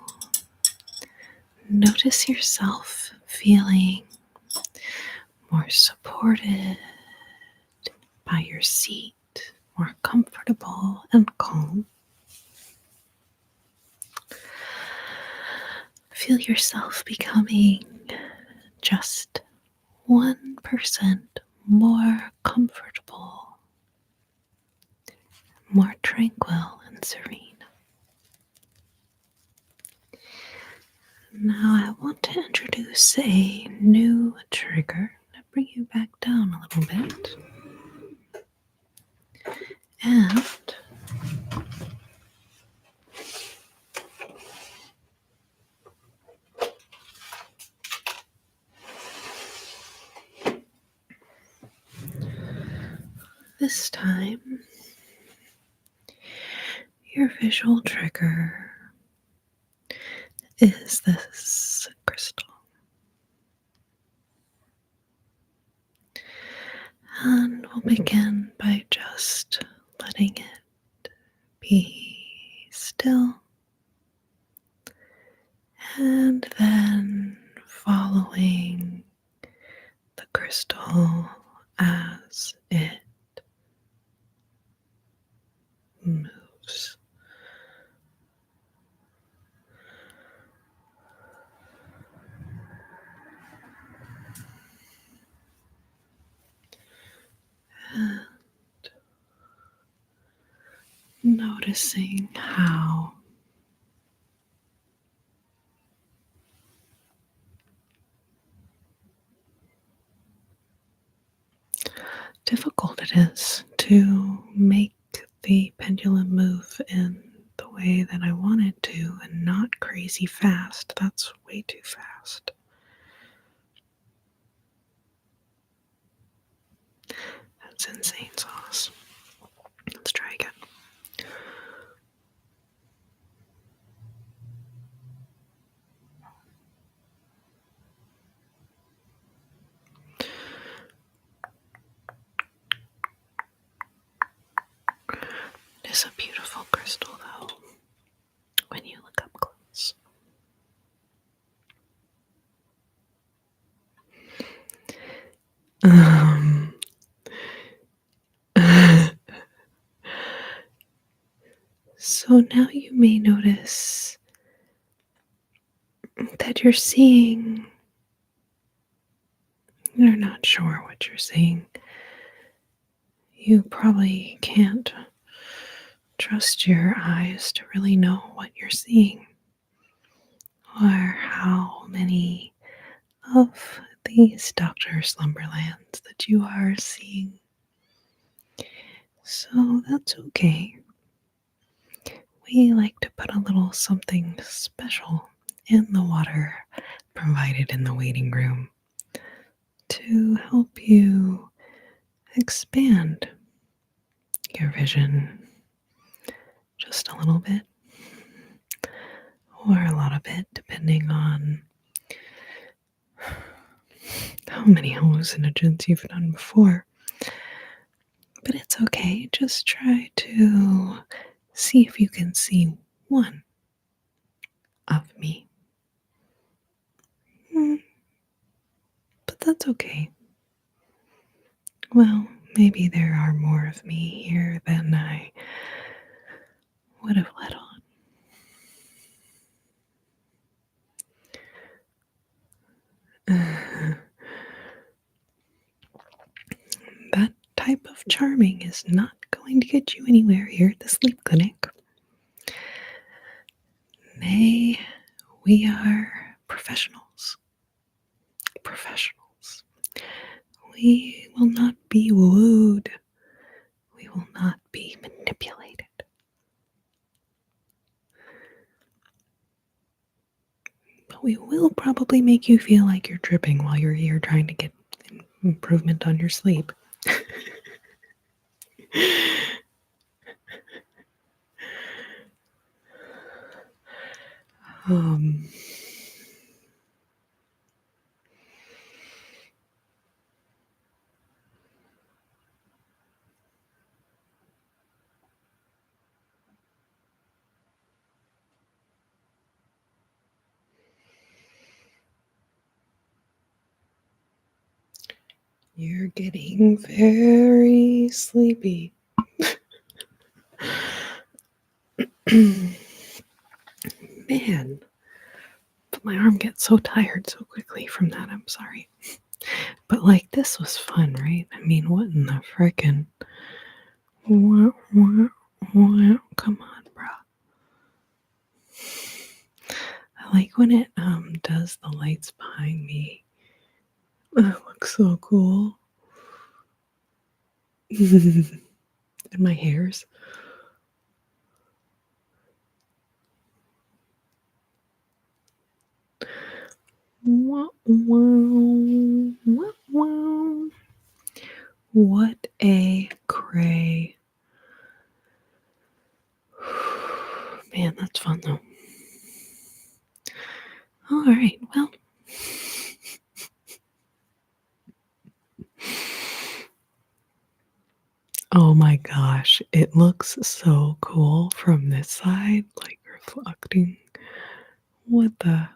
notice yourself feeling more supported by your seat, more comfortable and calm, feel yourself becoming just 1% more comfortable, more tranquil and serene. Now I want to introduce a new trigger to bring you back down a little bit. And this time, your visual trigger is this crystal. And we'll begin by just letting it be still, and then following the crystal as it moves. And noticing how difficult it is to make the pendulum move in the way that I want it to and not crazy fast. That's way too fast. That's insane sauce. Let's try again. It is a beautiful crystal, though, when you look up close. So now you may notice that you're not sure what you're seeing. You probably can't trust your eyes to really know what you're seeing or how many of these Dr. Slumberlands that you are seeing. So that's okay. We like to put a little something special in the water provided in the waiting room to help you expand your vision just a little bit or a lot of it, depending on how many hallucinogens you've done before. But it's okay. Just try to see if you can see one of me. But that's okay. Well, maybe there are more of me here than I would have let on. That type of charming is not going to get you anywhere here at the sleep clinic. Nay, we are professionals. Professionals. We will not be wooed. We will not be manipulated. But we will probably make you feel like you're tripping while you're here trying to get improvement on your sleep. um, You're getting very sleepy. Man, but my arm gets so tired so quickly from that. I'm sorry. But like, this was fun, right? I mean, what in the frickin'? Come on, bro. I like when it does the lights behind me. It looks so cool. And my hairs. Wow, wow, wow, wow. What a cray. Man, that's fun though. All right, well. Oh my gosh, it looks so cool from this side, like reflecting what the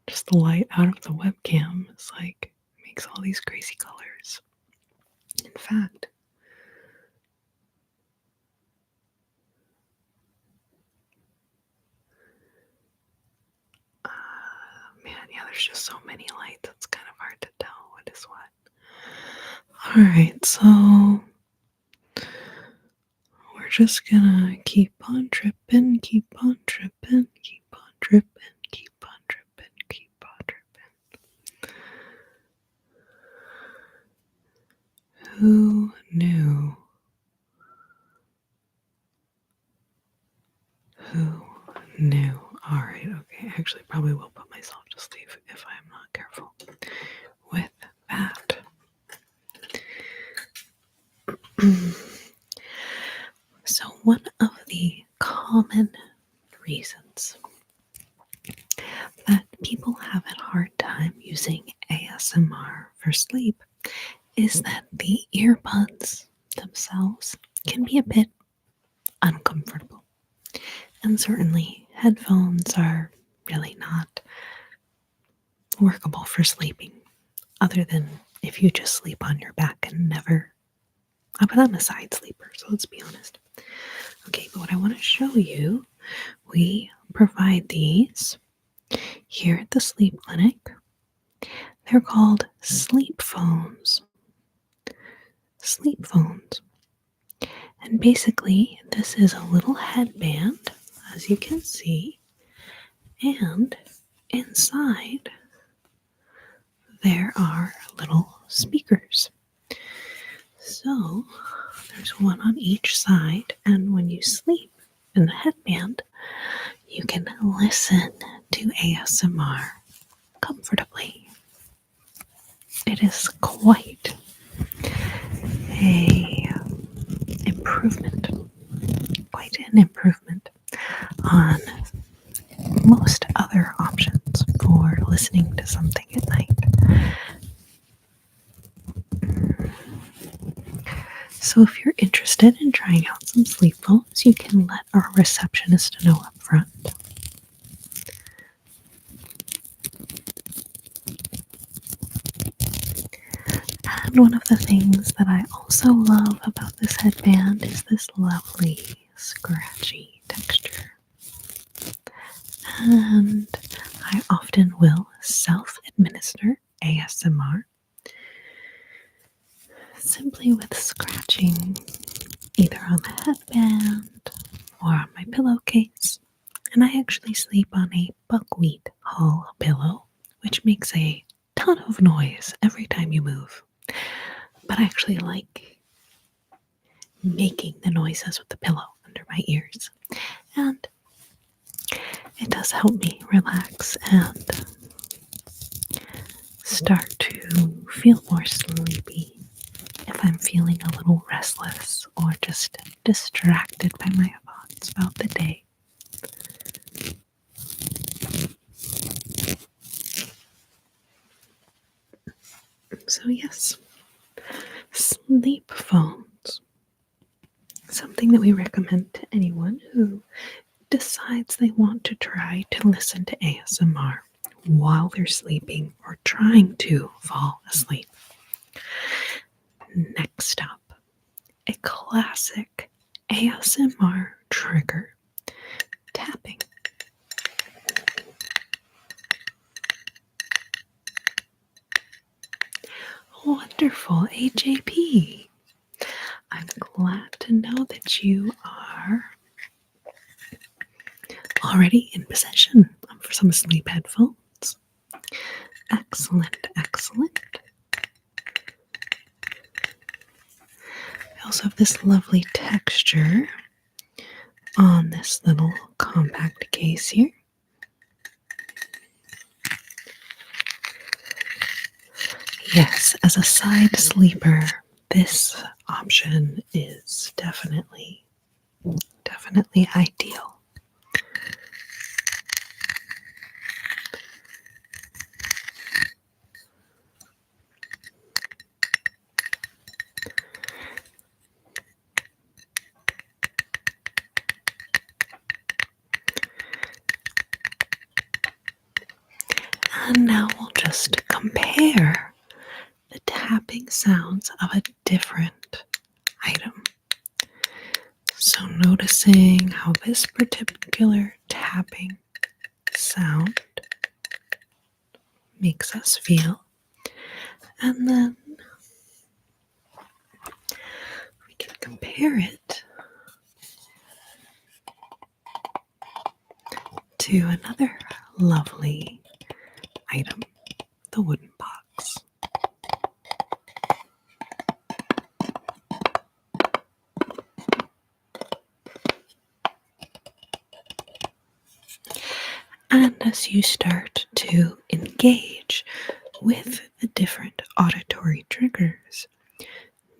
just the light out of the webcam is like makes all these crazy colors. In fact, man, yeah, there's just so many lights. It's kind of hard to tell what is what. All right, so we're just gonna keep on tripping, keep on tripping, keep on tripping, keep on tripping, keep on tripping. Who knew? Who knew? Alright, okay. I actually probably will put myself to sleep if I'm not careful with that. So, one of the common reasons that people have a hard time using ASMR for sleep is that the earbuds themselves can be a bit uncomfortable. And certainly, headphones are really not workable for sleeping, other than if you just sleep on your back and never. But I'm a side sleeper, so let's be honest. Okay, but what I want to show you, we provide these here at the sleep clinic. They're called sleep phones. Sleep phones. And basically, this is a little headband, as you can see, and inside there are little speakers. So there's one on each side, and when you sleep in the headband, you can listen to ASMR comfortably. It is quite an improvement on most other options for listening to something at night. So if you're interested in trying out some sleep phones, you can let our receptionist know up front. And one of the things that I also love about this headband is this lovely scratchy texture. And I often will self-administer ASMR simply with scratching either on the headband or on my pillowcase. And I actually sleep on a buckwheat hull pillow, which makes a ton of noise every time you move. But I actually like making the noises with the pillow under my ears. And it does help me relax and start to feel more sleepy if I'm feeling a little restless or just distracted by my thoughts about the day. So yes, sleep phones. Something that we recommend to anyone who decides they want to try to listen to ASMR while they're sleeping or trying to fall asleep. Next up, a classic ASMR trigger, tapping. Wonderful, AJP. I'm glad to know that you are already in possession of some sleep headphones. Excellent, excellent. I also have this lovely texture on this little compact case here. Yes, as a side sleeper, this option is definitely ideal. And now we'll just compare the tapping sounds of a different item. So noticing how this particular tapping sound makes us feel. And then we can compare it to another lovely item, the wooden box. as you start to engage with the different auditory triggers,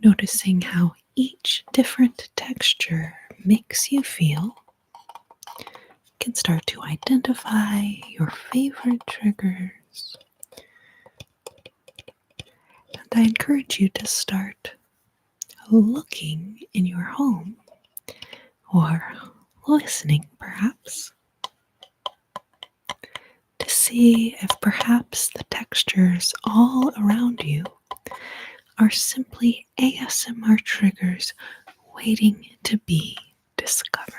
noticing how each different texture makes you feel, you can start to identify your favorite triggers. And I encourage you to start looking in your home or listening perhaps to see if perhaps the textures all around you are simply ASMR triggers waiting to be discovered.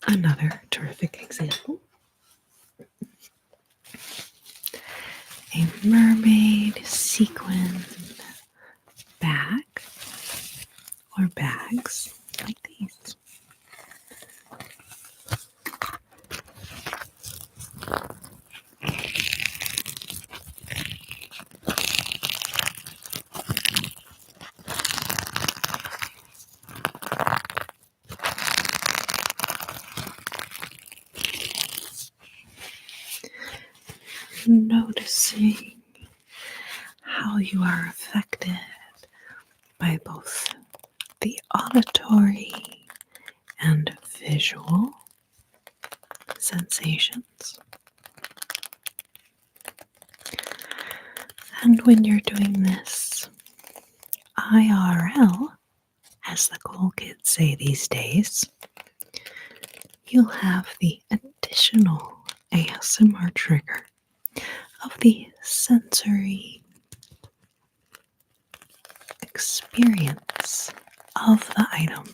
Another terrific example, a mermaid sequin bag or bags like these. Noticing how you are affected by both the auditory and visual sensations. And when you're doing this IRL, as the cool kids say these days, you'll have the additional ASMR trigger of the sensory experience of the item.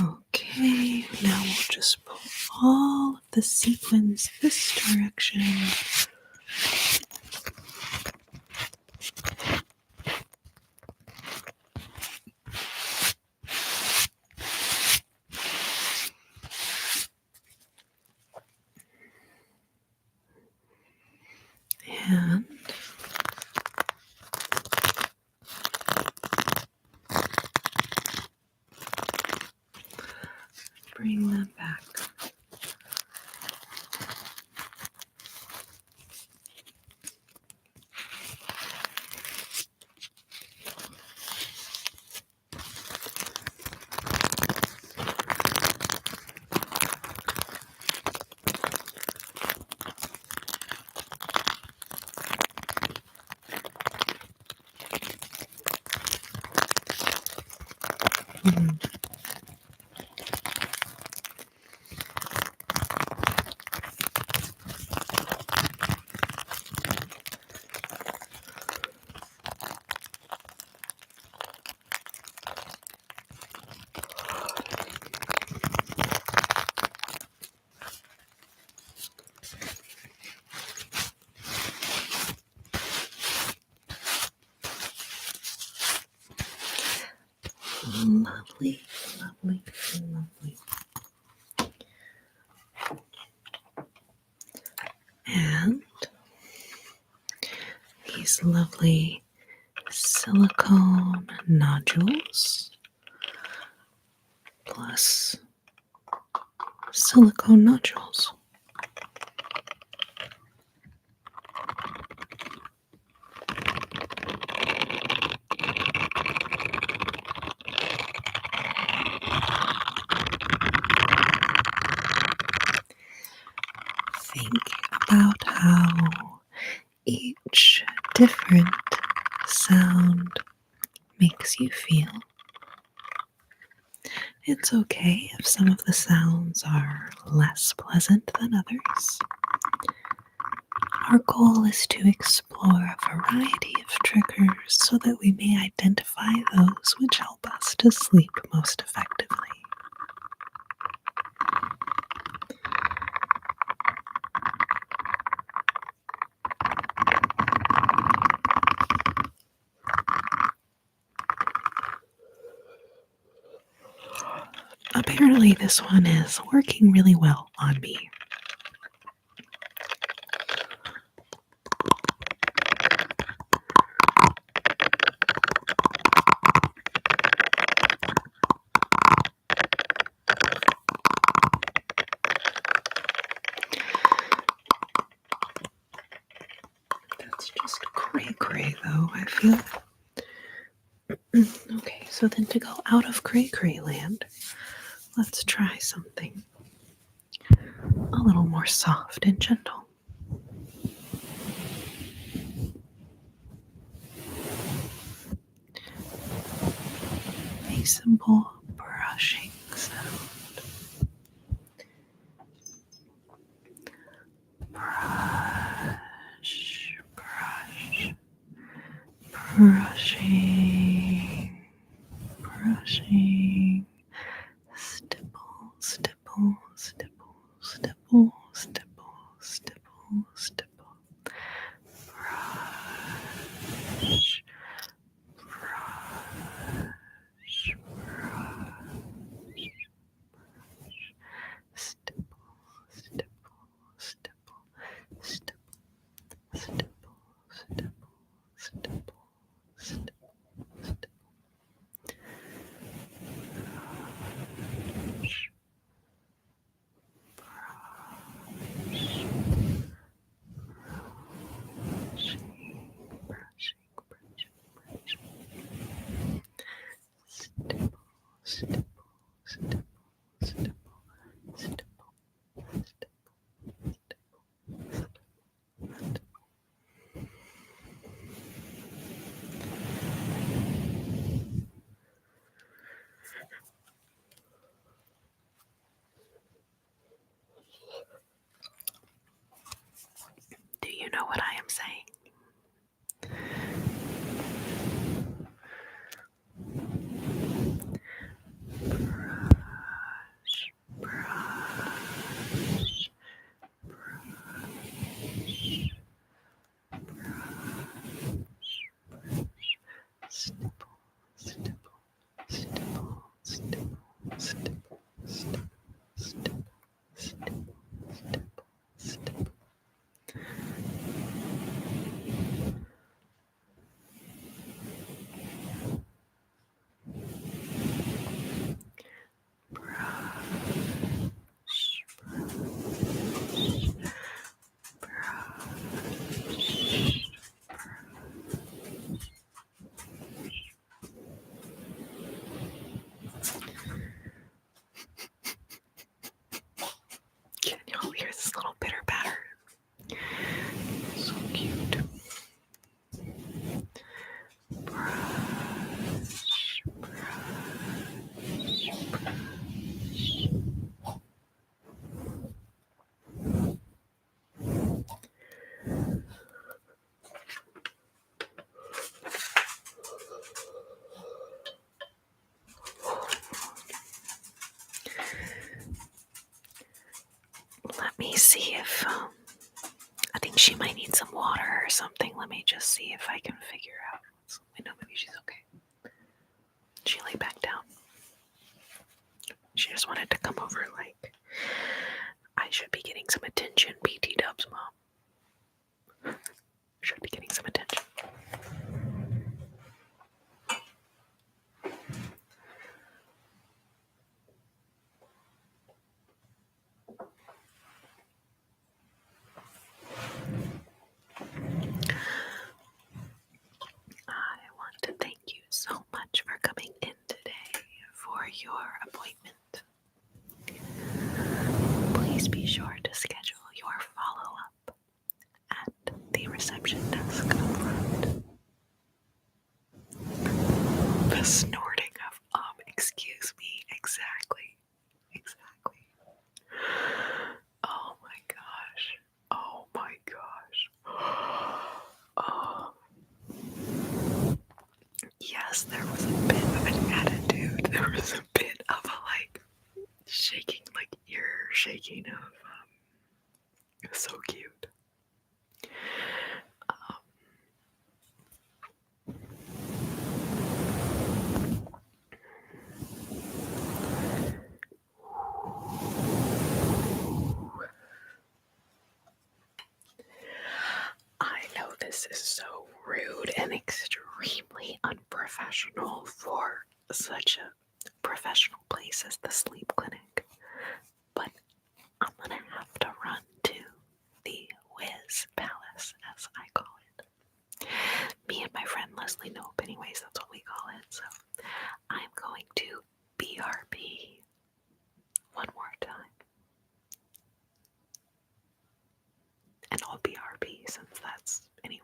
Okay, now we'll just pull all of the sequins this direction. And bring them back. Lovely, lovely, lovely. And these lovely silicone nodules plus silicone nodules. Think about how each different sound makes you feel. It's okay if some of the sounds are less pleasant than others, Our goal is to explore a variety of triggers so that we may identify those which help us to sleep most effectively. Apparently, this one is working really well on me. That's just cray though, I feel. Okay, so then to go out of cray land, let's try something a little more soft and gentle. A simple brushing sound. Brush, brush, brushing, brushing. Stipple, stipple, stipple, stipple, stipple, stipple, stipple. Brush, brush, brush. Stipple, stipple, stipple, stipple, stipple, stipple, stipple, stipple, stipple. Do you know what I am saying? Brush, brush, brush, brush, stipple, stipple, stipple, stipple, stipple, stipple, stipple, stipple, stipple, stipple. Can y'all hear this little pitter patter? So cute. Brush, brush, brush. Let me see if I think she might need some water or something. Let me just see if I can figure out. I know maybe she's okay. She lay back down. She just wanted to come over like I should be getting some attention, BT Dubs mom. Should be getting some attention. I want to thank you so much for coming in today for your appointment. Please be sure to schedule your follow-up at the reception desk up front. The snorting of excuse me, exactly. Oh my gosh. Oh my gosh. yes, there was a bit of an attitude. There was a bit of a shaking, ear shaking of so cute. I know this is so rude and extremely unprofessional for such a professional place as the sleep clinic, but I'm gonna have to run to the Whiz Palace, as I call it. Me and my friend Leslie know, but anyways, that's what we call it. So I'm going to BRB one more time. And I'll BRB since that's anyway.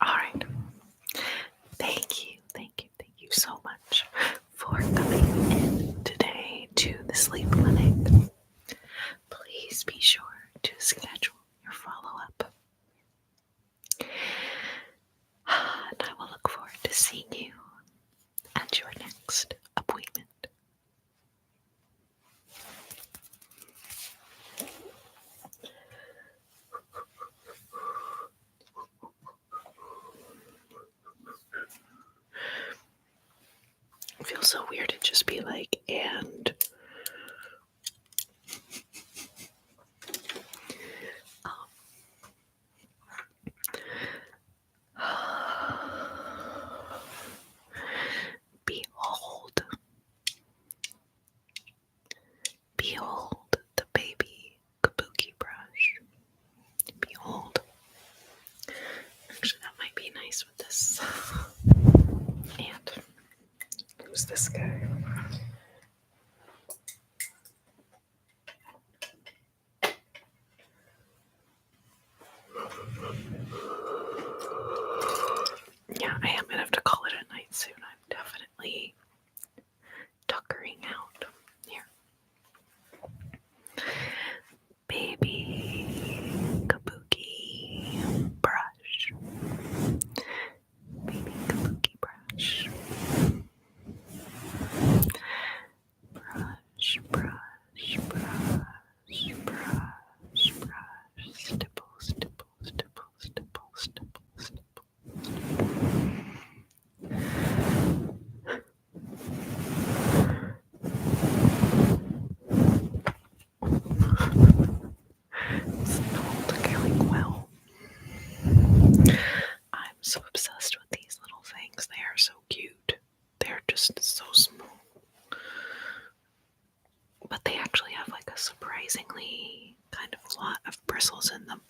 Alright. Thank you so much for coming in today to the sleep clinic. Please be sure to schedule your follow-up. And I will look forward to seeing you at your next appointment. It feels so weird to just be like, and behold, behold the baby kabuki brush.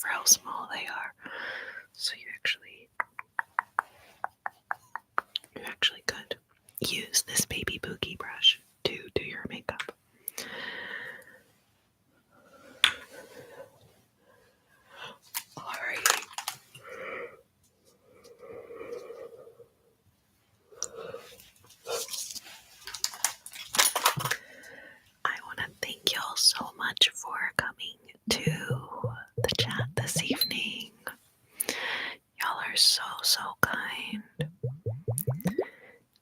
for how small they are. So you actually could use this baby boogie brush to do your makeup. Alrighty. I want to thank y'all so much for coming to the chat this evening. Y'all are so kind.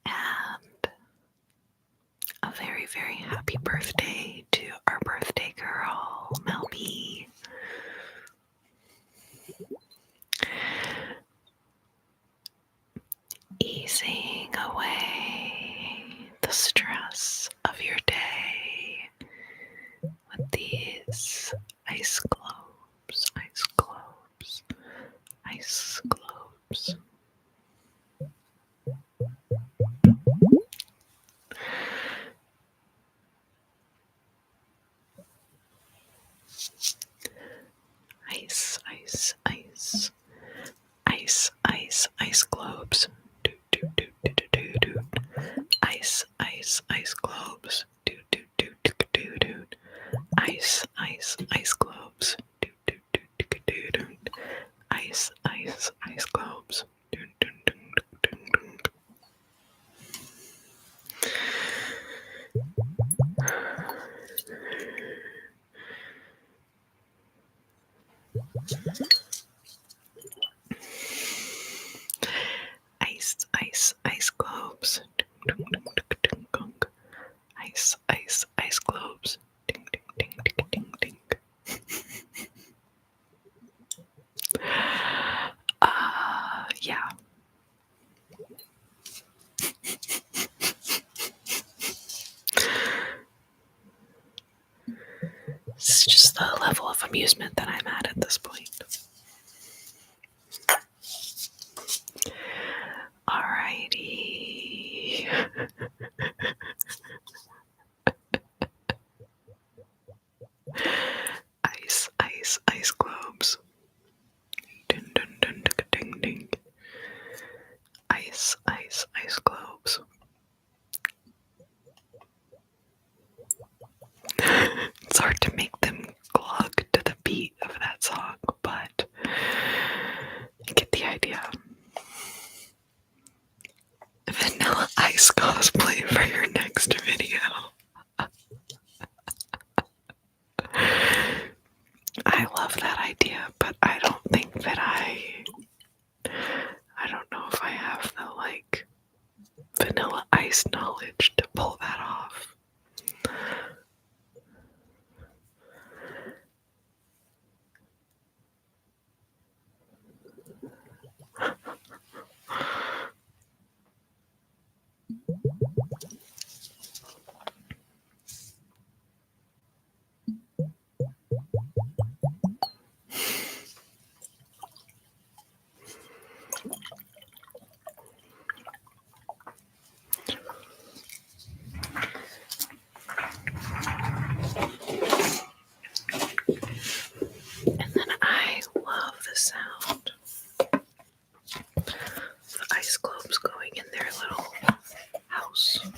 And a very, very happy birthday to our birthday girl, Mel B. Easing away the stress of your day with these ice globes, ice globes, ice globes. Ice, ice, ice, ice, ice, ice globes. Do, do, do, do, do, do, do. Ice, ice, ice globes. Do, do, do, do, do, do. Ice, ice, ice globes. Do, do, do, do, do, do. Ice, ice, ice globes. Do, do, do, do, do, do. Ice, ice, ice globes. Ice, ice, ice globes. Ding, ding, ding, ding, ding, ding. Yeah. It's just the level of amusement that I'm at this point. Alrighty. Ice, ice, ice globes. Ding, ding, ding, ding, ding, ding. Ice, ice, ice globes. It's hard to make them glug to the beat of that song, but you get the idea. Vanilla Ice cosplay for your next video. I love that idea, but I don't think that I don't know if I have the Vanilla Ice knowledge to pull that off. And then I love the sound of the ice globes going in their little house. And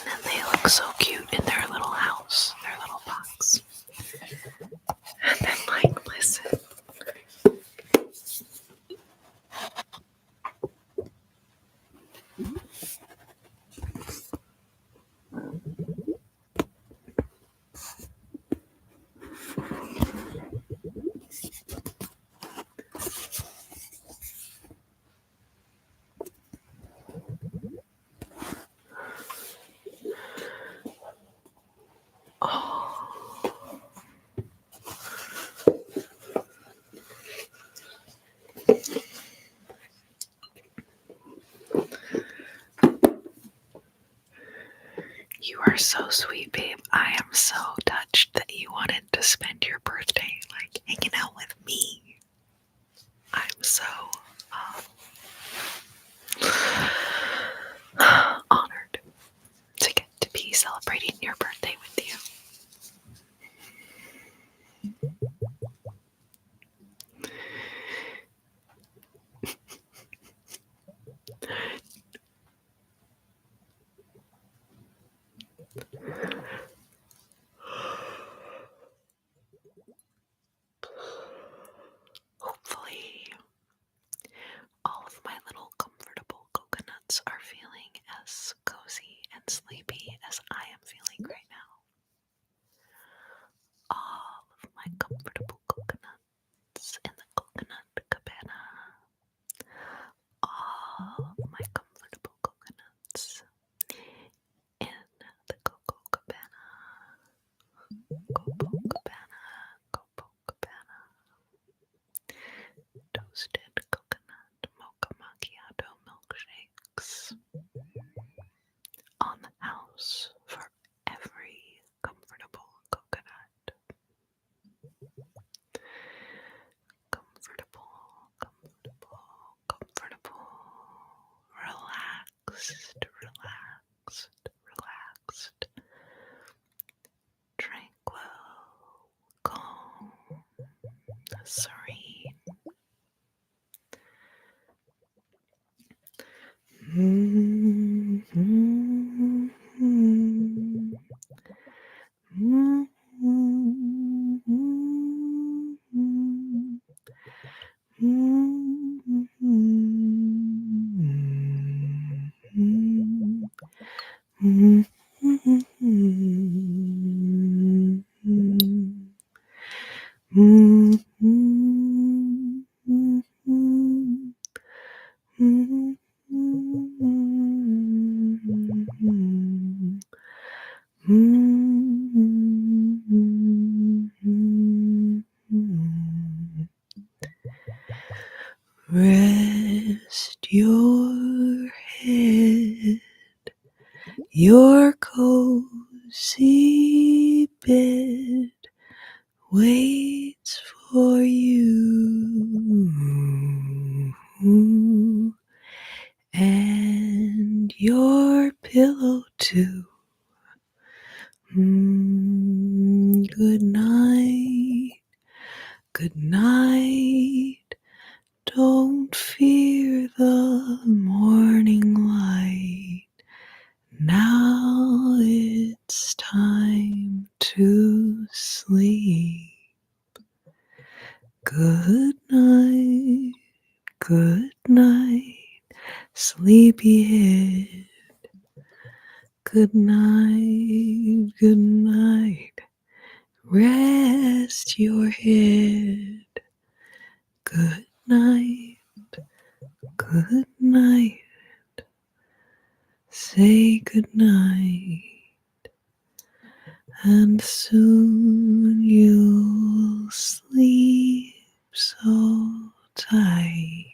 then they look so cute in their little house, their little box. And then listen. You are so sweet, babe. I am so touched that you wanted to spend your birthday hanging out with me. I'm so Hopefully, all of my little comfortable coconuts are feeling as cozy and sleepy as I am feeling right now. All of my comfortable coconuts in the coconut cabana. All of my comfortable coconuts in the Coco Cabana. Coco Cabana. Coco Cabana. Toasted coconut mocha macchiato milkshakes on the house for every comfortable coconut. Comfortable, comfortable, comfortable, relaxed, relaxed, relaxed, tranquil, calm, serene. Rest your head, your cozy bed waits for you, and your pillow too. Good night, good night. Don't fear the morning light. Now it's time to sleep. Good night, sleepyhead. Good night, rest your head. Good night, say good night, and soon you'll sleep so tight.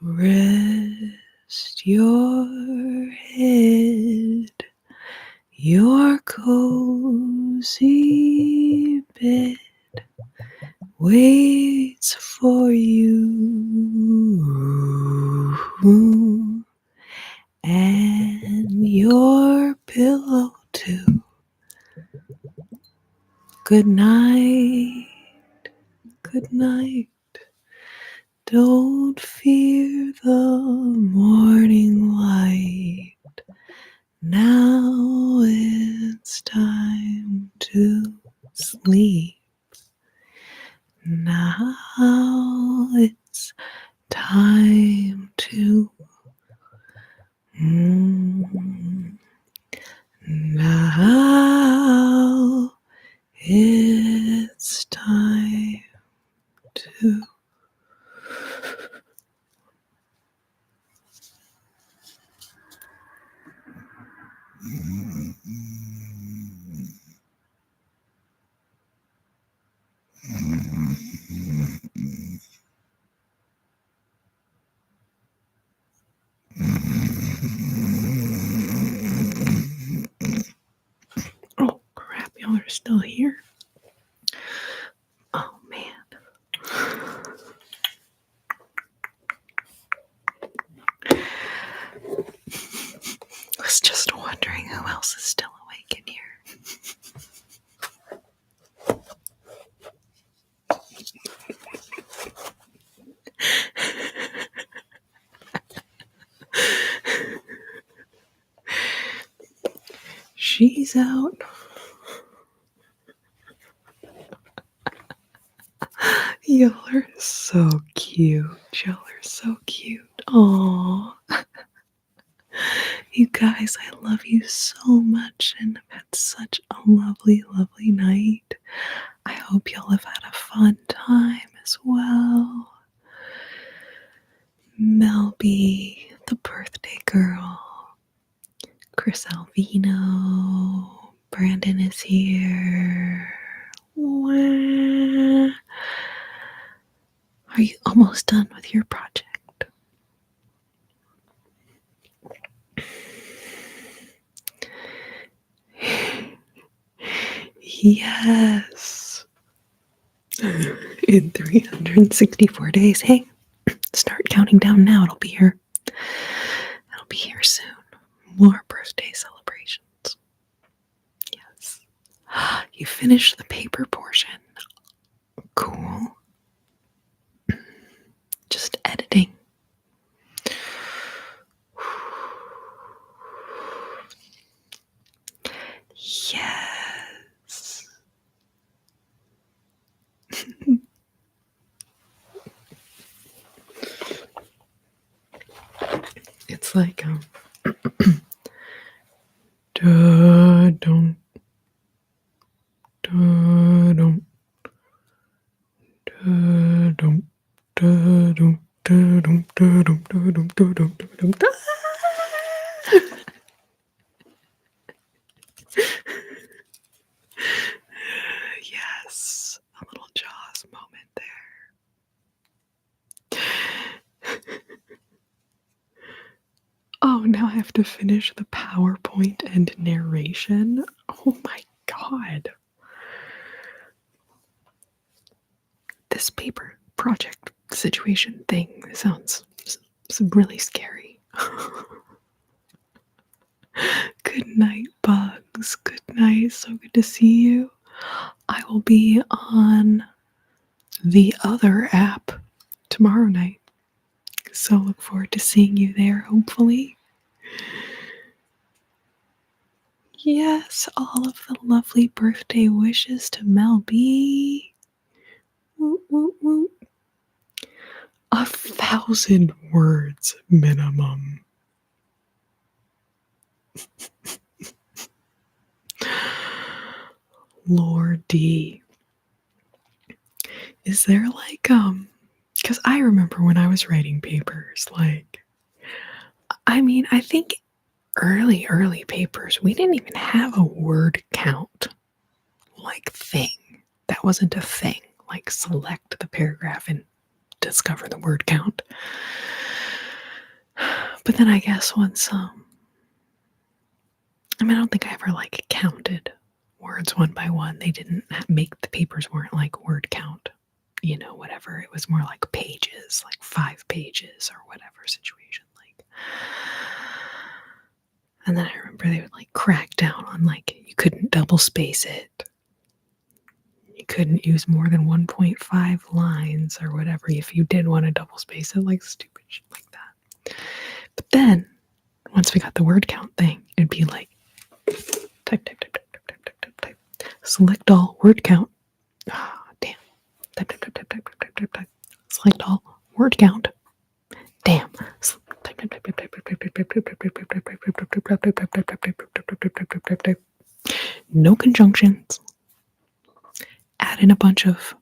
Rest your head, your cozy bed waits for you, and your pillow too. Good night, don't fear the morning light. Now it's time to sleep. Now it's time to now it's time to Oh crap, y'all are still here? Oh man. Was just wondering who else she's out. Y'all are so cute. Y'all are so cute. Aww. You guys, I love you so much and I've had such a lovely, lovely night. I hope y'all have had a fun time as well. Melby, the birthday girl. Chris Alvino. Brandon is here. Wah. Are you almost done with your project? Yes. In 364 days. Hey, start counting down now. It'll be here. It'll be here soon. More birthday celebrations. Yes. You finished the paper portion. Cool. Just editing. Yes. It's like da dum da dum da dum da dum da dum da dum da dum da dum da dum da. Yes, a little Jaws moment there. Oh, now I have to finish the PowerPoint and narration. Oh my god. This paper project situation thing sounds really scary. Good night, bugs. Good night. So good to see you. I will be on the other app tomorrow night. So look forward to seeing you there, hopefully. Yes, all of the lovely birthday wishes to Mel B. Woo, woo, woo. 1,000 words minimum. Lordy. Is there like, because I remember when I was writing papers, like, I mean, I think early papers, we didn't even have a word count, like, thing. That wasn't a thing. Like, select the paragraph and discover the word count. But then I guess once, I mean, I don't think I ever, like, counted words one by one. They didn't make the papers weren't like word count, you know, whatever. It was more like pages, like 5 pages or whatever situation. Like, and then I remember they would like crack down on like you couldn't double space it. You couldn't use more than 1.5 lines or whatever if you did want to double space it, like stupid shit like that. But then once we got the word count thing, it'd be like type. Select all word count. Ah, damn. Type. Select all word count. Damn. No conjunctions. Add in a bunch of,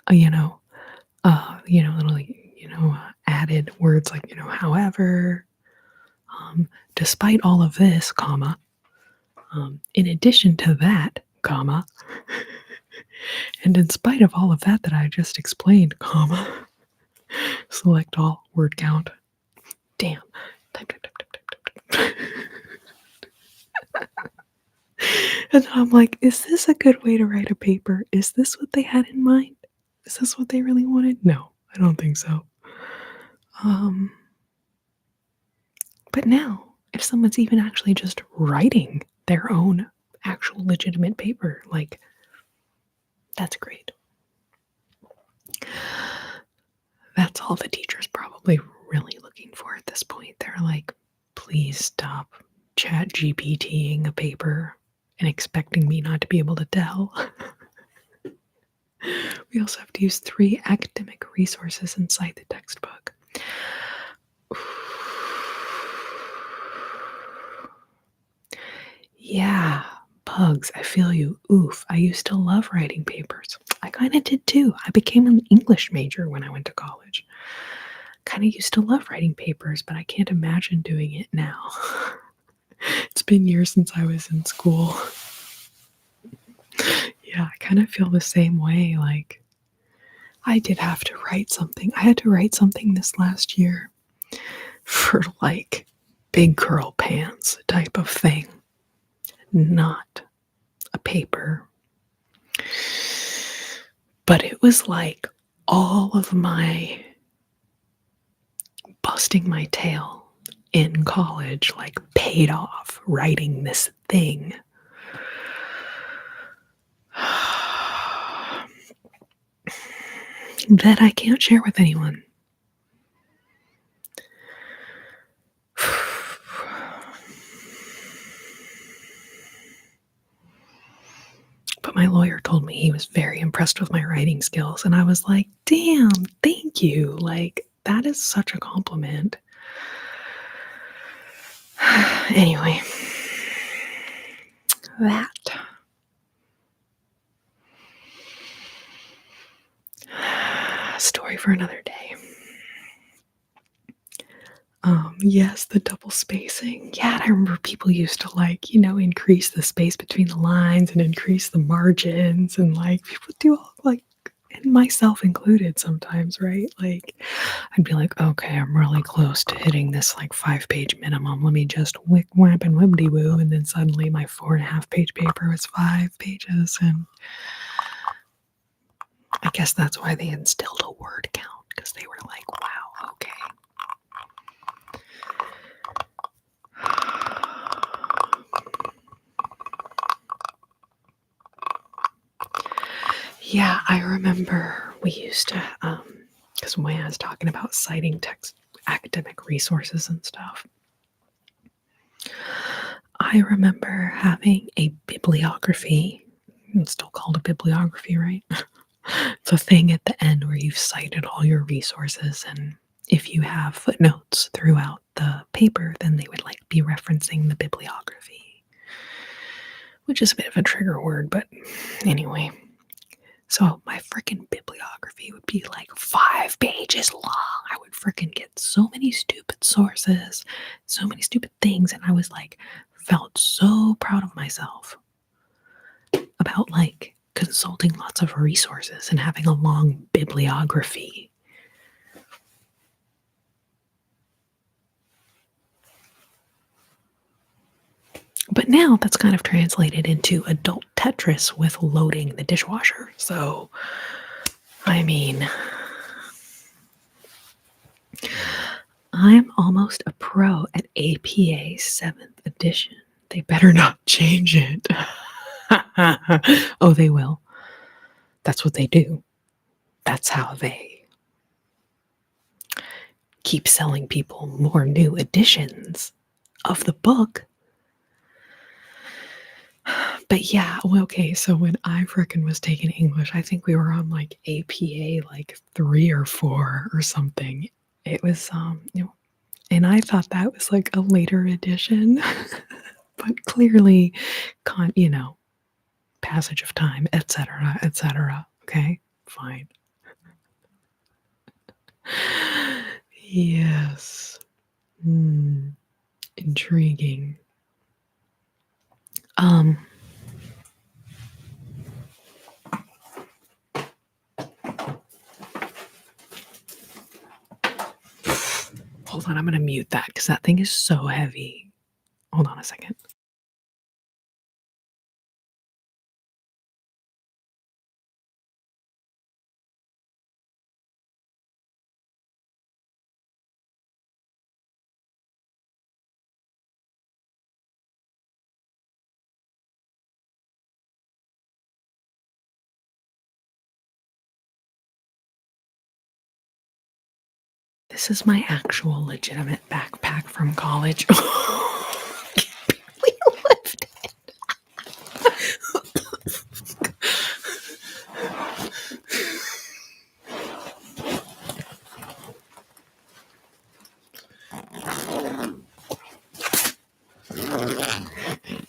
little, added words like, however, despite all of this, comma, in addition to that, comma, and in spite of all of that I just explained, comma, select all word count. Damn. Type. And I'm like, is this a good way to write a paper? Is this what they had in mind? Is this what they really wanted? No, I don't think so. But now, if someone's even actually just writing their own actual legitimate paper, like, that's great. That's all the teacher's probably really looking for at this point. They're like, please stop chat GPTing a paper and expecting me not to be able to tell. We also have to use 3 academic resources inside the textbook. Yeah, bugs, I feel you. Oof, I used to love writing papers. I kind of did too. I became an English major when I went to college. Kind of used to love writing papers, but I can't imagine doing it now. It's been years since I was in school. Yeah, I kind of feel the same way. Like, I did have to write something. I had to write something this last year for like big girl pants type of thing, not a paper. But it was like all of my busting my tail in college like paid off writing this thing. That I can't share with anyone. But my lawyer told me he was very impressed with my writing skills, and I was like, damn, thank you. Like, that is such a compliment. Anyway, that. Story for another day. Yes, the double spacing. Yeah, and I remember people used to like, increase the space between the lines and increase the margins, and like people do all like, and myself included sometimes, right? Like, I'd be like, okay, I'm really close to hitting this like 5-page minimum. Let me just wick whap and whimdy woo, and then suddenly my 4.5-page paper was 5 pages, and I guess that's why they instilled a word count, because they were like, wow, okay. Yeah, I remember we used to, because when I was talking about citing academic resources and stuff, I remember having a bibliography. It's still called a bibliography, right? It's a thing at the end where you've cited all your resources, and if you have footnotes throughout the paper, then they would like be referencing the bibliography, which is a bit of a trigger word, but anyway. So my freaking bibliography would be like 5 pages long. I would freaking get so many stupid sources, so many stupid things, and I was like, felt so proud of myself about like consulting lots of resources and having a long bibliography. But now that's kind of translated into adult Tetris with loading the dishwasher. So, I mean, I'm almost a pro at APA 7th edition. They better not change it. Oh, they will. That's what they do. That's how they keep selling people more new editions of the book. But yeah, well, okay, so when I frickin' was taking English, I think we were on like APA like 3 or 4 or something. It was and I thought that was like a later edition. But clearly passage of time, etc., etc. Okay, fine. Yes. Intriguing. Hold on, I'm gonna mute that because that thing is so heavy. Hold on a second. This is my actual legitimate backpack from college.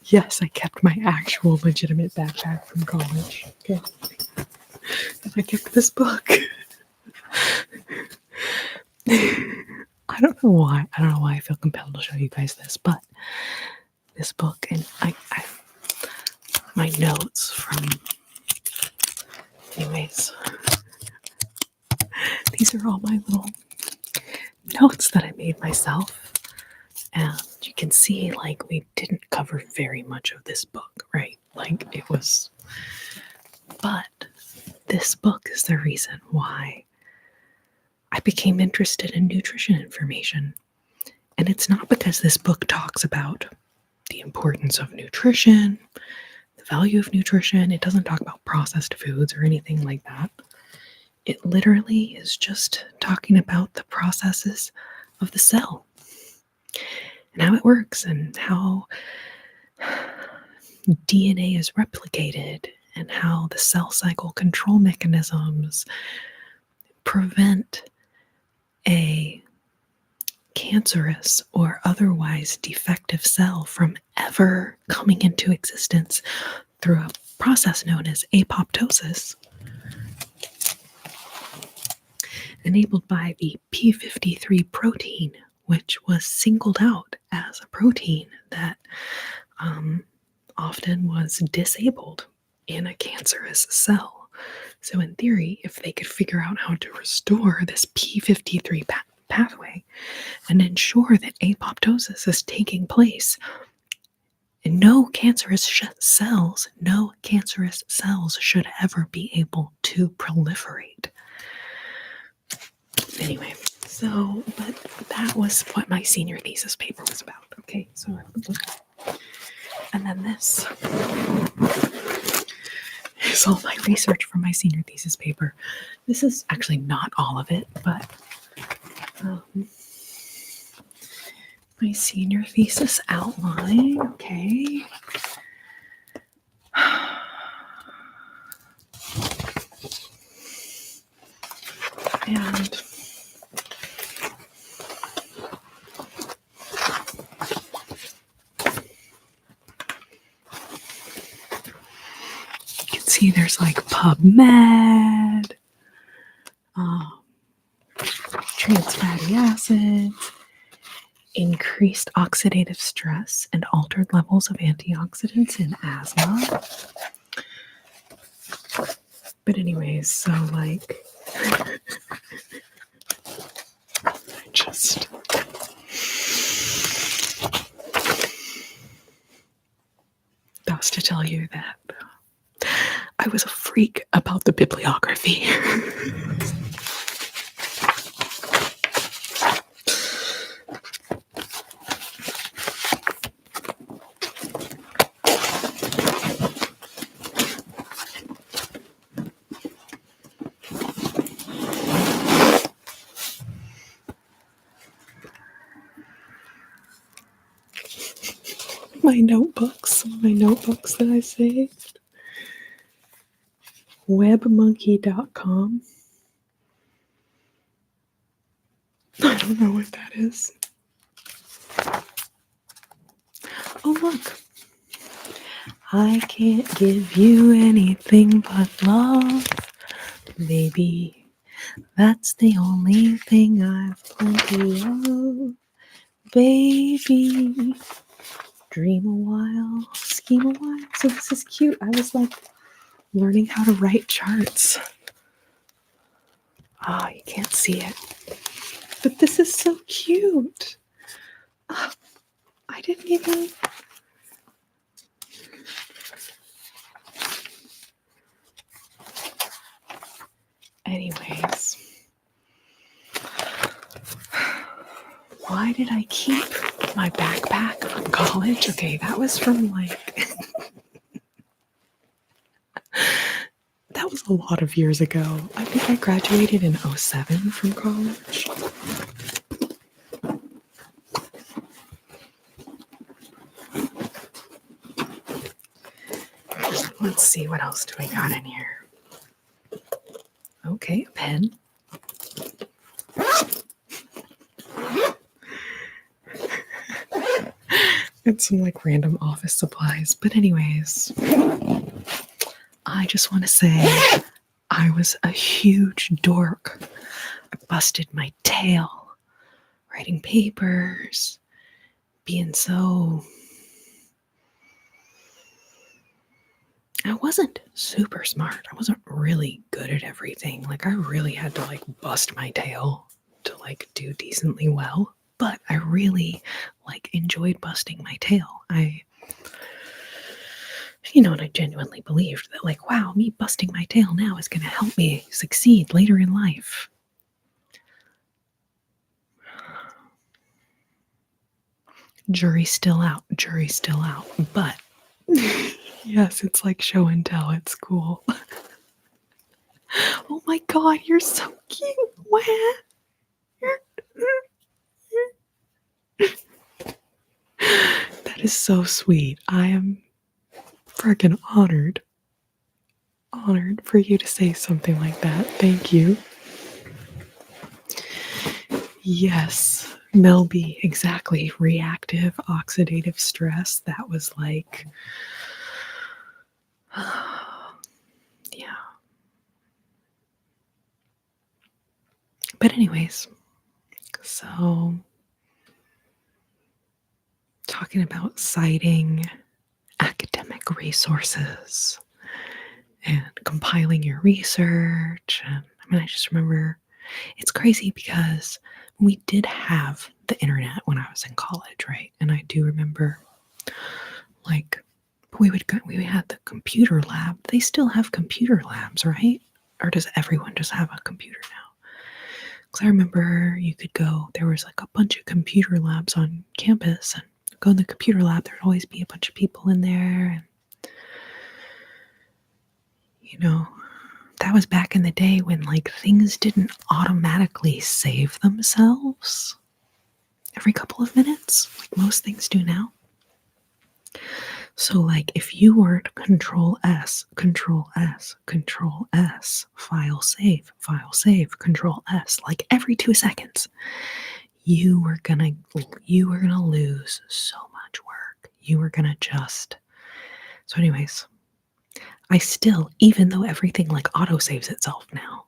Yes, I kept my actual legitimate backpack from college. Okay. And I kept this book. I don't know why. I don't know why I feel compelled to show you guys this, but this book, and I my notes from, anyways, these are all my little notes that I made myself. And you can see, like, we didn't cover very much of this book, right? Like, it was, but this book is the reason why I became interested in nutrition information. And it's not because this book talks about the importance of nutrition, the value of nutrition. It doesn't talk about processed foods or anything like that. It literally is just talking about the processes of the cell and how it works and how DNA is replicated and how the cell cycle control mechanisms prevent a cancerous or otherwise defective cell from ever coming into existence through a process known as apoptosis, enabled by the p53 protein, which was singled out as a protein that often was disabled in a cancerous cell. So in theory, if they could figure out how to restore this p53 pathway and ensure that apoptosis is taking place, and no cancerous cells should ever be able to proliferate. Anyway, so, but that was what my senior thesis paper was about. Okay, so and then this is all my research for my senior thesis paper. This is actually not all of it, but my senior thesis outline, okay. And you can see there's like PubMed, trans fatty acids, increased oxidative stress and altered levels of antioxidants in asthma. But anyways, so like, that was to tell you that I was a freak about the bibliography. my notebooks that I saved. Webmonkey.com. I don't know what that is. Oh, look. I can't give you anything but love, baby. That's the only thing I've plenty of, baby. Dream a while, scheme a while. So this is cute. I was like learning how to write charts. Ah, you can't see it. But this is so cute. Oh, I didn't even... Anyways. Why did I keep my backpack from college? Okay, that was from like... that was a lot of years ago. I think I graduated in 2007 from college. Let's see, what else do we got in here? Okay, a pen. and some like random office supplies. But, anyways, I just want to say I was a huge dork. I busted my tail writing papers, being so. I wasn't super smart. I wasn't really good at everything. Like, I really had to like bust my tail to like do decently well. But I really like enjoyed busting my tail. And I genuinely believed that like, wow, me busting my tail now is going to help me succeed later in life. Jury's still out. Jury's still out. But yes, it's like show and tell at school. Oh my god, you're so cute. What? That is so sweet. I am freaking honored. Honored for you to say something like that. Thank you. Yes, Mel B, exactly. Reactive oxidative stress. That was like, yeah. But, anyways, so talking about citing academic resources and compiling your research. And I just remember it's crazy because we did have the internet when I was in college, right? And I do remember like we had the computer lab. They still have computer labs, right? Or does everyone just have a computer now? Because I remember you could go, there was like a bunch of computer labs on campus, and go in the computer lab, there'd always be a bunch of people in there. And, that was back in the day when like things didn't automatically save themselves every couple of minutes, like most things do now. So, like, if you weren't Control S, Control S, Control S, file save, Control S, like every 2 seconds, you were gonna lose so much work. You were gonna just. So, anyways, I still, even though everything like auto saves itself now,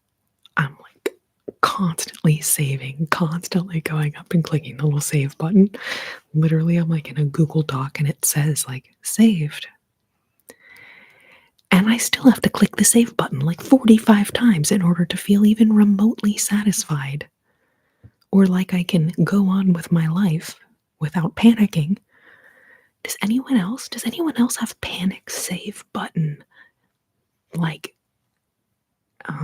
I'm like constantly saving, constantly going up and clicking the little save button. Literally, I'm like in a Google Doc and it says like saved. And I still have to click the save button like 45 times in order to feel even remotely satisfied. Or like I can go on with my life without panicking. Does anyone else have panic save button? Like, I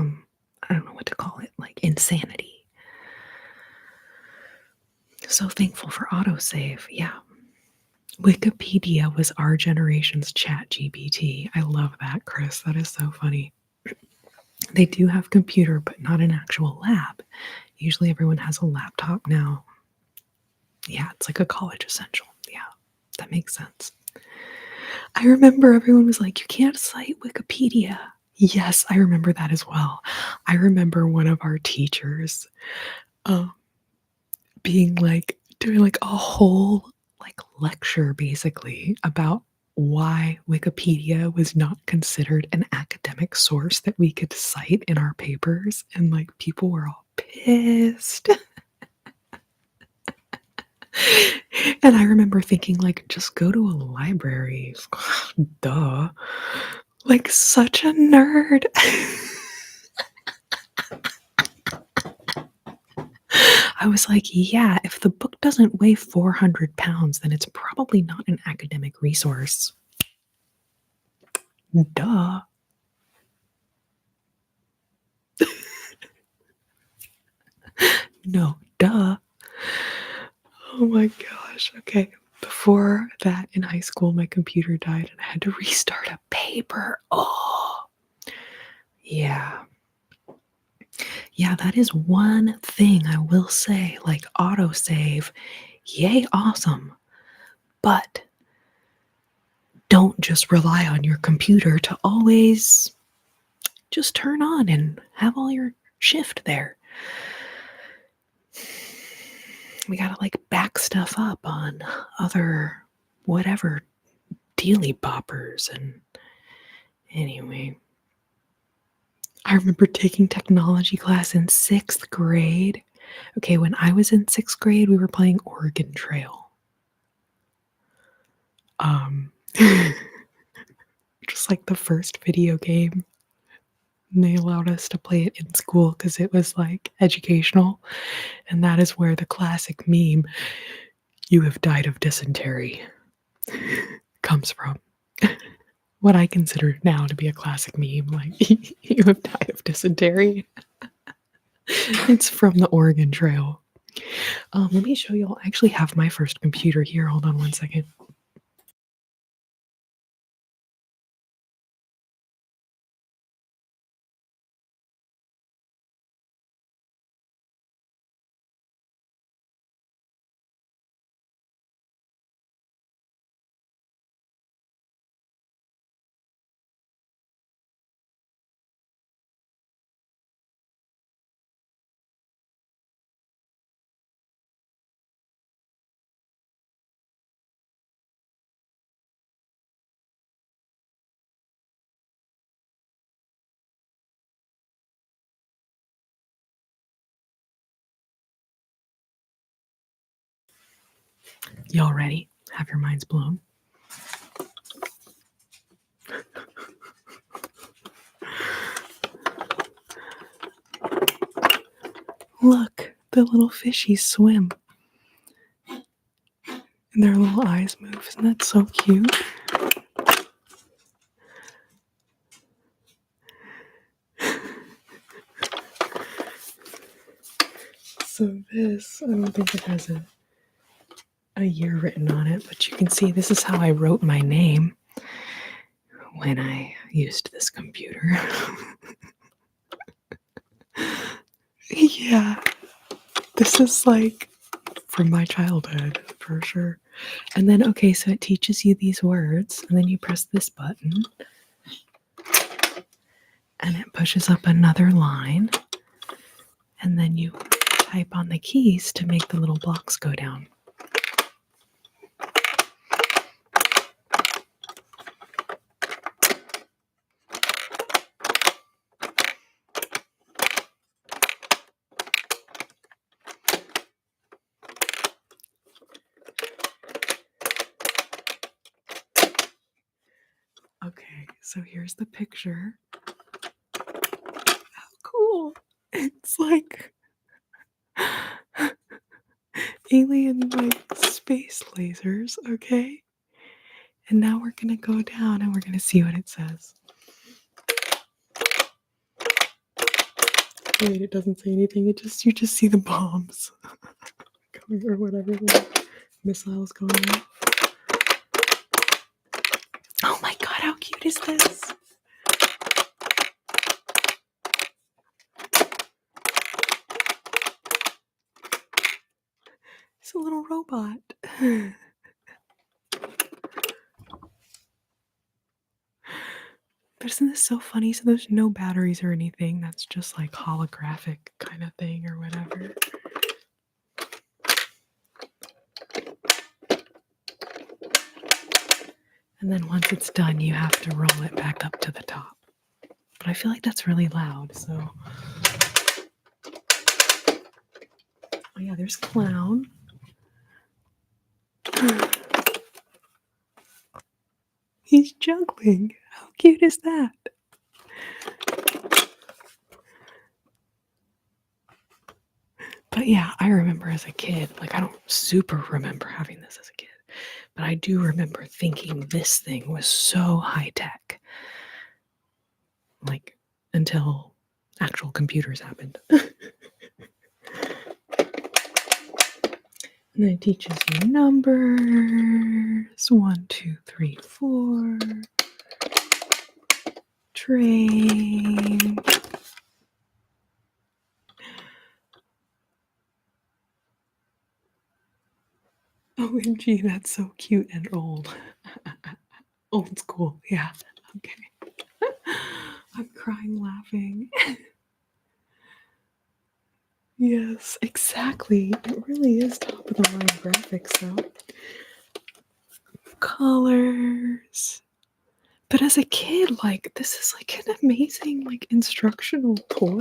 don't know what to call it, like insanity. So thankful for autosave. Yeah. Wikipedia was our generation's chat GPT. I love that, Chris. That is so funny. They do have computer, but not an actual lab. Usually everyone has a laptop now. Yeah, it's like a college essential. Yeah, that makes sense. I remember everyone was like, you can't cite Wikipedia. Yes, I remember that as well. I remember one of our teachers being like, doing like a whole like lecture basically about why Wikipedia was not considered an academic source that we could cite in our papers. And like people were all pissed. And I remember thinking, like, just go to a library. Duh. Like, such a nerd. I was like, yeah, if the book doesn't weigh 400 pounds, then it's probably not an academic resource. Duh. No, duh. Oh my gosh. Okay. Before that, in high school, my computer died and I had to restart a paper. Oh, yeah. Yeah, that is one thing I will say. Like autosave, yay, awesome. But don't just rely on your computer to always just turn on and have all your shift there. We gotta like back stuff up on other whatever dealy boppers. And anyway, I remember taking technology class in 6th grade. Okay, when I was in 6th grade, we were playing Oregon Trail. Just like the first video game. And they allowed us to play it in school because it was like educational. And that is where the classic meme, "You have died of dysentery," comes from. What I consider now to be a classic meme, like, "You have died of dysentery." It's from the Oregon Trail. Let me show you. I actually have my first computer here. Hold on one second. Y'all ready? Have your minds blown? Look, the little fishies swim. And their little eyes move. Isn't that so cute? So this, I don't think it has a year written on it, but you can see this is how I wrote my name when I used this computer. Yeah, this is like from my childhood for sure. And then, okay, so it teaches you these words, and then you press this button, and it pushes up another line, and then you type on the keys to make the little blocks go down. Okay, so here's the picture. How cool! It's like alien, like, space lasers, okay? And now we're gonna go down and we're gonna see what it says. Wait, it doesn't say anything. You just see the bombs going, or whatever, the missiles going off. Oh my god, how cute is this? It's a little robot. But isn't this so funny? So there's no batteries or anything. That's just like holographic kind of thing or whatever. And then once it's done, you have to roll it back up to the top. But I feel like that's really loud, so. Oh yeah, there's Clown. He's juggling. How cute is that? But yeah, I remember as a kid, like, I don't super remember having this as a kid, but I do remember thinking this thing was so high tech. Like, until actual computers happened. And then it teaches you numbers. 1, 2, 3, 4. Train. OMG, that's so cute and old. Old school, yeah. Okay. I'm crying laughing. Yes, exactly. It really is top of the line graphics, though. colors. But as a kid, like, this is like an amazing, like, instructional toy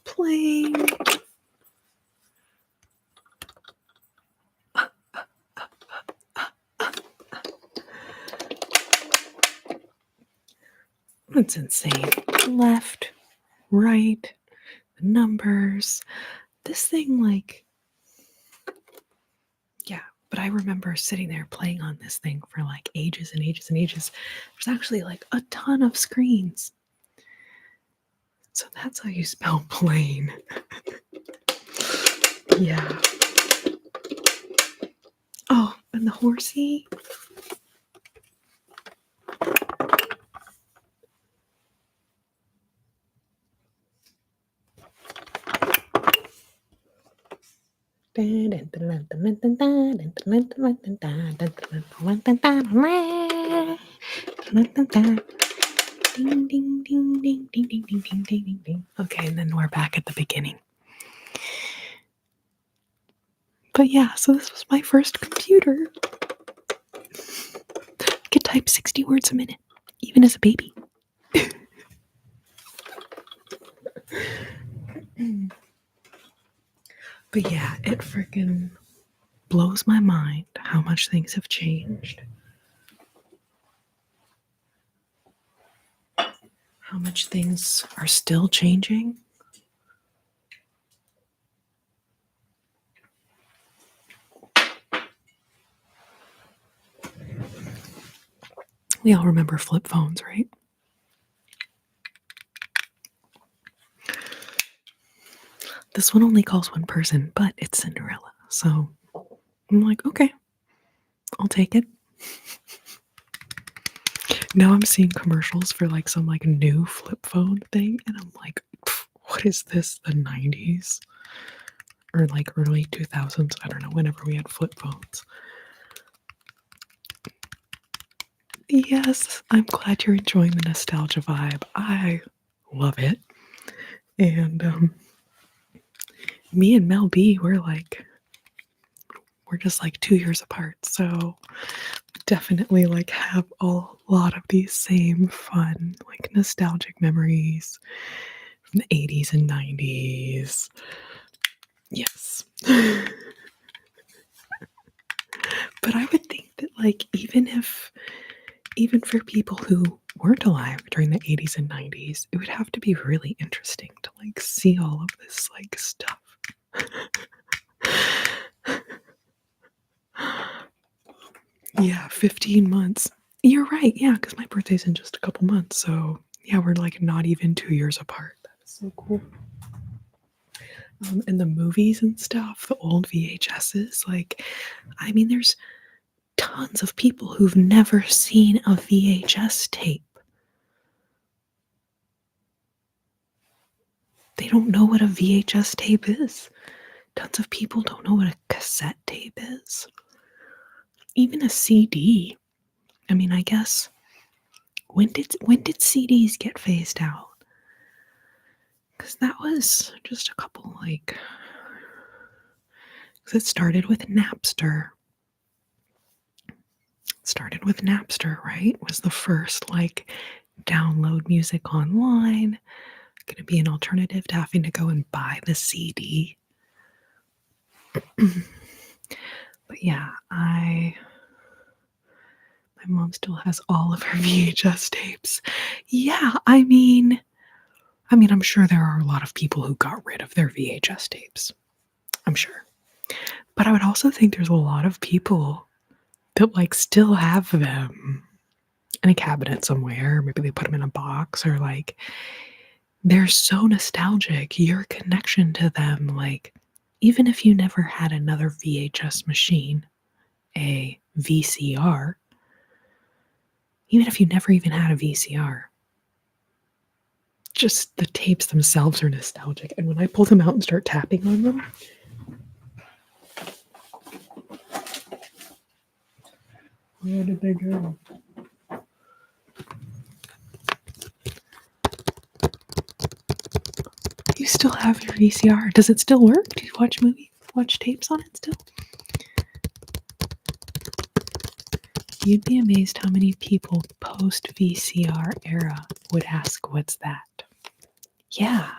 playing. That's insane. Left, right, the numbers. This thing, like, yeah. But I remember sitting there playing on this thing for like ages and ages and ages. There's actually like a ton of screens. So that's how you spell plane. Yeah. Oh, and the horsey. Ding, ding, ding, ding, ding, ding, ding, ding, ding, ding. Okay, and then we're back at the beginning. But yeah, so this was my first computer. I could type 60 words a minute, even as a baby. But yeah, it freaking blows my mind how much things have changed. How much things are still changing. We all remember flip phones, right? This one only calls one person, but it's Cinderella. So I'm like, okay, I'll take it. Now I'm seeing commercials for like some like new flip phone thing, and I'm like, what is this? The 90s? Or like early 2000s? I don't know, whenever we had flip phones. Yes, I'm glad you're enjoying the nostalgia vibe. I love it. And me and Mel B, we're just like 2 years apart. So definitely like have a lot of these same fun, like nostalgic memories from the 80s and 90s. Yes. But I would think that like even for people who weren't alive during the 80s and 90s, it would have to be really interesting to like see all of this like stuff. Yeah, 15 months. You're right. Yeah, because my birthday's in just a couple months. So yeah, we're like not even 2 years apart. That is so cool. And the movies and stuff, the old VHSs, like, I mean, there's tons of people who've never seen a VHS tape. They don't know what a VHS tape is. Tons of people don't know what a cassette tape is. Even a CD. I mean, I guess when did CDs get phased out? Because that was just a couple like. Because it started with Napster. Right? Was the first like download music online. Going to be an alternative to having to go and buy the CD. But yeah, my mom still has all of her VHS tapes. Yeah, I mean, I'm sure there are a lot of people who got rid of their VHS tapes. I'm sure. But I would also think there's a lot of people that like still have them in a cabinet somewhere. Maybe they put them in a box, or like they're so nostalgic. Your connection to them, like, even if you never had another VHS machine, a VCR, even if you never even had a VCR, just the tapes themselves are nostalgic. And when I pull them out and start tapping on them, where did they go? You still have your VCR. Does it still work? Do you watch tapes on it still? You'd be amazed how many people post VCR era would ask, "What's that?" Yeah.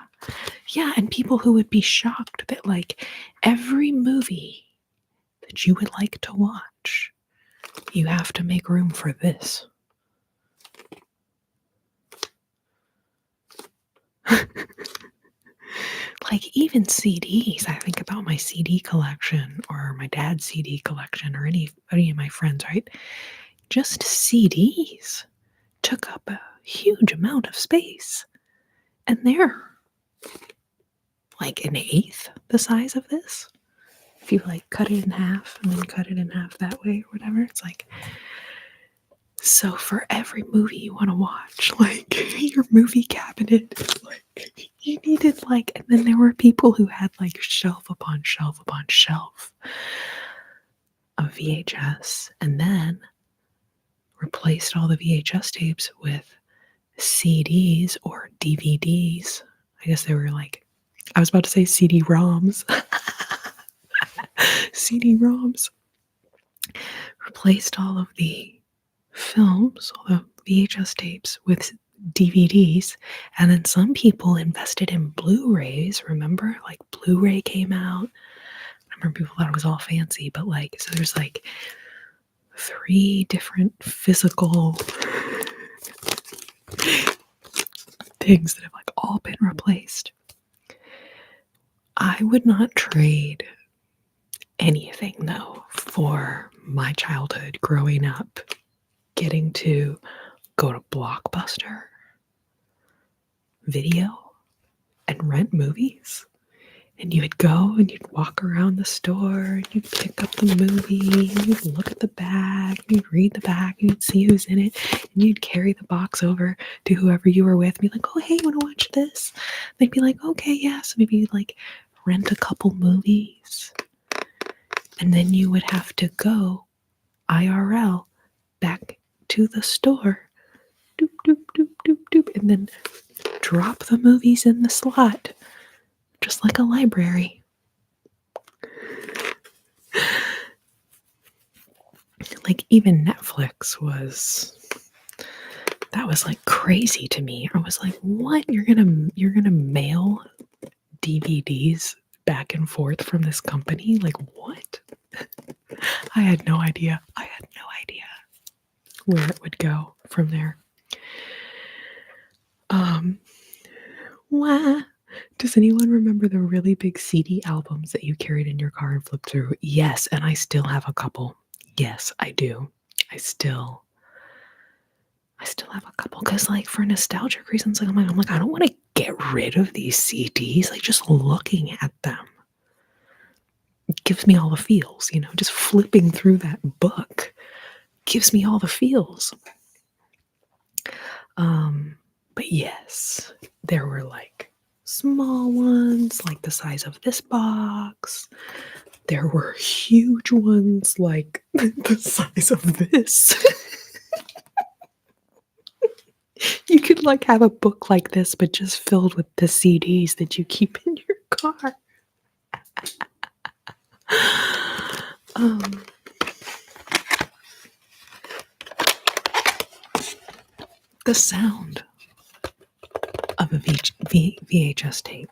Yeah, and people who would be shocked that, like, every movie that you would like to watch, you have to make room for this. Like, even CDs. I think about my CD collection or my dad's CD collection or any of my friends, right? Just CDs took up a huge amount of space. And they're like an eighth the size of this. If you like cut it in half and then cut it in half that way or whatever, it's like, so for every movie you want to watch, like your movie cabinet, like you needed like, and then there were people who had like shelf upon shelf upon shelf of VHS, and then replaced all the VHS tapes with CDs or DVDs. I guess they were like, I was about to say CD-ROMs. CD-ROMs. Replaced all of the films, all the VHS tapes with DVDs, and then some people invested in Blu-rays. Remember, like Blu-ray came out. I remember people thought it was all fancy, but like, so there's like 3 different physical things that have like all been replaced. I would not trade anything though for my childhood growing up, getting to go to Blockbuster Video and rent movies. And you would go and you'd walk around the store and you'd pick up the movie and you'd look at the bag and you'd read the bag and you'd see who's in it and you'd carry the box over to whoever you were with and be like, "Oh, hey, you want to watch this?" They'd be like, "Okay, yeah." So maybe you'd like rent a couple movies. And then you would have to go IRL back to the store, doop, doop, doop, doop, doop, and then drop the movies in the slot, just like a library. Like even Netflix that was like crazy to me. I was like, what? You're gonna mail DVDs back and forth from this company? Like what? I had no idea. Where it would go from there. Wah. Does anyone remember the really big CD albums that you carried in your car and flipped through? Yes, and I still have a couple. Yes, I do. I still have a couple because, like, for nostalgic reasons, like I'm like, I don't want to get rid of these CDs. Like, just looking at them gives me all the feels. Just flipping through that book gives me all the feels. But yes, there were like small ones, like the size of this box. There were huge ones, like the size of this. You could like have a book like this, but just filled with the CDs that you keep in your car. The sound of a VHS tape.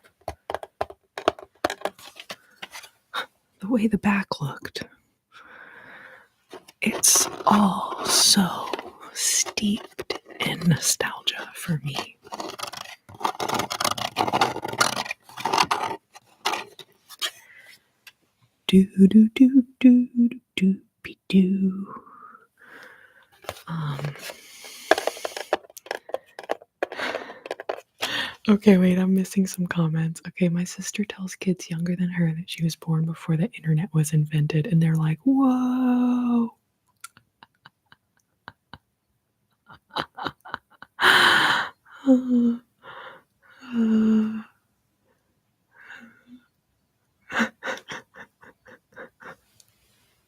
The way the back looked. It's all so steeped in nostalgia for me. Do do do do do do be do. Okay, wait, I'm missing some comments. Okay, my sister tells kids younger than her that she was born before the internet was invented, and they're like, whoa.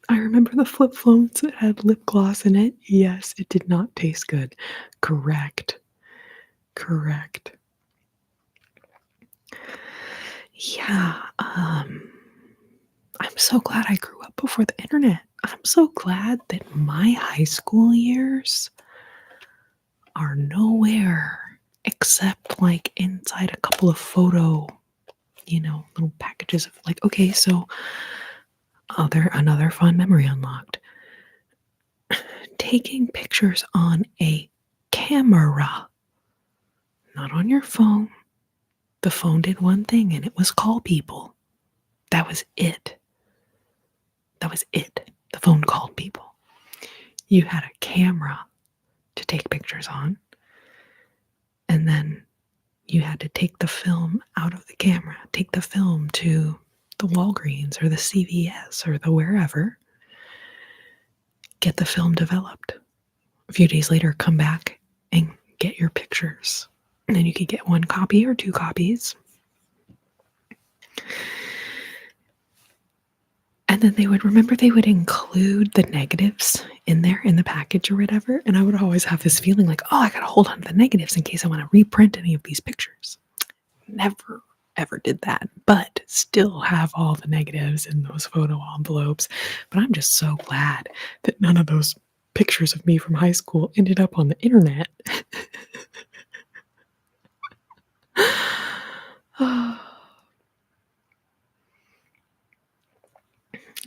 I remember the flip phones that had lip gloss in it. Yes, it did not taste good. Correct. Yeah, I'm so glad I grew up before the internet. I'm so glad that my high school years are nowhere except like inside a couple of photo, little packages of like, okay, so another fun memory unlocked. Taking pictures on a camera, not on your phone. The phone did one thing and it was call people. That was it. That was it. The phone called people. You had a camera to take pictures on, and then you had to take the film out of the camera, take the film to the Walgreens or the CVS or the wherever, get the film developed. A few days later, come back and get your pictures. And then you could get 1 copy or 2 copies. And then they would include the negatives in there in the package or whatever. And I would always have this feeling like, oh, I got to hold on to the negatives in case I want to reprint any of these pictures. Never, ever did that, but still have all the negatives in those photo envelopes. But I'm just so glad that none of those pictures of me from high school ended up on the internet.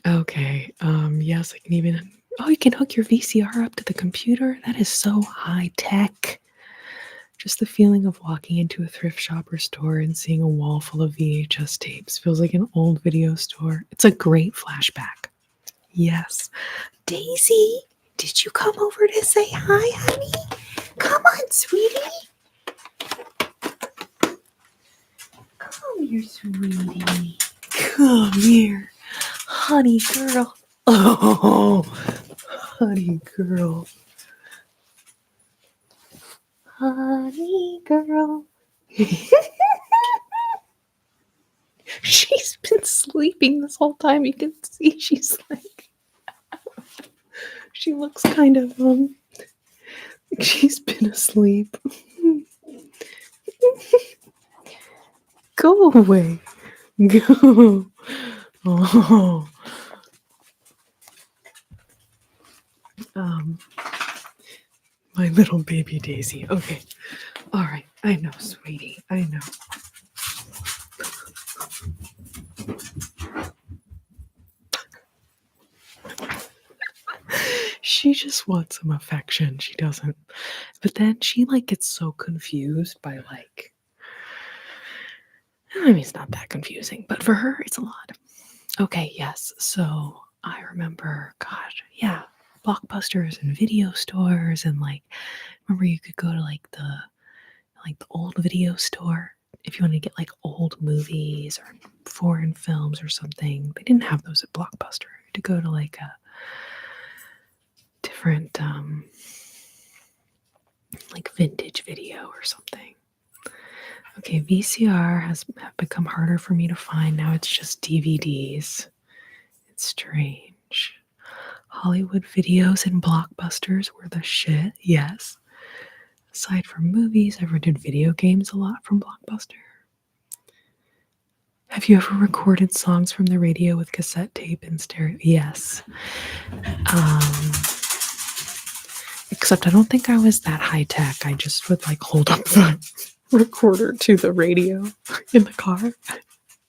Okay, yes, I can even, oh, you can hook your VCR up to the computer? That is so high tech. Just the feeling of walking into a thrift shop or store and seeing a wall full of VHS tapes feels like an old video store. It's a great flashback. Yes. Daisy, did you come over to say hi, honey? Come on, sweetie. Come here, sweetie. Come here. Honey girl. Oh, honey girl. Honey girl. She's been sleeping this whole time. You can see she's like, she looks kind of, she's been asleep. Go away. Go. Oh. My little baby Daisy. Okay. All right. I know, sweetie. I know. She just wants some affection. She doesn't. But then she like gets so confused by like, I mean, it's not that confusing, but for her, it's a lot. Okay, yes. So I remember, gosh, yeah, Blockbusters and video stores, and like, remember you could go to like the old video store if you want to get like old movies or foreign films or something. They didn't have those at Blockbuster. You had to go to like a different like vintage video or something. Okay, VCR have become harder for me to find. Now it's just DVDs. It's strange. Hollywood videos and Blockbusters were the shit, yes. Aside from movies, I rented video games a lot from Blockbuster. Have you ever recorded songs from the radio with cassette tape and stereo? Yes. Except I don't think I was that high tech. I just would like hold up the recorder to the radio in the car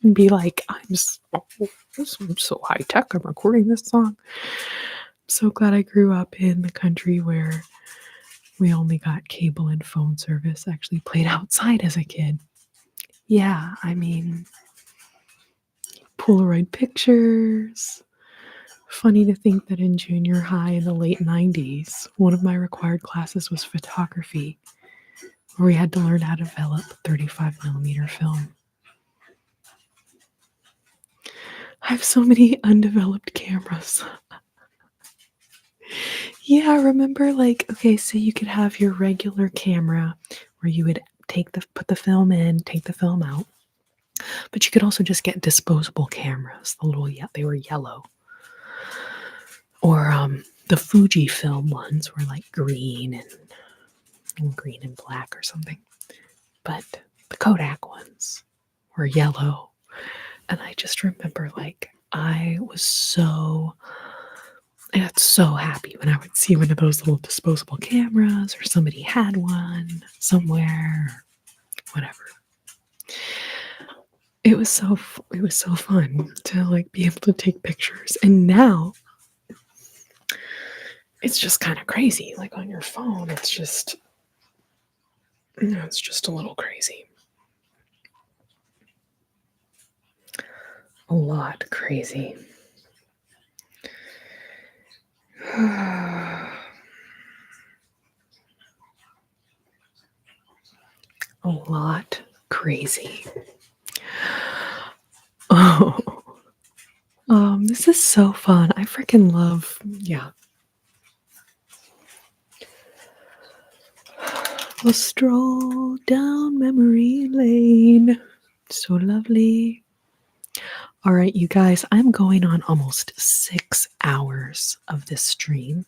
and be like, I'm so high tech. I'm recording this song. I'm so glad I grew up in the country where we only got cable and phone service. Actually played outside as a kid. Yeah, I mean, Polaroid pictures. Funny to think that in junior high in the late 90s, one of my required classes was photography, where we had to learn how to develop 35 millimeter film. I have so many undeveloped cameras. Yeah, remember like, okay, so you could have your regular camera where you would put the film in, take the film out. But you could also just get disposable cameras. They were yellow. Or the Fujifilm ones were like green and black or something. But the Kodak ones were yellow. And I just remember like I was so I got so happy when I would see one of those little disposable cameras or somebody had one somewhere, whatever. It was so fun to like be able to take pictures. And now it's just kind of crazy. Like on your phone, it's just a little crazy. A lot crazy. A lot crazy. Oh, this is so fun. I freaking love, yeah. A stroll down memory lane. So lovely. All right, you guys, I'm going on almost 6 hours of this stream.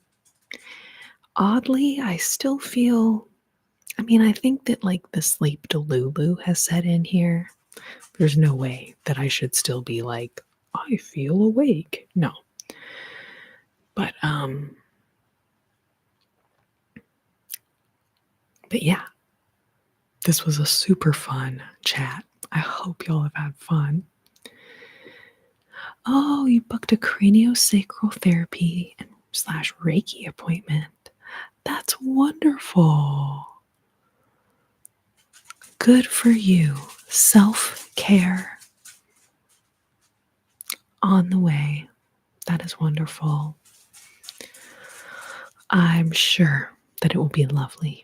Oddly, I still feel, I think that like the sleep delulu has set in here. There's no way that I should still be like, I feel awake. No. But yeah, this was a super fun chat. I hope y'all have had fun. Oh, you booked a craniosacral therapy and / Reiki appointment. That's wonderful. Good for you. Self-care on the way. That is wonderful. I'm sure that it will be lovely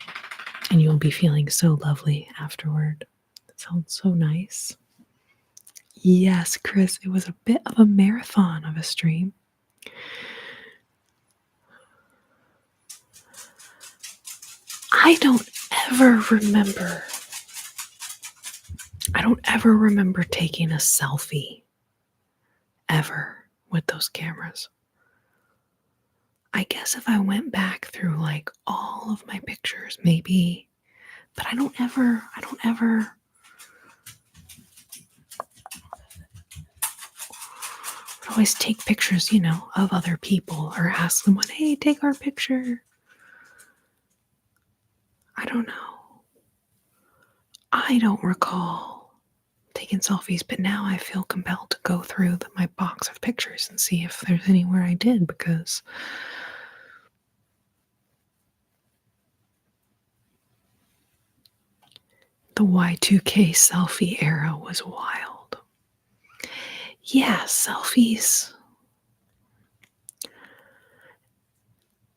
and you'll be feeling so lovely afterward. That sounds so nice. Yes, Chris, it was a bit of a marathon of a stream. I don't ever remember taking a selfie ever with those cameras. I guess if I went back through like all of my pictures, maybe, but I don't ever always take pictures, of other people or ask someone, hey, take our picture. I don't know. I don't recall taking selfies, but now I feel compelled to go through my box of pictures and see if there's anywhere I did, because the Y2K selfie era was wild. Yeah, selfies.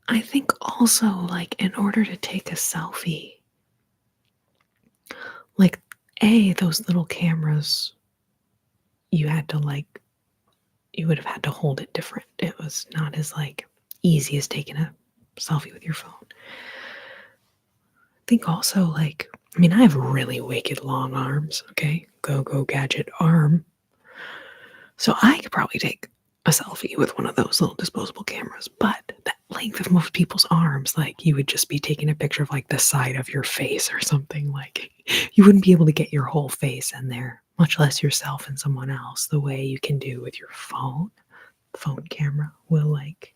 I think also, like, in order to take a selfie, like, those little cameras, you would have had to hold it different. It was not as, like, easy as taking a selfie with your phone. I think also, like, I have really wicked long arms, okay? Go gadget arm. So I could probably take a selfie with one of those little disposable cameras, but that length of most people's arms, like, you would just be taking a picture of like the side of your face or something. Like, you wouldn't be able to get your whole face in there, much less yourself and someone else, the way you can do with your phone. Phone camera will like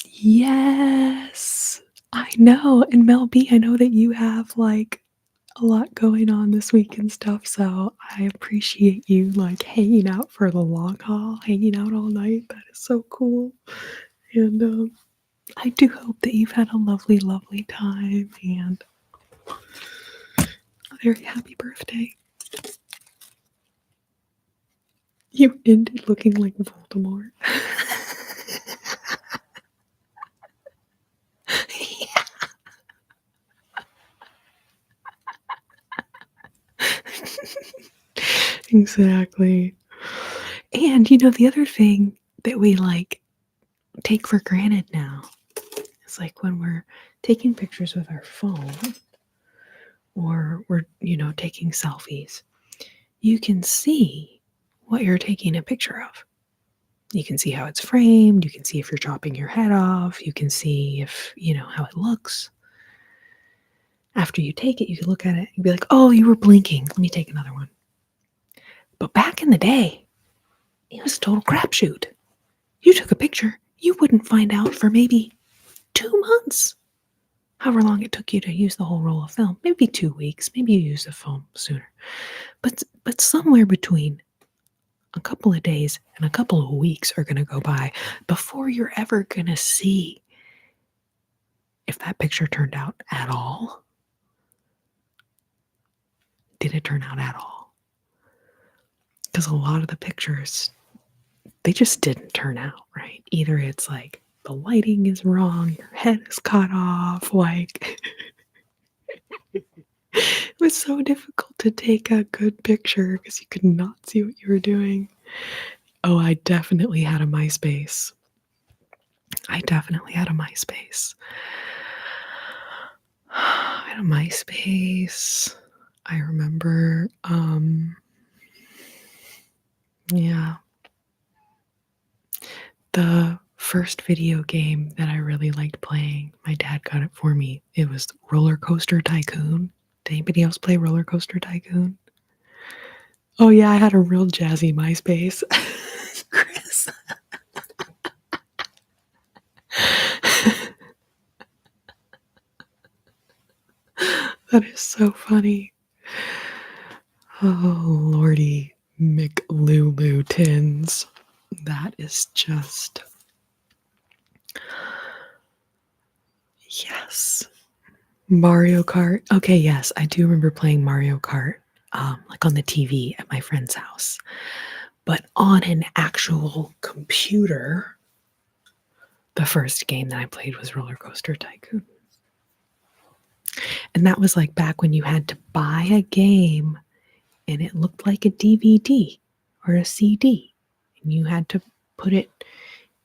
yes, I know. And Mel B, I know that you have like a lot going on this week and stuff, so I appreciate you like hanging out for the long haul, hanging out all night. That is so cool. And I do hope that you've had a lovely, lovely time, and a very happy birthday. You ended looking like Voldemort. Exactly. And the other thing that we like take for granted now is like when we're taking pictures with our phone or we're, taking selfies, you can see what you're taking a picture of. You can see how it's framed. You can see if you're chopping your head off. You can see if, how it looks. After you take it, you can look at it and be like, oh, you were blinking. Let me take another one. But back in the day, it was a total crapshoot. You took a picture, you wouldn't find out for maybe 2 months. However long it took you to use the whole roll of film, maybe 2 weeks, maybe you used the film sooner. But somewhere between a couple of days and a couple of weeks are going to go by before you're ever going to see if that picture turned out at all. Did it turn out at all? Because a lot of the pictures, they just didn't turn out right. Either it's like the lighting is wrong, your head is cut off, like it was so difficult to take a good picture because you could not see what you were doing. Oh, I definitely had a MySpace. I definitely had a MySpace. I had a MySpace. I remember, yeah. The first video game that I really liked playing, my dad got it for me. It was Roller Coaster Tycoon. Did anybody else play Roller Coaster Tycoon? Oh yeah, I had a real jazzy MySpace. Chris. That is so funny. Oh lordy, McLulu tins. That is just, yes. Mario Kart. Okay, yes, I do remember playing Mario Kart, like on the TV at my friend's house. But on an actual computer, the first game that I played was Roller Coaster Tycoon. And that was like back when you had to buy a game and it looked like a DVD or a CD. And you had to put it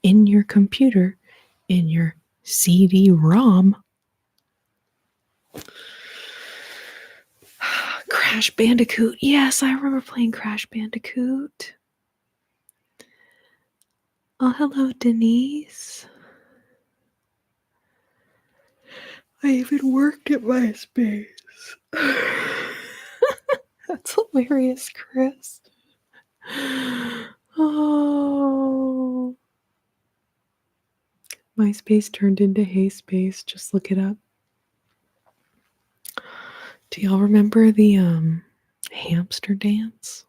in your computer, in your CD-ROM. Crash Bandicoot. Yes, I remember playing Crash Bandicoot. Oh, hello, Denise. I even worked at MySpace. That's hilarious, Chris. Oh. MySpace turned into HeySpace. Just look it up. Do y'all remember the hamster dance?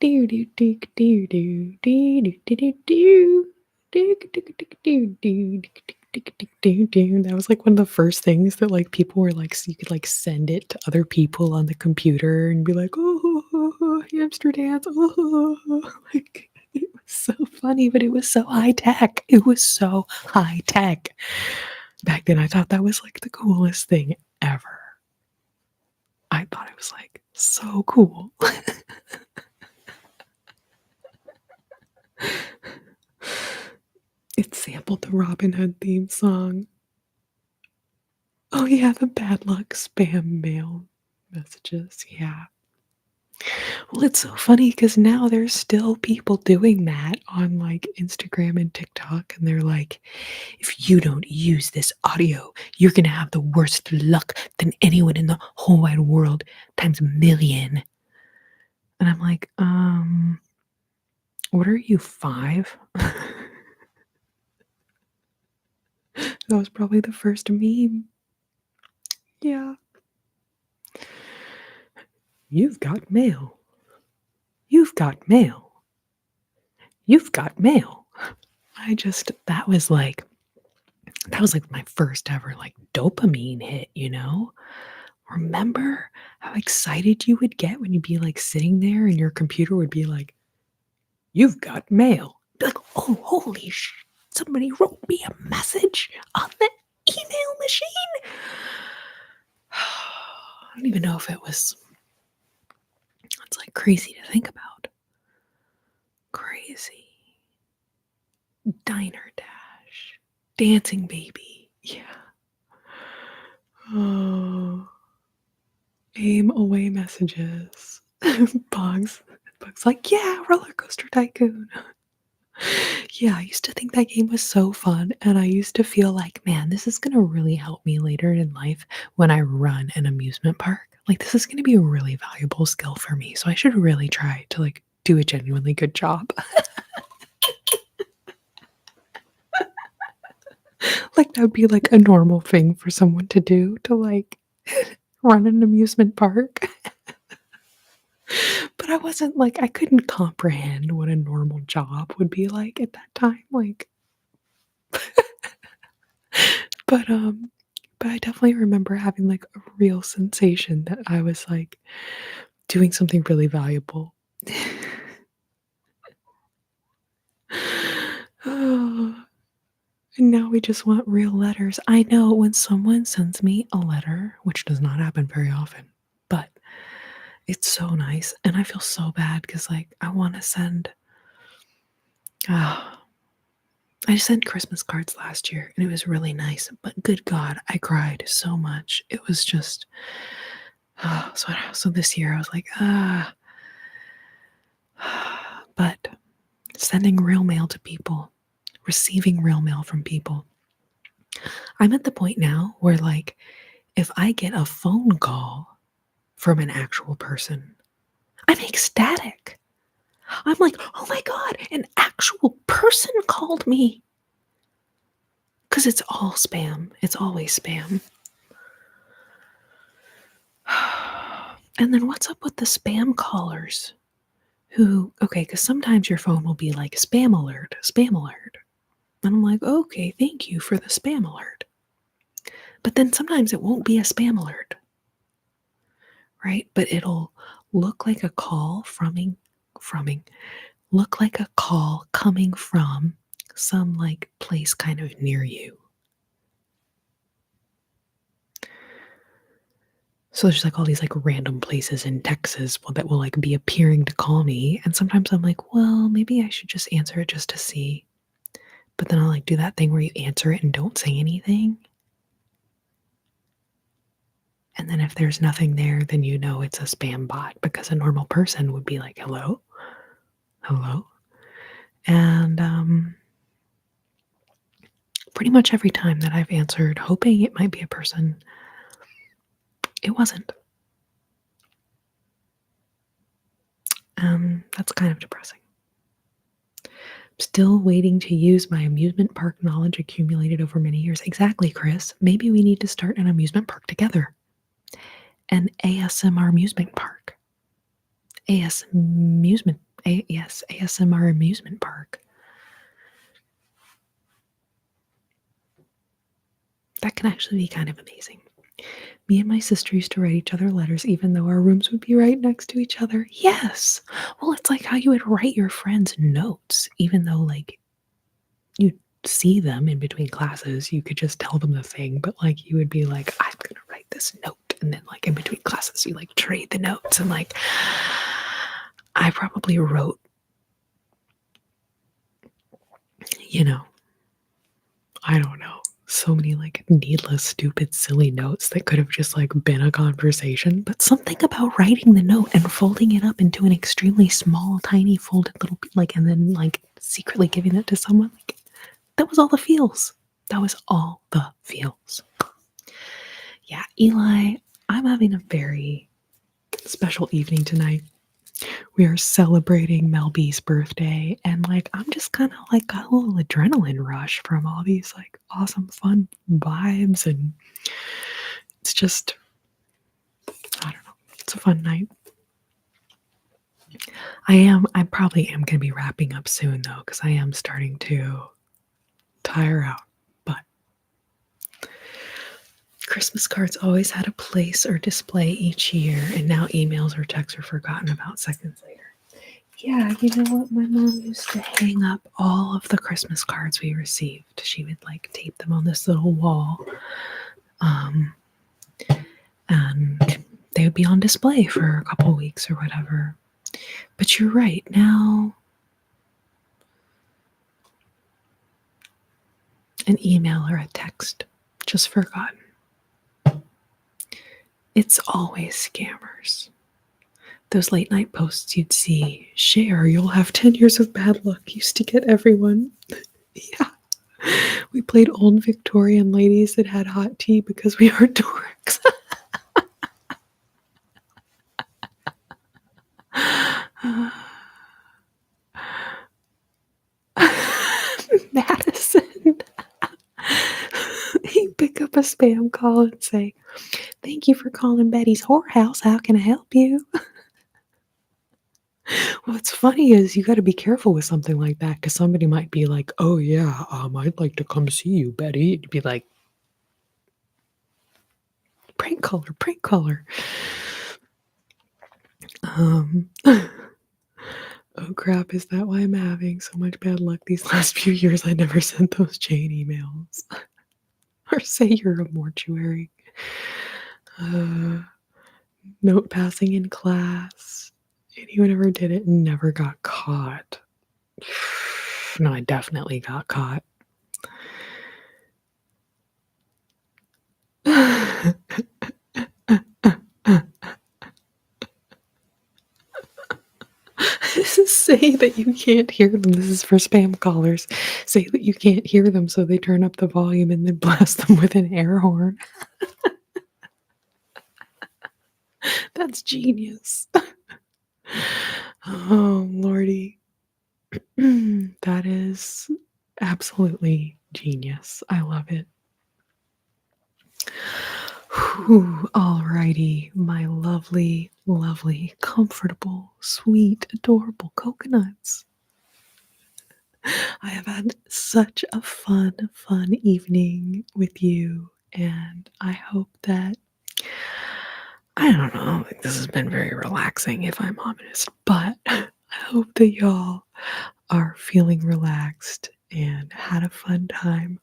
That was like one of the first things that like people were like, so you could like send it to other people on the computer and be like, oh, hamster dance. Oh, like it was so funny, but it was so high tech. It was so high tech. Back then, I thought that was like the coolest thing ever. I thought it was like so cool. It sampled the Robin Hood theme song. Oh yeah, the bad luck spam mail messages. Yeah. Well, it's so funny because now there's still people doing that on like Instagram and TikTok, and they're like, if you don't use this audio, you're gonna have the worst luck than anyone in the whole wide world times a million. And I'm like, what are you, 5? That was probably the first meme. Yeah. You've got mail. You've got mail. You've got mail. That was like my first ever like dopamine hit, you know? Remember how excited you would get when you'd be like sitting there and your computer would be like, you've got mail. Be like, oh, holy somebody wrote me a message on the email machine. I don't even know if it was, it's like crazy to think about. Crazy. Diner Dash. Dancing Baby. Yeah. Oh. Aim away messages. Bugs like, yeah, Roller Coaster Tycoon. Yeah, I used to think that game was so fun, and I used to feel like, man, this is gonna really help me later in life when I run an amusement park. Like, this is gonna be a really valuable skill for me, so I should really try to, like, do a genuinely good job. Like, that would be, like, a normal thing for someone to do to, like, run an amusement park. But I wasn't like, I couldn't comprehend what a normal job would be like at that time, like, but, um but I definitely remember having, like, a real sensation that I was, like, doing something really valuable. Oh, and now we just want real letters. I know when someone sends me a letter, which does not happen very often, but it's so nice, and I feel so bad because, like, I wanna send ah, I sent Christmas cards last year, and it was really nice, but good God, I cried so much. It was just so this year I was like, but sending real mail to people, receiving real mail from people. I'm at the point now where, like, if I get a phone call from an actual person, I'm ecstatic. I'm like, "Oh my god, an actual person called me." 'Cause it's all spam. It's always spam. And then what's up with the spam callers who okay, because sometimes your phone will be like, "Spam alert, spam alert." And I'm like, "Okay, thank you for the spam alert." But then sometimes it won't be a spam alert, right? But it'll look like a call froming look like a call coming from some, like, place kind of near you. So there's, like, all these, like, random places in Texas that will, like, be appearing to call me, and sometimes I'm like, "Well, maybe I should just answer it just to see." But then I'll, like, do that thing where you answer it and don't say anything, and then if there's nothing there, then you know it's a spam bot because a normal person would be like, "Hello? Hello?" And, pretty much every time that I've answered hoping it might be a person, it wasn't. That's kind of depressing. Still waiting to use my amusement park knowledge accumulated over many years. Exactly, Chris. Maybe we need to start an amusement park together. An ASMR amusement park. AS amusement. Yes, ASMR amusement park. That can actually be kind of amazing. Me and my sister used to write each other letters even though our rooms would be right next to each other. Yes. Well, it's like how you would write your friends notes, even though, like, you see them in between classes, you could just tell them the thing, but, like, you would be like, "I'm gonna write this note," and then, like, in between classes, you, like, trade the notes, and, like, I probably wrote, you know, I don't know, so many, like, needless, stupid, silly notes that could have just, like, been a conversation, but something about writing the note and folding it up into an extremely small, tiny, folded little like, and then, like, secretly giving it to someone, like, that was all the feels. That was all the feels. Yeah, Eli, I'm having a very special evening tonight. We are celebrating Mel B's birthday, and like I'm just kind of like got a little adrenaline rush from all these like awesome, fun vibes, and it's just I don't know. It's a fun night. I probably am gonna be wrapping up soon though, because I am starting to tire out. But Christmas cards always had a place or display each year, and now emails or texts are forgotten about seconds later. Yeah, you know what? My mom used to hang up all of the Christmas cards we received. She would like tape them on this little wall, um, and they would be on display for a couple weeks or whatever. But you're right. Now, an email or a text, just forgotten. It's always scammers. those late night posts you'd see, share, you'll have 10 years of bad luck, used to get everyone. Yeah. We played old Victorian ladies that had hot tea because we are dorks. Madison. He'd pick up a spam call and say, "Thank you for calling Betty's Whorehouse. How can I help you?" What's funny is you got to be careful with something like that because somebody might be like, "Oh yeah, I'd like to come see you, Betty." You'd be like, "Prank caller, prank caller." Oh crap! Is that why I'm having so much bad luck these last few years? I never sent those chain emails, or say you're a mortuary. Note passing in class. Anyone ever did it and never got caught? No, I definitely got caught. Say that you can't hear them. This is for spam callers. Say that you can't hear them, so they turn up the volume and then blast them with an air horn. That's genius. Oh, Lordy. That is absolutely genius. I love it. Whew, alrighty, my lovely, lovely, comfortable, sweet, adorable coconuts. I have had such a fun evening with you, and I hope that, I don't know, like this has been very relaxing if I'm honest, but I hope that y'all are feeling relaxed and had a fun time.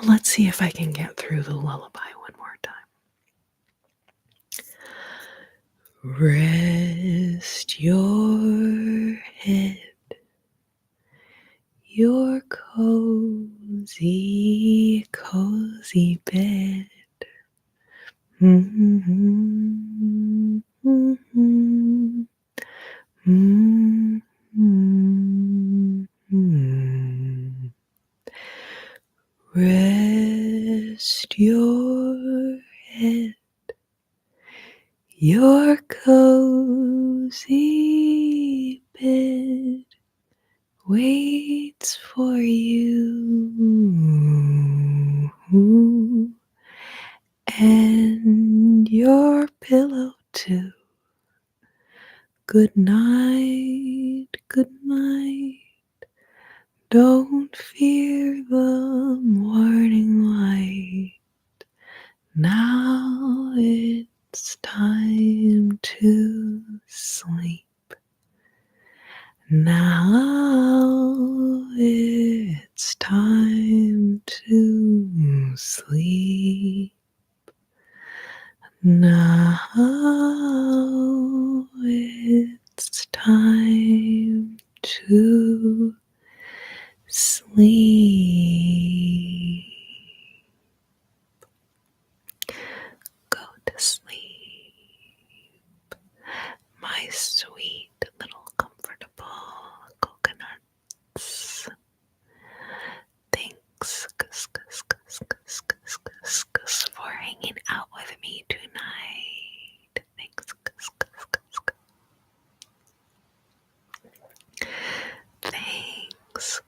Let's see if I can get through the lullaby one more time. Rest your head, your cozy, cozy bed. Mm-hmm, mm-hmm, mm-hmm. Rest your head, your cozy bed waits for you, and your pillow too. Good night, good night. Don't fear the morning light. Now it's time to sleep. Now it's time to sleep. Now it's time to sleep. Go to sleep, my sweet little comfortable coconuts. Thanks for hanging out with me tonight. Thanks.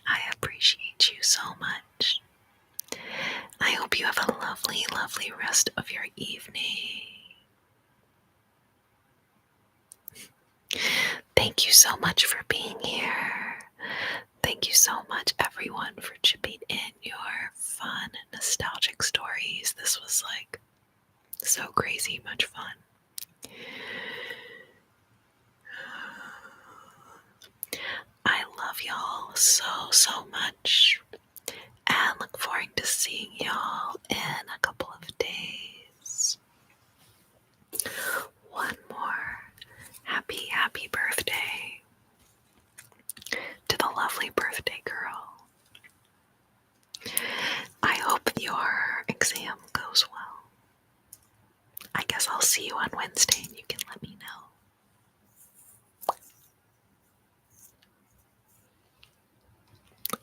I appreciate you so much. I hope you have a lovely, lovely rest of your evening. Thank you so much for being here. Thank you so much, everyone, for chipping in your fun, nostalgic stories. This was like so crazy much fun. I love y'all so much, and look forward to seeing y'all in a couple of days. One more happy birthday to the lovely birthday girl. I hope you you on Wednesday and you can let me know.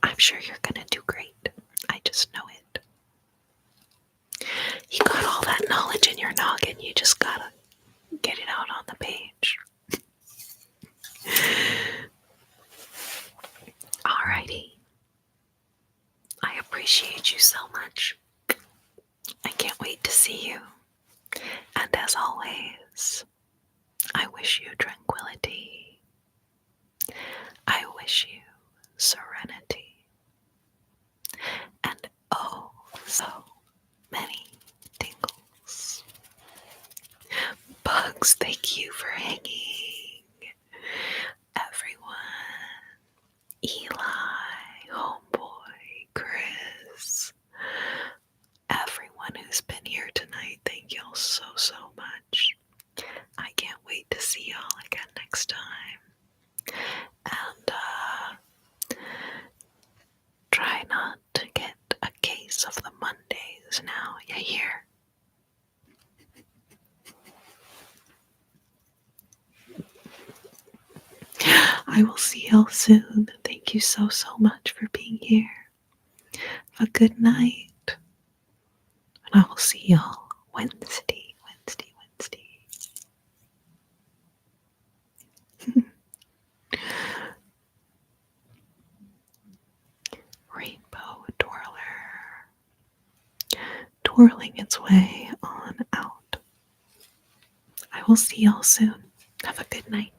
I'm sure you're gonna do great. I just know it. You got all that knowledge in your noggin, you just gotta get it out on the page. Alrighty. I appreciate you so much. I can't wait to see you. And as always, I wish you tranquility. I wish you serenity. And oh, so many tingles. Bugs, thank you for hanging. Everyone. Eli, Homeboy, Chris. Everyone who's been here tonight, thank y'all so much. I can't wait to see y'all again next time. And try not to get a case of the Mondays now, you hear? I will see y'all soon. Thank you so much for being here. Have a good night. And I will see y'all Wednesday. Rainbow twirler. Twirling its way on out. I will see y'all soon. Have a good night.